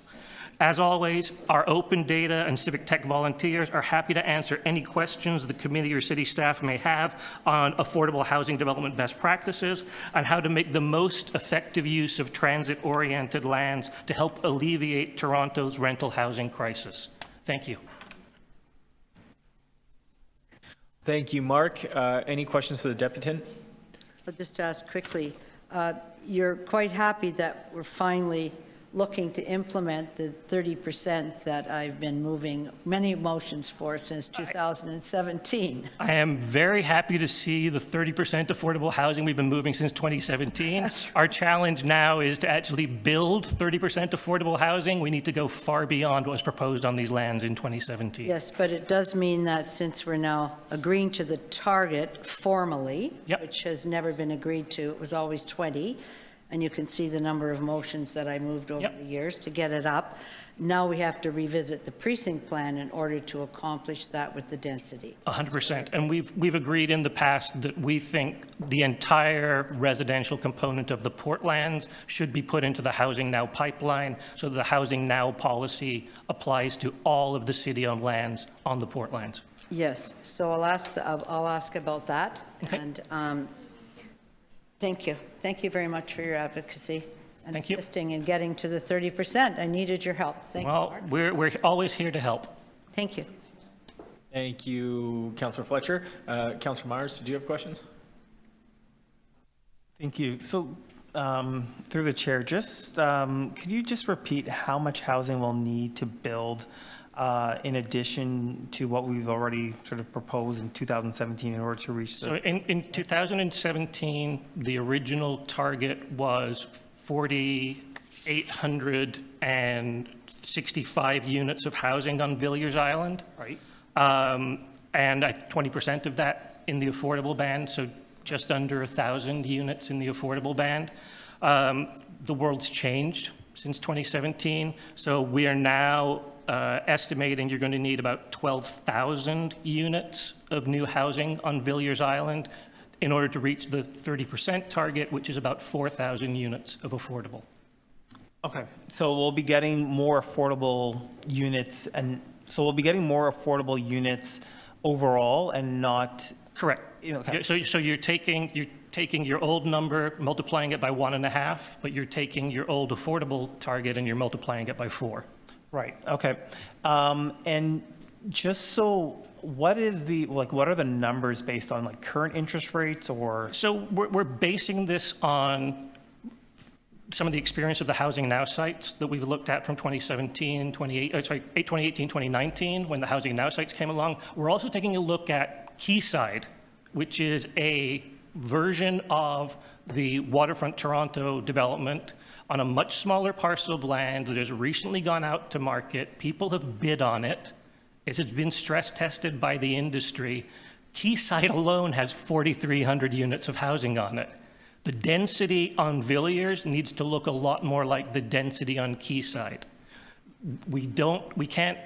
As always, our open data and civic tech volunteers are happy to answer any questions the committee or city staff may have on affordable housing development best practices and how to make the most effective use of transit-oriented lands to help alleviate Toronto's rental housing crisis. Thank you. Thank you, Mark. Any questions for the deputant? I'll just ask quickly, you're quite happy that we're finally looking to implement the 30% that I've been moving many motions for since 2017. I am very happy to see the 30% affordable housing we've been moving since 2017. Our challenge now is to actually build 30% affordable housing. We need to go far beyond what was proposed on these lands in 2017. Yes, but it does mean that since we're now agreeing to the target formally, which has never been agreed to, it was always 20, and you can see the number of motions that I moved over the years to get it up. Now we have to revisit the precinct plan in order to accomplish that with the density. 100%. And we've agreed in the past that we think the entire residential component of the Portlands should be put into the Housing Now pipeline, so the Housing Now policy applies to all of the city-owned lands on the Portlands. Yes, so I'll ask about that. Okay. And thank you. Thank you very much for your advocacy and Thank you. assisting in getting to the 30%. I needed your help. Thank you, Well, Mark. we're always here to help. Thank you. Thank you, Councillor Fletcher. Councillor Myers, do you have questions? Thank you. So, through the chair, just could you just repeat how much housing we'll need to build in addition to what we've already sort of proposed in 2017 in order to reach the... So in 2017, the original target was 4,865 units of housing on Villiers Island. Right. And 20% of that in the affordable band, so just under 1,000 units in the affordable band. The world's changed since 2017, so we are now estimating you're going to need about 12,000 units of new housing on Villiers Island in order to reach the 30% target, which is about 4,000 units of affordable. Okay, so we'll be getting more affordable units, and so we'll be getting more affordable units overall and not... Correct. Okay. So you're taking your old number, multiplying it by 1.5, but you're taking your old affordable target and you're multiplying it by 4. Right, okay. And just so, what are the numbers based on, like current interest rates or? So we're basing this on some of the experience of the Housing Now sites that we've looked at from 2018, 2019, when the Housing Now sites came along. We're also taking a look at Quayside, which is a version of the Waterfront Toronto development on a much smaller parcel of land that has recently gone out to market. People have bid on it. It has been stress tested by the industry. Quayside alone has 4,300 units of housing on it. The density on Villiers needs to look a lot more like the density on Quayside. We can't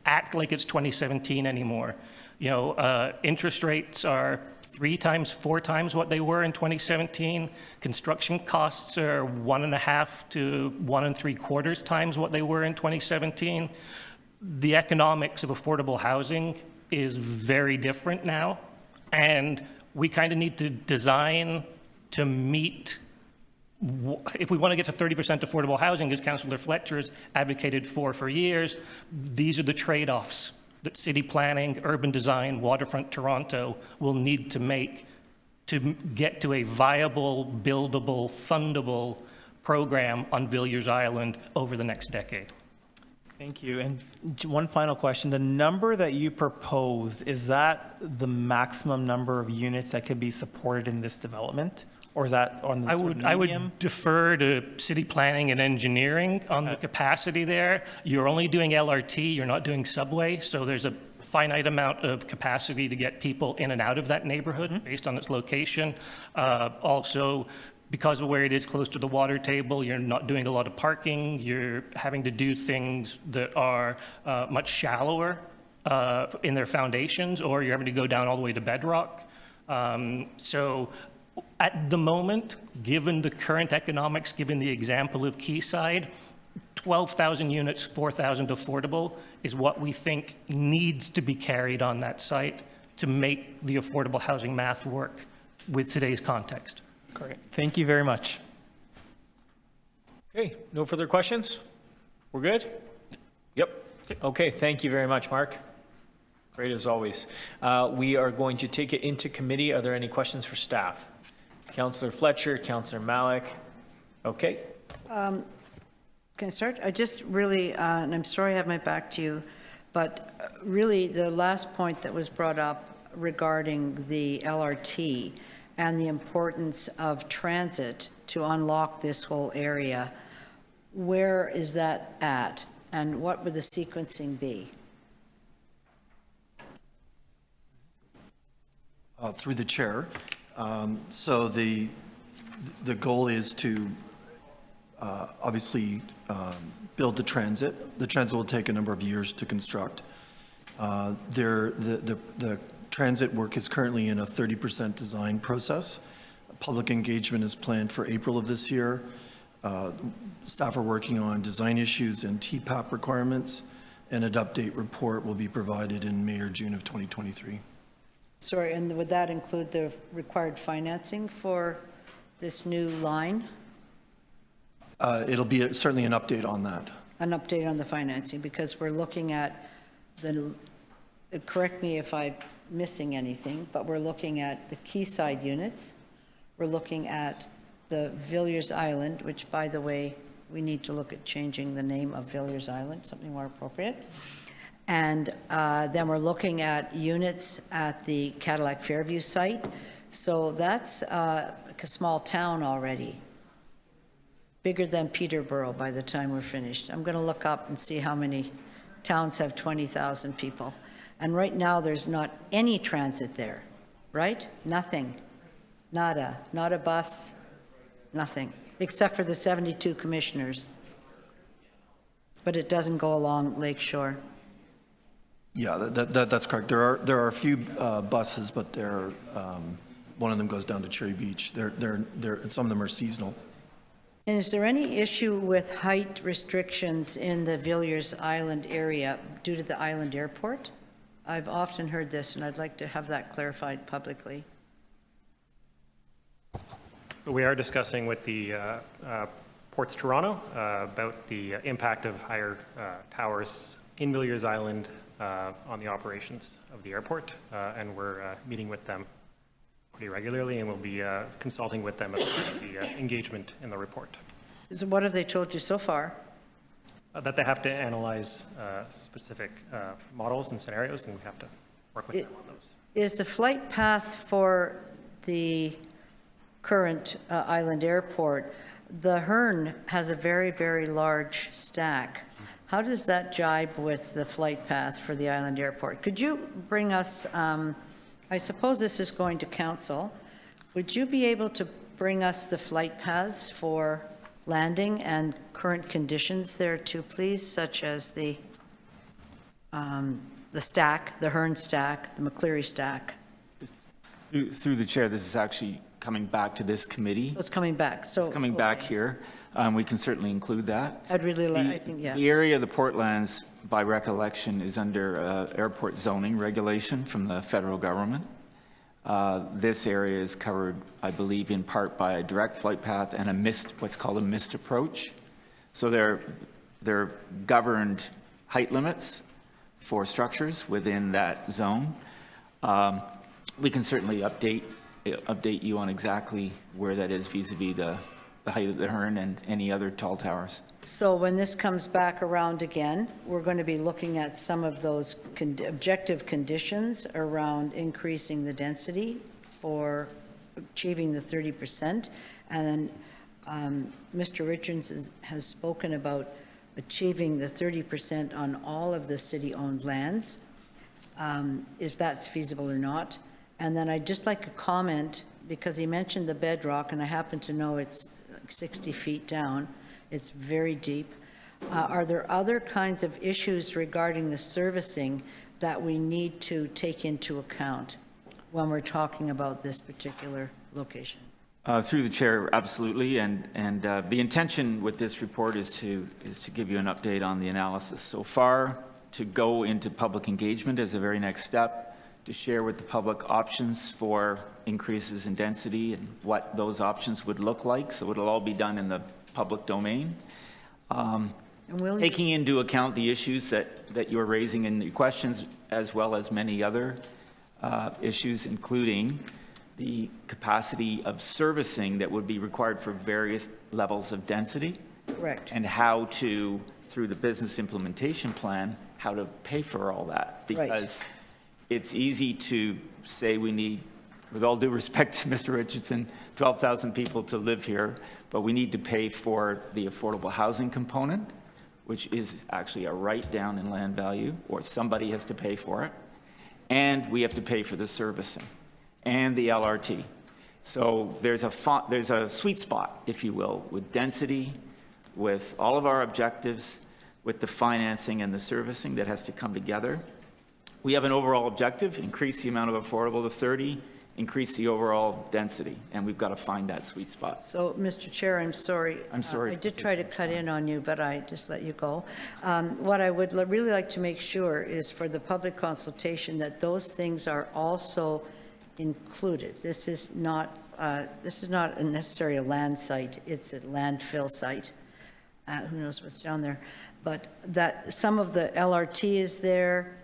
act like it's 2017 anymore. You know, interest rates are 3 times, 4 times what they were in 2017. Construction costs are 1.5 to 1 3/4 times what they were in 2017. The economics of affordable housing is very different now, and we kind of need to design to meet, if we want to get to 30% affordable housing, as Councillor Fletcher has advocated for years, these are the trade-offs that city planning, urban design, Waterfront Toronto will need to make to get to a viable, buildable, fundable program on Villiers Island over the next decade. Thank you. And one final question. The number that you proposed, is that the maximum number of units that could be supported in this development? Or is that on the I would defer to city planning and engineering on the capacity there. You're only doing LRT, you're not doing subway, so there's a finite amount of capacity to get people in and out of that neighborhood based on its location. Also, because of where it is close to the water table, you're not doing a lot of parking. You're having to do things that are much shallower in their foundations, or you're having to go down all the way to bedrock. So at the moment, given the current economics, given the example of Quayside, 12,000 units, 4,000 affordable is what we think needs to be carried on that site to make the affordable housing math work with today's context. Great. Thank you very much. Okay, no further questions? We're good? Yep. Okay, thank you very much, Mark. Great as always. We are going to take it into committee. Are there any questions for staff? Councillor Fletcher, Councillor Malik. Okay. Can I start? I just really, and I'm sorry I have my back to you, but really the last point that was brought up regarding the LRT and the importance of transit to unlock this whole area, where is that at? And what would the sequencing be? Through the chair. So the goal is to obviously build the transit. The transit will take a number of years to construct. The transit work is currently in a 30% design process. Public engagement is planned for April of this year. Staff are working on design issues and TPAP requirements, and an update report will be provided in May or June of 2023. Sorry, and would that include the required financing for this new line? It'll be certainly an update on that. An update on the financing, because we're looking at the, correct me if I'm missing anything, but we're looking at the quayside units. We're looking at the Villiers Island, which, by the way, we need to look at changing the name of Villiers Island, something more appropriate. And then we're looking at units at the Cadillac Fairview site. So that's like a small town already, bigger than Peterborough by the time we're finished. I'm going to look up and see how many towns have 20,000 people. And right now, there's not any transit there, right? Nothing. Nada. Not a bus, nothing, except for the 72 commissioners. But it doesn't go along Lakeshore. Yeah, that's correct. There are a few buses, but one of them goes down to Cherry Beach. Some of them are seasonal. And is there any issue with height restrictions in the Villiers Island area due to the island airport? I've often heard this, and I'd like to have that clarified publicly. We are discussing with the Ports Toronto about the impact of higher towers in Villiers Island on the operations of the airport, and we're meeting with them pretty regularly, and we'll be consulting with them about the engagement in the report. So what have they told you so far? That they have to analyze specific models and scenarios, and we have to work with them on those. Is the flight path for the current island airport, the Hearn has a very, very large stack. How does that jibe with the flight path for the island airport? Could you bring us, I suppose this is going to council, would you be able to bring us the flight paths for landing and current conditions there too, please, such as the stack, the Hearn stack, the McCleary stack? Through the chair, this is actually coming back to this committee. It's coming back, so. It's coming back here. We can certainly include that. I'd really like, I think, yeah. The area of the Portlands, by recollection, is under airport zoning regulation from the federal government. This area is covered, I believe, in part by a direct flight path and a missed, what's called a missed approach. So they're governed height limits for structures within that zone. We can certainly update you on exactly where that is vis-a-vis the height of the Hearn and any other tall towers. So when this comes back around again, we're going to be looking at some of those objective conditions around increasing the density for achieving the 30%. And then Mr. Richards has spoken about achieving the 30% on all of the city-owned lands, if that's feasible or not. And then I'd just like a comment, because he mentioned the bedrock, and I happen to know it's like 60 feet down. It's very deep. Are there other kinds of issues regarding the servicing that we need to take into account when we're talking about this particular location? Through the chair, absolutely, and the intention with this report is to give you an update on the analysis so far, to go into public engagement as a very next step, to share with the public options for increases in density and what those options would look like, so it'll all be done in the public domain. Taking into account the issues that you're raising in the questions, as well as many other issues, including the capacity of servicing that would be required for various levels of density. Correct. And how to, through the business implementation plan, how to pay for all that. Because it's easy to say we need, with all due respect to Mr. Richardson, 12,000 people to live here, but we need to pay for the affordable housing component, which is actually a write down in land value, or somebody has to pay for it. And we have to pay for the servicing and the LRT. So there's a sweet spot, if you will, with density, with all of our objectives, with the financing and the servicing that has to come together. We have an overall objective: increase the amount of affordable to 30, increase the overall density, and we've got to find that sweet spot. So, Mr. Chair, I'm sorry. I'm sorry. I did try to cut in on you, but I just let you go. What I would really like to make sure is for the public consultation that those things are also included. This is not necessarily a land site, it's a landfill site. Who knows what's down there? But that some of the LRT is there,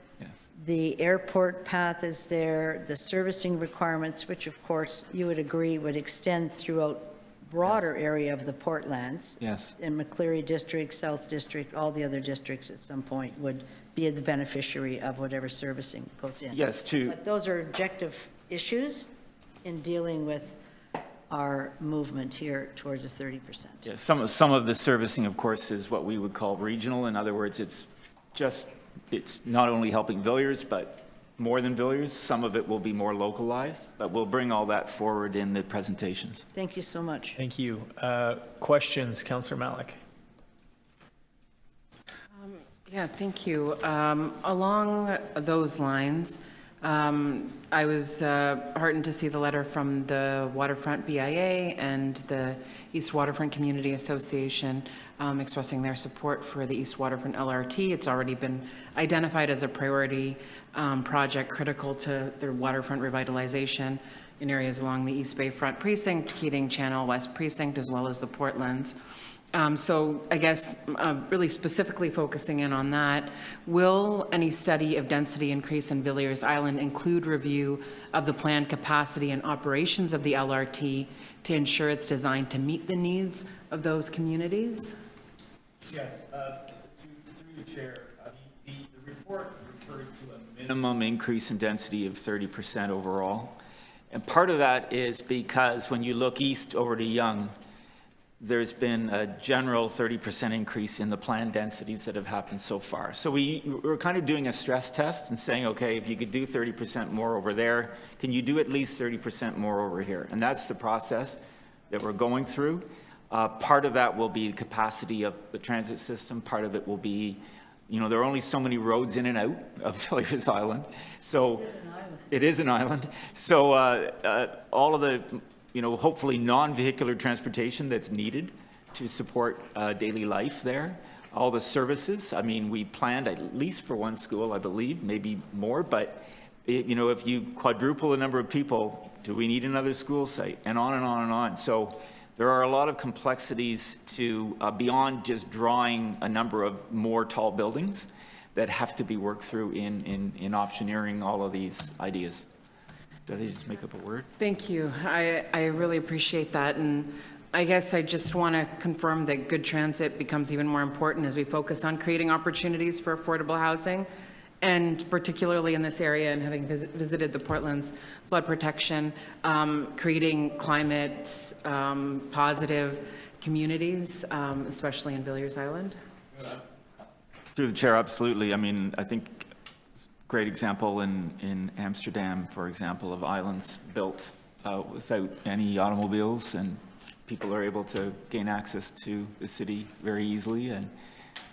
the airport path is there, the servicing requirements, which of course you would agree would extend throughout broader area of the Portlands. Yes. In McCleary District, South District, all the other districts at some point would be the beneficiary of whatever servicing goes in. Yes, But those are objective issues in dealing with our movement here towards a 30%. Yes, some of the servicing, of course, is what we would call regional. In other words, it's not only helping Villiers, but more than Villiers. Some of it will be more localized, but we'll bring all that forward in the presentations. Thank you so much. Thank you. Questions, Councillor Malik? Yeah, thank you. Along those lines, I was heartened to see the letter from the Waterfront BIA and the East Waterfront Community Association expressing their support for the East Waterfront LRT. It's already been identified as a priority project critical to the waterfront revitalization in areas along the East Bayfront Precinct, Keating Channel West Precinct, as well as the Portlands. So I guess really specifically focusing in on that, will any study of density increase in Villiers Island include review of the planned capacity and operations of the LRT to ensure it's designed to meet the needs of those communities? Yes, through the chair, the report refers to a minimum increase in density of 30% overall. And part of that is because when you look east over to Yonge, there's been a general 30% increase in the planned densities that have happened so far. So we're kind of doing a stress test and saying, okay, if you could do 30% more over there, can you do at least 30% more over here? And that's the process that we're going through. Part of that will be the capacity of the transit system. Part of it will be, there are only so many roads in and out of Villiers Island. So it is an island. So all of the hopefully non-vehicular transportation that's needed to support daily life there. All the services, I mean, we planned at least for one school, I believe, maybe more, but if you quadruple the number of people, do we need another school site? And on and on and on. So there are a lot of complexities to beyond just drawing a number of more tall buildings that have to be worked through in optioneering all of these ideas. Did I just make up a word? Thank you. I really appreciate that. And I guess I just want to confirm that good transit becomes even more important as we focus on creating opportunities for affordable housing, and particularly in this area, and having visited the Portlands flood protection, creating climate positive communities, especially in Villiers Island. Through the chair, absolutely. I mean, I think great example in Amsterdam, for example, of islands built without any automobiles, and people are able to gain access to the city very easily. And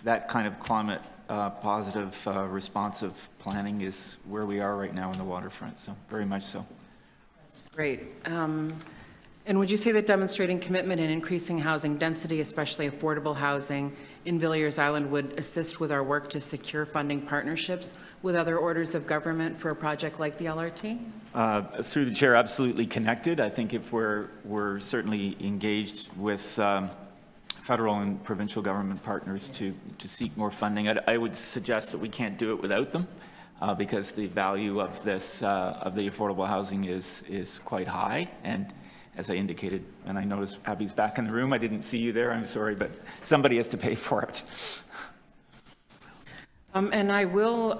that kind of climate positive, responsive planning is where we are right now in the waterfront. So very much so. Great. And would you say that demonstrating commitment in increasing housing density, especially affordable housing in Villiers Island, would assist with our work to secure funding partnerships with other orders of government for a project like the LRT? Through the chair, absolutely connected. I think if we're certainly engaged with federal and provincial government partners to seek more funding, I would suggest that we can't do it without them because the value of this, of the affordable housing is quite high. And as I indicated, and I noticed Abby's back in the room, I didn't see you there, I'm sorry, but somebody has to pay for it. And I will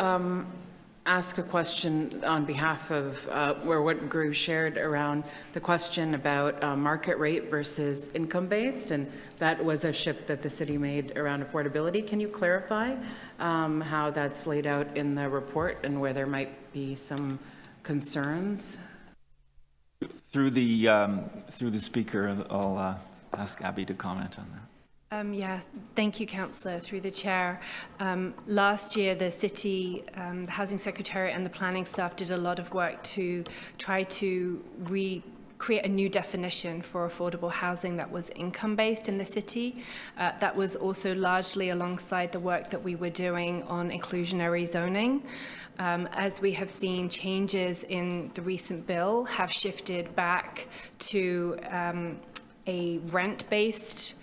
ask a question on behalf of where what Gru shared around the question about market rate versus income-based, and that was a shift that the city made around affordability. Can you clarify how that's laid out in the report and where there might be some concerns? Through the speaker, I'll ask Abby to comment on that. Yeah, thank you, Councillor, through the chair. Last year, the city, the Housing Secretariat and the planning staff did a lot of work to try to create a new definition for affordable housing that was income-based in the city. That was also largely alongside the work that we were doing on inclusionary zoning. As we have seen, changes in the recent bill have shifted back to a rent-based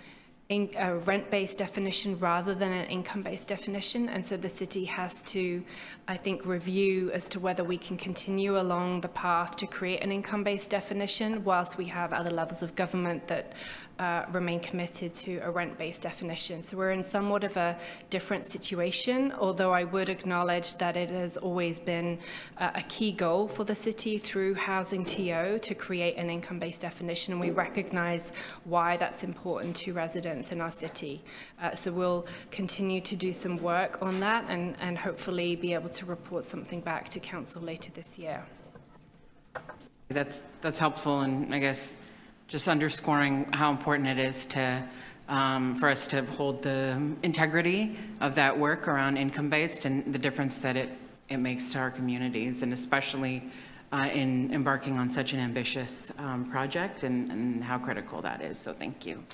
definition rather than an income-based definition, and so the city has to, I think, review as to whether we can continue along the path to create an income-based definition whilst we have other levels of government that remain committed to a rent-based definition. So we're in somewhat of a different situation, although I would acknowledge that it has always been a key goal for the city through Housing TO to create an income-based definition, and we recognise why that's important to residents in our city. So we'll continue to do some work on that and hopefully be able to report something back to council later this year. That's helpful, and I guess just underscoring how important it is to for us to hold the integrity of that work around income-based and the difference that it makes to our communities, and especially in embarking on such an ambitious project and how critical that is. So thank you.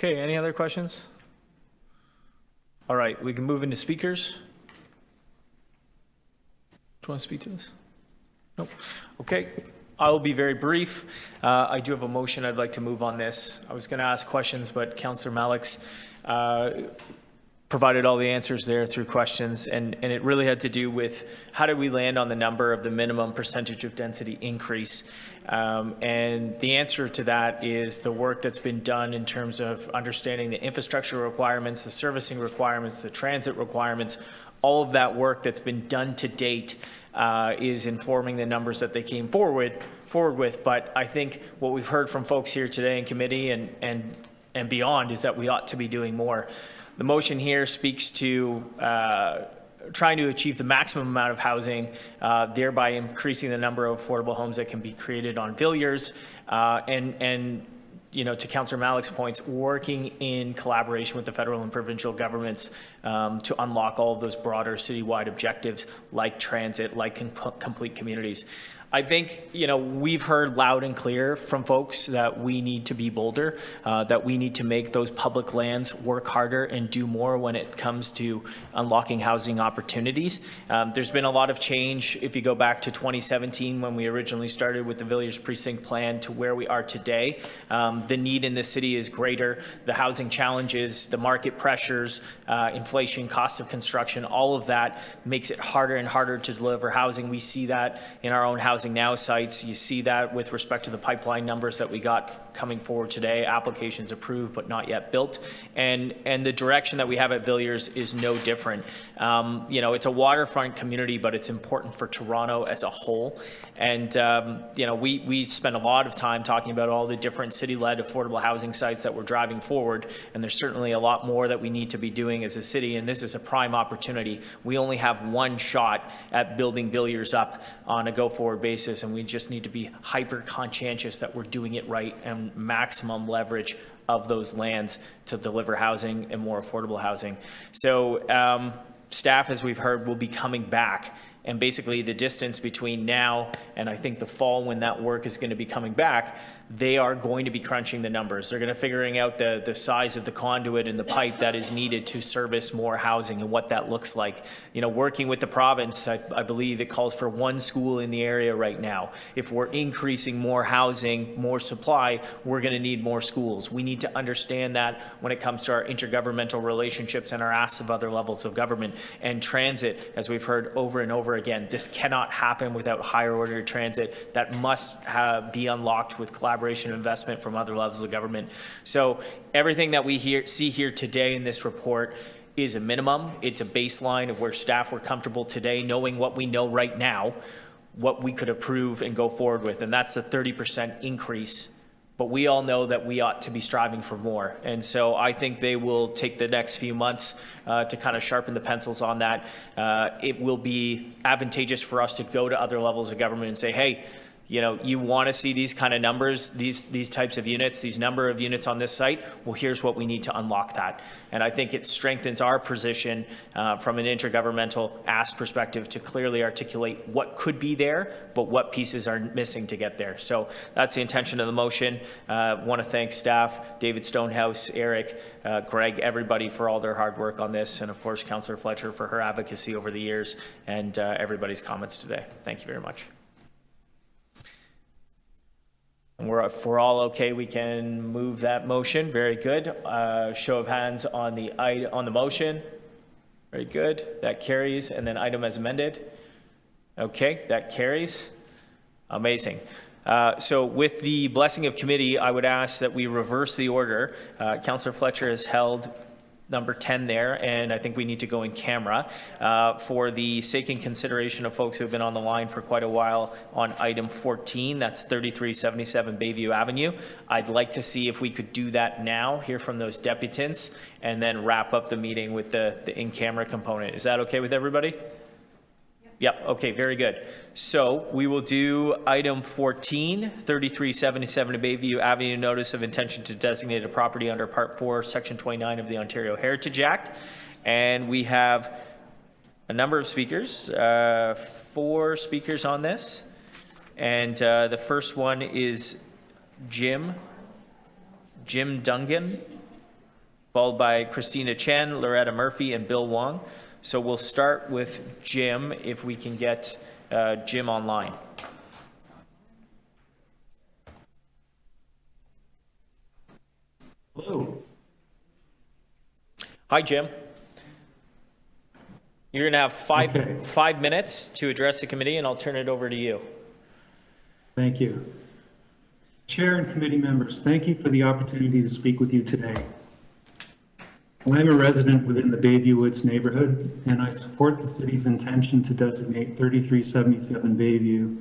Okay, any other questions? All right, we can move into speakers. Do you want to speak to this? Nope. Okay. I will be very brief. I do have a motion I'd like to move on this. I was going to ask questions, but Councillor Malik's provided all the answers there through questions, and it really had to do with how do we land on the number of the minimum percentage of density increase. And the answer to that is the work that's been done in terms of understanding the infrastructure requirements, the servicing requirements, the transit requirements. All of that work that's been done to date is informing the numbers that they came forward with. But I think what we've heard from folks here today in committee and beyond is that we ought to be doing more. The motion here speaks to trying to achieve the maximum amount of housing, thereby increasing the number of affordable homes that can be created on Villiers, and you know, to Councillor Malik's points, working in collaboration with the federal and provincial governments to unlock all of those broader citywide objectives like transit, like complete communities. I think, you know, we've heard loud and clear from folks that we need to be bolder, that we need to make those public lands work harder and do more when it comes to unlocking housing opportunities. There's been a lot of change if you go back to 2017 when we originally started with the Villiers Precinct Plan to where we are today. The need in the city is greater. The housing challenges, the market pressures, inflation, cost of construction, all of that makes it harder and harder to deliver housing. We see that in our own Housing Now sites. You see that with respect to the pipeline numbers that we got coming forward today, applications approved but not yet built. And the direction that we have at Villiers is no different. You know, it's a waterfront community, but it's important for Toronto as a whole. And, you know, we spend a lot of time talking about all the different city-led affordable housing sites that we're driving forward. And there's certainly a lot more that we need to be doing as a city. And this is a prime opportunity. We only have one shot at building Villiers up on a go-forward basis. And we just need to be hyper conscientious that we're doing it right and maximum leverage of those lands to deliver housing and more affordable housing. So staff, as we've heard, will be coming back And basically the distance between now and I think the fall when that work is going to be coming back, they are going to be crunching the numbers. They're going to figuring out the size of the conduit and the pipe that is needed to service more housing and what that looks like. You know, working with the province, I believe it calls for 1 school in the area right now. If we're increasing more housing, more supply, we're going to need more schools. We need to understand that when it comes to our intergovernmental relationships and our asks of other levels of government. And transit, as we've heard over and over again, this cannot happen without higher order transit. That must be unlocked with collaboration and investment from other levels of government. So everything that we see here today in this report is a minimum. It's a baseline of where staff were comfortable today, knowing what we know right now, what we could approve and go forward with. And that's the 30% increase. But we all know that we ought to be striving for more. And so I think they will take the next few months to kind of sharpen the pencils on that. It will be advantageous for us to go to other levels of government and say, hey, you know, you want to see these kind of numbers, these types of units, these number of units on this site, well, here's what we need to unlock that. And I think it strengthens our position from an intergovernmental ask perspective to clearly articulate what could be there, but what pieces are missing to get there. So that's the intention of the motion. Want to thank staff, David Stonehouse, Eric, Greg, everybody for all their hard work on this, and of course, Councillor Fletcher for her advocacy over the years, and everybody's comments today. Thank you very much. And if we're all okay, we can move that motion. Very good. Show of hands on the motion. Very good. That carries. And then item as amended. Okay, that carries. Amazing. So with the blessing of committee, I would ask that we reverse the order. Councillor Fletcher has held number 10 there, and I think we need to go in camera. For the sake and consideration of folks who have been on the line for quite a while on item 14, that's 3377 Bayview Avenue. I'd like to see if we could do that now, hear from those deputants, and then wrap up the meeting with the in-camera component. Is that okay with everybody? Yep, okay, very good. So we will do item 14, 3377 Bayview Avenue, notice of intention to designate a property under Part 4, Section 29 of the Ontario Heritage Act. And we have a number of speakers, 4 speakers on this. And the first one is Jim Dungan, followed by Christina Chen, Loretta Murphy, and Bill Wong. So we'll start with Jim, if we can get Jim online. Hello. Hi, Jim. You're going to have five minutes to address the committee, and I'll turn it over to you. Thank you. Chair and committee members, thank you for the opportunity to speak with you today. I'm a resident within the Bayview Woods neighborhood, and I support the city's intention to designate 3377 Bayview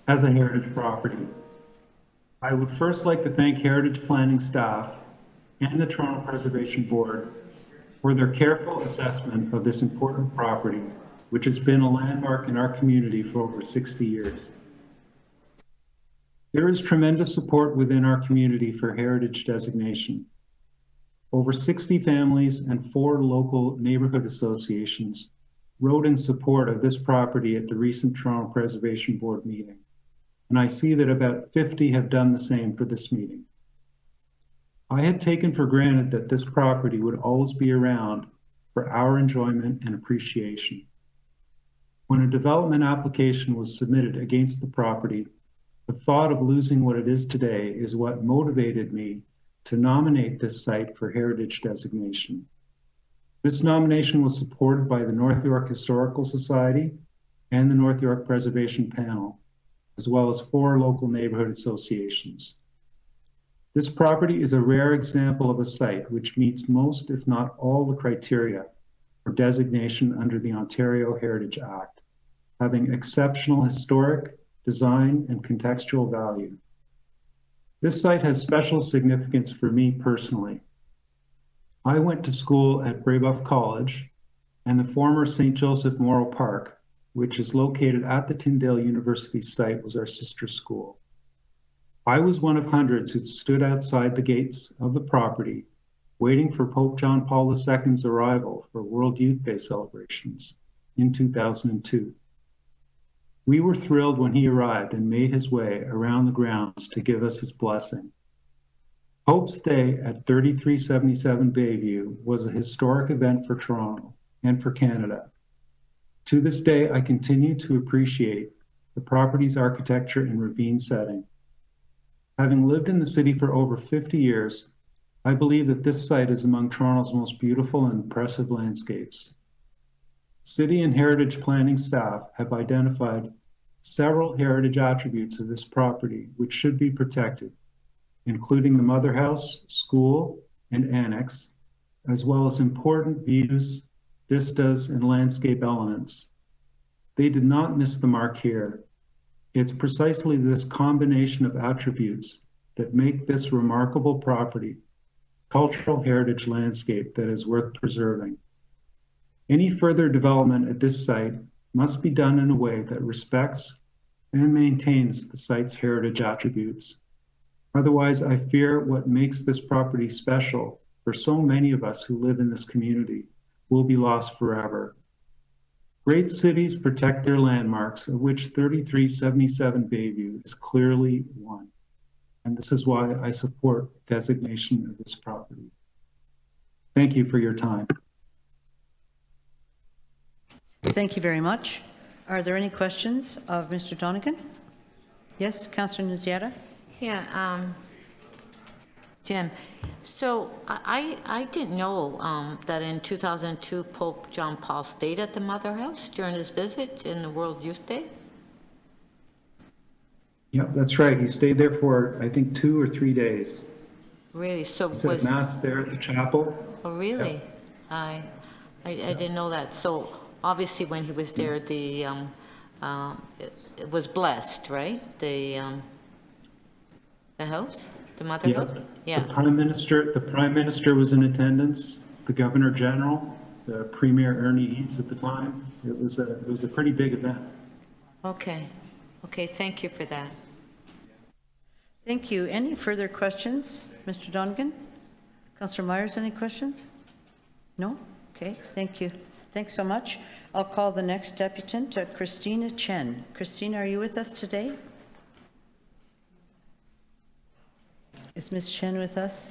as a heritage property. I would first like to thank Heritage Planning staff and the Toronto Preservation Board for their careful assessment of this important property, which has been a landmark in our community for over 60 years. There is tremendous support within our community for heritage designation. Over 60 families and 4 local neighborhood associations wrote in support of this property at the recent Toronto Preservation Board meeting. And I see that about 50 have done the same for this meeting. I had taken for granted that this property would always be around for our enjoyment and appreciation. When a development application was submitted against the property, the thought of losing what it is today is what motivated me to nominate this site for heritage designation. This nomination was supported by the North York Historical Society and the North York Preservation Panel, as well as 4 local neighborhood associations. This property is a rare example of a site which meets most, if not all, the criteria for designation under the Ontario Heritage Act, having exceptional historic, design, and contextual value. This site has special significance for me personally. I went to school at Brebeuf College, and the former St. Joseph Memorial Park, which is located at the Tyndale University site, was our sister school. I was one of hundreds who stood outside the gates of the property, waiting for Pope John Paul II's arrival for World Youth Day celebrations in 2002. We were thrilled when he arrived and made his way around the grounds to give us his blessing. Hope's Day at 3377 Bayview was a historic event for Toronto and for Canada. To this day, I continue to appreciate the property's architecture and ravine setting. Having lived in the city for over 50 years, I believe that this site is among Toronto's most beautiful and impressive landscapes. City and heritage planning staff have identified several heritage attributes of this property which should be protected, including the mother house, school, and annex, as well as important views, vistas, and landscape elements. They did not miss the mark here. It's precisely this combination of attributes that make this remarkable property cultural heritage landscape that is worth preserving. Any further development at this site must be done in a way that respects and maintains the site's heritage attributes. Otherwise, I fear what makes this property special for so many of us who live in this community will be lost forever. Great cities protect their landmarks, of which 3377 Bayview is clearly one. And this is why I support designation of this property. Thank you for your time. Thank you very much. Are there any questions of Mr. Donegan? Yes, Councillor Nunziata? Yeah, Jim, so I didn't know that in 2002 Pope John Paul stayed at the Mother House during his visit in the World Youth Day. Yep, that's right. He stayed there for, I think, 2 or 3 days. Really? So Said was Mass there at the chapel. Oh, really? Yep. I didn't know that. So obviously, when he was there, the it was blessed, right? The house, the Mother House. Yeah. The Prime Minister was in attendance. The Governor General, the Premier Ernie Eves at the time. It was a pretty big event. Okay. Okay. Thank you for that. Thank you. Any further questions, Mr. Donegan? Councillor Myers, any questions? No? Okay, thank you. Thanks so much. I'll call the next deputant, Christina Chen. Christina, are you with us today? Is Ms. Chen with us?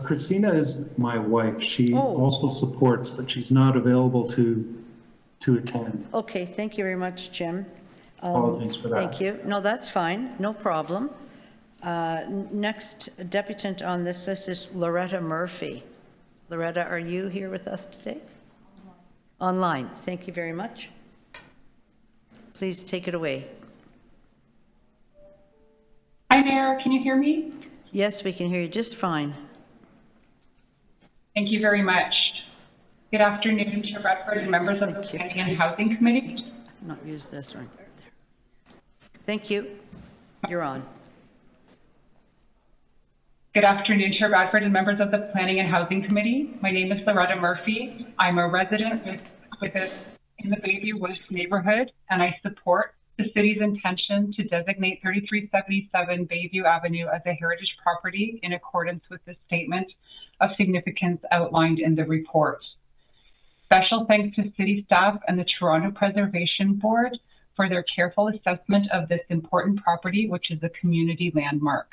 Christina is my wife. She also supports, but she's not available to attend. Okay, thank you very much, Jim. Apologies for that. Thank you. No, that's fine. No problem. Next deputant on this list is Loretta Murphy. Loretta, are you here with us today? Online. Thank you very much. Please take it away. Hi, Mayor. Can you hear me? Yes, we can hear you just fine. Thank you very much. Good afternoon, Chair Bradford and members of the Planning and Housing Committee. Not use this one. Thank you. You're on. Good afternoon, Chair Bradford and members of the Planning and Housing Committee. My name is Loretta Murphy. I'm a resident in the Bayview West neighborhood, and I support the city's intention to designate 3377 Bayview Avenue as a heritage property in accordance with the statement of significance outlined in the report. Special thanks to city staff and the Toronto Preservation Board for their careful assessment of this important property, which is a community landmark.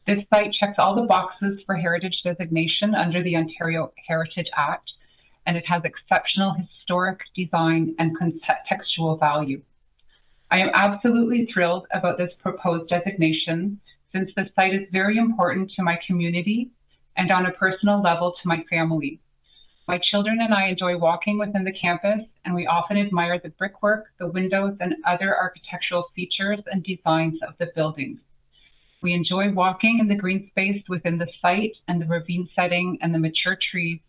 This site checks all the boxes for heritage designation under the Ontario Heritage Act, and it has exceptional historic design and contextual value. I am absolutely thrilled about this proposed designation, since the site is very important to my community and on a personal level to my family. My children and I enjoy walking within the campus, and we often admire the brickwork, the windows, and other architectural features and designs of the buildings. We enjoy walking in the green space within the site and the ravine setting and the mature trees,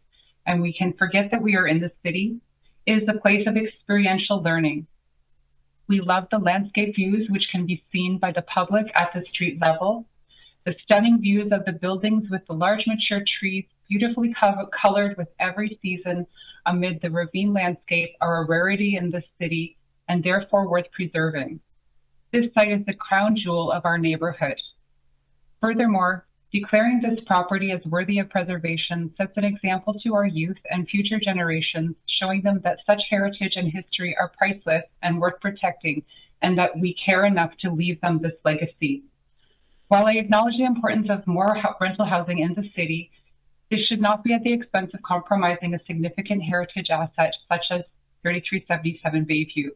and we can forget that we are in the city. It is a place of experiential learning. We love the landscape views, which can be seen by the public at the street level. The stunning views of the buildings with the large mature trees, beautifully colored with every season amid the ravine landscape, are a rarity in the city and therefore worth preserving. This site is the crown jewel of our neighborhood. Furthermore, Declaring this property as worthy of preservation sets an example to our youth and future generations, showing them that such heritage and history are priceless and worth protecting, and that we care enough to leave them this legacy. While I acknowledge the importance of more rental housing in the city, this should not be at the expense of compromising a significant heritage asset such as 3377 Bayview.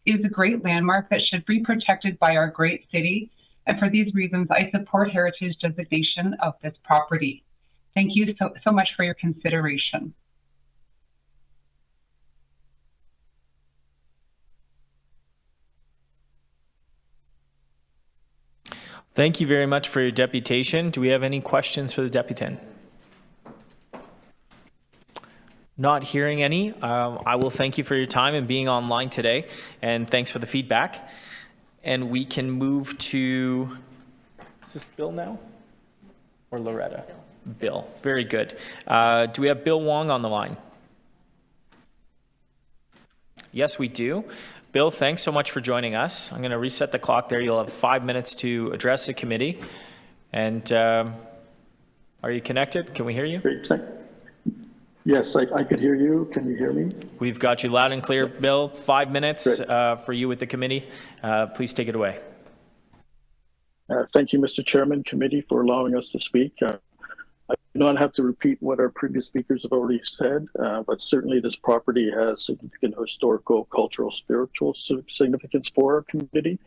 It is a great landmark that should be protected by our great city, and for these reasons, I support heritage designation of this property. Thank you so much for your consideration. Thank you very much for your deputation. Do we have any questions for the deputant? Not hearing any. I will thank you for your time and being online today, and thanks for the feedback. And we can move to, is this Bill now? Or Loretta? Yes, Bill. Very good. Do we have Bill Wong on the line? Yes, we do. Bill, thanks so much for joining us. I'm going to reset the clock there. You'll have 5 minutes to address the committee. And are you connected? Can we hear you? Great. Yes, I can hear you. Can you hear me? We've got you loud and clear, Bill. 5 minutes for you with the committee. Please take it away. Thank you, Mr. Chairman, committee, for allowing us to speak. I do not have to repeat what our previous speakers have already said, but certainly this property has significant historical, cultural, spiritual significance for our community.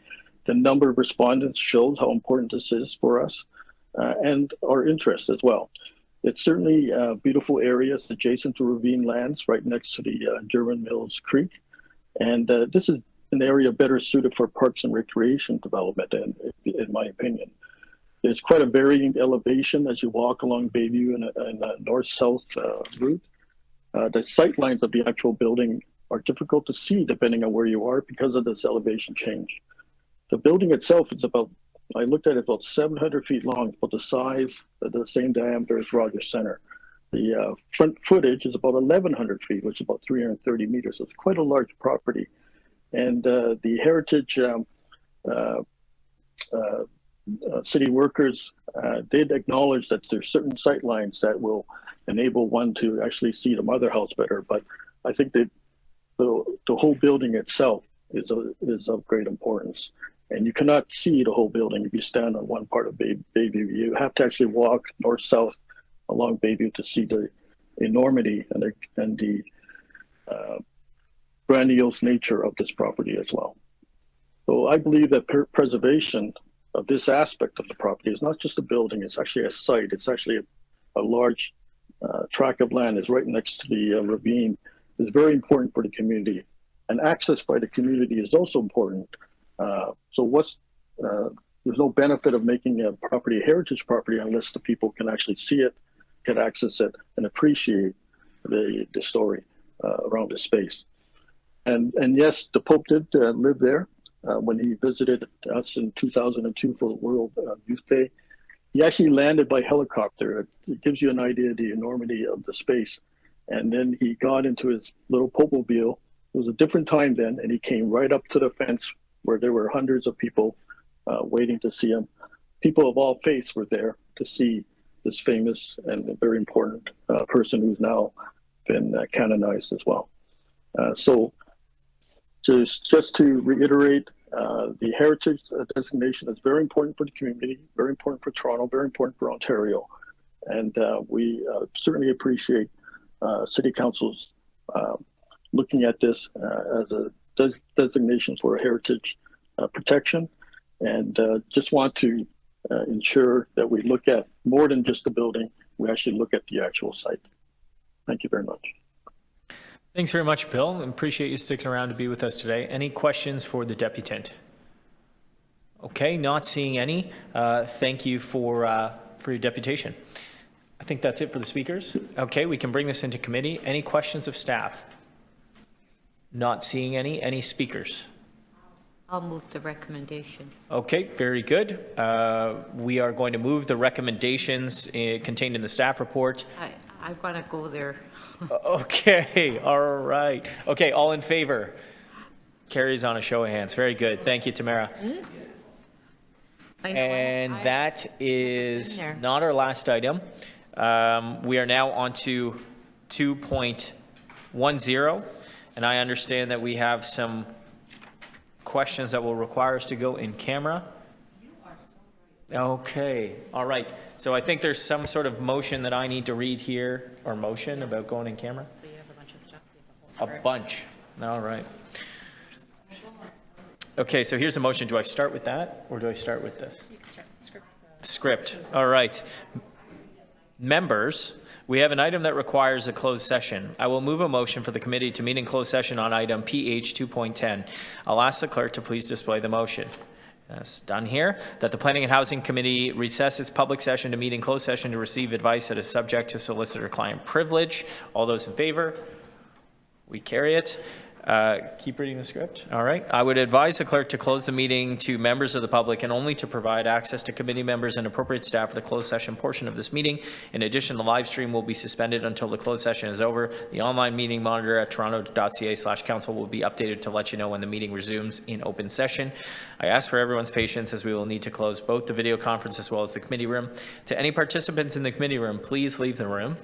The number of respondents shows how important this is for us and our interest as well. It's certainly a beautiful area. It's adjacent to ravine lands right next to the German Mills Creek. And this is an area better suited for parks and recreation development, in my opinion. There's quite a varying elevation as you walk along Bayview in a north-south route. The sight lines of the actual building are difficult to see depending on where you are because of this elevation change. The building itself is about, I looked at it, about 700 feet long, about the size, the same diameter as Rogers Center. The front footage is about 1,100 feet, which is about 330 meters. So it's quite a large property. And the heritage city workers did acknowledge that there's certain sight lines that will enable one to actually see the mother house better. But I think that the whole building itself is of great importance. And you cannot see the whole building if you stand on one part of Bayview. You have to actually walk north-south along Bayview to see the enormity and the grandiose nature of this property as well. So I believe that preservation of this aspect of the property is not just a building, it's actually a site. It's actually a large tract of land is right next to the ravine. It's very important for the community. And access by the community is also important. There's no benefit of making a property a heritage property unless the people can actually see it, can access it, and appreciate the story around the space. And yes, the Pope did live there when he visited us in 2002 for World Youth Day. He actually landed by helicopter. It gives you an idea of the enormity of the space. And then he got into his little Popemobile. It was a different time then, and he came right up to the fence where there were hundreds of people waiting to see him. People of all faiths were there to see this famous and very important person who's now been canonized as well. So just to reiterate, the heritage designation is very important for the community, very important for Toronto, very important for Ontario. And we certainly appreciate City Council's looking at this as a designation for heritage protection, and just want to ensure that we look at more than just the building, we actually look at the actual site. Thank you very much. Thanks very much, Bill. Appreciate you sticking around to be with us today. Any questions for the deputant? Okay, not seeing any. Thank you for your deputation. I think that's it for the speakers. Okay, we can bring this into committee. Any questions of staff? Not seeing any. Any speakers? I'll move the recommendation. Okay, very good. We are going to move the recommendations contained in the staff report. I want to go there. Okay, all right. Okay, all in favor? Carries on a show of hands. Very good. Thank you, Tamara. I know, And that is there. not our last item. We are now on to 2.10, and I understand that we have some questions that will require us to go in camera. Okay, all right. So I think there's some sort of motion that I need to read here, or motion about going in camera? So you have a bunch of stuff. A bunch, all right. Okay, so here's a motion. Do I start with that, or do I start with this? You can start the script. Script, all right. Members, we have an item that requires a closed session. I will move a motion for the committee to meet in closed session on item PH 2.10. I'll ask the clerk to please display the motion. That's done here. That the Planning and Housing Committee recess its public session to meet in closed session to receive advice that is subject to solicitor-client privilege. All those in favor? We carry it. Keep reading the script. All right. I would advise the clerk to close the meeting to members of the public and only to provide access to committee members and appropriate staff for the closed session portion of this meeting. In addition, the live stream will be suspended until the closed session is over. The online meeting monitor at toronto.ca/council will be updated to let you know when the meeting resumes in open session. I ask for everyone's patience as we will need to close both the video conference as well as the committee room. To any participants in the committee room, please leave the room.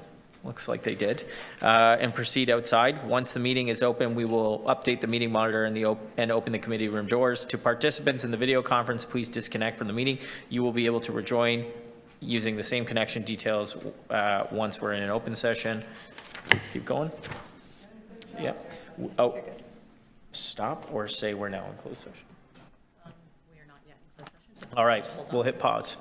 Looks like they did, and proceed outside. Once the meeting is open, we will update the meeting monitor and open the committee room doors. To participants in the video conference, please disconnect from the meeting. You will be able to rejoin using the same connection details once we're in an open session. Keep going. Yeah. Oh, stop or say we're now in closed session. We are not yet in closed session. All right, we'll hit pause.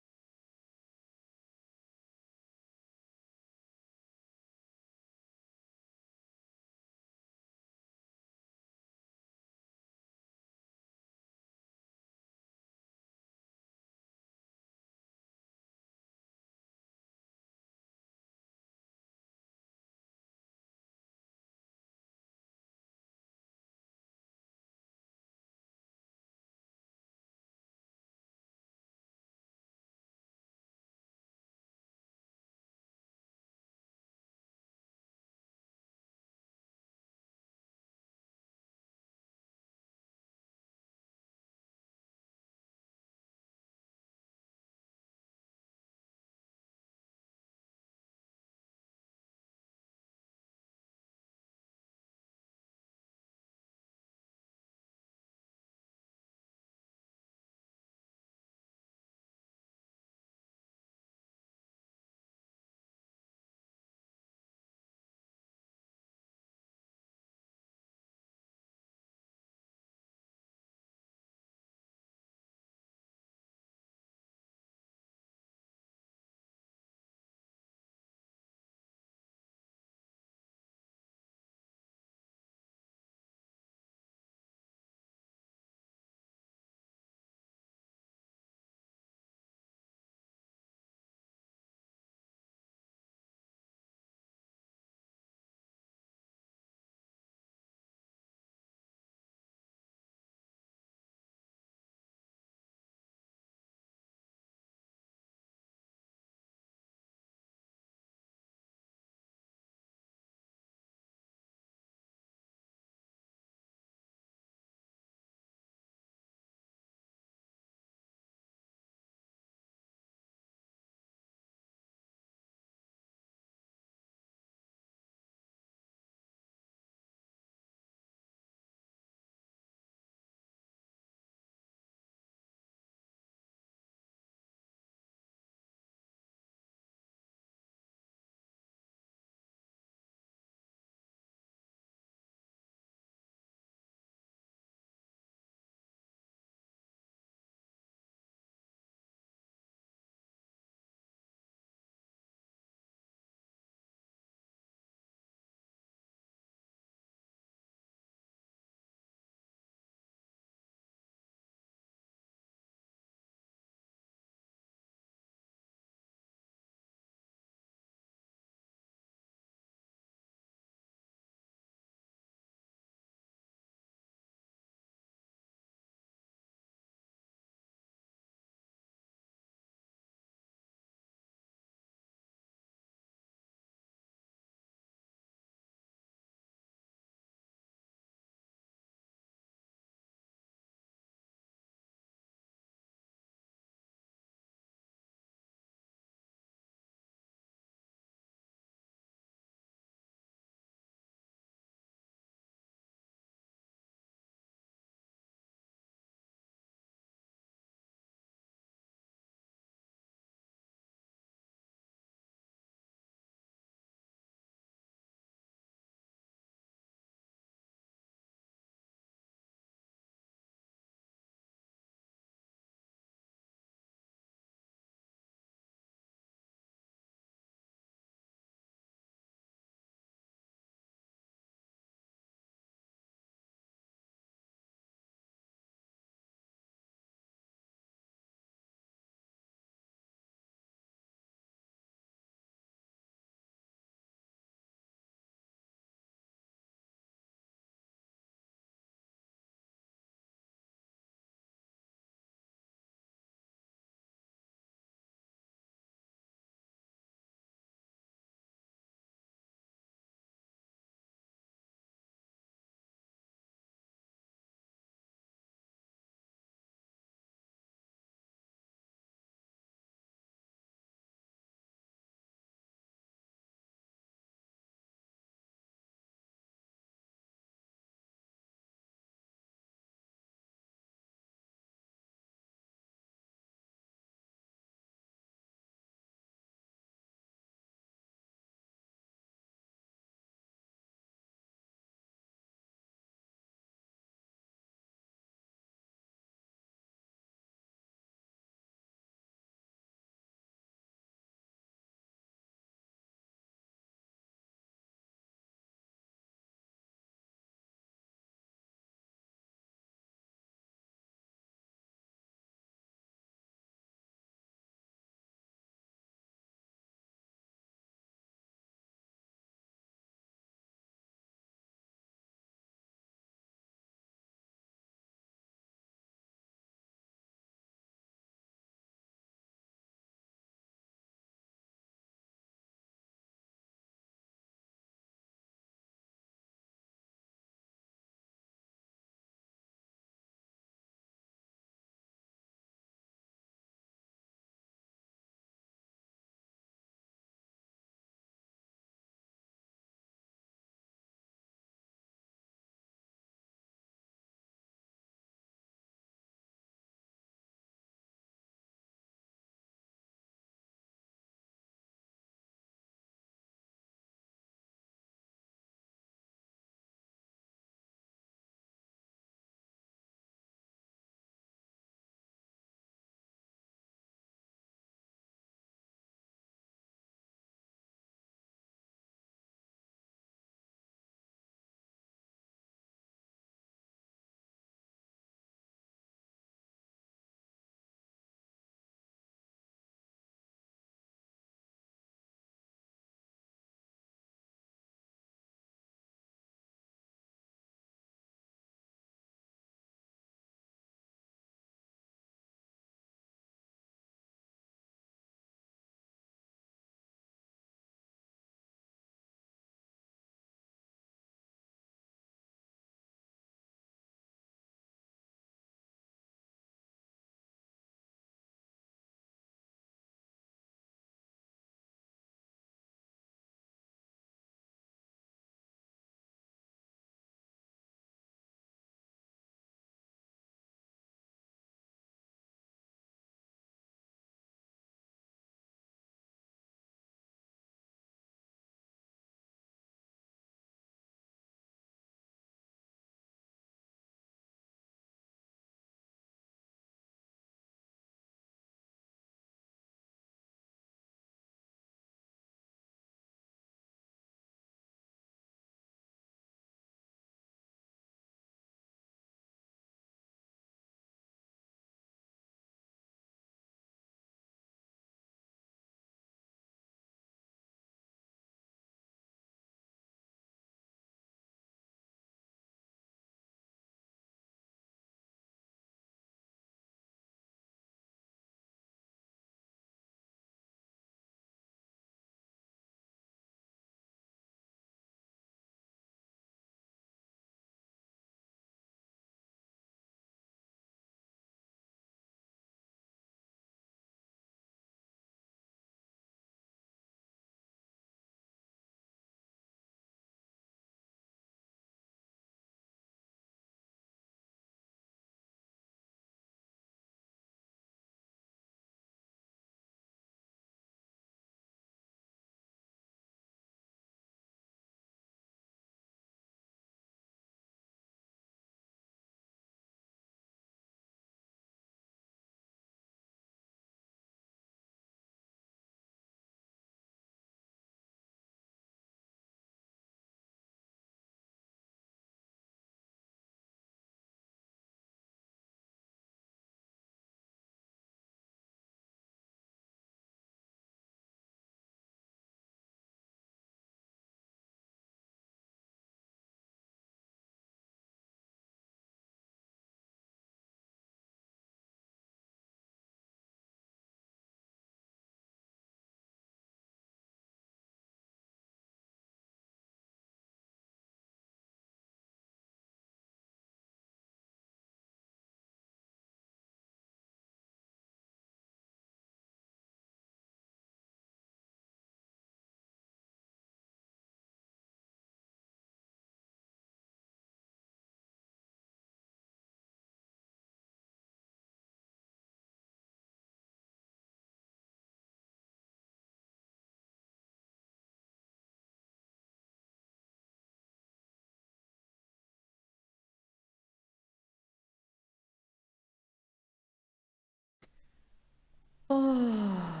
Oh.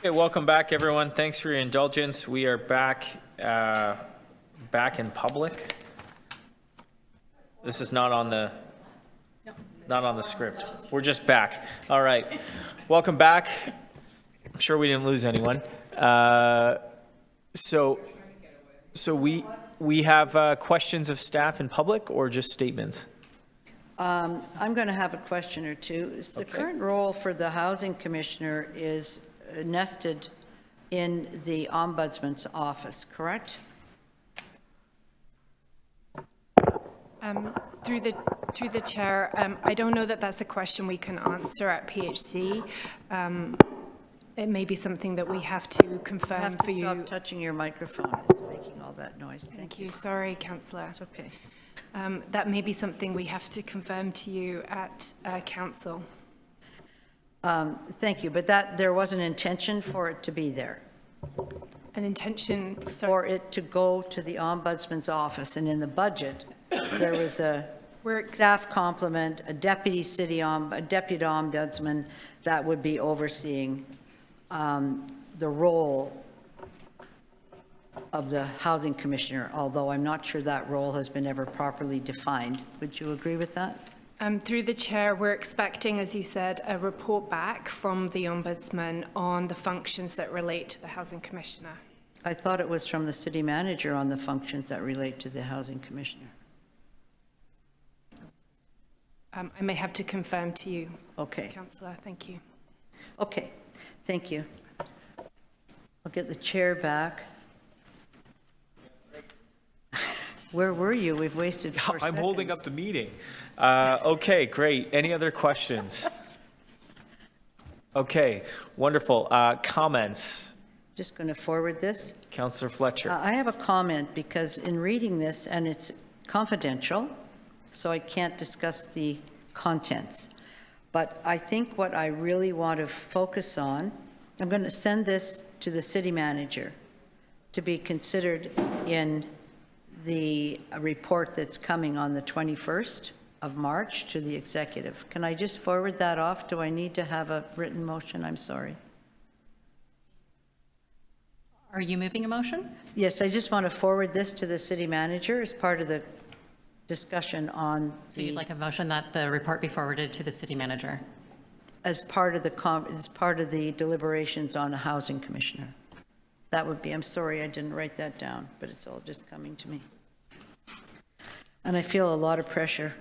Okay, welcome back, everyone. Thanks for your indulgence. We are back in public. This is not on the script. We're just back. All right. Welcome back. I'm sure we didn't lose anyone. So we have questions of staff in public or just statements? I'm going to have a question or two. The current role for the housing commissioner is nested in the ombudsman's office, correct? Through the chair, I don't know that that's a question we can answer at PHC. It may be something that we have to confirm for you. You have to stop touching your microphone. It's making all that noise. Thank you. Sorry, Councillor. It's okay. That may be something we have to confirm to you at council. Thank you, but there was an intention for it to be there. An intention for it to go to the ombudsman's office, and in the budget, there was a staff complement, a deputy ombudsman that would be overseeing the role of the housing commissioner, although I'm not sure that role has been ever properly defined. Would you agree with that? Through the chair, we're expecting, as you said, a report back from the ombudsman on the functions that relate to the housing commissioner. I thought it was from the city manager on the functions that relate to the housing commissioner. I may have to confirm to you. Okay. Councillor, thank you. Okay, thank you. I'll get the chair back. Where were you? We've wasted 4 seconds. I'm holding up the meeting. Okay, great. Any other questions? Okay, wonderful. Comments? Just going to forward this. Councillor Fletcher. I have a comment because in reading this, and it's confidential, so I can't discuss the contents. But I think what I really want to focus on, I'm going to send this to the city manager to be considered in the report that's coming on the 21st of March to the executive. Can I just forward that off? Do I need to have a written motion? I'm sorry. Are you moving a motion? Yes, I just want to forward this to the city manager as part of the discussion on So you'd like a motion that the report be forwarded to the city manager? As part of the deliberations on a housing commissioner. That would be, I'm sorry, I didn't write that down, but it's all just coming to me. And I feel a lot of pressure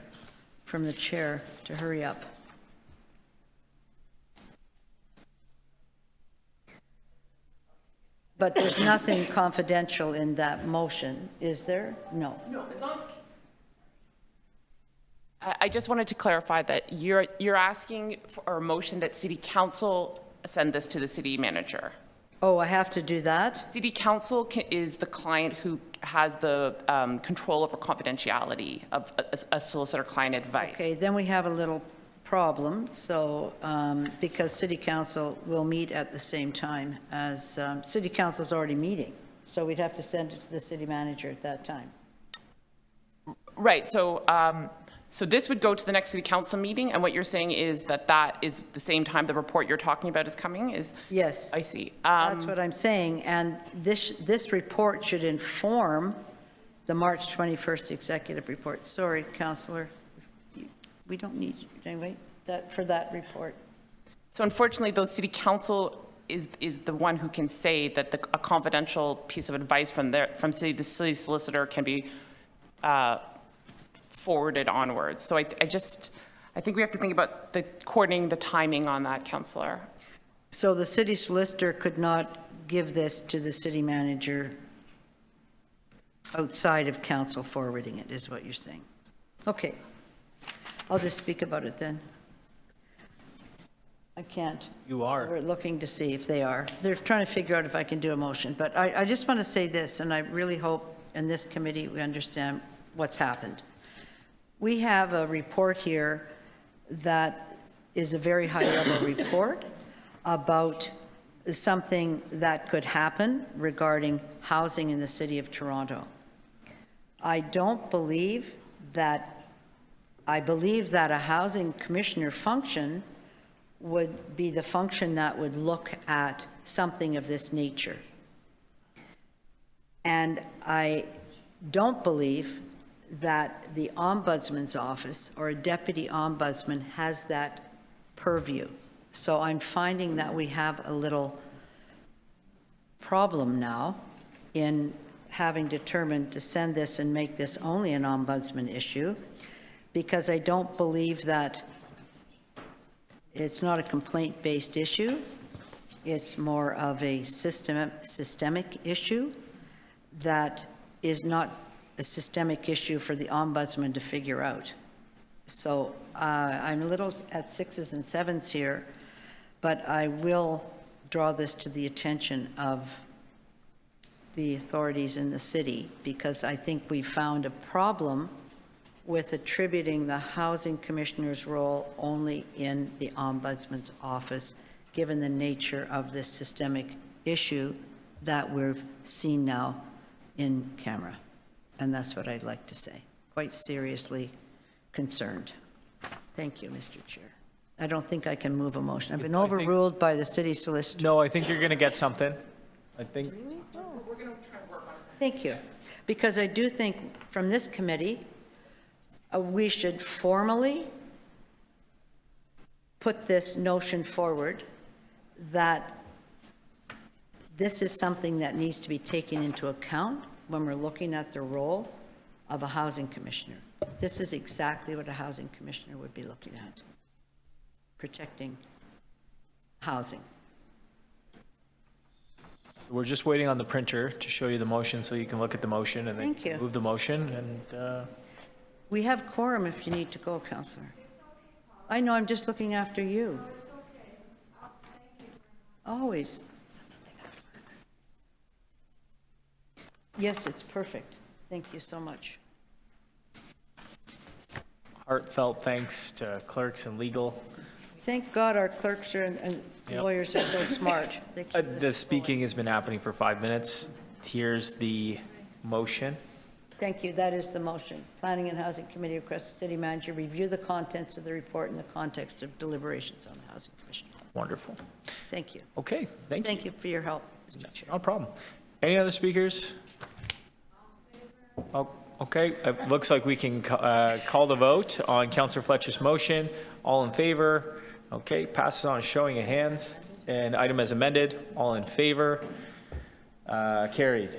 from the chair to hurry up. But there's nothing confidential in that motion, is there? No. No, as long as... I just wanted to clarify that you're asking for a motion that City Council send this to the city manager. Oh, I have to do that? City Council is the client who has the control over confidentiality of a solicitor-client advice. Okay, then we have a little problem. So, because City Council will meet at the same time as, City Council's already meeting. So we'd have to send it to the city manager at that time. Right, so so this would go to the next City Council meeting, and what you're saying is that that is the same time the report you're talking about is coming? Yes. I see. That's what I'm saying, and this report should inform the March 21st executive report. Sorry, Councillor, we don't need you anyway for that report. So unfortunately, though, City Council is the one who can say that a confidential piece of advice from the city solicitor can be forwarded onwards. So I think we have to think about coordinating the timing on that, Councillor. So the city solicitor could not give this to the city manager outside of council forwarding it, is what you're saying. Okay. I'll just speak about it then. I can't. You are. We're looking to see if they are. They're trying to figure out if I can do a motion. But I just want to say this, and I really hope in this committee we understand what's happened. We have a report here that is a very high-level report about something that could happen regarding housing in the city of Toronto. I believe that a housing commissioner function would be the function that would look at something of this nature. And I don't believe that the ombudsman's office or a deputy ombudsman has that purview. So I'm finding that we have a little problem now in having determined to send this and make this only an ombudsman issue, because I don't believe that it's not a complaint-based issue. It's more of a systemic issue that is not a systemic issue for the ombudsman to figure out. So I'm a little at 6s and 7s here, but I will draw this to the attention of the authorities in the city, because I think we found a problem with attributing the housing commissioner's role only in the ombudsman's office, given the nature of this systemic issue that we've seen now in camera. And that's what I'd like to say. Quite seriously concerned. Thank you, Mr. Chair. I don't think I can move a motion. I've been overruled by the city solicitor. No, I think you're going to get something. I think. Thank you. Because I do think from this committee, we should formally put this notion forward that this is something that needs to be taken into account when we're looking at the role of a housing commissioner. This is exactly what a housing commissioner would be looking at, protecting housing. We're just waiting on the printer to show you the motion so you can look at the motion and Thank then you. move the motion. And We have quorum if you need to go, Councillor. I know, I'm just looking after you. Always. Yes, it's perfect. Thank you so much. heartfelt thanks to clerks and legal. Thank God our clerks and Yep. lawyers are so smart. They keep us The speaking has been happening for 5 minutes. Here's the motion. Thank you. That is the motion. Planning and Housing Committee requests the city manager review the contents of the report in the context of deliberations on the Housing Commission. Wonderful. Thank you. Okay, thank you. Thank you for your help, Mr. Chair. No problem. Any other speakers? Oh, okay, it looks like we can call the vote on Councillor Fletcher's motion. All in favor? Okay, pass it on, showing of hands. And item as amended, all in favor? Carried.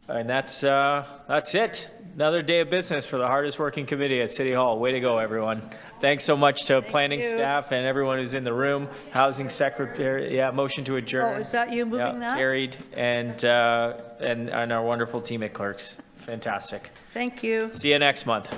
And that's it. Another day of business for the hardest working committee at City Hall. Way to go, everyone. Thanks so much to planning staff and everyone who's in the room. Housing secretary, yeah, motion to adjourn. Oh, is that you moving that? Carried, and our wonderful team at clerks. Fantastic. Thank you. See you next month.